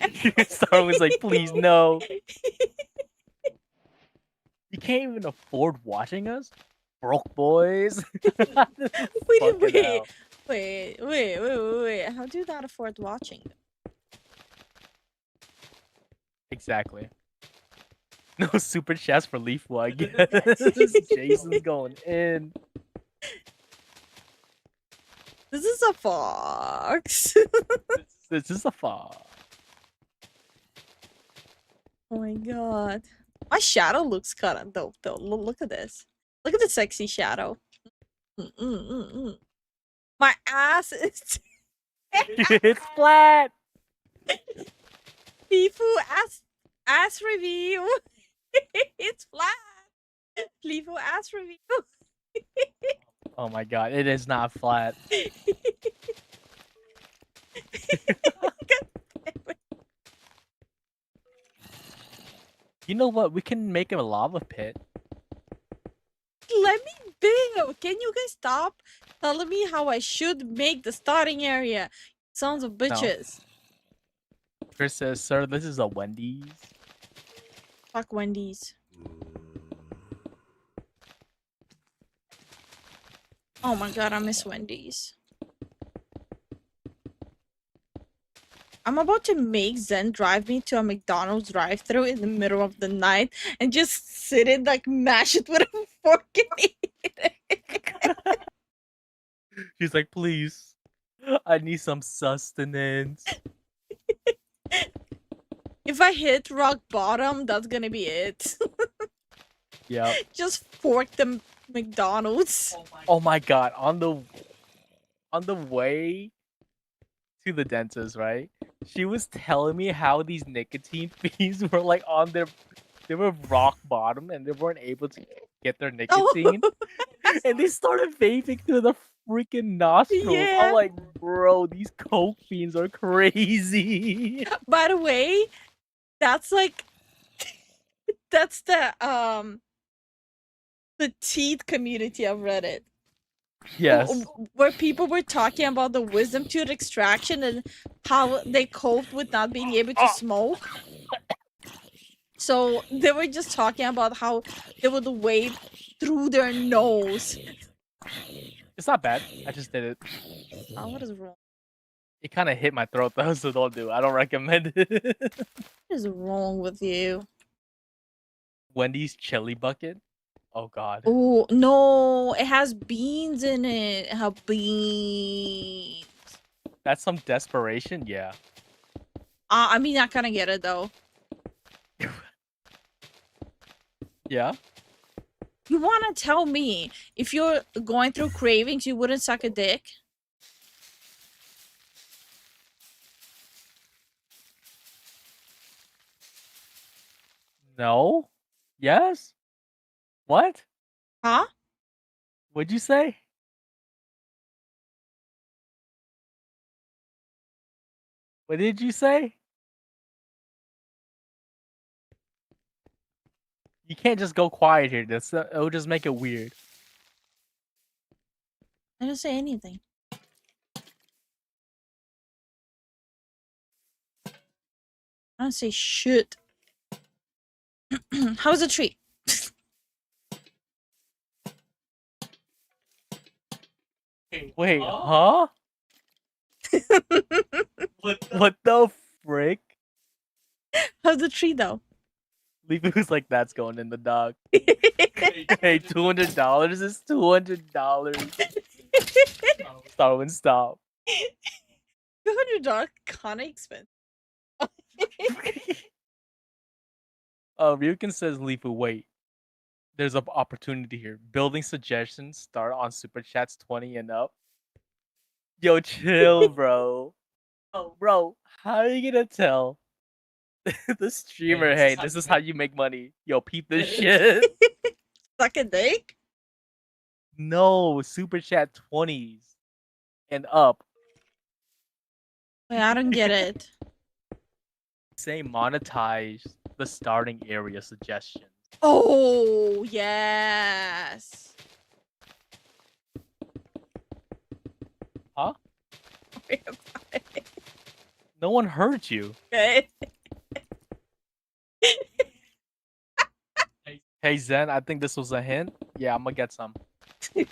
Starwind's like, please no. You can't even afford watching us? Broke boys. Wait. How do you not afford watching? Exactly. No super chats for Lifu, I guess. Jason's going in. This is a fox. This is a fox. Oh my god. My shadow looks kind of dope though. Look at this. Look at the sexy shadow. My ass is... It's flat. Lifu ass review. It's flat. Lifu ass review. Oh my god, it is not flat. You know what? We can make a lava pit. Let me build. Can you guys stop telling me how I should make the starting area? Sons of bitches. Chris says, sir, this is a Wendy's. Fuck Wendy's. Oh my god, I miss Wendy's. I'm about to make Zen drive me to a McDonald's drive-thru in the middle of the night and just sit in, like, mash it with a fork and eat it. She's like, please, I need some sustenance. If I hit rock bottom, that's gonna be it. Yep. Just fork the McDonald's. Oh my god, on the way to the dentist, right? She was telling me how these nicotine fiends were like they were rock bottom and they weren't able to get their nicotine. And they started vaping through the freaking nostrils. Yeah. I'm like, bro, these coke fiends are crazy. By the way, that's like that's the teeth community of Reddit. Yes. Where people were talking about the wisdom tooth extraction and how they coped with not being able to smoke. So they were just talking about how they would wave through their nose. It's not bad. I just did it. Oh, what is wrong? It kind of hit my throat though, so don't do it. I don't recommend it. What is wrong with you? Wendy's chili bucket. Oh god. Oh no, it has beans in it. It has beans. That's some desperation, yeah. I mean, I kind of get it though. Yeah. You want to tell me if you're going through cravings, you wouldn't suck a dick? No? Yes? What? Huh? What'd you say? What did you say? You can't just go quiet here. It'll just make it weird. I didn't say anything. I don't say shit. How's the tree? Wait, huh? What the frick? How's the tree though? Leafu's like, that's going in the dog. Hey, $200 is $200. Darwin, stop. $200 kinda expensive. Ryukin says, Leafu, wait. There's an opportunity here. Building suggestions start on Super Chats 20 and up. Yo, chill, bro. Oh, bro, how are you gonna tell the streamer, hey, this is how you make money? Yo, peep this shit. Suck a dick? No, Super Chat 20s and up. Wait, I don't get it. Say monetize the starting area suggestions. Oh, yes. Huh? No one heard you. Okay. Hey, Zen, I think this was a hint. Yeah, I'm gonna get some. I'm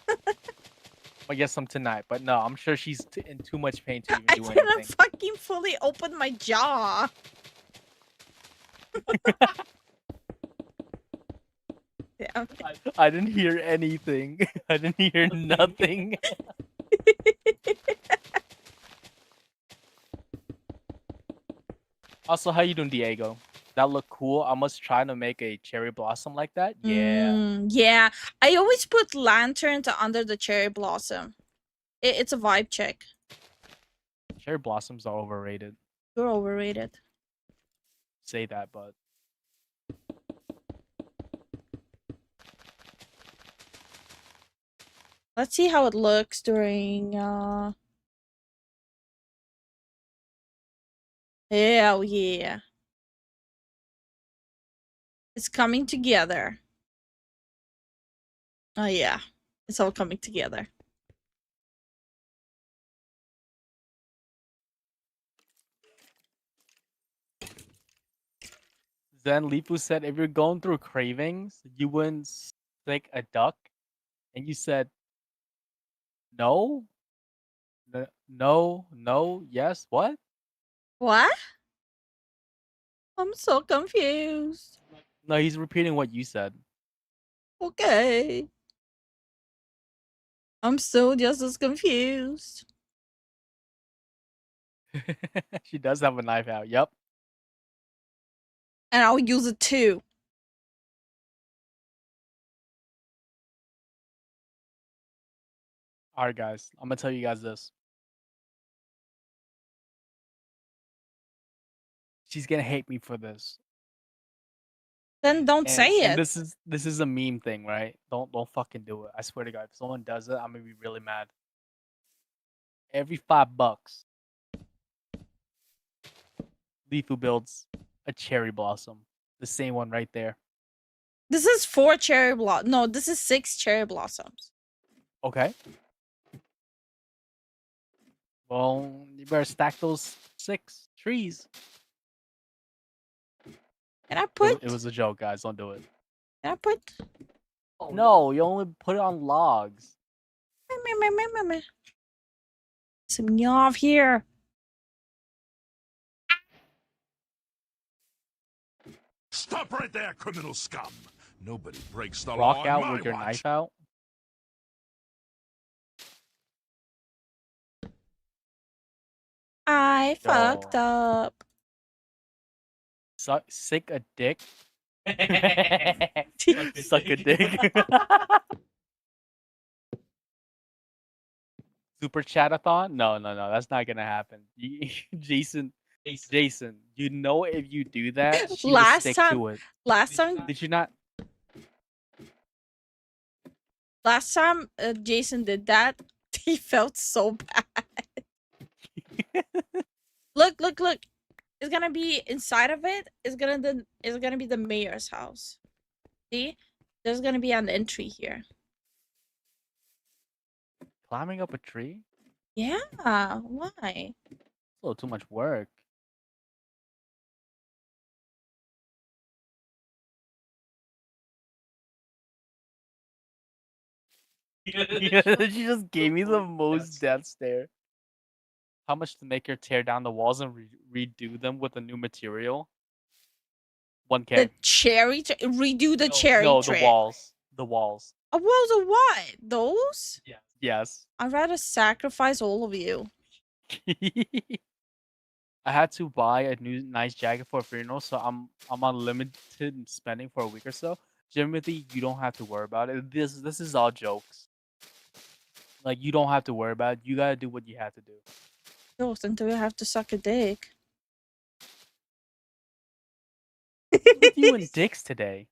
gonna get some tonight. But no, I'm sure she's in too much pain to even I do didn't anything. fucking fully open my jaw. Yeah. I didn't hear anything. I didn't hear nothing. Also, how you doing, Diego? That look cool. I must try to make a cherry blossom like that. Yeah. Yeah. I always put lanterns under the cherry blossom. It's a vibe check. Cherry blossoms are overrated. You're overrated. Say that, but Let's see how it looks during hell yeah. It's coming together. Oh yeah. It's all coming together. Zen Lifu said if you're going through cravings, you wouldn't stick a duck. And you said no? No, yes, what? What? I'm so confused. No, he's repeating what you said. Okay. I'm still just as confused. She does have a knife out. Yep. And I'll use it too. Alright, guys. I'm gonna tell you guys this. She's gonna hate me for this. Then don't say it. This is a meme thing, right? Don't fucking do it. I swear to God, if someone does it, I'm gonna be really mad. Every $5, Lifu builds a cherry blossom. The same one right there. This is 4 cherry blossoms. No, this is 6 cherry blossoms. Okay. Well, you better stack those 6 trees. Can I put? It was a joke, guys. Don't do it. Can I put? No, you only put it on logs. Some me off here. Stop right there, criminal scum. Nobody breaks the law Rock on out my with your watch. knife out. I fucked up. Sick a dick. Suck a dick. Super chatathon? No, that's not gonna happen. Jason Jason, you know if you do that, she would Last stick time, to it. last time, Did you not? Jason did that, he felt so bad. Look, look, look. It's gonna be inside of it. It's gonna be the mayor's house. See, there's gonna be an entry here. Climbing up a tree? Yeah, why? It's a little too much work. She just gave me the most death stare. How much to make her tear down the walls and redo them with a new material? 1K. The cherry tree? Redo the cherry No, tree. the walls. The walls. Walls of what? Those? Yes. I'd rather sacrifice all of you. I had to buy a new nice jacket for a funeral, so I'm on limited spending for a week or so. Timothy, you don't have to worry about it. This is all jokes. Like, you don't have to worry about it. You gotta do what you have to do. Jokes until you have to suck a dick. What's with you and dicks today?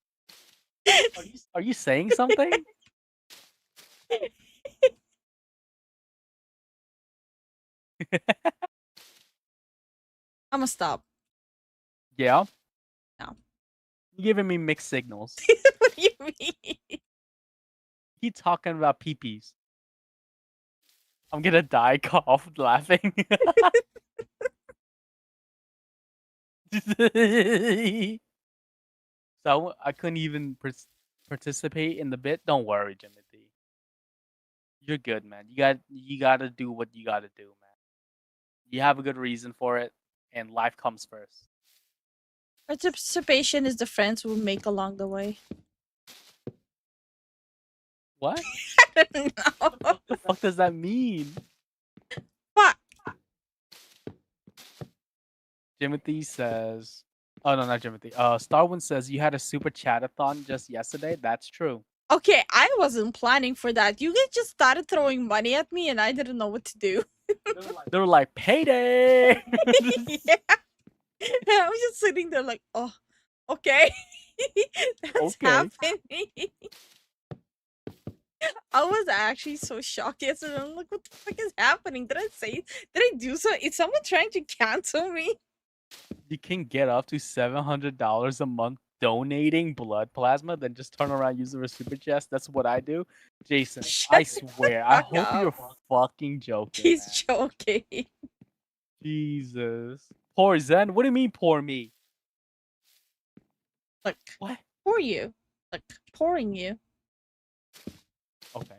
Are you saying something? I'ma stop. Yeah? No. You're giving me mixed signals. What do you mean? Keep talking about peepees. I'm gonna die cough laughing. So I couldn't even participate in the bit. Don't worry, Timothy. You're good, man. You gotta do what you gotta do, man. You have a good reason for it, and life comes first. Participation is the friends we make along the way. What? I don't know. What the fuck does that mean? Fuck. Timothy says, oh no, not Timothy. Starwin says you had a super chat-a-thon just yesterday. That's true. Okay, I wasn't planning for that. You guys just started throwing money at me and I didn't know what to do. They were like, payday! Yeah. I was just sitting there like, oh, okay. That's Okay. happening. I was actually so shocked yesterday. I'm like, what the fuck is happening? Did I do so? Is someone trying to cancel me? You can get up to $700 a month donating blood plasma, then just turn around using a super chest. That's what I do. Jason, I swear, I fuck hope you're up. fucking joking. He's joking. Jesus. Poor Zen? What do you mean, poor me? Look, what? Pour you. Like, pouring you. Okay.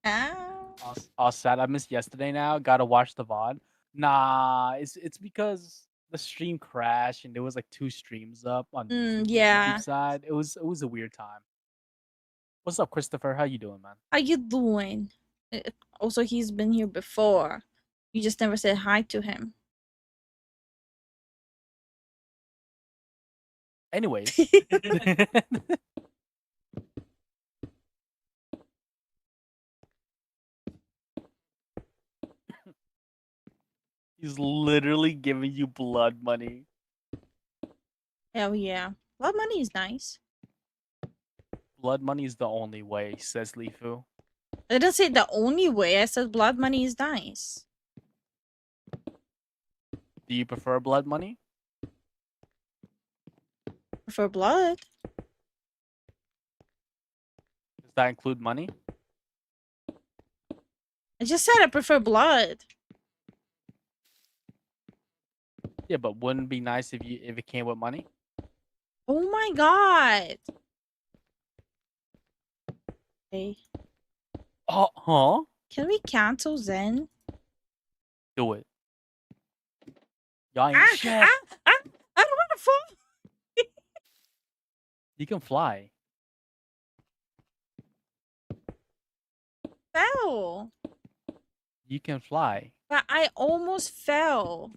Ow. Oh, sad. I missed yesterday now. Gotta watch the VOD. Nah, it's because the stream crashed and there was like 2 streams up on yeah. YouTube side. It was a weird time. What's up, Christopher? How you doing, man? How you doing? Also, he's been here before. You just never said hi to him. Anyways. He's literally giving you blood money. Hell yeah. Blood money is nice. Blood money is the only way, says Lifu. I didn't say the only way. I said blood money is nice. Do you prefer blood money? Prefer blood. Does that include money? I just said I prefer blood. Yeah, but wouldn't it be nice if it came with money? Oh my god. Okay. Oh, huh? Can we cancel Zen? Do it. Y'all ain't shit. I don't want to fall. You can fly. Fell. You can fly. But I almost fell.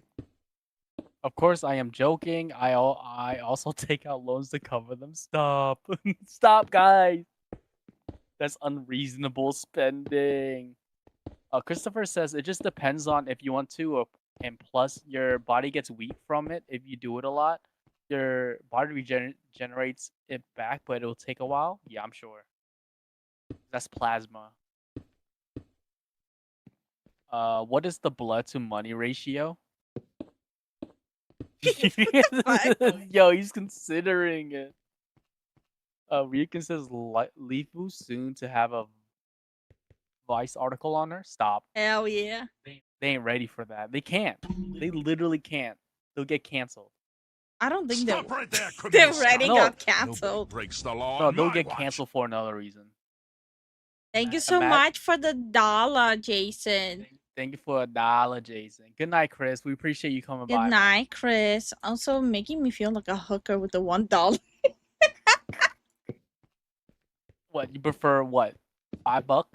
Of course, I am joking. I also take out loans to cover them. Stop. Stop, guys. That's unreasonable spending. Christopher says it just depends on if you want to and plus your body gets weak from it if you do it a lot. Your body regenerates it back, but it'll take a while. Yeah, I'm sure. That's plasma. What is the blood to money ratio? Yo, he's considering it. Ryukin says Lifu soon to have a Vice article on her. Stop. Hell yeah. They ain't ready for that. They can't. They literally can't. They'll get canceled. I don't think Stop right there, they criminal already scum. got Nobody canceled. breaks the law. No, on they'll my get watch. canceled for another reason. Thank you so Matt- much for the dollar, Jason. Thank you for $1, Jason. Good night, Chris. We appreciate you coming Good by. night, Chris. Also making me feel like a hooker with the $1. What, you prefer what? $5?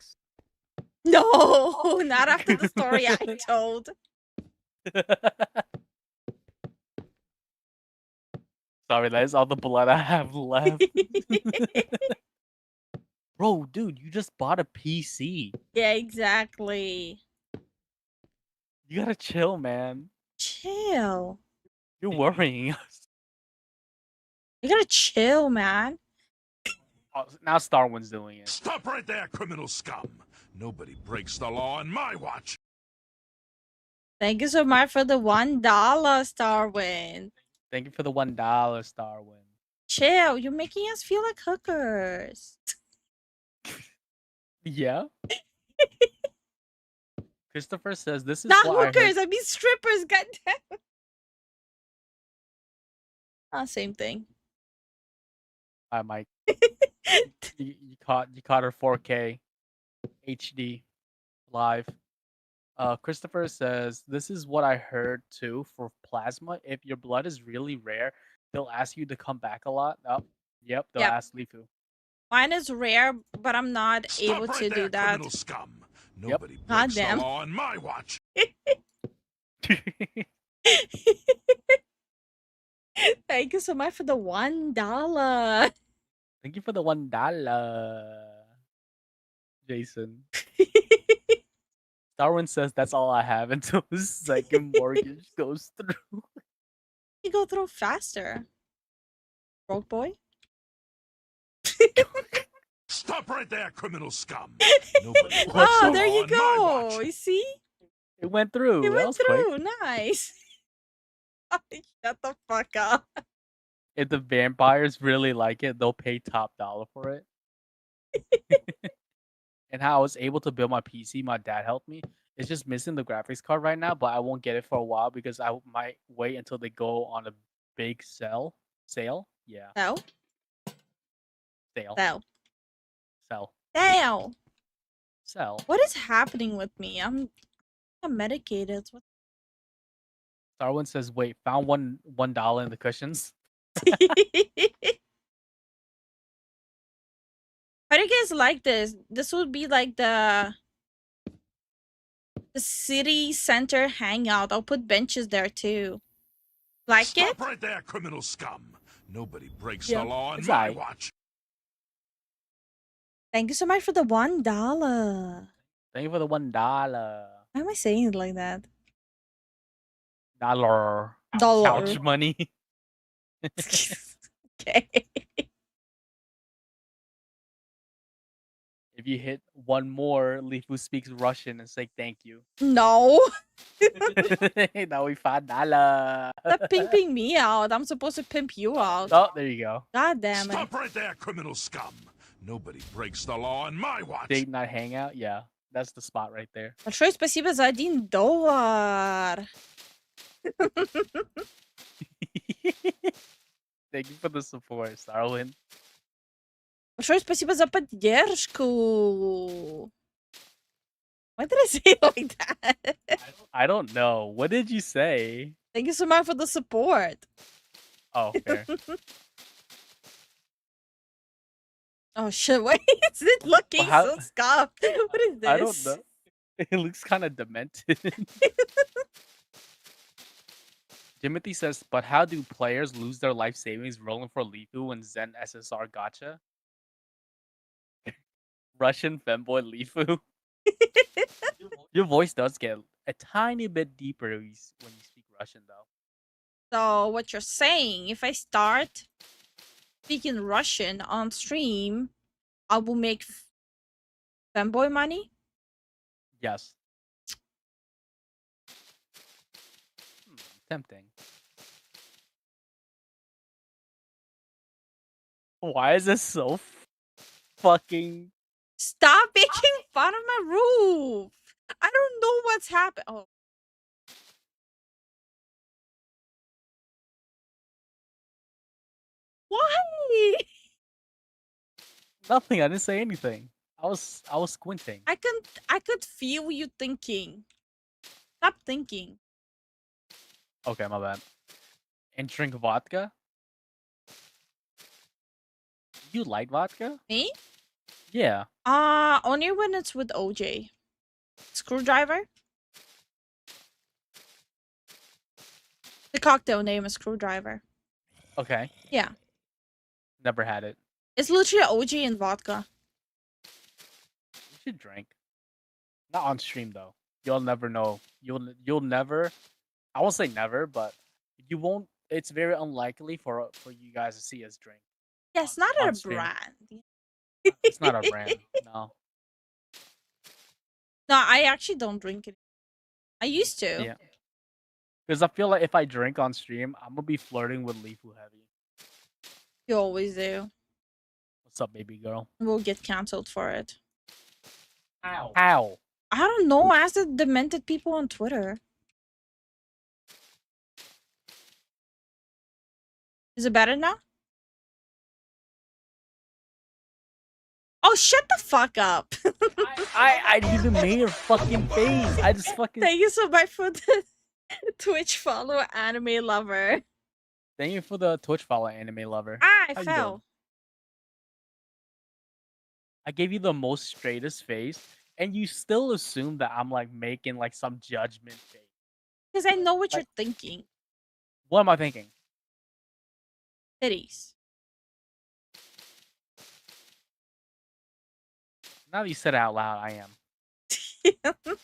No, not after the story I told. Sorry, that is all the blood I have left. Bro, dude, you just bought a PC. Yeah, exactly. You gotta chill, man. Chill. You're worrying us. You gotta chill, man. Oh, now Starwin's doing it. Stop right there, criminal scum. Nobody breaks the law on my watch. Thank you so much for the $1, Starwind. Thank you for the $1, Starwin. Chill. You're making us feel like hookers. Yeah. Christopher says this is Not what hookers. I I mean strippers. Goddamn. Same thing. heard. Hi, Mike. you caught her 4K HD live. Christopher says this is what I heard too for plasma. If your blood is really rare, they'll ask you to come back a lot. Oh, yep, they'll Yep. ask Lifu. Mine is rare, but I'm not able Stop to right there, do that. criminal scum. Nobody breaks God the damn. law on my watch. Thank you so much for the $1. Thank you for the $1, Jason. Darwin says that's all I have until the second mortgage goes through. You go through faster. Broke boy. Stop right there, criminal scum. Nobody breaks Oh, the there law you on my watch. go. You see? It went through. It That went was quick. through. Nice. Shut the fuck up. If the vampires really like it, they'll pay top dollar for it. And how I was able to build my PC, my dad helped me. It's just missing the graphics card right now, but I won't get it for a while because I might wait until they go on a big sale. Yeah. No. Sale. No. Sell. Damn. Sell. What is happening with me? I'm medicated. What? Darwin says, wait, found $1 in the cushions. How do you guys like this? This would be like the city center hangout. I'll put benches there too. Like Stop it? right there, criminal scum. Nobody breaks Yeah, the law on it's my alright. watch. Thank you so much for the $1. Thank you for the $1. Why am I saying it like that? Dollar. Dollar. Couch money. Okay. If you hit one more, Lifu speaks Russian and say thank you. No. Now we $5. Stop pimping me out. I'm supposed to pimp you out. Oh, there you go. God damn it. Stop right there, criminal scum. Nobody breaks the law on my watch. Date night hangout. Yeah, that's the spot right there. Большое спасибо за $1. Thank you for the support, Starlin. Большое спасибо за поддержку. Why did I say it like that? I don't know. What did you say? Thank you so much for the support. Oh, fair. Oh shit, why is it looking Well, so scuffed? What is this? I don't know. It looks kind of demented. Timothy says, but how do players lose their life savings rolling for Lifu and Zen SSR gacha? Russian femboy Lifu. Your voice does get a tiny bit deeper when you speak Russian, though. So what you're saying, if I start speaking Russian on stream, I will make fanboy money? Yes. Tempting. Why is this so fucking... Stop making fun of my roof! I don't know what's happened. Oh. Why? Nothing. I didn't say anything. I was squinting. I could feel you thinking. Stop thinking. Okay, my bad. And drink vodka? You like vodka? Me? Yeah. Only when it's with OJ. Screwdriver? The cocktail name is Screwdriver. Okay. Yeah. Never had it. It's literally OJ and vodka. You should drink. Not on stream though. You'll never know. You'll never. I won't say never, but you won't. It's very unlikely for you guys to see us drink. Yeah, it's not on a stream. brand. It's not a brand. No. No, I actually don't drink it. I used to. Yeah. Because I feel like if I drink on stream, I'm gonna be flirting with Lifu heavy. You always do. What's up, baby girl? We'll get cancelled for it. How? How? I don't know. Ask the demented people on Twitter. Is it better now? Oh, shut the fuck up. I didn't even made your fucking face. I just fucking... Thank you so much for the Twitch follow, anime lover. Thank you for the Twitch follow, anime lover. I How you fell. doing? I gave you the most straightest face, and you still assume that I'm like making like some judgment face. Because I know what you're thinking. What am I thinking? Titties. Now that you said it out loud, I am.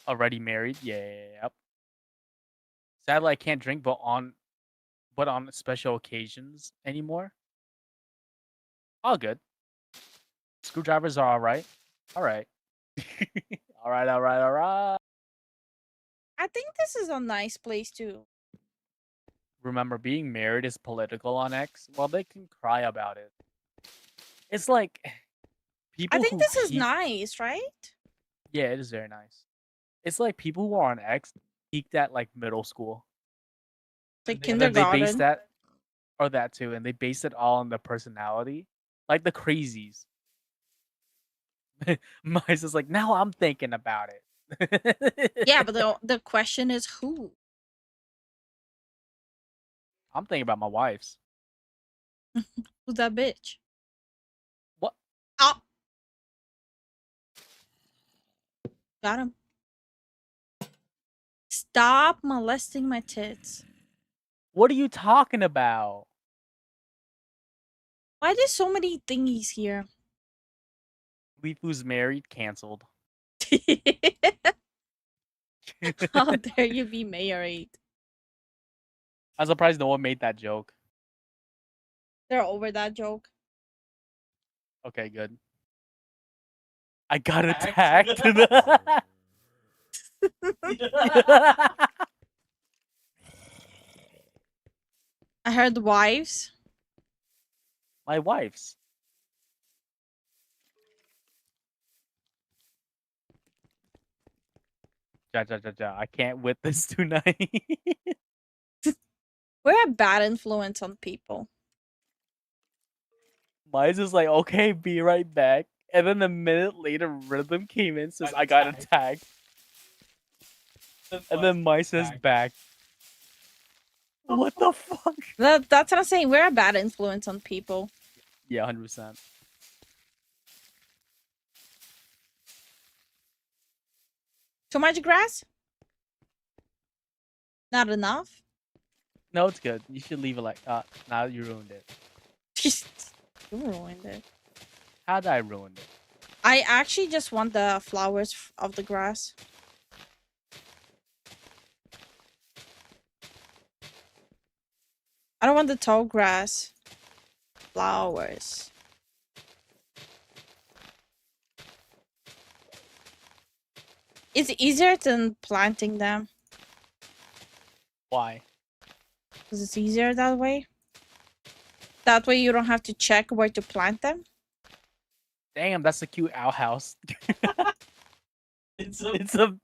Already married? Yep. Sadly, I can't drink, but on special occasions anymore. All good. Screwdrivers are all right. All right. All right. All right. All right. I think this is a nice place too. Remember, being married is political on X. Well, they can cry about it. It's like people. I think who this is keep- nice, right? Yeah, it is very nice. It's like people who are on X peaked at like middle school. Like And then they base kindergarten. that, or that too, and they base it all on the personality, like the crazies. Mine's just like, now I'm thinking about it. Yeah, but the question is who? I'm thinking about my wife's. Who's that bitch? What? Oh. Got him. Stop molesting my tits. What are you talking about? Why there's so many thingies here? Lifu's married, canceled. How dare you be married? I'm surprised no one made that joke. They're over that joke. Okay, good. I got attacked. I heard wives. My wife's. I can't with this tonight. We're a bad influence on people. Mine's just like, okay, be right back. And then a minute later, Rhythm came in, says, I got attacked. And then Mai says back. What the fuck? That's what I'm saying. We're a bad influence on people. Yeah, 100%. Too much grass? Not enough? No, it's good. You should leave it like, now you ruined it. You ruined it. How did I ruin it? I actually just want the flowers of the grass. I don't want the tall grass. Flowers. It's easier than planting them. Why? Because it's easier that way. That way you don't have to check where to plant them. Damn, that's a cute outhouse. It's a.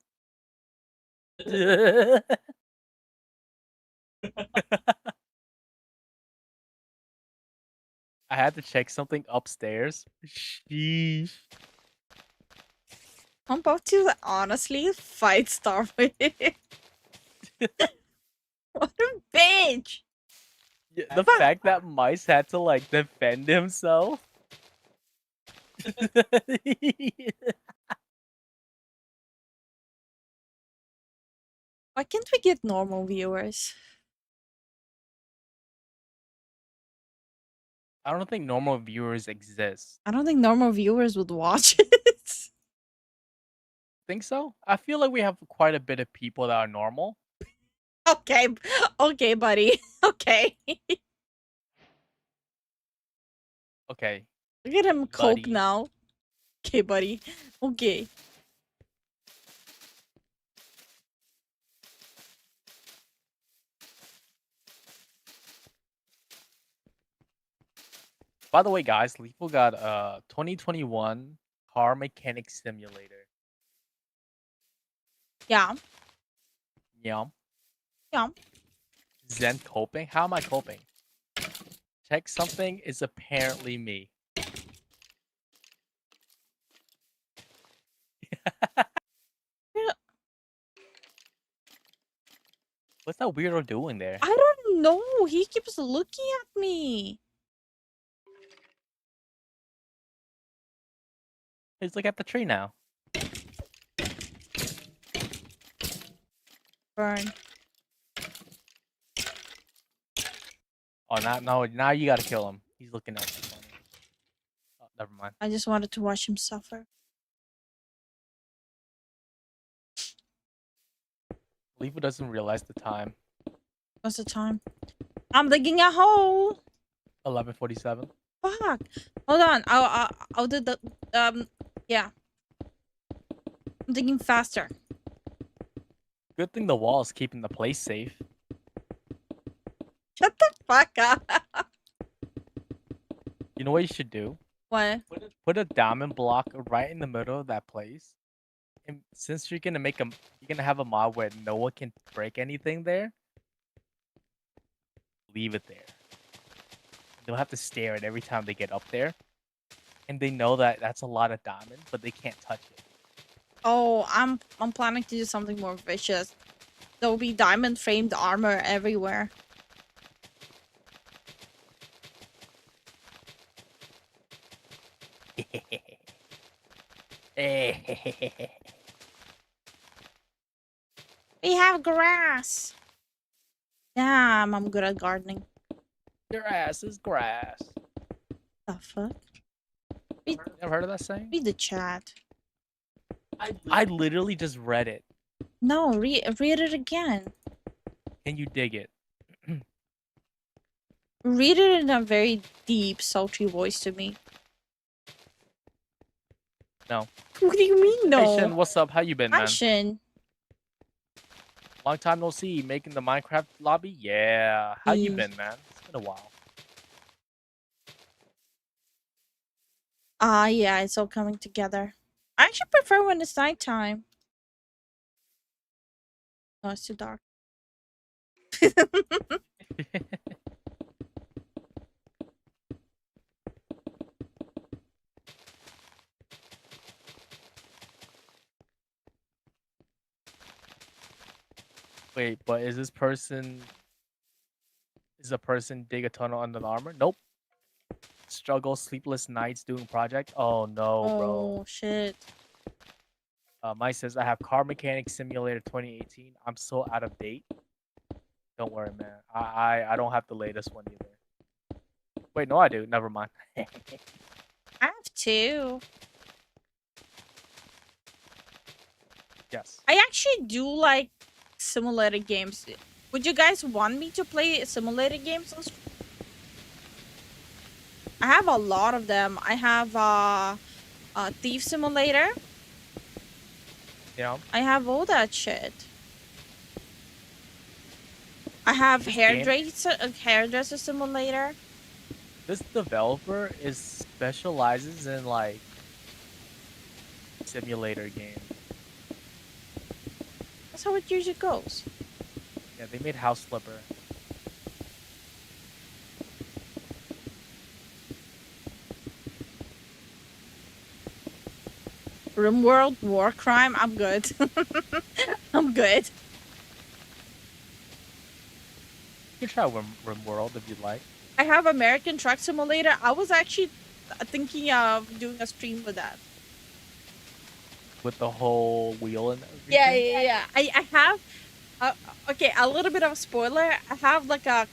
I had to check something upstairs. Sheesh. I'm about to honestly fight Starfish. What a bitch! Yeah, the fact that Mice had to like defend himself. Why can't we get normal viewers? I don't think normal viewers exist. I don't think normal viewers would watch it. Think so? I feel like we have quite a bit of people that are normal. Okay, okay, buddy. Okay. Okay. Look at him coke Buddy. now. Okay, buddy. Okay. By the way, guys, Lifu got a 2021 car mechanic simulator. Yeah. Yeah. Yeah. Zen coping? How am I coping? Check something is apparently me. What's that weirdo doing there? I don't know. He keeps looking at me. He's looking at the tree now. Burn. Oh, now you gotta kill him. He's looking at you funny. Oh, never mind. I just wanted to watch him suffer. Lifu doesn't realize the time. What's the time? I'm digging a hole. 11:47. Fuck. Hold on. I'll do the yeah. I'm digging faster. Good thing the wall is keeping the place safe. Shut the fuck up. You know what you should do? What? Put a diamond block right in the middle of that place. And since you're gonna have a mod where no one can break anything there, leave it there. They'll have to stare at every time they get up there, and they know that that's a lot of diamond, but they can't touch it. Oh, I'm planning to do something more vicious. There will be diamond framed armor everywhere. We have grass. Damn, I'm good at gardening. Your ass is grass. The fuck? Ever heard of that saying? Read the chat. I literally just read it. No, read it again. Can you dig it? Read it in a very deep, sultry voice to me. No. What do you mean, no? Hey Shin, what's up? How you been, Hi, man? Shin. Long time no see. Making the Minecraft lobby? Yeah. How you been, man? It's been a while. Yeah, it's all coming together. I actually prefer when it's nighttime. No, it's too dark. Wait, but is a person dig a tunnel under the armor? Nope. Struggle sleepless nights doing project. Oh no, bro. Oh shit. Mike says I have Car Mechanic Simulator 2018. I'm so out of date. Don't worry, man. I don't have the latest one either. Wait, no, I do. Never mind. I have two. Yes. I actually do like simulator games. Would you guys want me to play simulator games on stream? I have a lot of them. I have Thief Simulator. Yeah. I have all that shit. I have This game- hairdresser simulator. This developer specializes in like simulator games. That's how it usually goes. Yeah, they made House Flipper. RimWorld, War Crime. I'm good. I'm good. You can try RimWorld if you'd like. I have American Truck Simulator. I was actually thinking of doing a stream with that. With the whole wheel and everything. Yeah. I have. Okay, a little bit of a spoiler. I have like a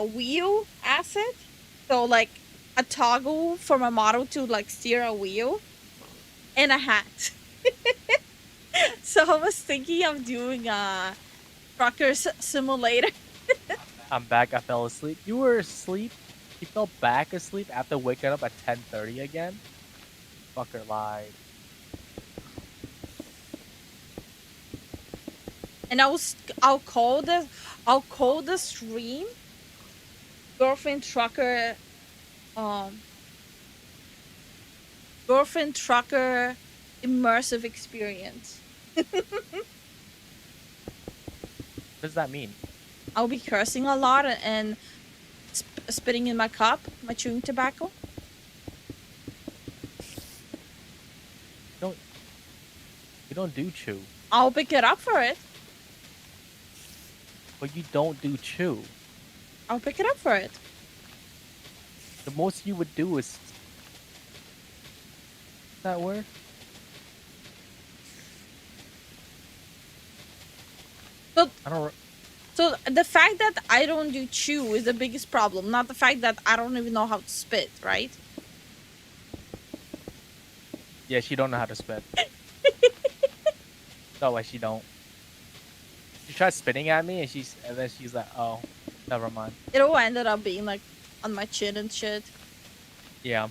wheel asset, so like a toggle for my model to like steer a wheel, and a hat. So I was thinking of doing a trucker simulator. I'm back. I fell asleep. You were asleep. You fell back asleep after waking up at 10:30 again. Fucker lied. And I'll call the stream girlfriend trucker immersive experience. What does that mean? I'll be cursing a lot and spitting in my cup, my chewing tobacco. You don't do chew. I'll pick it up for it. But you don't do chew. I'll pick it up for it. The most you would do is that word? So, I don't. So the fact that I don't do chew is the biggest problem, not the fact that I don't even know how to spit, right? Yeah, she don't know how to spit. No, like she don't. She tried spitting at me, and then she's like, "Oh, never mind." It all ended up being like on my chin and shit. Yeah.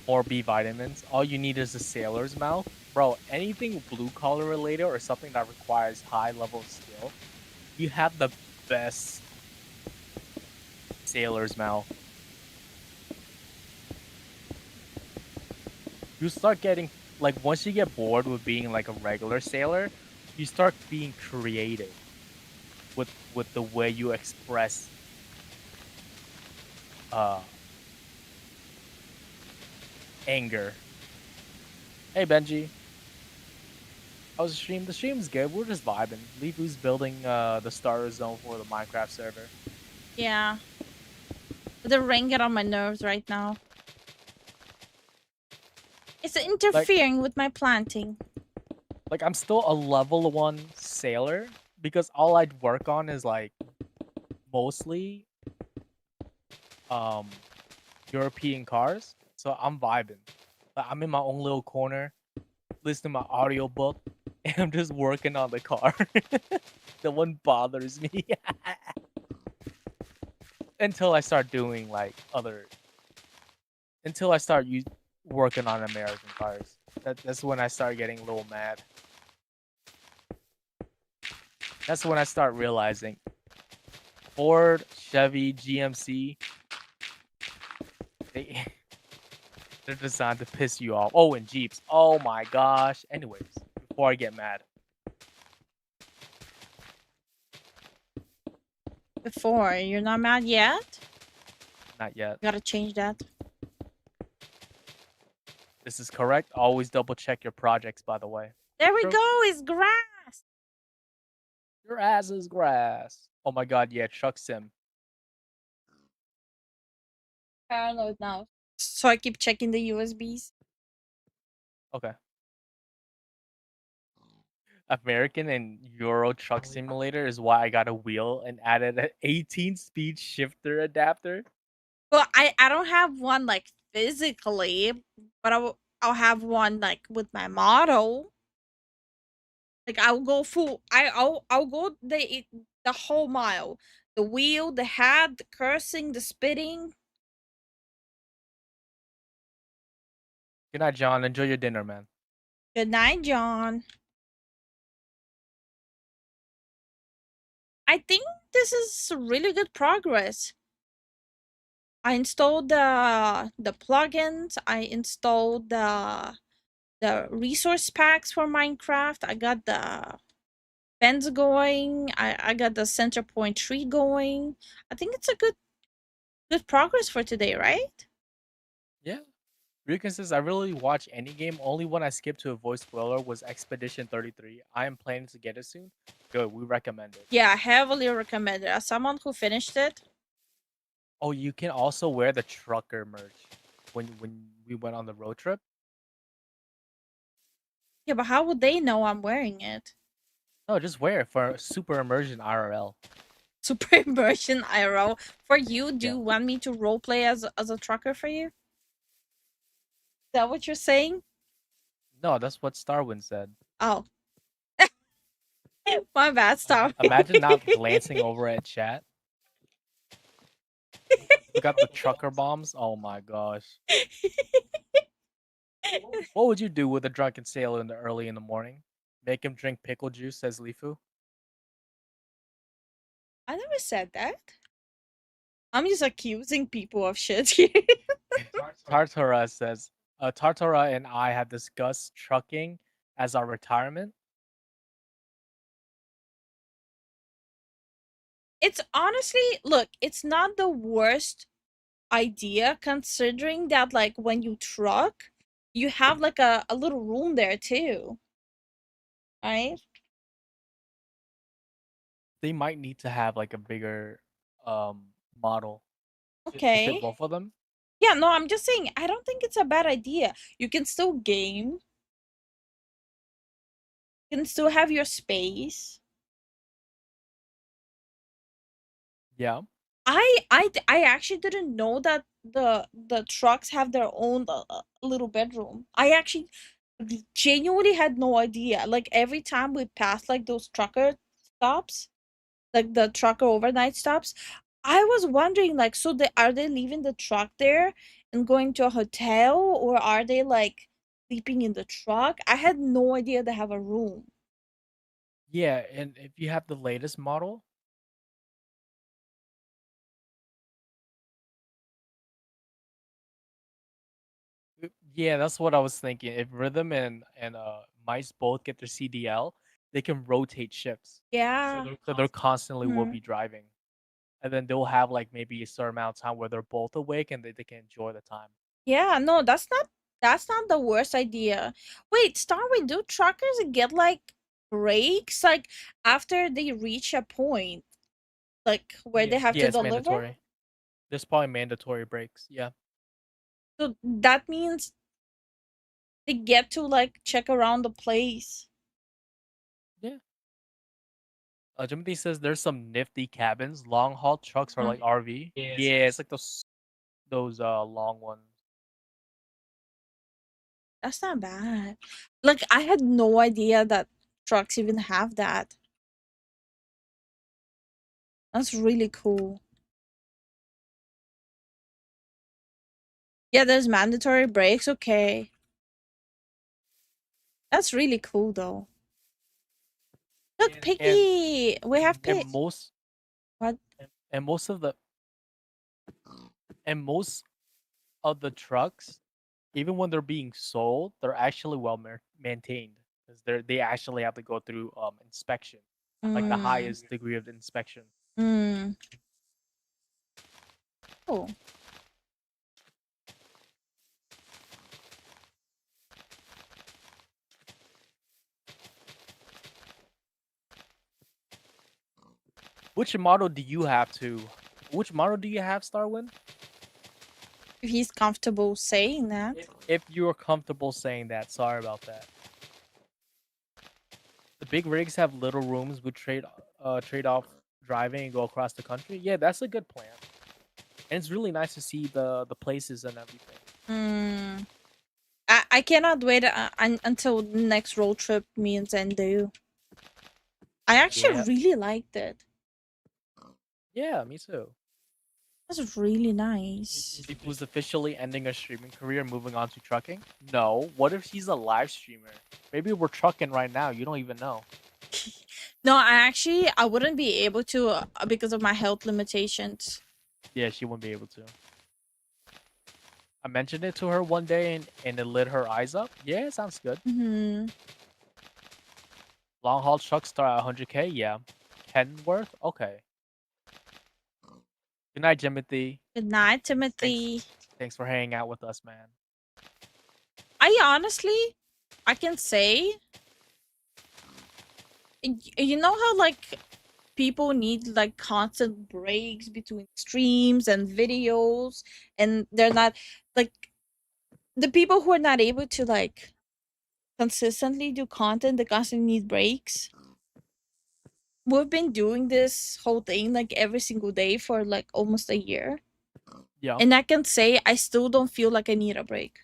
Or B vitamins. All you need is a sailor's mouth. Bro, anything blue collar related or something that requires high level skill, you have the best sailor's mouth. You start getting, like, once you get bored with being like a regular sailor, you start being creative with the way you express anger. Hey Benji. How's the stream? The stream's good. We're just vibing. Lifu's building the starter zone for the Minecraft server. Yeah. The rain get on my nerves right now. It's interfering with my planting. Like, I'm still a level 1 sailor because all I'd work on is like mostly European cars. So I'm vibing. Like, I'm in my own little corner, listening to my audiobook, and I'm just working on the car. No one bothers me. Until I start doing like until I start working on American cars. That's when I start getting a little mad. That's when I start realizing Ford, Chevy, GMC, they're designed to piss you off. Oh, and Jeeps. Oh my gosh. Anyways, before I get mad. Before, you're not mad yet? Not yet. Gotta change that. This is correct. Always double check your projects, by the way. There we go, it's grass! Your ass is grass. Oh my god, yeah, truck sim. Paranoid now. So I keep checking the USBs. Okay. American and Euro Truck Simulator is why I got a wheel and added an 18-speed shifter adapter. Well, I don't have one like physically, but I'll have one like with my model. Like I'll go full. I'll go the whole mile. The wheel, the hat, the cursing, the spitting. Good night, John. Enjoy your dinner, man. Good night, John. I think this is really good progress. I installed the plugins. I installed the resource packs for Minecraft. I got the fence going. I got the center point tree going. I think it's a good progress for today, right? Yeah. Ryukin says, I really watch any game. Only one I skipped to avoid spoiler was Expedition 33. I am planning to get it soon. Good. We recommend it. Yeah, heavily recommended. As someone who finished it. Oh, you can also wear the trucker merch when we went on the road trip. Yeah, but how would they know I'm wearing it? No, just wear it for super immersion IRL. Super immersion IRL. For you, do you want me to roleplay as a trucker for you? Is that what you're saying? No, that's what Starwind said. Oh. My bad, Star. Imagine not glancing over at chat. You got the trucker bombs. Oh my gosh. What would you do with a drunken sailor in the early in the morning? Make him drink pickle juice, says Lifu. I never said that. I'm just accusing people of shit here. Tartara says, Tartara and I have discussed trucking as our retirement. It's honestly, look, it's not the worst idea considering that like when you truck, you have like a little room there too. Right? They might need to have like a bigger model. To Okay. fit both of them. Yeah, no, I'm just saying, I don't think it's a bad idea. You can still game. You can still have your space. Yeah. I actually didn't know that the trucks have their own little bedroom. I actually genuinely had no idea. Like every time we passed like those trucker stops, like the trucker overnight stops, I was wondering like, so are they leaving the truck there and going to a hotel, or are they like sleeping in the truck? I had no idea they have a room. Yeah, and if you have the latest model, yeah, that's what I was thinking. If Rhythm and Mice both get their CDL, they can rotate shifts. Yeah. So they're constantly will Mhm. be driving. And then they'll have like maybe a certain amount of time where they're both awake and they can enjoy the time. Yeah, no, that's not the worst idea. Wait, Starway, do truckers get like breaks like after they reach a point like where they have Yeah, to it's deliver? mandatory. There's probably mandatory breaks. Yeah. So that means they get to like check around the place. Yeah. Jimothy says there's some nifty cabins. Long haul trucks are like RV. Yeah, it's like those long ones. That's not bad. Like I had no idea that trucks even have that. That's really cool. Yeah, there's mandatory breaks. Okay. That's really cool though. Look, Piggy! We have And Pig. most What? and most of the and most of the trucks, even when they're being sold, they're actually well maintained because they actually have to go through inspection, like the highest degree of inspection. Mm. Cool. Which model do you have, Starwind? If he's comfortable saying that. If you're comfortable saying that, sorry about that. The big rigs have little rooms with trade off driving and go across the country. Yeah, that's a good plan. And it's really nice to see the places and everything. Hmm. I cannot wait until the next road trip me and Zen do. I actually Yeah. really liked it. Yeah, me too. It was really nice. If who's officially ending her streaming career, moving on to trucking? No. What if she's a live streamer? Maybe we're trucking right now. You don't even know. No, I wouldn't be able to because of my health limitations. Yeah, she wouldn't be able to. I mentioned it to her one day and it lit her eyes up. Yeah, sounds good. Mm-hmm. Long haul trucks start at 100K. Yeah. Kenworth? Okay. Good night, Timothy. Good night, Timothy. Thanks for hanging out with us, man. I can say, you know how like people need like constant breaks between streams and videos, and they're not like the people who are not able to like consistently do content. They constantly need breaks. We've been doing this whole thing like every single day for like almost a year. Yeah. And I can say I still don't feel like I need a break.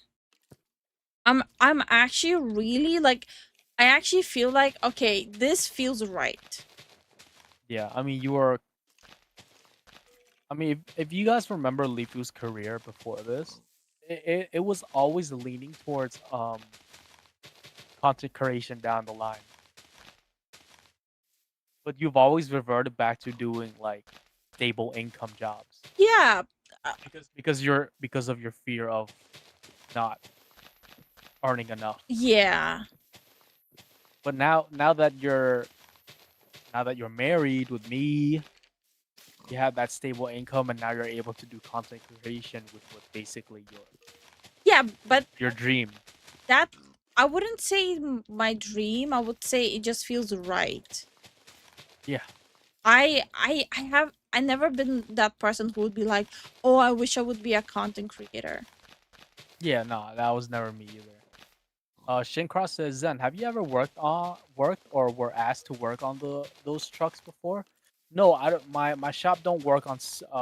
I'm actually really like I actually feel like okay, this feels right. Yeah, I mean, you were. I mean, if you guys remember Lifu's career before this, it was always leaning towards content creation down the line. But you've always reverted back to doing like stable income jobs. Yeah. Because of your fear of not earning enough. Yeah. But now that you're married with me, you have that stable income, and now you're able to do content creation, which was basically Yeah, but your dream. that I wouldn't say my dream. I would say it just feels right. Yeah. I never been that person who would be like, oh, I wish I would be a content creator. Yeah, no, that was never me either. Shincross says, Zen, have you ever worked or were asked to work on those trucks before? No, I don't. My shop don't work on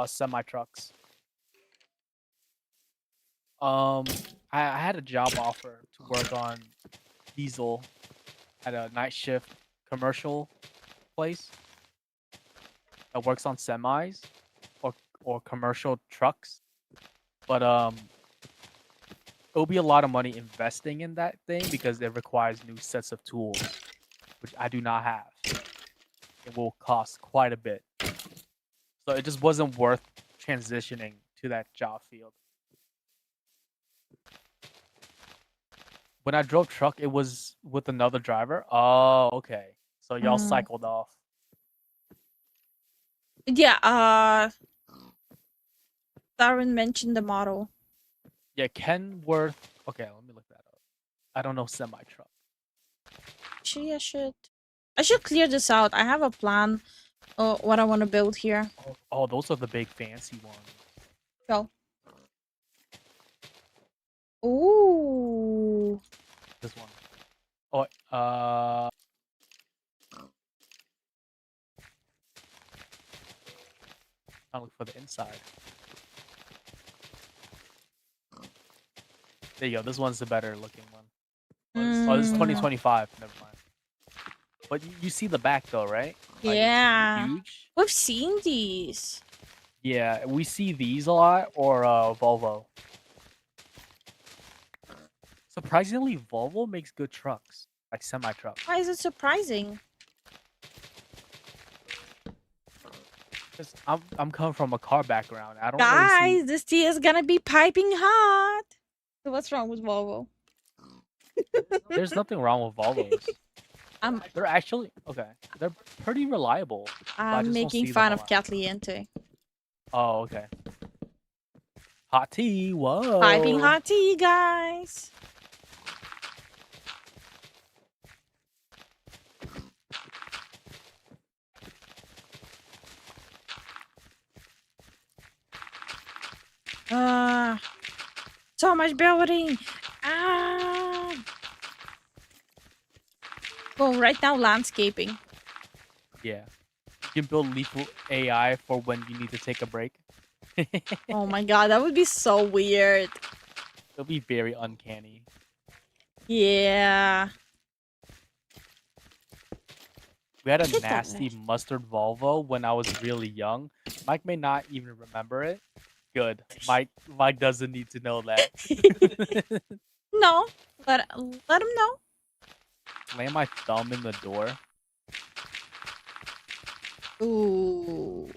semi trucks. I had a job offer to work on diesel at a night shift commercial place that works on semis or commercial trucks, but it'll be a lot of money investing in that thing because it requires new sets of tools, which I do not have. It will cost quite a bit. So it just wasn't worth transitioning to that job field. When I drove truck, it was with another driver. Oh, okay. So y'all cycled off. Yeah, Darren mentioned the model. Yeah, Kenworth. Okay, let me look that up. I don't know semi truck. Actually, I should clear this out. I have a plan what I want to build here. Oh, those are the big fancy ones. Go. Ooh. This one. Oh, I'll look for the inside. There you go. This one's the better looking one. Oh, this is 2025. Never mind. But you see the back though, right? Like, Yeah. huge. We've seen these. Yeah, we see these a lot, or Volvo. Surprisingly, Volvo makes good trucks, like semi trucks. Why is it surprising? Cause I'm coming from a car background. I don't Guys, really see... this tea is gonna be piping hot. So what's wrong with Volvo? There's nothing wrong with Volvos. They're actually okay. They're pretty reliable. I'm making fun of Catliente. Oh, okay. Hot tea. Whoa. Piping hot tea, guys. So much building. Well, right now landscaping. Yeah. You can build Lifu AI for when you need to take a break. Oh my god, that would be so weird. It'll be very uncanny. Yeah. We had a Get that nasty mustard Volvo when I was really young. Mike may not even remember it. Good. Mike doesn't need to know that. No, let him know. Slam my thumb in the door. Ooh.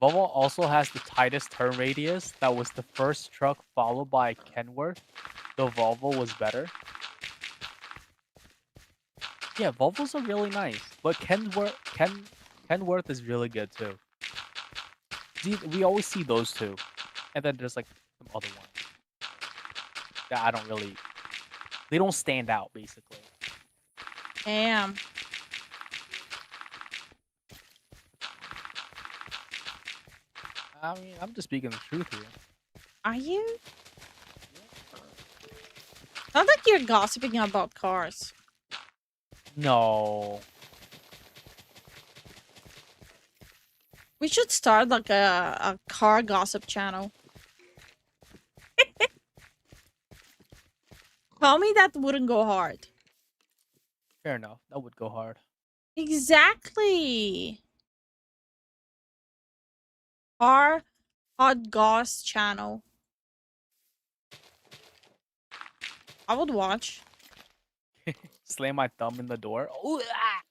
Volvo also has the tightest turn radius. That was the first truck followed by Kenworth. The Volvo was better. Yeah, Volvos are really nice, but Kenworth is really good too. We always see those two, and then there's like some other ones that I don't really. They don't stand out basically. Damn. I mean, I'm just speaking the truth here. Are you? Not that you're gossiping about cars. No. We should start like a car gossip channel. Tell me that wouldn't go hard. Fair enough. That would go hard. Exactly. Car hot goss channel. I would watch. Slam my thumb in the door. Ooh, ah!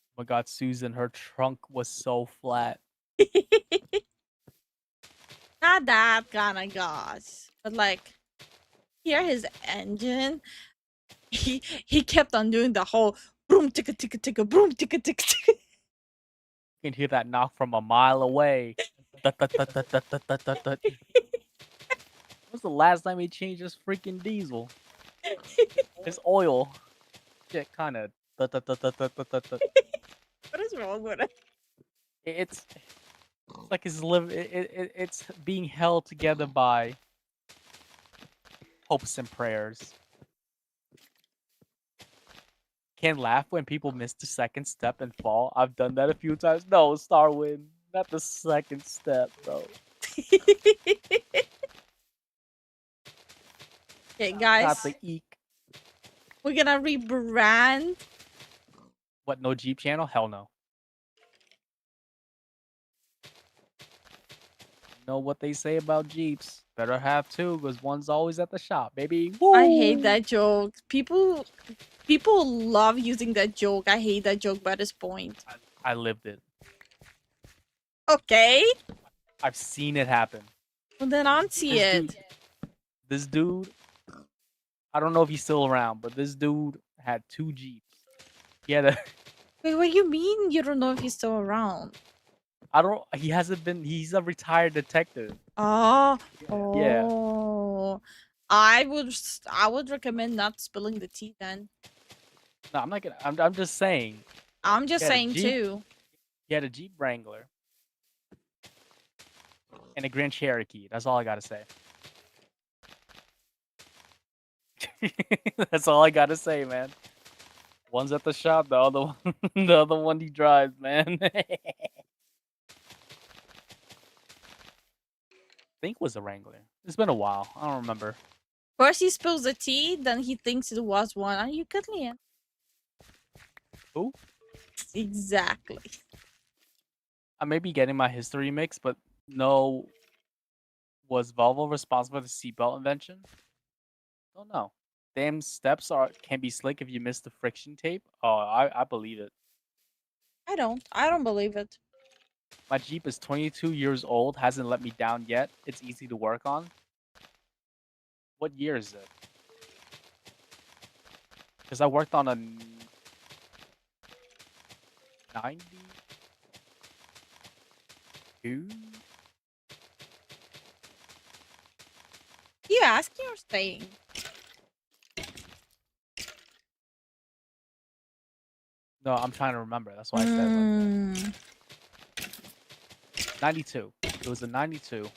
Oh my god, Susan, her trunk was so flat. Not that kind of goss, but like, hear his engine. He kept on doing the whole boom ticka ticka ticka boom ticka ticka ticka. You can hear that knock from a mile away. Dut, dut, dut, dut, dut, dut, dut, dut, dut. When's the last time he changed his freaking diesel? His oil. Shit, kind of. What is wrong with it? It's like it's being held together by hopes and prayers. Can't laugh when people miss the second step and fall. I've done that a few times. No, Starwind, not the second step, bro. Okay, guys. Not the eek. We're gonna rebrand. What, no Jeep channel? Hell no. Know what they say about Jeeps. Better have two, because one's always at the shop, baby. Woo! I hate that joke. People love using that joke. I hate that joke by this point. I lived it. Okay. I've seen it happen. Well, then answer it. This dude, I don't know if he's still around, but this dude had two Jeeps. He had a... Wait, what do you mean you don't know if he's still around? He hasn't been, he's a retired detective. Oh. Yeah. Oh. I would recommend not spilling the tea then. No, I'm not gonna, I'm just saying. I'm just saying too. He had a Jeep Wrangler. And a Grand Cherokee. That's all I gotta say. That's all I gotta say, man. One's at the shop, the other one he drives, man. I think it was a Wrangler. It's been a while. I don't remember. First he spills the tea, then he thinks it was one. Are you good, Liam? Who? Exactly. I may be getting my history mixed, but no. Was Volvo responsible for the seatbelt invention? Don't know. Damn steps can be slick if you miss the friction tape. Oh, I believe it. I don't believe it. My Jeep is 22 years old, hasn't let me down yet. It's easy to work on. What year is it? Because I worked on a 92? You asking or saying? No, I'm trying to remember. That's why I said like 92. It was a 92, and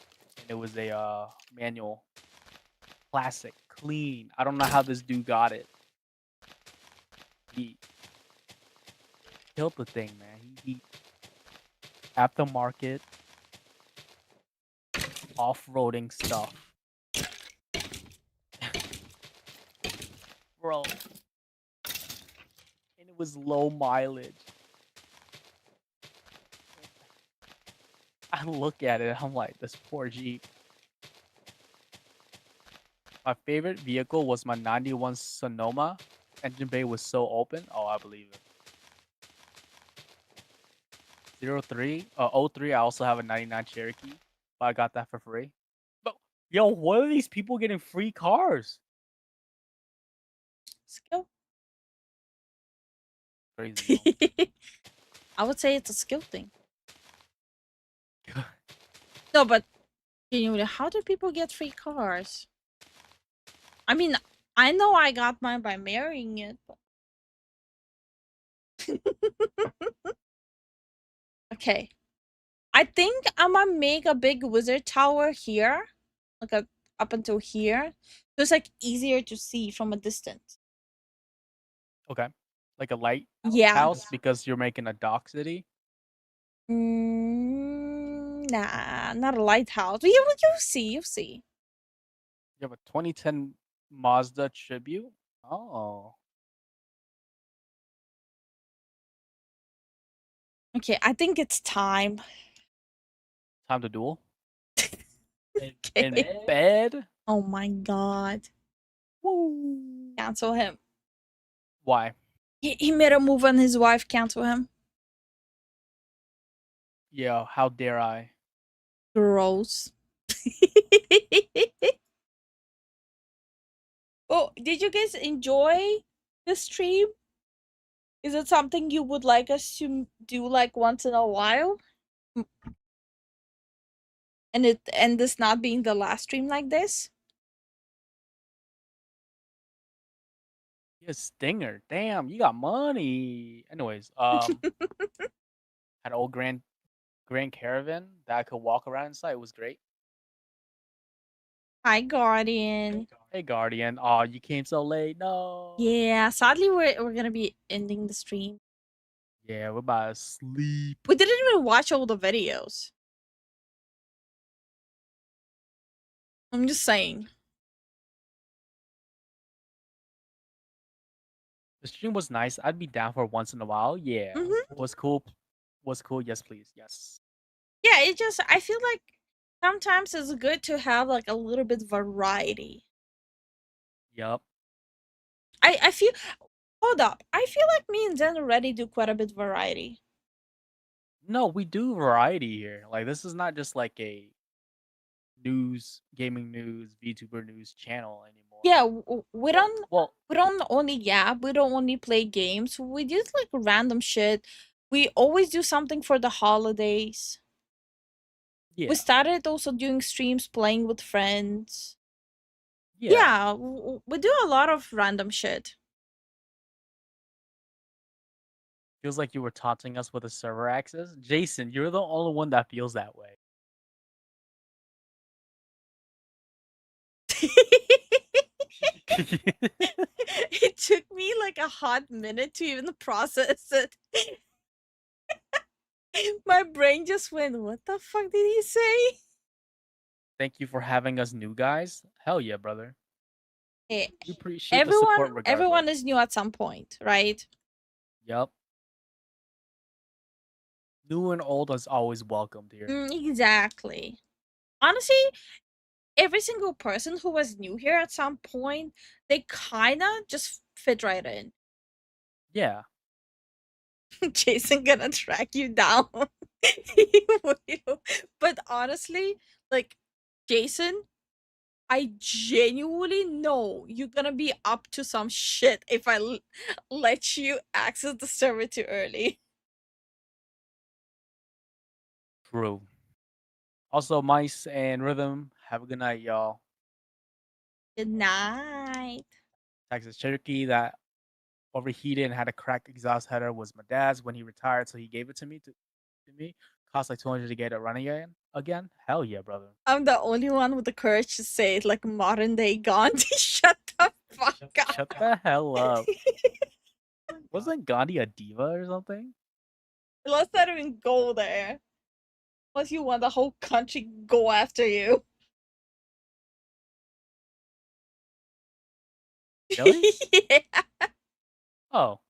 it was a manual, classic, clean. I don't know how this dude got it. He killed the thing, man. He aftermarket off-roading stuff. Bro. And it was low mileage. I look at it, I'm like, this poor Jeep. My favorite vehicle was my 91 Sonoma. Engine bay was so open. Oh, I believe it. 03, I also have a 99 Cherokee, but I got that for free. But yo, what are these people getting free cars? Skill. Crazy. I would say it's a skill thing. No, but genuinely, how do people get free cars? I mean, I know I got mine by marrying it, but... Okay. I think I'm gonna make a big wizard tower here. Like up until here. So it's like easier to see from a distance. Okay. Like a light Yeah. house because you're making a dock city? Nah, not a lighthouse. You'll see, you'll see. You have a 2010 Mazda Tribute? Oh. Okay, I think it's time. Time to duel? In bed? Oh my god. Woo. Cancel him. Why? He made a move on his wife, cancel him. Yeah, how dare I? Gross. Oh, did you guys enjoy the stream? Is it something you would like us to do like once in a while? And this not being the last stream like this? You a stinger. Damn, you got money. Anyways, had an old Grand Caravan that I could walk around inside. It was great. Hi, Guardian. Hey, Guardian. Oh, you came so late. No. Yeah, sadly we're gonna be ending the stream. Yeah, we're about to sleep. We didn't even watch all the videos. I'm just saying. The stream was nice. I'd be down for once in a while. Yeah. Was cool. Was cool. Yes, please. Yes. Yeah, it just I feel like sometimes it's good to have like a little bit variety. Yup. I feel hold up. I feel like me and Zen already do quite a bit variety. No, we do variety here. Like, this is not just like a gaming news, VTuber news channel anymore. Yeah, we don't only we don't only play games. We do like random shit. We always do something for the holidays. Yeah. We started also doing streams playing with friends. Yeah. Yeah, we do a lot of random shit. Feels like you were taunting us with a server access. Jason, you're the only one that feels that way. It took me like a hot minute to even process it. My brain just went, what the fuck did he say? Thank you for having us new guys. Hell yeah, brother. Hey, We appreciate the support regardless. everyone is new at some point, right? Yup. New and old is always welcomed here. Exactly. Honestly, every single person who was new here at some point, they kinda just fit right in. Yeah. Jason gonna track you down. He will. But honestly, like, Jason, I genuinely know you're gonna be up to some shit if I let you access the server too early. True. Also, Mice and Rhythm, have a good night, y'all. Good night. Texas Cherokee that overheated and had a cracked exhaust header was my dad's when he retired, so he gave it to me. Cost like 200 to get it running again. Hell yeah, brother. I'm the only one with the courage to say it like modern day Gandhi. Shut the fuck up. Shut the hell up. Wasn't Gandhi a diva or something? Let's not even go there. Unless you want the whole country go after you. Really? Yeah. Oh.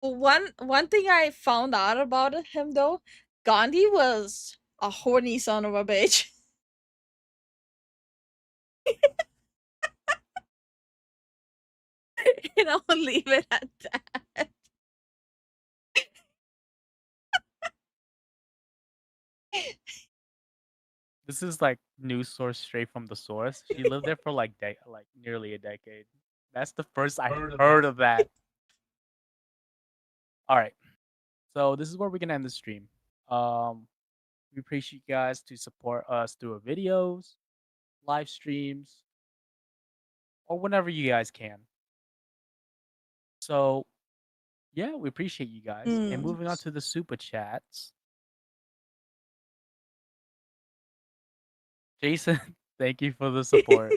One thing I found out about him though, Gandhi was a horny son of a bitch. And I'll leave it at that. This is like news source straight from the source. She lived there for like nearly a decade. That's the first I heard of that. All right. So this is where we're gonna end the stream. We appreciate you guys to support us through our videos, live streams, or whenever you guys can. So yeah, we appreciate you guys. And moving on to the super chats. Jason, thank you for the support.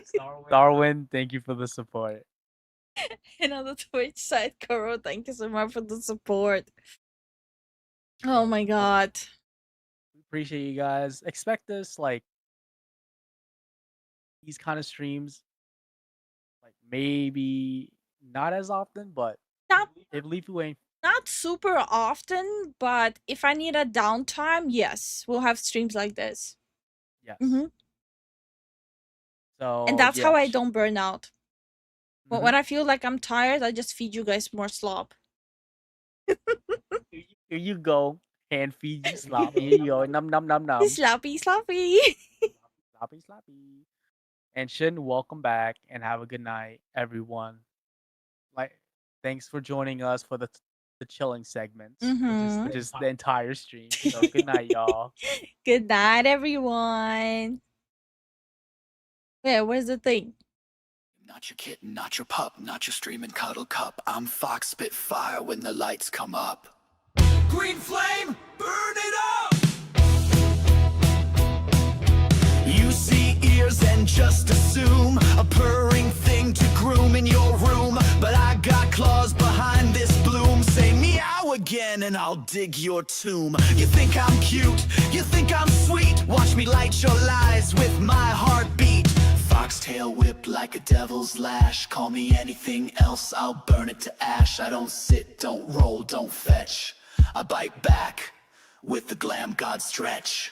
Darwin, thank you for the support. And on the Twitch side, Kuro, thank you so much for the support. Oh my god. We appreciate you guys. Expect us like these kind of streams, like maybe not as often, but if Lifu ain't Not super often, but if I need a downtime, yes, we'll have streams like this. yes. And So that's yeah, how I don't burn out. But when I feel like I'm tired, I just feed you guys more slop. here you go. Hand feed you sloppy. Here you go. Num num num num. Sloppy, sloppy. Sloppy sloppy. And Shin, welcome back and have a good night, everyone. Like, thanks for joining us for the chilling segments, which is the entire stream. So good night, y'all. Good night, everyone. Yeah, where's the thing? Not your kitten, not your pup, not your streaming cuddle cup. I'm Fox Spitfire when the lights come up. Green flame, burn it up! You see ears and just assume a purring thing to groom in your room. But I got claws behind this bloom. Say meow again and I'll dig your tomb. You think I'm cute, you think I'm sweet. Watch me light your lies with my heartbeat. Foxtail whip like a devil's lash. Call me anything else, I'll burn it to ash. I don't sit, don't roll, don't fetch. I bite back with the glam god stretch.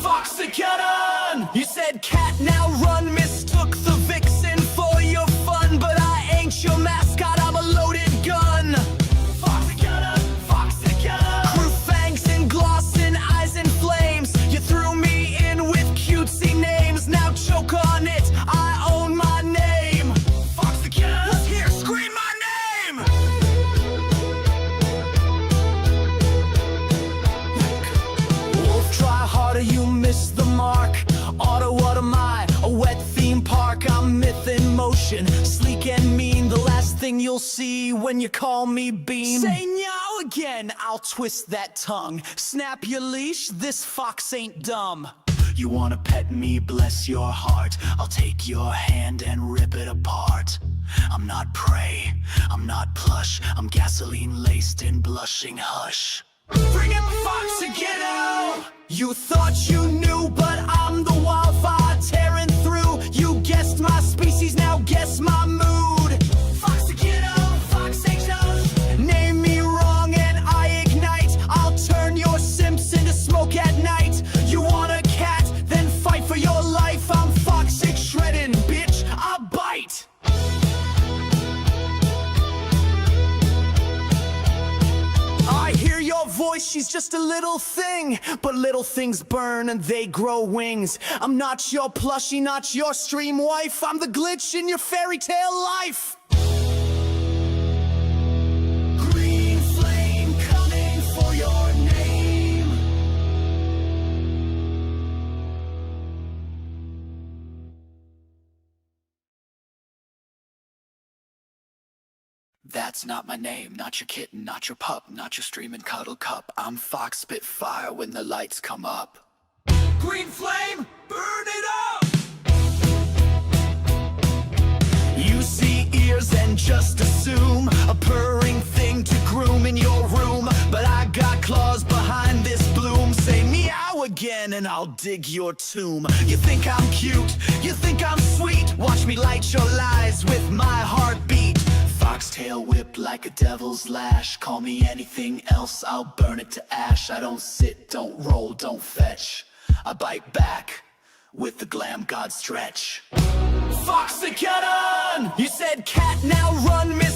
Fox the cannon! You said cat, now run. Mistook the vixen for your fun. But I ain't your mascot, I'm a loaded gun. Fox the cannon, fox the cannon. Crew fangs and gloss and eyes in flames. You threw me in with cutesy names. Now choke on it, I own my name. Fox the cannon, who's here? Scream my name! Wolf, try harder, you miss the mark. Auto, what am I? A wet theme park. I'm myth in motion, sleek and mean. The last thing you'll see when you call me Bean. Say meow again, I'll twist that tongue. Snap your leash, this fox ain't dumb. You wanna pet me, bless your heart. I'll take your hand and rip it apart. I'm not prey, I'm not plush. I'm gasoline laced in blushing hush. Bring it, fox, again out! You thought you knew, but I'm the wildfire tearing through. You guessed my species, now guess my mood. Fox again out, fox H name me wrong and I ignite. I'll turn your simps into smoke at night. You want a cat? Then fight for your life. I'm Fox 6 shredding, bitch, I bite. I hear your voice, she's just a little thing. But little things burn and they grow wings. I'm not your plushie, not your stream wife. I'm the glitch in your fairy tale life. Green flame coming for your name. That's not my name, not your kitten, not your pup, not your streaming cuddle cup. I'm Fox Spitfire when the lights come up. Green flame, burn it up! You see ears and just assume a purring thing to groom in your room. But I got claws behind this bloom. again and I'll dig your tomb. You think I'm cute, you think I'm sweet. Watch me light your lies with my heartbeat. Foxtail whip like a devil's lash. Call me anything else, I'll burn it to ash. I don't sit, don't roll, don't fetch. I bite back with the glam god stretch. Fox the cannon! You said cat, now run, Miss